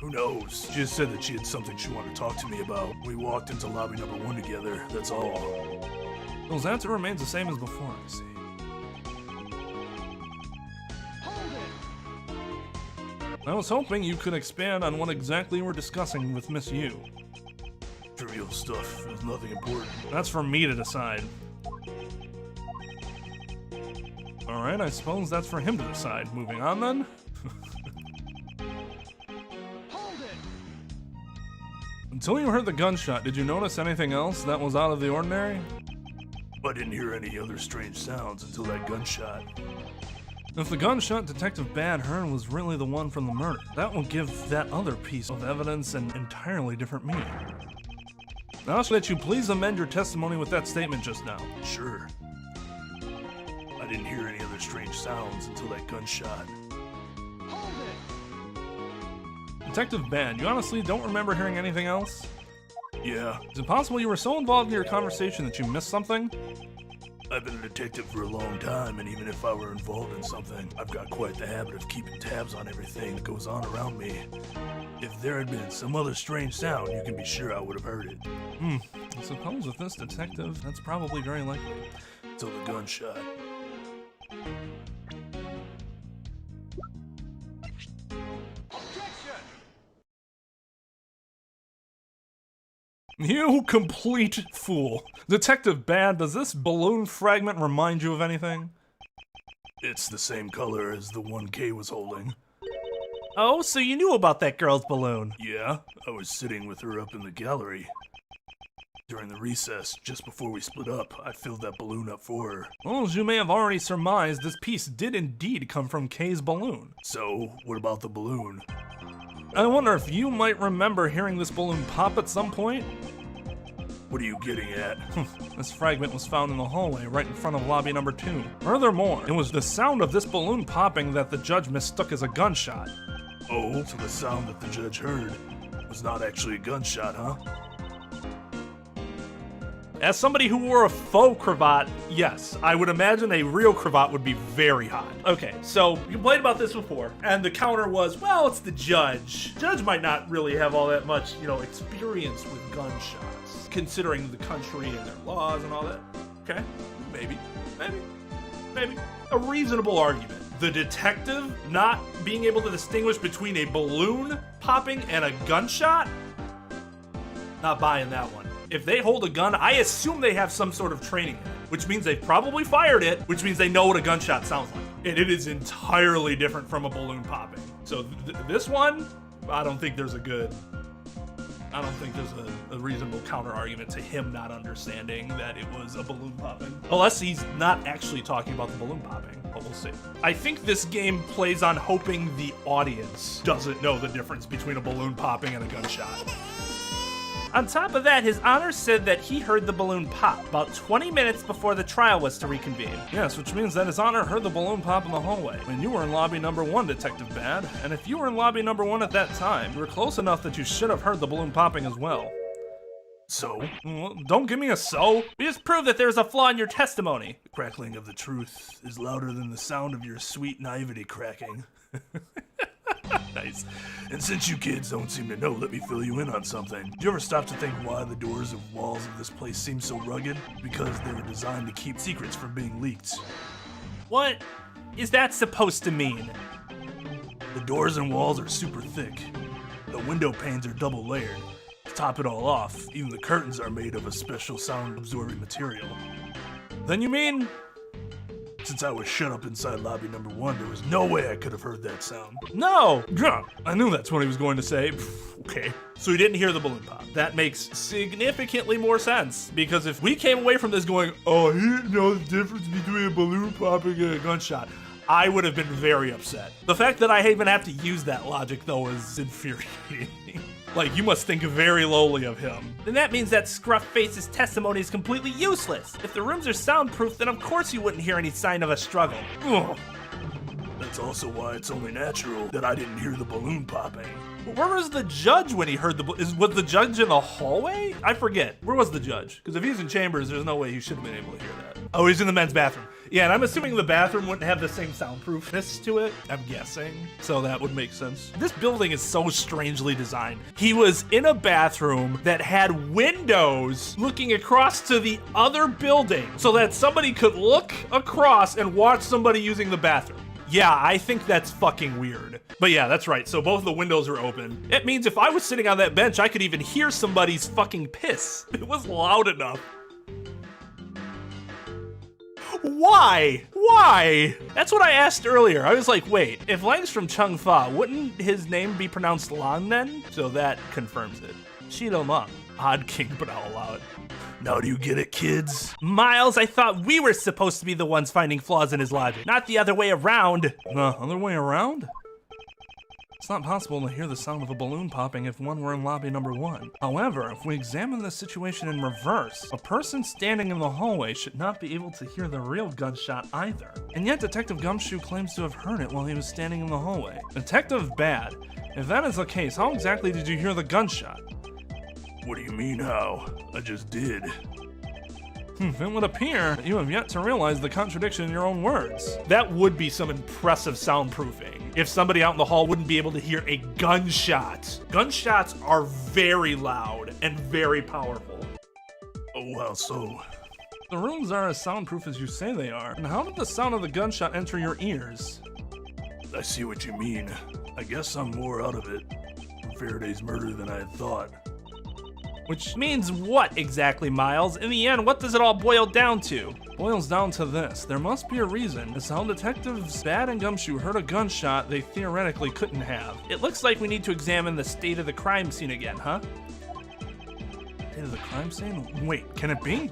Who knows? She just said that she had something she wanted to talk to me about. We walked into lobby number 1 together, that's all. Those answer remains the same as before, I see. I was hoping you could expand on what exactly you were discussing with Miss Yew. Trivial stuff, it was nothing important. That's for me to decide. Alright, I suppose that's for him to decide. Moving on then? Until you heard the gunshot, did you notice anything else that was out of the ordinary? I didn't hear any other strange sounds until that gunshot. If the gunshot Detective Bad heard was really the one from the murder, that will give that other piece of evidence an entirely different meaning. Now, that you please amend your testimony with that statement just now. Sure. I didn't hear any other strange sounds until that gunshot. Detective Bad, you honestly don't remember hearing anything else? Yeah, Is it possible you were so involved in your conversation that you missed something? I've been a detective for a long time, and even if I were involved in something, I've got quite the habit of keeping tabs on everything that goes on around me. If there had been some other strange sound, you can be sure I would have heard it. I suppose with this detective, that's probably very likely. Till the gunshot. You complete fool. Detective Bad, does this balloon fragment remind you of anything? It's the same color as the one Kay was holding. Oh, so you knew about that girl's balloon. Yeah, I was sitting with her up in the gallery. During the recess, just before we split up, I filled that balloon up for her. Well, as you may have already surmised, this piece did indeed come from Kay's balloon. So, what about the balloon? I wonder if you might remember hearing this balloon pop at some point? What are you getting at? This fragment was found in the hallway right in front of lobby number 2. Furthermore, it was the sound of this balloon popping that the judge mistook as a gunshot. Oh, so the sound that the judge heard. was not actually a gunshot, huh? As somebody who wore a faux cravat, yes, I would imagine a real cravat would be very hot. Okay, so you complained about this before, and the counter was, well, it's the judge. Judge might not really have all that much, experience with gunshots, considering the country and their laws and all that. Okay, maybe. A reasonable argument. The detective not being able to distinguish between a balloon popping and a gunshot? Not buying that one. If they hold a gun, I assume they have some sort of training in it, which means they've probably fired it, which means they know what a gunshot sounds like. And it is entirely different from a balloon popping. So this one, I don't think there's a reasonable counter argument to him not understanding that it was a balloon popping. Unless he's not actually talking about the balloon popping, but we'll see. I think this game plays on hoping the audience doesn't know the difference between a balloon popping and a gunshot. On top of that, His Honor said that he heard the balloon pop about 20 minutes before the trial was to reconvene. Yes, which means that His Honor heard the balloon pop in the hallway. I mean, you were in lobby number 1, Detective Bad, and if you were in lobby number 1 at that time, you were close enough that you should have heard the balloon popping as well. So? Well, don't give me a so. We just proved that there's a flaw in your testimony. The crackling of the truth is louder than the sound of your sweet naivety cracking. Nice. And since you kids don't seem to know, let me fill you in on something. Did you ever stop to think why the doors and walls of this place seem so rugged? Because they were designed to keep secrets from being leaked. What is that supposed to mean? The doors and walls are super thick. The window panes are double layered. To top it all off, even the curtains are made of a special sound-absorbing material. Then you mean? Since I was shut up inside lobby number 1, there was no way I could have heard that sound. No! Yeah, I knew that's what he was going to say. Okay. So he didn't hear the balloon pop. That makes significantly more sense, because if we came away from this going, oh, he didn't know the difference between a balloon popping and a gunshot, I would have been very upset. The fact that I even have to use that logic, though, is infuriating. Like, you must think very lowly of him. Then that means that Scruff-Face's testimony is completely useless. If the rooms are soundproof, then of course you wouldn't hear any sign of a struggle. Ugh. That's also why it's only natural that I didn't hear the balloon popping. Where was the judge when he heard was the judge in the hallway? I forget. Where was the judge? Because if he's in chambers, there's no way he should have been able to hear that. Oh, he's in the men's bathroom. Yeah, and I'm assuming the bathroom wouldn't have the same soundproofness to it. I'm guessing. So that would make sense. This building is so strangely designed. He was in a bathroom that had windows looking across to the other building so that somebody could look across and watch somebody using the bathroom. Yeah, I think that's fucking weird. But yeah, that's right. So both the windows are open. It means if I was sitting on that bench, I could even hear somebody's fucking piss. It was loud enough. Why? Why? That's what I asked earlier. I was like, wait, if Lang's from Chung Fa, wouldn't his name be pronounced Lang then? So that confirms it. Shido Ma. Odd king, but I'll allow it. Now do you get it, kids? Miles, I thought we were supposed to be the ones finding flaws in his logic, not the other way around. The other way around? It's not possible to hear the sound of a balloon popping if one were in lobby number 1. However, if we examine the situation in reverse, a person standing in the hallway should not be able to hear the real gunshot either. And yet Detective Gumshoe claims to have heard it while he was standing in the hallway. Detective Bad, if that is the case, how exactly did you hear the gunshot? What do you mean how? I just did. It would appear that you have yet to realize the contradiction in your own words. That would be some impressive soundproofing. If somebody out in the hall wouldn't be able to hear a gunshot. Gunshots are very loud and very powerful. Oh, how so? The rooms are as soundproof as you say they are. And how did the sound of the gunshot enter your ears? I see what you mean. I guess I'm more out of it from Faraday's murder than I had thought. Which means what exactly, Miles? In the end, what does it all boil down to? Boils down to this. There must be a reason as to how Detectives Bad and Gumshoe heard a gunshot they theoretically couldn't have. It looks like we need to examine the state of the crime scene again, huh? State of the crime scene? Wait, can it be?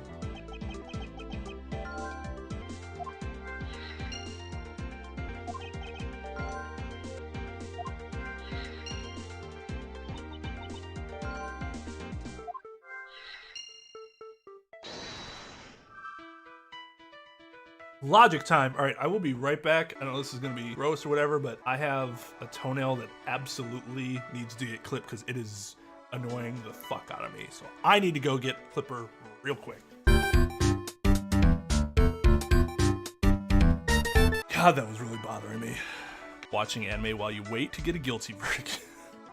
Logic time. All right, I will be right back. I know this is gonna be gross or whatever, but I have a toenail that absolutely needs to get clipped because it is annoying the fuck out of me. So I need to go get Clipper real quick. God, that was really bothering me. Watching anime while you wait to get a guilty verdict.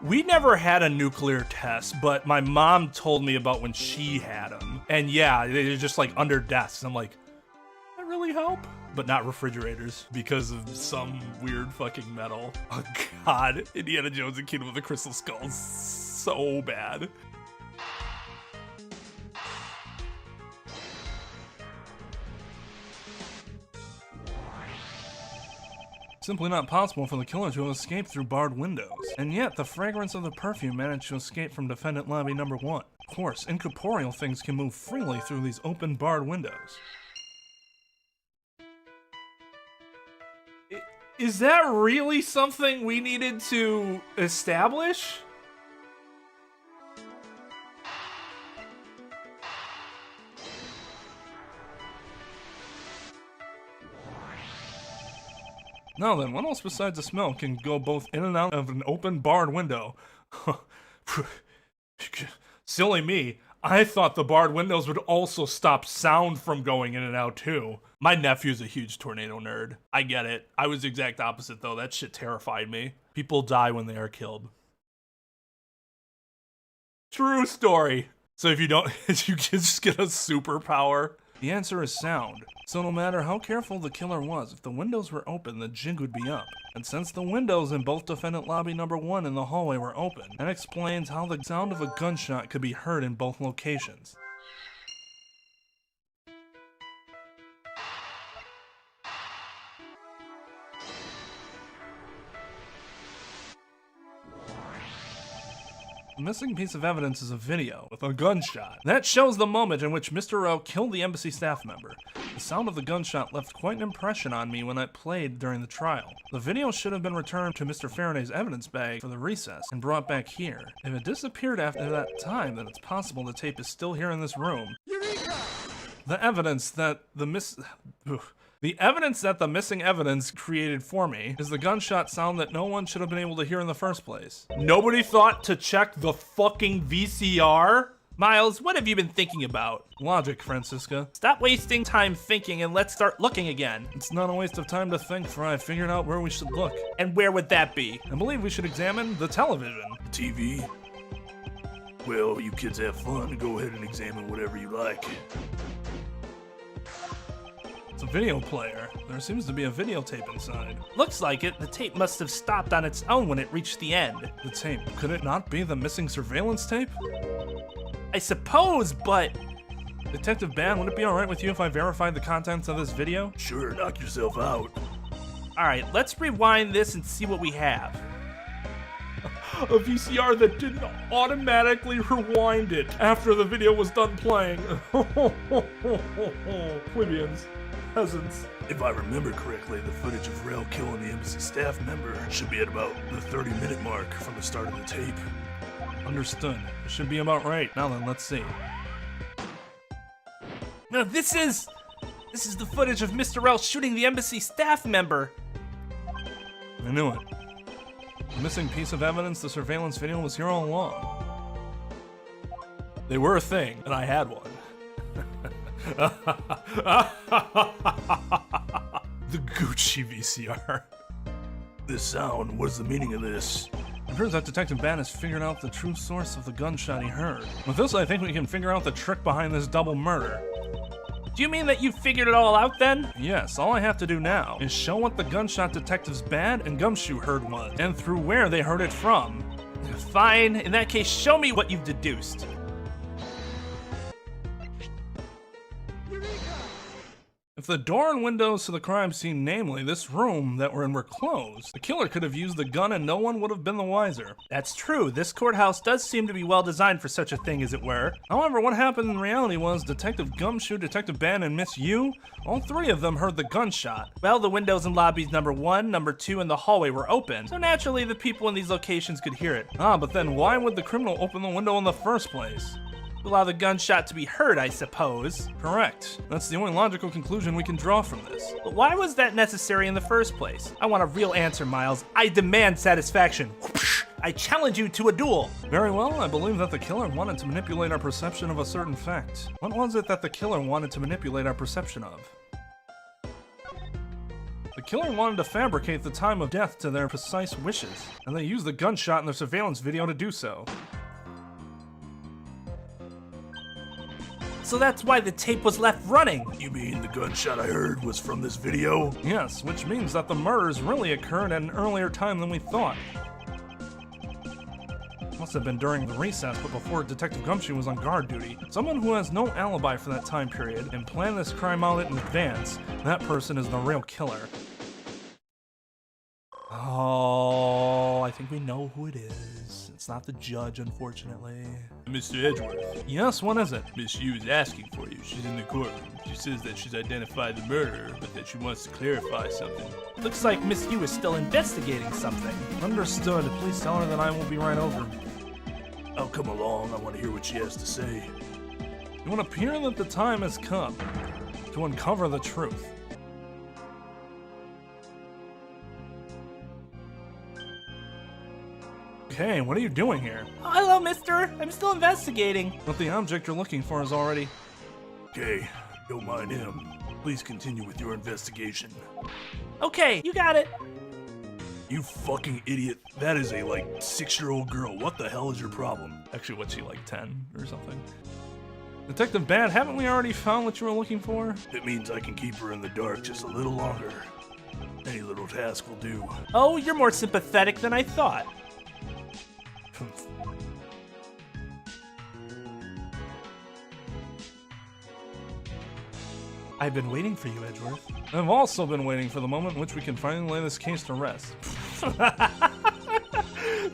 We never had a nuclear test, but my mom told me about when she had them. And yeah, they're just like under desks. I'm like, that really help? But not refrigerators because of some weird fucking metal. Oh God, Indiana Jones and Kingdom of the Crystal Skull, so bad. Simply not possible for the killer to have escaped through barred windows. And yet, the fragrance of the perfume managed to escape from defendant lobby number 1. Of course, incorporeal things can move freely through these open barred windows. Is that really something we needed to establish? Now then, what else besides the smell can go both in and out of an open barred window? Silly me, I thought the barred windows would also stop sound from going in and out too. My nephew's a huge tornado nerd. I get it. I was the exact opposite though. That shit terrified me. People die when they are killed. True story. So if you don't, you just get a superpower. The answer is sound. So no matter how careful the killer was, if the windows were open, the jig would be up. And since the windows in both defendant lobby number 1 and the hallway were open, that explains how the sound of a gunshot could be heard in both locations. The missing piece of evidence is a video with a gunshot. That shows the moment in which Mr. Rowe killed the embassy staff member. The sound of the gunshot left quite an impression on me when it played during the trial. The video should have been returned to Mr. Faraday's evidence bag for the recess and brought back here. If it disappeared after that time, then it's possible the tape is still here in this room. Eureka! The evidence that the missing evidence created for me is the gunshot sound that no one should have been able to hear in the first place. Nobody thought to check the fucking VCR? Miles, what have you been thinking about? Logic, Francisca. Stop wasting time thinking and let's start looking again. It's not a waste of time to think, for I figured out where we should look. And where would that be? I believe we should examine the television. TV? Well, you kids have fun and go ahead and examine whatever you like. It's a video player. There seems to be a videotape inside. Looks like it. The tape must have stopped on its own when it reached the end. The tape. Could it not be the missing surveillance tape? I suppose, but... Detective Ban, would it be alright with you if I verified the contents of this video? Sure, knock yourself out. Alright, let's rewind this and see what we have. A VCR that didn't automatically rewind it after the video was done playing. Plebeians. Peasants. If I remember correctly, the footage of Rel killing the embassy staff member should be at about the 30-minute mark from the start of the tape. Understood. It should be about right. Now then, let's see. Now this is the footage of Mr. Rel shooting the embassy staff member. I knew it. The missing piece of evidence, the surveillance video, was here all along. They were a thing, and I had one. The Gucci VCR. This sound, what's the meaning of this? It turns out Detective Ban has figured out the true source of the gunshot he heard. With this, I think we can figure out the trick behind this double murder. Do you mean that you figured it all out then? Yes, all I have to do now is show what the gunshot detectives Ban and Gumshoe heard was, and through where they heard it from. Fine, in that case, show me what you've deduced. If the door and windows to the crime scene, namely this room that we're in, were closed, the killer could have used the gun and no one would have been the wiser. That's true. This courthouse does seem to be well designed for such a thing, as it were. However, what happened in reality was Detective Gumshoe, Detective Ban, and Miss Yew, all three of them heard the gunshot. Well, the windows in lobbies number 1, number 2, and the hallway were open, so naturally the people in these locations could hear it. Ah, but then why would the criminal open the window in the first place? Allow the gunshot to be heard, I suppose. Correct. That's the only logical conclusion we can draw from this. But why was that necessary in the first place? I want a real answer, Miles. I demand satisfaction. I challenge you to a duel. Very well, I believe that the killer wanted to manipulate our perception of a certain fact. What was it that the killer wanted to manipulate our perception of? The killer wanted to fabricate the time of death to their precise wishes, and they used the gunshot in their surveillance video to do so. So that's why the tape was left running. You mean the gunshot I heard was from this video? Yes, which means that the murders really occurred at an earlier time than we thought. Must have been during the recess, but before Detective Gumshoe was on guard duty. Someone who has no alibi for that time period and planned this crime out in advance, that person is the real killer. Oh, I think we know who it is. It's not the judge, unfortunately. Mr. Edgeworth. Yes, what is it? Miss Yew is asking for you. She's in the courtroom. She says that she's identified the murderer, but that she wants to clarify something. Looks like Miss Yew is still investigating something. Understood. Please tell her that I will be right over. I'll come along. I want to hear what she has to say. It would appear that the time has come to uncover the truth. Okay, what are you doing here? Oh, hello, mister. I'm still investigating. But the object you're looking for is already... Okay, don't mind him. Please continue with your investigation. Okay, you got it. You fucking idiot. That is a, 6-year-old girl. What the hell is your problem? Actually, what's she, 10 or something? Detective Bad, haven't we already found what you were looking for? It means I can keep her in the dark just a little longer. Any little task will do. Oh, you're more sympathetic than I thought. I've been waiting for you, Edgeworth. I've also been waiting for the moment in which we can finally lay this case to rest.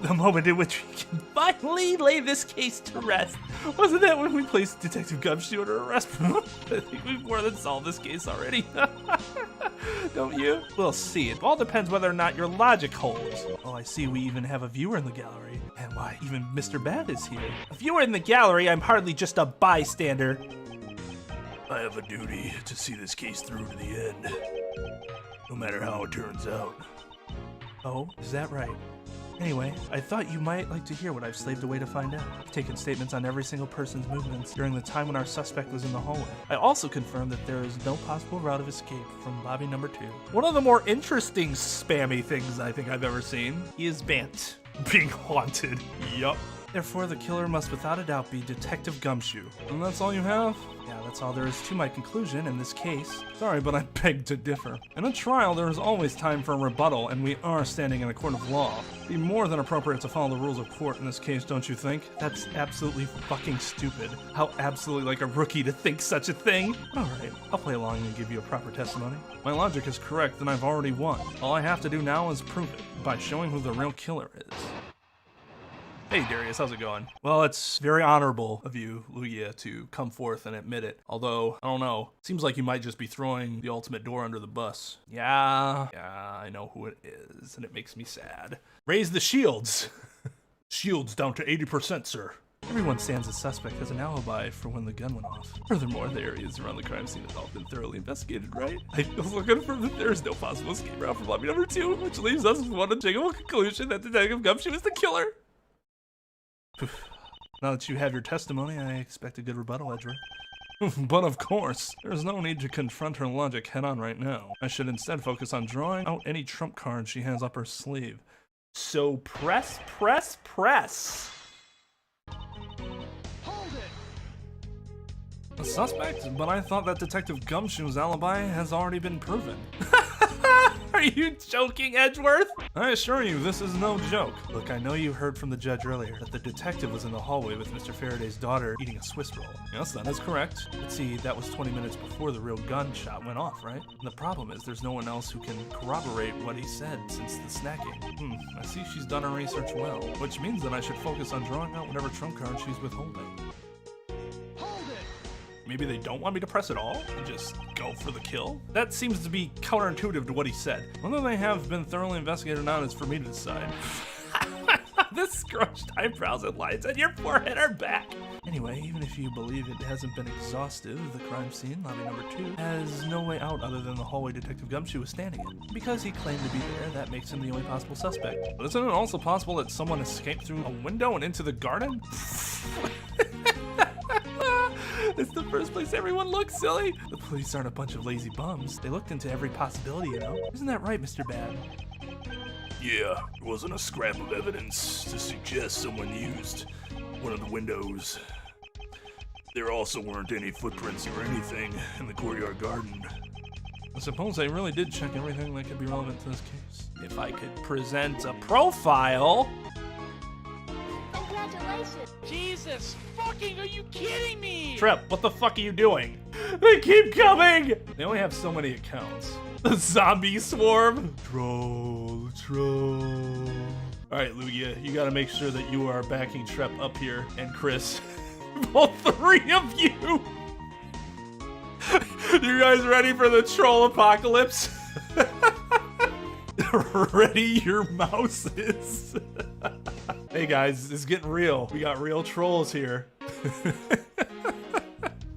The moment in which we can finally lay this case to rest. Wasn't that when we placed Detective Gumshoe under arrest? I think we've more than solved this case already. Don't you? We'll see. It all depends whether or not your logic holds. Oh, I see we even have a viewer in the gallery. And why, even Mr. Bad is here. A viewer in the gallery, I'm hardly just a bystander. I have a duty to see this case through to the end. No matter how it turns out. Oh, is that right? Anyway, I thought you might like to hear what I've slaved away to find out. I've taken statements on every single person's movements during the time when our suspect was in the hallway. I also confirmed that there is no possible route of escape from lobby number 2. One of the more interesting spammy things I think I've ever seen. He is Bant, being haunted. Yup. Therefore, the killer must without a doubt be Detective Gumshoe. And that's all you have? Yeah, that's all there is to my conclusion in this case. Sorry, but I beg to differ. In a trial, there is always time for a rebuttal, and we are standing in a court of law. It'd be more than appropriate to follow the rules of court in this case, don't you think? That's absolutely fucking stupid. How absolutely like a rookie to think such a thing. Alright, I'll play along and give you a proper testimony. My logic is correct, and I've already won. All I have to do now is prove it, by showing who the real killer is. Hey Darius, how's it going? Well, it's very honorable of you, Lugia, to come forth and admit it. Although, I don't know, seems like you might just be throwing the ultimate door under the bus. Yeah, I know who it is, and it makes me sad. Raise the shields! Shields down to 80%, sir. Everyone stands a suspect has an alibi for when the gun went off. Furthermore, the areas around the crime scene have all been thoroughly investigated, right? I also confirm that there is no possible escape route from lobby number 2, which leaves us with one unshakable conclusion that Detective Gumshoe is the killer. Now that you have your testimony, I expect a good rebuttal, Edgeworth. But of course, there's no need to confront her logic head-on right now. I should instead focus on drawing out any trump cards she has up her sleeve. So press, press, press! Hold it! A suspect? But I thought that Detective Gumshoe's alibi has already been proven. Are you joking, Edgeworth? I assure you, this is no joke. Look, I know you heard from the judge earlier that the detective was in the hallway with Mr. Faraday's daughter eating a Swiss roll. Yes, that is correct. But see, that was 20 minutes before the real gunshot went off, right? And the problem is there's no one else who can corroborate what he said since the snacking. I see she's done her research well, which means that I should focus on drawing out whatever trump card she's withholding. Maybe they don't want me to press at all and just go for the kill? That seems to be counterintuitive to what he said. Whether they have been thoroughly investigated or not is for me to decide. The scrunched eyebrows and lines on your forehead are back. Anyway, even if you believe it hasn't been exhaustive, the crime scene, lobby number 2, has no way out other than the hallway Detective Gumshoe was standing in. Because he claimed to be there, that makes him the only possible suspect. But isn't it also possible that someone escaped through a window and into the garden? It's the first place everyone looks, silly. The police aren't a bunch of lazy bums. They looked into every possibility, you know? Isn't that right, Mr. Bad? Yeah, there wasn't a scrap of evidence to suggest someone used one of the windows. There also weren't any footprints or anything in the courtyard garden. I suppose they really did check everything that could be relevant to this case. If I could present a profile... Congratulations! Jesus fucking, are you kidding me? Trep, what the fuck are you doing? They keep coming! They only have so many accounts. The zombie swarm. Troll. Alright, Lugia, you gotta make sure that you are backing Trep up here, and Chris. All three of you! You guys ready for the troll apocalypse? Ready your mouses. Hey guys, it's getting real. We got real trolls here.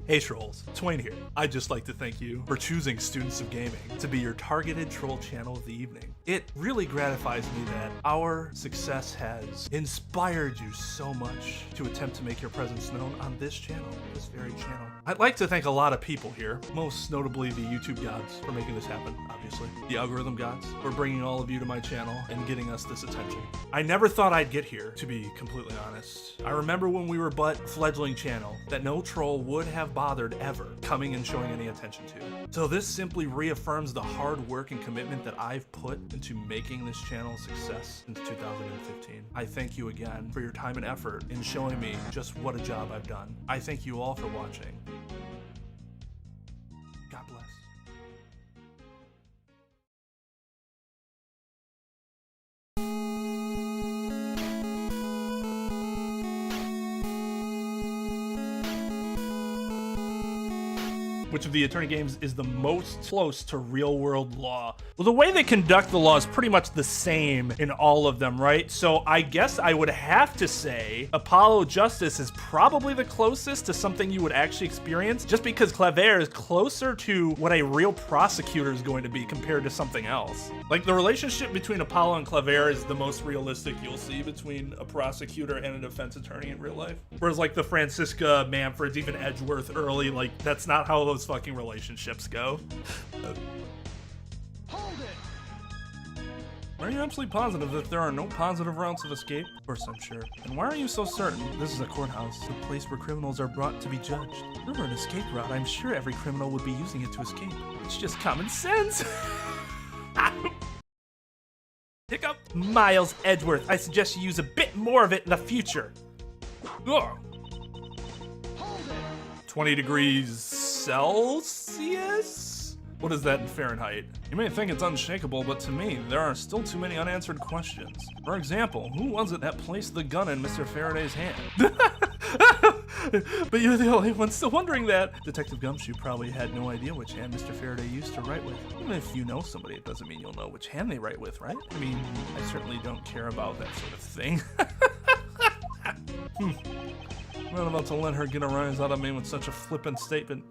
Hey trolls, Twain here. I'd just like to thank you for choosing Students of Gaming to be your targeted troll channel of the evening. It really gratifies me that our success has inspired you so much to attempt to make your presence known on this channel, this very channel. I'd like to thank a lot of people here, most notably the YouTube gods for making this happen, obviously. The algorithm gods for bringing all of you to my channel and getting us this attention. I never thought I'd get here, to be completely honest. I remember when we were but a fledgling channel that no troll would have bothered ever coming and showing any attention to. So this simply reaffirms the hard work and commitment that I've put into making this channel a success since 2015. I thank you again for your time and effort in showing me just what a job I've done. I thank you all for watching. God bless. Which of the attorney games is the most close to real world law? Well, the way they conduct the law is pretty much the same in all of them, right? So I guess I would have to say Apollo Justice is probably the closest to something you would actually experience, just because Claver is closer to what a real prosecutor is going to be compared to something else. Like, the relationship between Apollo and Claver is the most realistic you'll see between a prosecutor and a defense attorney in real life. Whereas like the Francisca, Manfreds, even Edgeworth early, like that's not how those fucking relationships go. Hold it! Are you absolutely positive that there are no positive routes of escape? Of course I'm sure. And why are you so certain? This is a courthouse, the place where criminals are brought to be judged. If there were an escape route, I'm sure every criminal would be using it to escape. It's just common sense. Hiccup. Miles Edgeworth, I suggest you use a bit more of it in the future. Ugh. 20 degrees Celsius? What is that in Fahrenheit? You may think it's unshakable, but to me, there are still too many unanswered questions. For example, who was it that placed the gun in Mr. Faraday's hand? But you're the only one still wondering that. Detective Gumshoe probably had no idea which hand Mr. Faraday used to write with. Even if you know somebody, it doesn't mean you'll know which hand they write with, right? I mean, I certainly don't care about that sort of thing. I'm not about to let her get a rise out of me with such a flippant statement.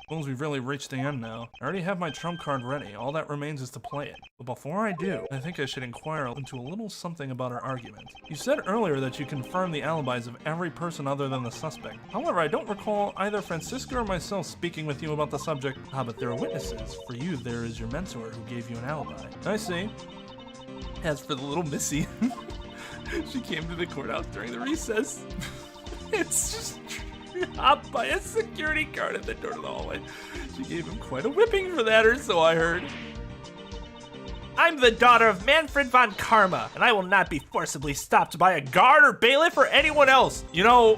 Suppose we've really reached the end now. I already have my trump card ready. All that remains is to play it. But before I do, I think I should inquire into a little something about our argument. You said earlier that you confirmed the alibis of every person other than the suspect. However, I don't recall either Francisca or myself speaking with you about the subject. Ah, but there are witnesses. For you, there is your mentor who gave you an alibi. I see. As for the little Missy, she came to the courthouse during the recess. It's just stopped by a security guard at the door to the hallway. She gave him quite a whipping for that, or so I heard. I'm the daughter of Manfred von Karma, and I will not be forcibly stopped by a guard or bailiff or anyone else. You know,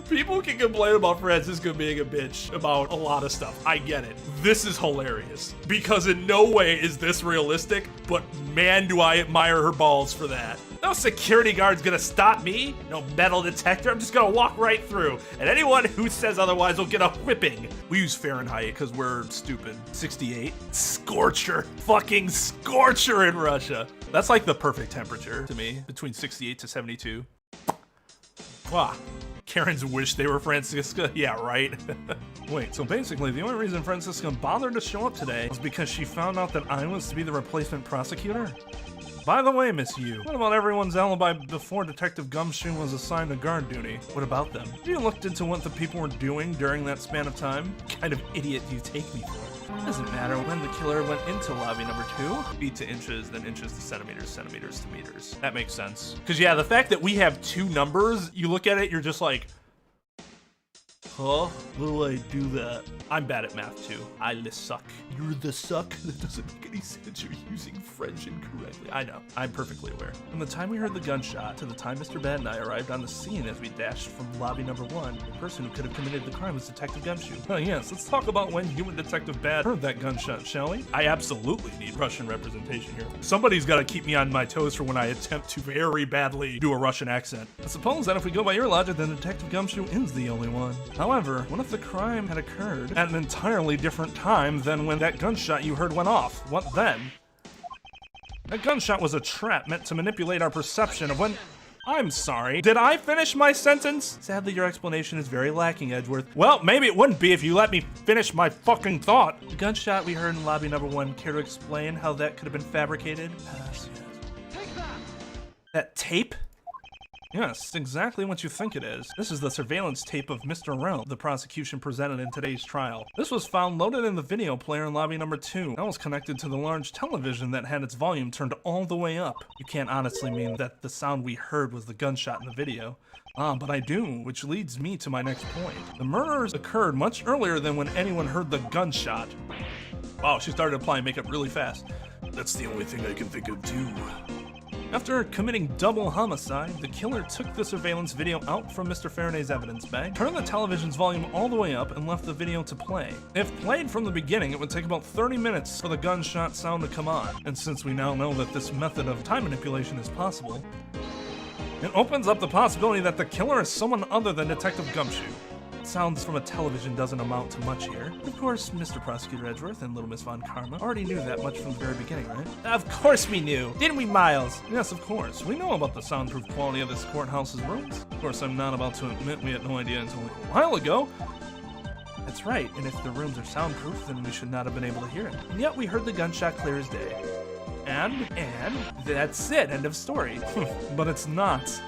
people can complain about Francisca being a bitch about a lot of stuff. I get it. This is hilarious, because in no way is this realistic, but man, do I admire her balls for that. No security guard's gonna stop me. No metal detector. I'm just gonna walk right through. And anyone who says otherwise will get a whipping. We use Fahrenheit because we're stupid. 68. Scorcher. Fucking scorcher in Russia. That's like the perfect temperature to me, between 68 to 72. Wow. Karens wish they were Francisca. Yeah, right. Wait, so basically the only reason Francisca bothered to show up today was because she found out that I was to be the replacement prosecutor? By the way, Miss Yew, what about everyone's alibi before Detective Gumshoe was assigned to guard duty? What about them? Have you looked into what the people were doing during that span of time? What kind of idiot do you take me for? Doesn't matter when the killer went into lobby number 2. Feet to inches, then inches to centimeters, centimeters to meters. That makes sense. Because yeah, the fact that we have 2 numbers, you look at it, you're just like, huh? What do I do that? I'm bad at math too. I suck. You're the suck? That doesn't make any sense. You're using French incorrectly. I know. I'm perfectly aware. From the time we heard the gunshot to the time Mr. Bad and I arrived on the scene as we dashed from lobby number 1, the person who could have committed the crime was Detective Gumshoe. Oh yes, let's talk about when you and Detective Bad heard that gunshot, shall we? I absolutely need Russian representation here. Somebody's got to keep me on my toes for when I attempt to very badly do a Russian accent. I suppose that if we go by your logic, then Detective Gumshoe is the only one. However, what if the crime had occurred at an entirely different time than when that gunshot you heard went off? What then? That gunshot was a trap meant to manipulate our perception of when... I'm sorry. Did I finish my sentence? Sadly, your explanation is very lacking, Edgeworth. Well, maybe it wouldn't be if you let me finish my fucking thought. The gunshot we heard in lobby number 1, care to explain how that could have been fabricated? Yes. Take that! That tape? Yes, exactly what you think it is. This is the surveillance tape of Mr. Rel the prosecution presented in today's trial. This was found loaded in the video player in lobby number 2. That was connected to the large television that had its volume turned all the way up. You can't honestly mean that the sound we heard was the gunshot in the video. But I do, which leads me to my next point. The murders occurred much earlier than when anyone heard the gunshot. Wow, she started applying makeup really fast. That's the only thing I can think of too. After committing double homicide, the killer took the surveillance video out from Mr. Faraday's evidence bag, turned the television's volume all the way up, and left the video to play. If played from the beginning, it would take about 30 minutes for the gunshot sound to come on. And since we now know that this method of time manipulation is possible, it opens up the possibility that the killer is someone other than Detective Gumshoe. Sounds from a television doesn't amount to much here. Of course, Mr. Prosecutor Edgeworth and Little Miss Von Karma already knew that much from the very beginning, right? Of course we knew. Didn't we, Miles? Yes, of course. We know about the soundproof quality of this courthouse's rooms. Of course, I'm not about to admit we had no idea until a while ago. That's right, and if the rooms are soundproof, then we should not have been able to hear it. And yet we heard the gunshot clear as day. And that's it, end of story. But it's not.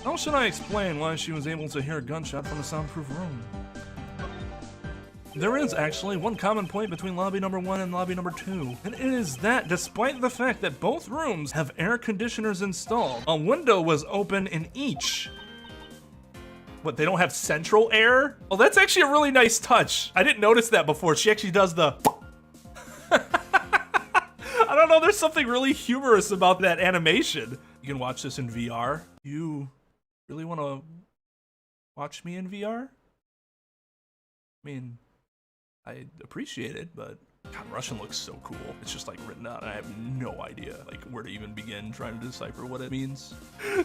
How should I explain why she was able to hear a gunshot from a soundproof room? There is actually one common point between lobby number 1 and lobby number 2, and it is that despite the fact that both rooms have air conditioners installed, a window was open in each. What, they don't have central air? Oh, that's actually a really nice touch. I didn't notice that before. She actually does the... I don't know, there's something really humorous about that animation. You can watch this in VR. You really want to watch me in VR? I mean, I appreciate it, but God, Russian looks so cool. It's just like written out, and I have no idea like where to even begin trying to decipher what it means.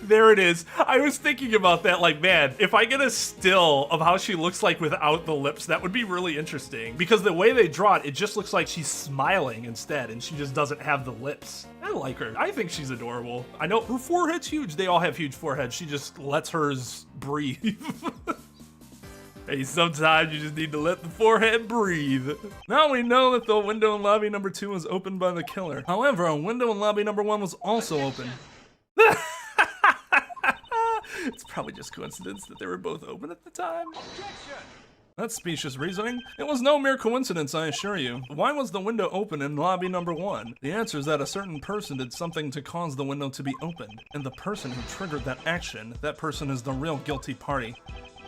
There it is. I was thinking about that, like, man, if I get a still of how she looks like without the lips, that would be really interesting. Because the way they draw it, it just looks like she's smiling instead, and she just doesn't have the lips. I like her. I think she's adorable. I know her forehead's huge. They all have huge foreheads. She just lets hers breathe. Hey, sometimes you just need to let the forehead breathe. Now we know that the window in lobby number 2 was opened by the killer. However, a window in lobby number 1 was also open. It's probably just coincidence that they were both open at the time. Objection! That's specious reasoning. It was no mere coincidence, I assure you. Why was the window open in lobby number 1? The answer is that a certain person did something to cause the window to be opened. And the person who triggered that action, that person is the real guilty party.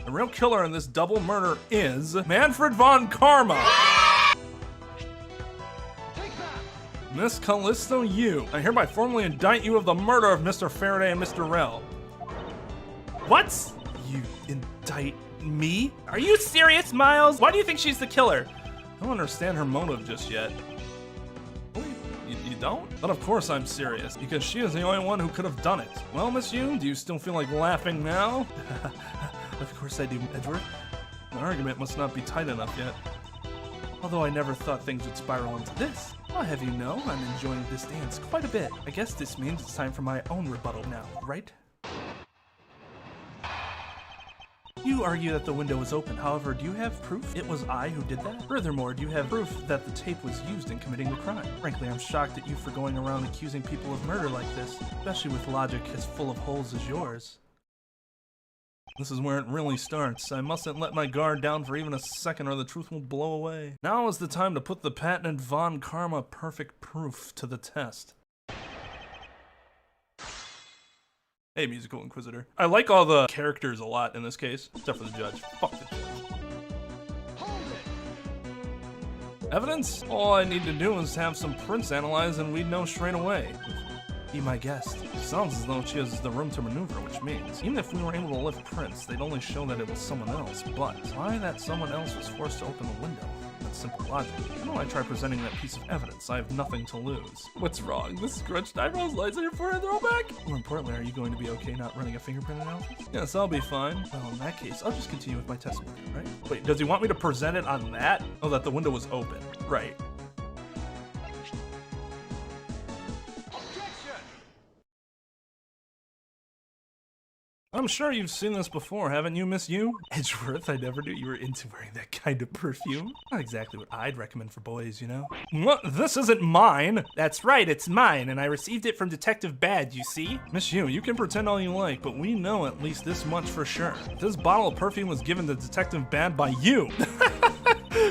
The real killer in this double murder is Manfred von Karma. Miss Kalisto Yew, I hereby formally indict you of the murder of Mr. Faraday and Mr. Rel. What? You indict me? Are you serious, Miles? Why do you think she's the killer? I don't understand her motive just yet. You don't? But of course I'm serious, because she is the only one who could have done it. Well, Miss Yew, do you still feel like laughing now? Of course I do, Edgeworth. The argument must not be tight enough yet. Although I never thought things would spiral into this. I'll have you know I'm enjoying this dance quite a bit. I guess this means it's time for my own rebuttal now, right? You argue that the window was open. However, do you have proof it was I who did that? Furthermore, do you have proof that the tape was used in committing the crime? Frankly, I'm shocked at you for going around accusing people of murder like this, especially with logic as full of holes as yours. This is where it really starts. I mustn't let my guard down for even a second or the truth will blow away. Now is the time to put the patented Von Karma perfect proof to the test. Hey, Musical Inquisitor. I like all the characters a lot in this case, except for the judge. Fuck the judge. Evidence? All I need to do is have some prints analyzed and we'd know straight away. Be my guest. Sounds as though she has the room to maneuver, which means even if we were able to lift prints, they'd only show that it was someone else. But why that someone else was forced to open the window? That's simple logic. Why don't I try presenting that piece of evidence? I have nothing to lose. What's wrong? This scrunched eyebrows, lights on your forehead throwback? More importantly, are you going to be okay not running a fingerprint analysis? Yes, I'll be fine. Well, in that case, I'll just continue with my testimony, right? Wait, does he want me to present it on that? Oh, that the window was open. Right. I'm sure you've seen this before, haven't you, Miss Yew? Edgeworth, I never knew you were into wearing that kind of perfume. Not exactly what I'd recommend for boys, you know? What? This isn't mine! That's right, it's mine, and I received it from Detective Bad, you see? Miss Yew, you can pretend all you like, but we know at least this much for sure. This bottle of perfume was given to Detective Bad by you!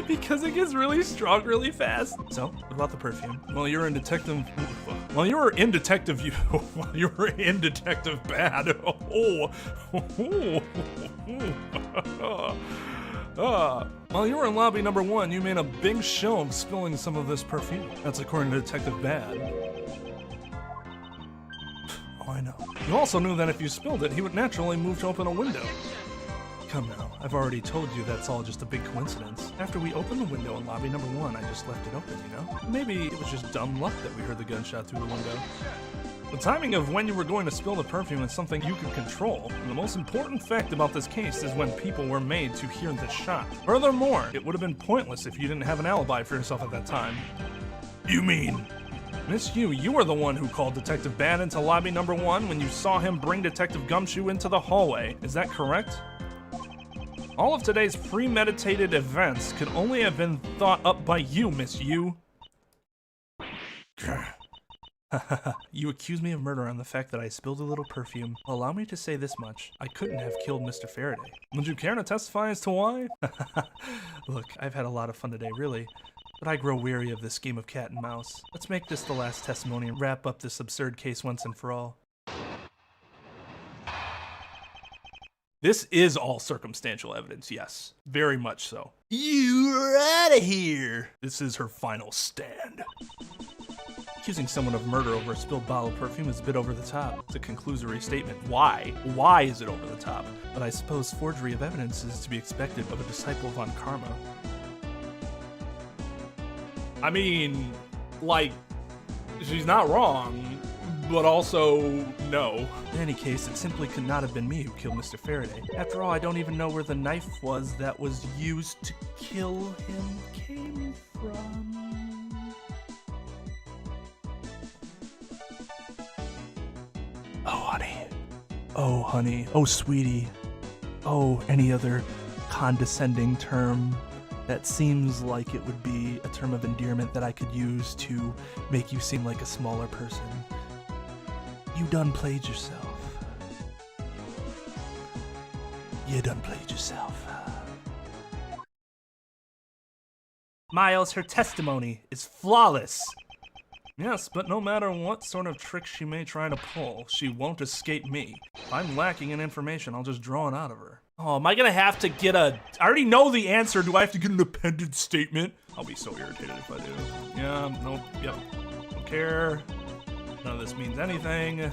Because it gets really strong really fast. So, what about the perfume? Well, you were in Detective Bad. While you were in lobby number 1, you made a big show of spilling some of this perfume. That's according to Detective Bad. Oh, I know. You also knew that if you spilled it, he would naturally move to open a window. Come now, I've already told you that's all just a big coincidence. After we opened the window in lobby number 1, I just left it open, you know? Maybe it was just dumb luck that we heard the gunshot through the window. The timing of when you were going to spill the perfume is something you can control, and the most important fact about this case is when people were made to hear the shot. Furthermore, it would have been pointless if you didn't have an alibi for yourself at that time. You mean? Miss Yew, you were the one who called Detective Bad into lobby number 1 when you saw him bring Detective Gumshoe into the hallway. Is that correct? All of today's premeditated events could only have been thought up by you, Miss Yew. You accuse me of murder on the fact that I spilled a little perfume. Well, allow me to say this much. I couldn't have killed Mr. Faraday. Would you care to testify as to why? Look, I've had a lot of fun today, really. But I grow weary of this game of cat and mouse. Let's make this the last testimony and wrap up this absurd case once and for all. This is all circumstantial evidence, yes. Very much so. You're out of here! This is her final stand. Accusing someone of murder over a spilled bottle of perfume is a bit over the top. It's a conclusory statement. Why? Why is it over the top? But I suppose forgery of evidence is to be expected of a disciple of Von Karma. I mean, like, she's not wrong, but also, no. In any case, it simply could not have been me who killed Mr. Faraday. After all, I don't even know where the knife was that was used to kill him came from. Oh, honey. Oh, honey. Oh, sweetie. Oh, any other condescending term that seems like it would be a term of endearment that I could use to make you seem like a smaller person. You done played yourself. You done played yourself. Miles, her testimony is flawless. Yes, but no matter what sort of trick she may try to pull, she won't escape me. If I'm lacking in information, I'll just draw it out of her. Oh, am I gonna have to get I already know the answer. Do I have to get an appended statement? I'll be so irritated if I do. Yeah, nope, yep. Don't care. None of this means anything.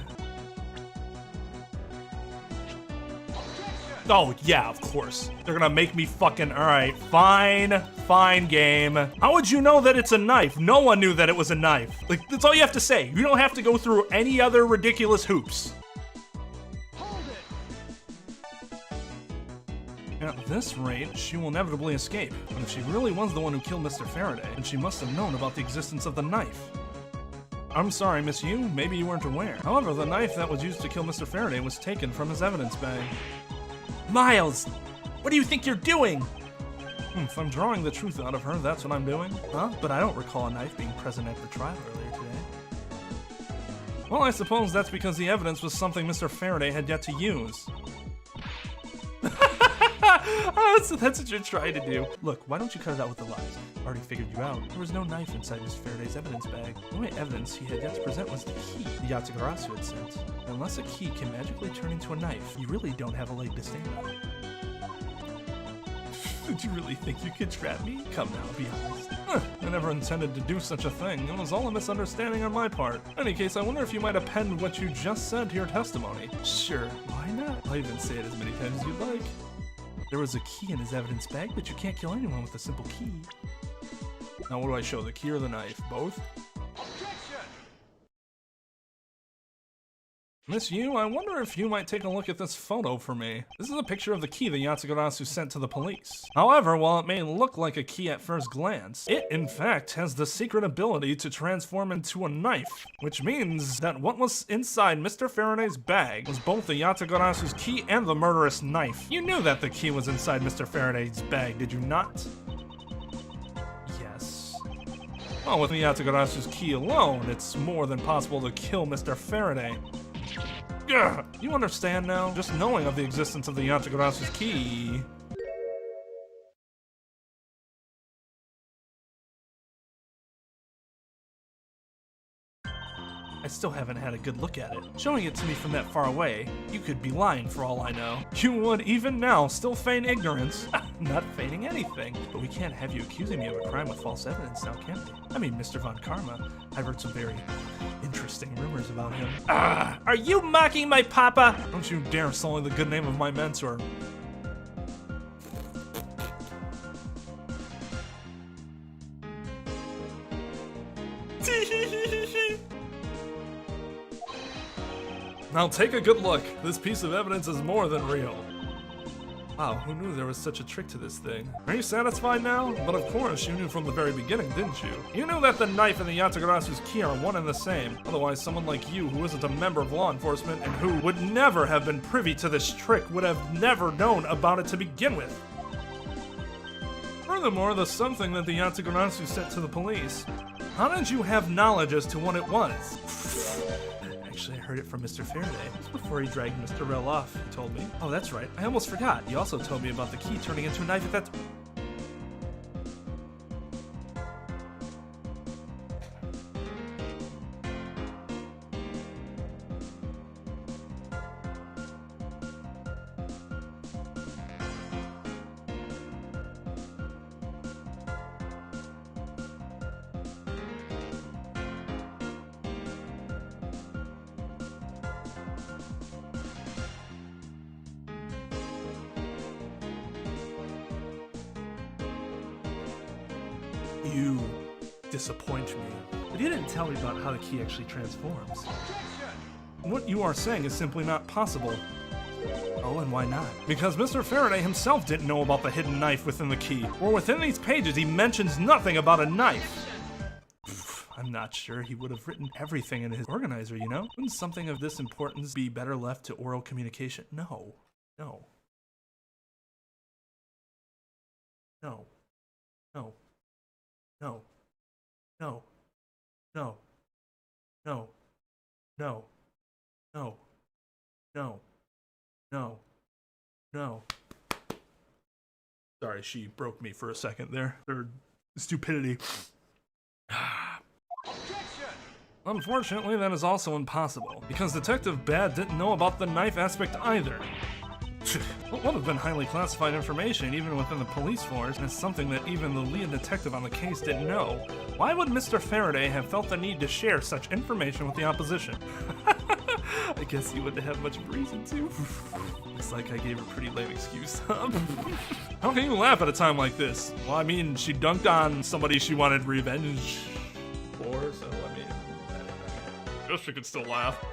Oh, yeah, of course. They're gonna make me fucking, alright, fine game. How would you know that it's a knife? No one knew that it was a knife. Like, that's all you have to say. You don't have to go through any other ridiculous hoops. Yeah, At this rate, she will inevitably escape. And if she really was the one who killed Mr. Faraday, then she must have known about the existence of the knife. I'm sorry, Miss Yew, maybe you weren't aware. However, the knife that was used to kill Mr. Faraday was taken from his evidence bag. Miles, what do you think you're doing? If I'm drawing the truth out of her, that's what I'm doing. Huh? But I don't recall a knife being present at the trial earlier today. Well, I suppose that's because the evidence was something Mr. Faraday had yet to use. Oh, so that's what you're trying to do. Look, why don't you cut it out with the lies? I already figured you out. There was no knife inside Mr. Faraday's evidence bag. The only evidence he had yet to present was the key the Yatagarasu had sent. Unless a key can magically turn into a knife, you really don't have a leg to stand on. Did you really think you could trap me? Come now, be honest. I never intended to do such a thing. It was all a misunderstanding on my part. In any case, I wonder if you might append what you just said to your testimony. Sure, why not? I'll even say it as many times as you'd like. There was a key in his evidence bag, but you can't kill anyone with a simple key. Now what do I show, the key or the knife? Both? Miss Yew, I wonder if you might take a look at this photo for me. This is a picture of the key the Yatagarasu sent to the police. However, while it may look like a key at first glance, it in fact has the secret ability to transform into a knife, which means that what was inside Mr. Faraday's bag was both the Yatagarasu's key and the murderous knife. You knew that the key was inside Mr. Faraday's bag, did you not? Yes. Well, with the Yatagarasu's key alone, it's more than possible to kill Mr. Faraday. You understand now? Just knowing of the existence of the Yatagarasu's key. I still haven't had a good look at it. Showing it to me from that far away, you could be lying for all I know. You would, even now, still feign ignorance. Not feigning anything. But we can't have you accusing me of a crime with false evidence now, can we? I mean, Mr. Von Karma, I've heard some very interesting rumors about him. Are you mocking my papa? Don't you dare sully the good name of my mentor. Now take a good look. This piece of evidence is more than real. Wow, who knew there was such a trick to this thing? Are you satisfied now? But of course, you knew from the very beginning, didn't you? You knew that the knife and the Yatagarasu's key are one and the same. Otherwise, someone like you, who isn't a member of law enforcement and who would never have been privy to this trick, would have never known about it to begin with. Furthermore, the something that the Yatagarasu sent to the police. How did you have knowledge as to what it was? Actually, I heard it from Mr. Faraday. Just before he dragged Mr. Rell off, he told me. Oh, that's right. I almost forgot. He also told me about the key turning into a knife at that... You disappoint me. But you didn't tell me about how the key actually transforms. What you are saying is simply not possible. Oh, and why not? Because Mr. Faraday himself didn't know about the hidden knife within the key. Or within these pages, he mentions nothing about a knife. I'm not sure he would have written everything in his organizer, you know? Wouldn't something of this importance be better left to oral communication? No. No. No. No. No. No. No. No. No. No. No. No. No. Sorry, she broke me for a second there. Her stupidity. Unfortunately, that is also impossible, because Detective Bad didn't know about the knife aspect either. What would have been highly classified information even within the police force, and it's something that even the lead detective on the case didn't know. Why would Mr. Faraday have felt the need to share such information with the opposition? I guess he wouldn't have much reason to. Looks like I gave a pretty lame excuse. How can you laugh at a time like this? Well, I mean, she dunked on somebody she wanted revenge for, so I mean, I guess she could still laugh.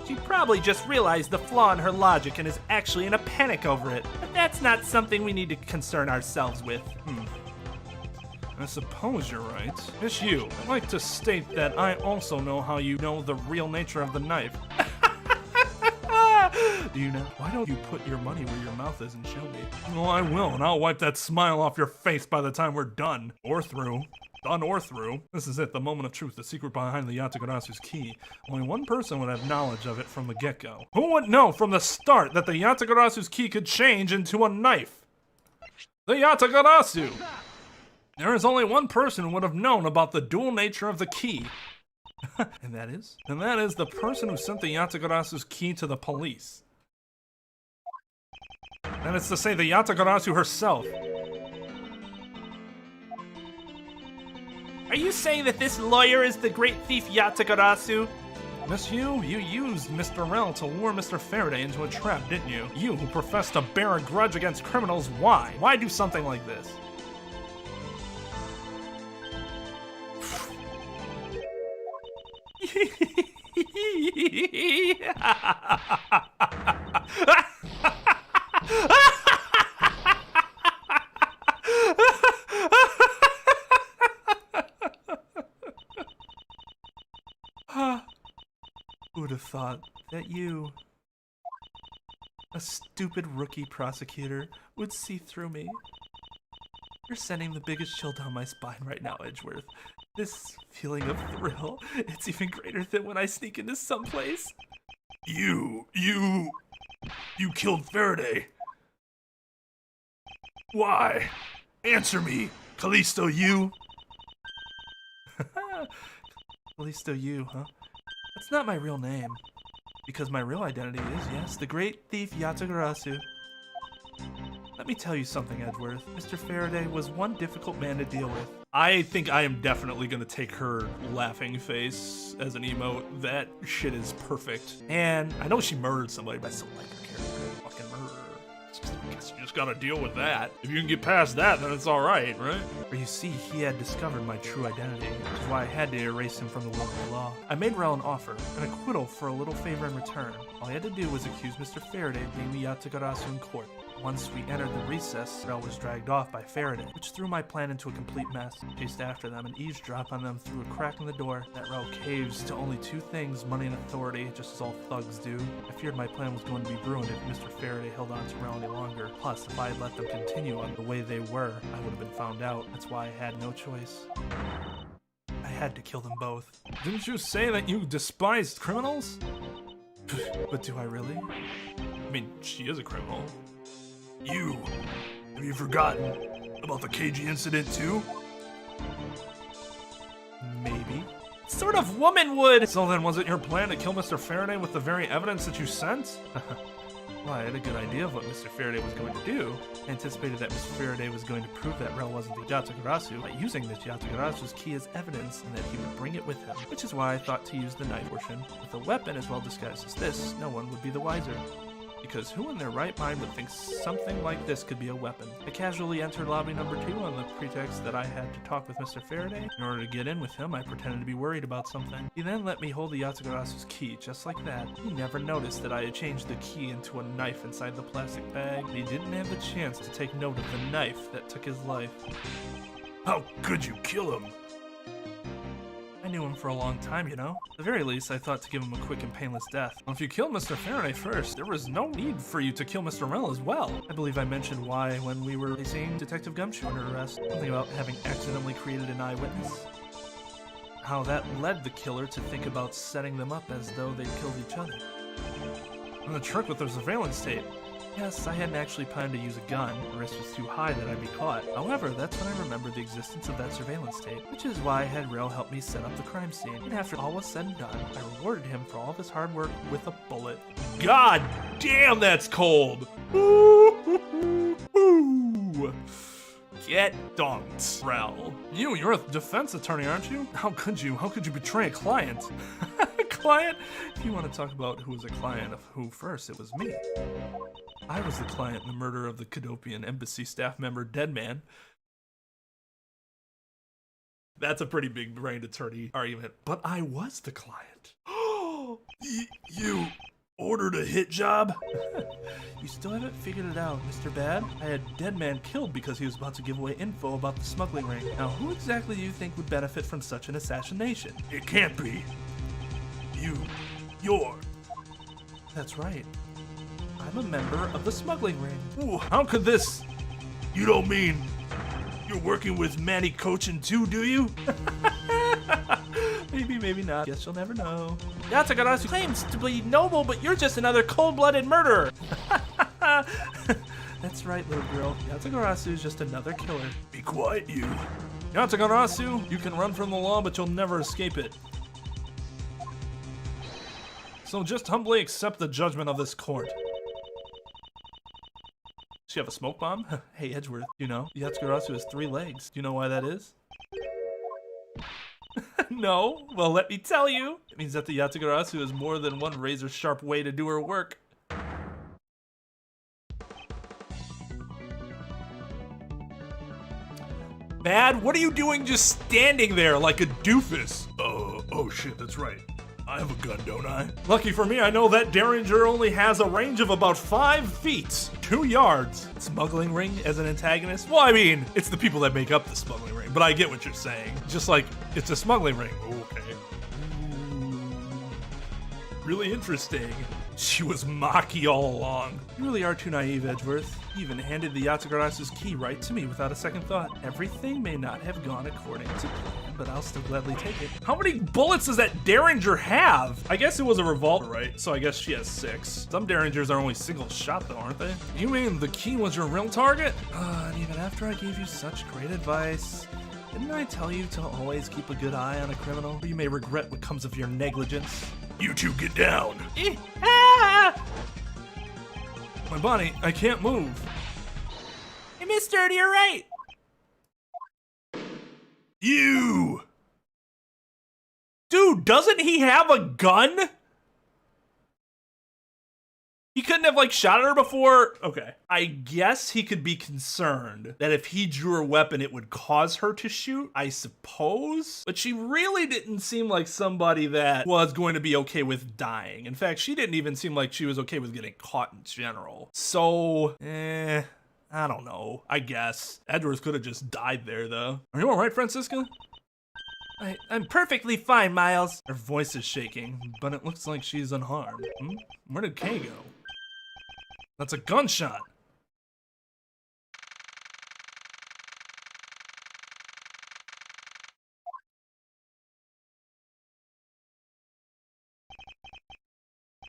She probably just realized the flaw in her logic and is actually in a panic over it. But that's not something we need to concern ourselves with. I suppose you're right. Miss Yew, I'd like to state that I also know how you know the real nature of the knife. Do you know? Why don't you put your money where your mouth is and show me? Well, I will, and I'll wipe that smile off your face by the time we're done. Or through. Done or through. This is it, the moment of truth, the secret behind the Yatagarasu's key. Only one person would have knowledge of it from the get-go. Who would know from the start that the Yatagarasu's key could change into a knife? The Yatagarasu! There is only one person who would have known about the dual nature of the key. And that is? And that is the person who sent the Yatagarasu's key to the police. That is to say, the Yatagarasu herself. Are you saying that this lawyer is the great thief Yatagarasu? Miss Yew, you used Mr. Rel to lure Mr. Faraday into a trap, didn't you? You who profess to bear a grudge against criminals, why? Why do something like this? Who would have thought that you, a stupid rookie prosecutor, would see through me? You're sending the biggest chill down my spine right now, Edgeworth. This feeling of thrill, it's even greater than when I sneak into someplace. You killed Faraday. Why? Answer me, Kalisto Yew. Kalisto Yew, huh? That's not my real name. Because my real identity is, yes, the great thief Yatagarasu. Let me tell you something, Edgeworth. Mr. Faraday was one difficult man to deal with. I think I am definitely gonna take her laughing face as an emote. That shit is perfect. And I know she murdered somebody, but I still like her character. Fucking murderer. I guess you just gotta deal with that. If you can get past that, then it's alright, right? For you see, he had discovered my true identity, which is why I had to erase him from the world of the law. I made Rel an offer, an acquittal for a little favor in return. All he had to do was accuse Mr. Faraday of being the Yatagarasu in court. Once we entered the recess, Rel was dragged off by Faraday, which threw my plan into a complete mess. Chased after them and eavesdropped on them through a crack in the door. That Rel caves to only two things, money and authority, just as all thugs do. I feared my plan was going to be ruined if Mr. Faraday held on to Rel any longer. Plus, if I had let them continue on the way they were, I would have been found out. That's why I had no choice. I had to kill them both. Didn't you say that you despised criminals? But do I really? I mean, she is a criminal. You, have you forgotten about the KG incident too? Maybe. What sort of woman would? So then was it your plan to kill Mr. Faraday with the very evidence that you sent? Well, I had a good idea of what Mr. Faraday was going to do. I anticipated that Mr. Faraday was going to prove that Rel wasn't the Yatagarasu by using this Yatagarasu's key as evidence and that he would bring it with him, which is why I thought to use the knife portion. With a weapon as well disguised as this, no one would be the wiser. Because who in their right mind would think something like this could be a weapon? I casually entered lobby number 2 on the pretext that I had to talk with Mr. Faraday. In order to get in with him, I pretended to be worried about something. He then let me hold the Yatagarasu's key, just like that. He never noticed that I had changed the key into a knife inside the plastic bag, and he didn't have the chance to take note of the knife that took his life. How could you kill him? I knew him for a long time, you know? At the very least, I thought to give him a quick and painless death. Well, if you killed Mr. Faraday first, there was no need for you to kill Mr. Rel as well. I believe I mentioned why when we were facing Detective Gumshoe under arrest. Something about having accidentally created an eyewitness. How that led the killer to think about setting them up as though they killed each other. And the trick with the surveillance tape. Yes, I hadn't actually planned to use a gun. The risk was too high that I'd be caught. However, that's when I remembered the existence of that surveillance tape, which is why I had Rel help me set up the crime scene. And after all was said and done, I rewarded him for all of his hard work with a bullet. God damn, that's cold! Get dunked, Rel. You're a defense attorney, aren't you? How could you betray a client? Client? If you want to talk about who was a client of who first, it was me. I was the client in the murder of the Cadopian embassy staff member Deadman. That's a pretty big brained attorney argument. But I was the client. You ordered a hit job? You still haven't figured it out, Mr. Bad. I had a dead man killed because he was about to give away info about the smuggling ring. Now, who exactly do you think would benefit from such an assassination? It can't be. You're. That's right. I'm a member of the smuggling ring. Ooh, How could this? you don't mean you're working with Manny Cochin too, do you? Maybe, maybe not. Guess you'll never know. Yatsugarasu claims to be noble, but you're just another cold-blooded murderer. That's right, little girl. Yatsugarasu is just another killer. Be quiet, you. Yatsugarasu, you can run from the law, but you'll never escape it. So just humbly accept the judgment of this court. Does she have a smoke bomb? Hey, Edgeworth, you know, Yatsugarasu has 3 legs. Do you know why that is? No? Well, let me tell you. It means that the Yatsugarasu has more than one razor-sharp way to do her work. Bad, what are you doing just standing there like a doofus? Oh shit, that's right. I have a gun, don't I? Lucky for me, I know that Derringer only has a range of about 5 feet, 2 yards. Smuggling ring as an antagonist? Well, I mean, it's the people that make up the smuggling ring, but I get what you're saying. Just like, it's a smuggling ring. Okay. Really interesting. She was Maki all along. You really are too naive, Edgeworth. You even handed the Yatsugarasu's key right to me without a second thought. Everything may not have gone according to plan, but I'll still gladly take it. How many bullets does that Derringer have? I guess it was a revolver, right? So I guess she has 6. Some Derringers are only single shot though, aren't they? You mean the key was your real target? And even after I gave you such great advice, didn't I tell you to always keep a good eye on a criminal? Or you may regret what comes of your negligence. You two get down. My body, I can't move. Hey, mister, you're right. You! Dude, doesn't he have a gun? He couldn't have, like, shot at her before? Okay. I guess he could be concerned that if he drew a weapon, it would cause her to shoot, I suppose. But she really didn't seem like somebody that was going to be okay with dying. In fact, she didn't even seem like she was okay with getting caught in general. So, I don't know. I guess. Edgeworth could have just died there, though. Are you all right, Francisca? I'm perfectly fine, Miles. Her voice is shaking, but it looks like she's unharmed. Where did Kay go? That's a gunshot.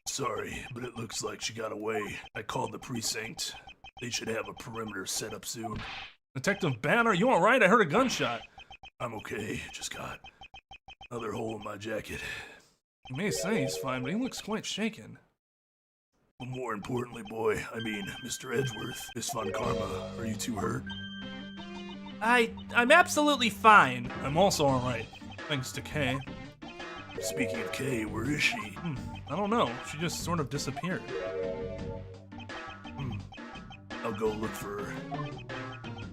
Sorry, but it looks like she got away. I called the precinct. They should have a perimeter set up soon. Detective Banner, you all right? I heard a gunshot. I'm okay, just got another hole in my jacket. You may say he's fine, but he looks quite shaken. But more importantly, boy, I mean, Mr. Edgeworth, Miss Von Karma, are you two hurt? I'm absolutely fine. I'm also all right, thanks to Kay. Speaking of Kay, where is she? I don't know. She just sort of disappeared. I'll go look for her.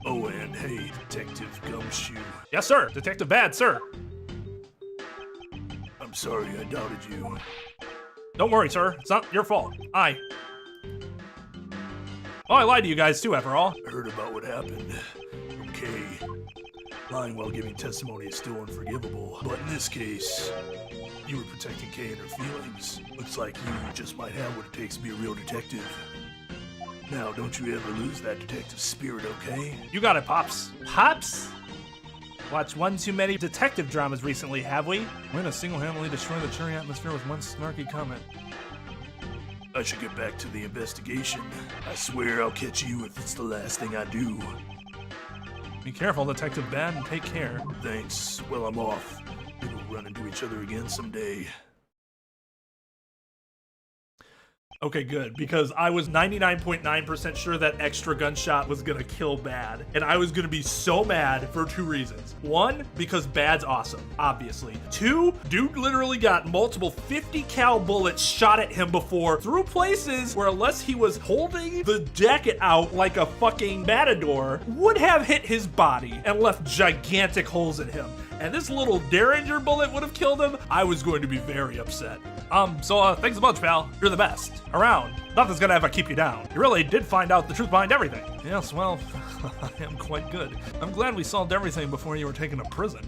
Oh, and hey, Detective Gumshoe. Yes, sir. Detective Bad, sir. I'm sorry I doubted you. Don't worry, sir. It's not your fault. Oh, I lied to you guys too, after all. I heard about what happened from Kay. Lying while giving testimony is still unforgivable, but in this case, you were protecting Kay and her feelings. Looks like you just might have what it takes to be a real detective. Now, don't you ever lose that detective spirit, okay? You got it, Pops. Pops? Watched one too many detective dramas recently, have we? We're gonna single-handedly destroy the cheery atmosphere with one snarky comment. I should get back to the investigation. I swear I'll catch you if it's the last thing I do. Be careful, Detective Bad, and take care. Thanks. Well, I'm off. Maybe we'll run into each other again someday. Okay, good, because I was 99.9% sure that extra gunshot was gonna kill Bad, and I was gonna be so mad for 2 reasons. 1, because Bad's awesome, obviously. 2, dude literally got multiple 50 cal bullets shot at him before through places where, unless he was holding the jacket out like a fucking matador, would have hit his body and left gigantic holes in him. and this little Derringer bullet would have killed him, I was going to be very upset. So thanks a bunch, pal. You're the best. Around. Nothing's gonna ever keep you down. You really did find out the truth behind everything. Yes, well, I am quite good. I'm glad we solved everything before you were taken to prison.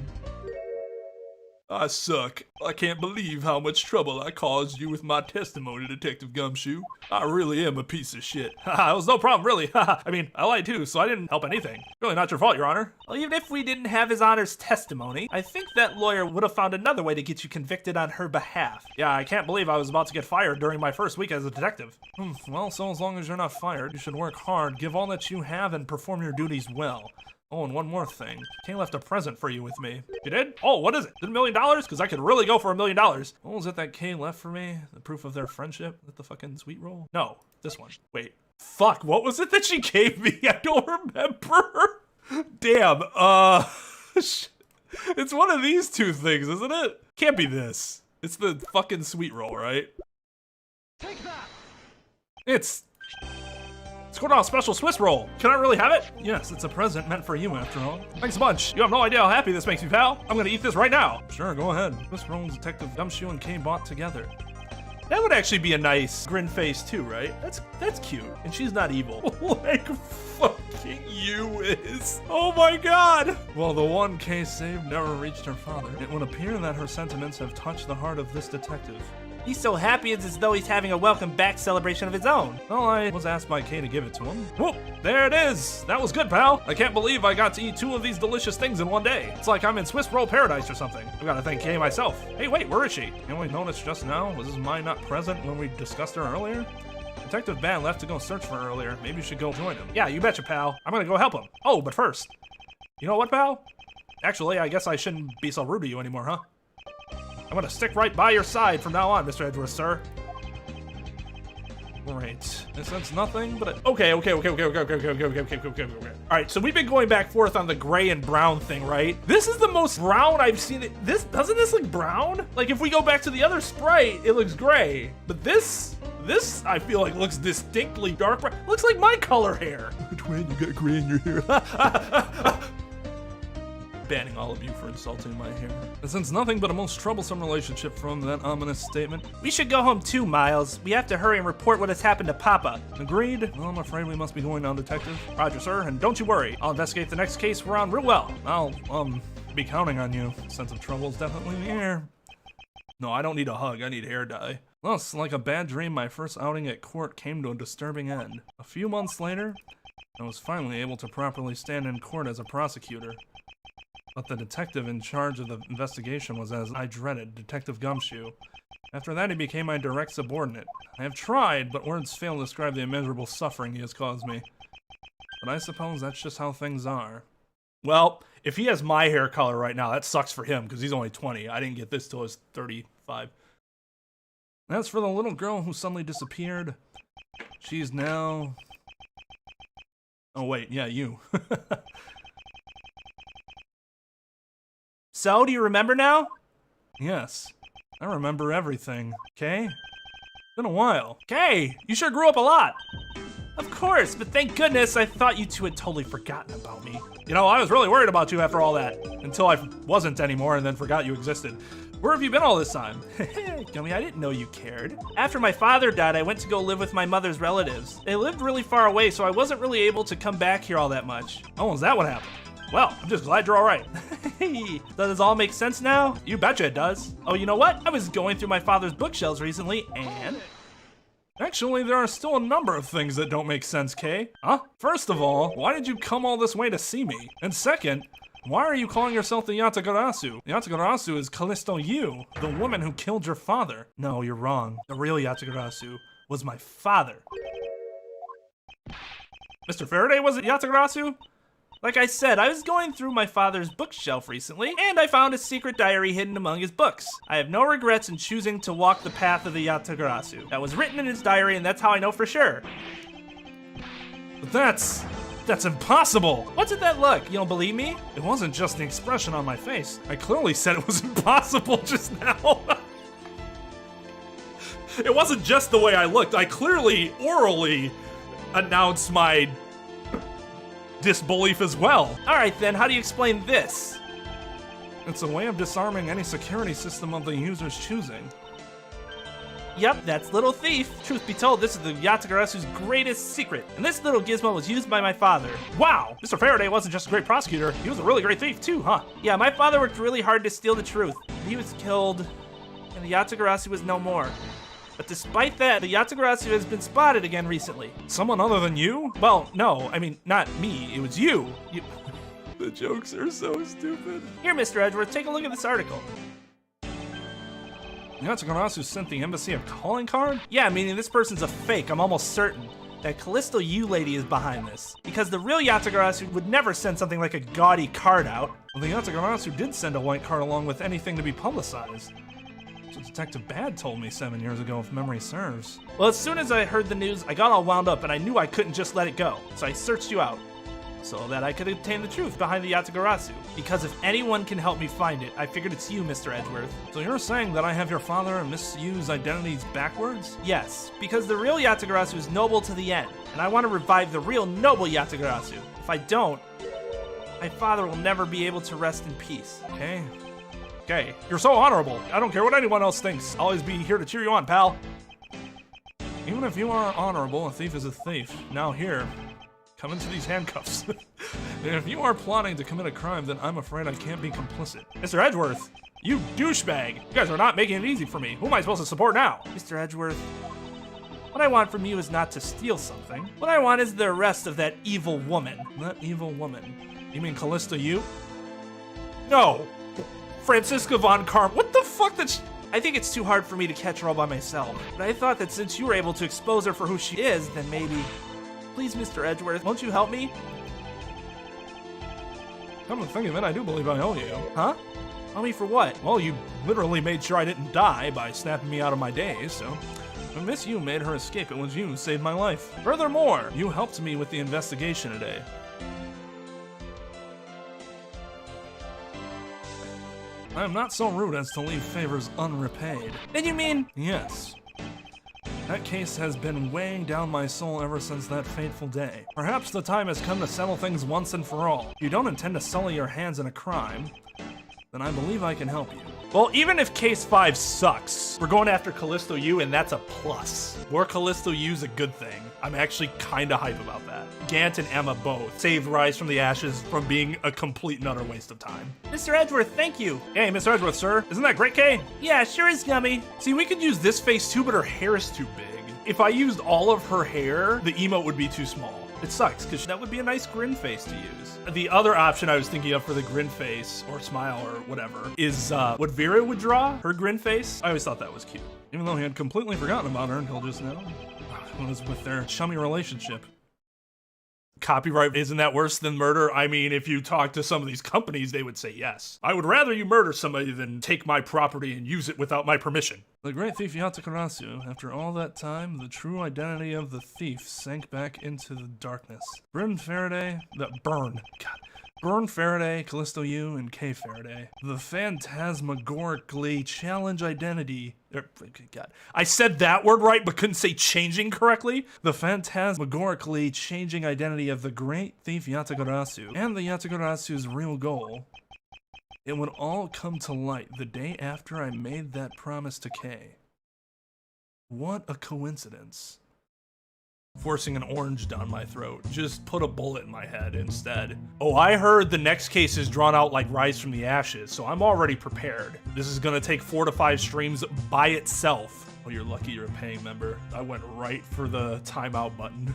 I suck. I can't believe how much trouble I caused you with my testimony, Detective Gumshoe. I really am a piece of shit. It was no problem, really. I mean, I lied too, so I didn't help anything. Really not your fault, Your Honor. Well, even if we didn't have his Honor's testimony, I think that lawyer would have found another way to get you convicted on her behalf. Yeah, I can't believe I was about to get fired during my first week as a detective. Well, so as long as you're not fired, you should work hard, give all that you have, and perform your duties well. Oh, and one more thing. Kay left a present for you with me. You did? Oh, what is it? Is it $1 million? Because I could really go for $1 million. What was it that Kay left for me? The proof of their friendship? Is it the fucking sweet roll? No, this one. Wait. Fuck, what was it that she gave me? I don't remember. Damn, it's one of these two things, isn't it? Can't be this. It's the fucking sweet roll, right? Take that! It's going on a special Swiss roll. Can I really have it? Yes, it's a present meant for you after all. Thanks a bunch. You have no idea how happy this makes me, pal. I'm gonna eat this right now. Sure, go ahead. Swiss roll Detective Gumshoe and Kay bought together. That would actually be a nice grin face too, right? That's cute. And she's not evil. Like fucking you is. Oh my god. Well, the one Kay saved never reached her father. It would appear that her sentiments have touched the heart of this detective. He's so happy it's as though he's having a welcome back celebration of his own. Well, I was asked by Kay to give it to him. Whoop, there it is. That was good, pal. I can't believe I got to eat 2 of these delicious things in one day. It's like I'm in Swiss roll paradise or something. I've got to thank Kay myself. Hey, wait, where is she? And we noticed just now, was this mine not present when we discussed her earlier? Detective Ban left to go search for her earlier. Maybe you should go join him. Yeah, you betcha, pal. I'm gonna go help him. Oh, but first, you know what, pal? Actually, I guess I shouldn't be so rude to you anymore, huh? I'm gonna stick right by your side from now on, Mr. Edgeworth, sir. Great. This sense nothing, but okay. All right, so we've been going back and forth on the gray and brown thing, right? This is the most brown I've seen it. Doesn't this look brown? Like if we go back to the other sprite, it looks gray. But this I feel like looks distinctly dark brown. Looks like my color hair. Twain, you got gray in your hair. Banning all of you for insulting my hair. And since nothing but a most troublesome relationship from that ominous statement. We should go home too, Miles. We have to hurry and report what has happened to Papa. Agreed? Well, I'm afraid we must be going now, Detective. Roger, sir, and don't you worry. I'll investigate the next case we're on real well. I'll, be counting on you. Sense of trouble is definitely in the air. No, I don't need a hug. I need hair dye. Thus, like a bad dream, my first outing at court came to a disturbing end. A few months later, I was finally able to properly stand in court as a prosecutor. But the detective in charge of the investigation was, as I dreaded, Detective Gumshoe. After that, he became my direct subordinate. I have tried, but words fail to describe the immeasurable suffering he has caused me. But I suppose that's just how things are. Well, if he has my hair color right now, that sucks for him, because he's only 20. I didn't get this till I was 35. As for the little girl who suddenly disappeared, she's now... Oh wait, yeah, you. So, do you remember now? Yes, I remember everything. Kay? Been a while. Kay, you sure grew up a lot. Of course, but thank goodness I thought you two had totally forgotten about me. You know, I was really worried about you after all that, until I wasn't anymore and then forgot you existed. Where have you been all this time? Gummy, I didn't know you cared. After my father died, I went to go live with my mother's relatives. They lived really far away, so I wasn't really able to come back here all that much. Oh, is that what happened? Well, I'm just glad you're all right. Hey, does this all make sense now? You betcha it does. Oh, you know what? I was going through my father's bookshelves recently, and... Actually, there are still a number of things that don't make sense, Kay. Huh? First of all, why did you come all this way to see me? And second, why are you calling yourself the Yatagarasu? The Yatagarasu is Kalisto Yew, the woman who killed your father. No, you're wrong. The real Yatagarasu was my father. Mr. Faraday was it Yatagarasu? Like I said, I was going through my father's bookshelf recently, and I found a secret diary hidden among his books. I have no regrets in choosing to walk the path of the Yatagarasu. That was written in his diary, and that's how I know for sure. But that's impossible! What's at that look? You don't believe me? It wasn't just the expression on my face. I clearly said it was impossible just now. It wasn't just the way I looked. I clearly, orally, announced my disbelief as well. All right then, how do you explain this? It's a way of disarming any security system of the user's choosing. Yep, that's Little Thief. Truth be told, this is the Yatagarasu's greatest secret. And this little gizmo was used by my father. Wow, Mr. Faraday wasn't just a great prosecutor, he was a really great thief too, huh? Yeah, my father worked really hard to steal the truth. He was killed, and the Yatagarasu was no more. But despite that, the Yatagarasu has been spotted again recently. Someone other than you? Well, no, I mean, not me, it was you. The jokes are so stupid. Here, Mr. Edgeworth, take a look at this article. Yatagarasu sent the embassy a calling card? Yeah, meaning this person's a fake, I'm almost certain. That Kalisto Yew lady is behind this. Because the real Yatagarasu would never send something like a gaudy card out. Well, the Yatagarasu did send a white card along with anything to be publicized. So Detective Bad told me 7 years ago, if memory serves. Well, as soon as I heard the news, I got all wound up and I knew I couldn't just let it go. So I searched you out. So that I could obtain the truth behind the Yatagarasu. Because if anyone can help me find it, I figured it's you, Mr. Edgeworth. So you're saying that I have your father and Miss Yew's identities backwards? Yes, because the real Yatagarasu is noble to the end, and I want to revive the real noble Yatagarasu. If I don't, my father will never be able to rest in peace. Okay, you're so honorable. I don't care what anyone else thinks. I'll always be here to cheer you on, pal. Even if you are honorable, a thief is a thief. Now here, come into these handcuffs. And if you are plotting to commit a crime, then I'm afraid I can't be complicit. Mr. Edgeworth, you douchebag. You guys are not making it easy for me. Who am I supposed to support now? Mr. Edgeworth, what I want from you is not to steal something. What I want is the arrest of that evil woman. That evil woman? You mean Kalisto Yew? No! Franziska von Carm. What the fuck did she... I think it's too hard for me to catch her all by myself. But I thought that since you were able to expose her for who she is, then maybe... Please, Mr. Edgeworth, won't you help me? Come to think of it, I do believe I owe you. Huh? Owe me for what? Well, you literally made sure I didn't die by snapping me out of my days, so... When Miss Yew made her escape, it was you who saved my life. Furthermore, you helped me with the investigation today. I am not so rude as to leave favors unrepaid. Then you mean... Yes. That case has been weighing down my soul ever since that fateful day. Perhaps the time has come to settle things once and for all. If you don't intend to sully your hands in a crime, then I believe I can help you. Well, even if Case 5 sucks, we're going after Kalisto Yew, and that's a plus. More Kalisto Yew's a good thing. I'm actually kinda hype about that. Gant and Emma both saved Rise from the Ashes from being a complete and utter waste of time. Mr. Edgeworth, thank you. Hey, Mr. Edgeworth, sir. Isn't that great, Kay? Yeah, sure is, Gummy. See, we could use this face too, but her hair is too big. If I used all of her hair, the emote would be too small. It sucks, because that would be a nice grin face to use. The other option I was thinking of for the grin face, or smile, or whatever, is what Vera would draw, her grin face. I always thought that was cute. Even though he had completely forgotten about her until just now. It was with their chummy relationship. Copyright, isn't that worse than murder? I mean, if you talk to some of these companies, they would say yes. I would rather you murder somebody than take my property and use it without my permission. The great thief Yatagarasu, after all that time, the true identity of the thief sank back into the darkness. Burn Faraday, Kalisto Yew, and K. Faraday. The phantasmagorically challenge identity. God. I said that word right, but couldn't say changing correctly. The phantasmagorically changing identity of the great thief Yatagarasu and the Yatagarasu's real goal. It would all come to light the day after I made that promise to Kay. What a coincidence. Forcing an orange down my throat. Just put a bullet in my head instead. Oh, I heard the next case is drawn out like Rise from the Ashes, so I'm already prepared. This is gonna take 4 to 5 streams by itself. Oh, you're lucky you're a paying member. I went right for the timeout button.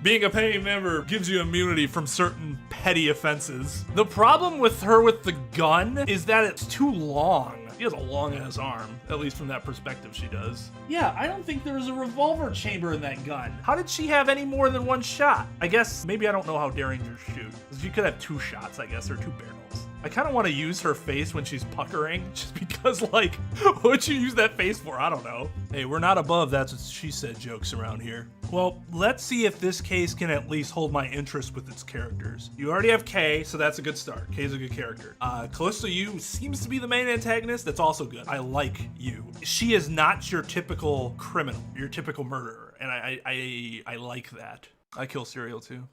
Being a paying member gives you immunity from certain petty offenses. The problem with her with the gun is that it's too long. She has a long ass arm, at least from that perspective she does. Yeah, I don't think there was a revolver chamber in that gun. How did she have any more than one shot? I guess maybe I don't know how Derringers shoot. She could have 2 shots, I guess, or 2 barrels. I kind of want to use her face when she's puckering, just because, like, what would you use that face for? I don't know. Hey, we're not above that's what she said jokes around here. Well, let's see if this case can at least hold my interest with its characters. You already have Kay, so that's a good start. Kay's a good character. Kalisto Yew seems to be the main antagonist. That's also good. I like Yew. She is not your typical criminal, your typical murderer, and I like that. I kill cereal too.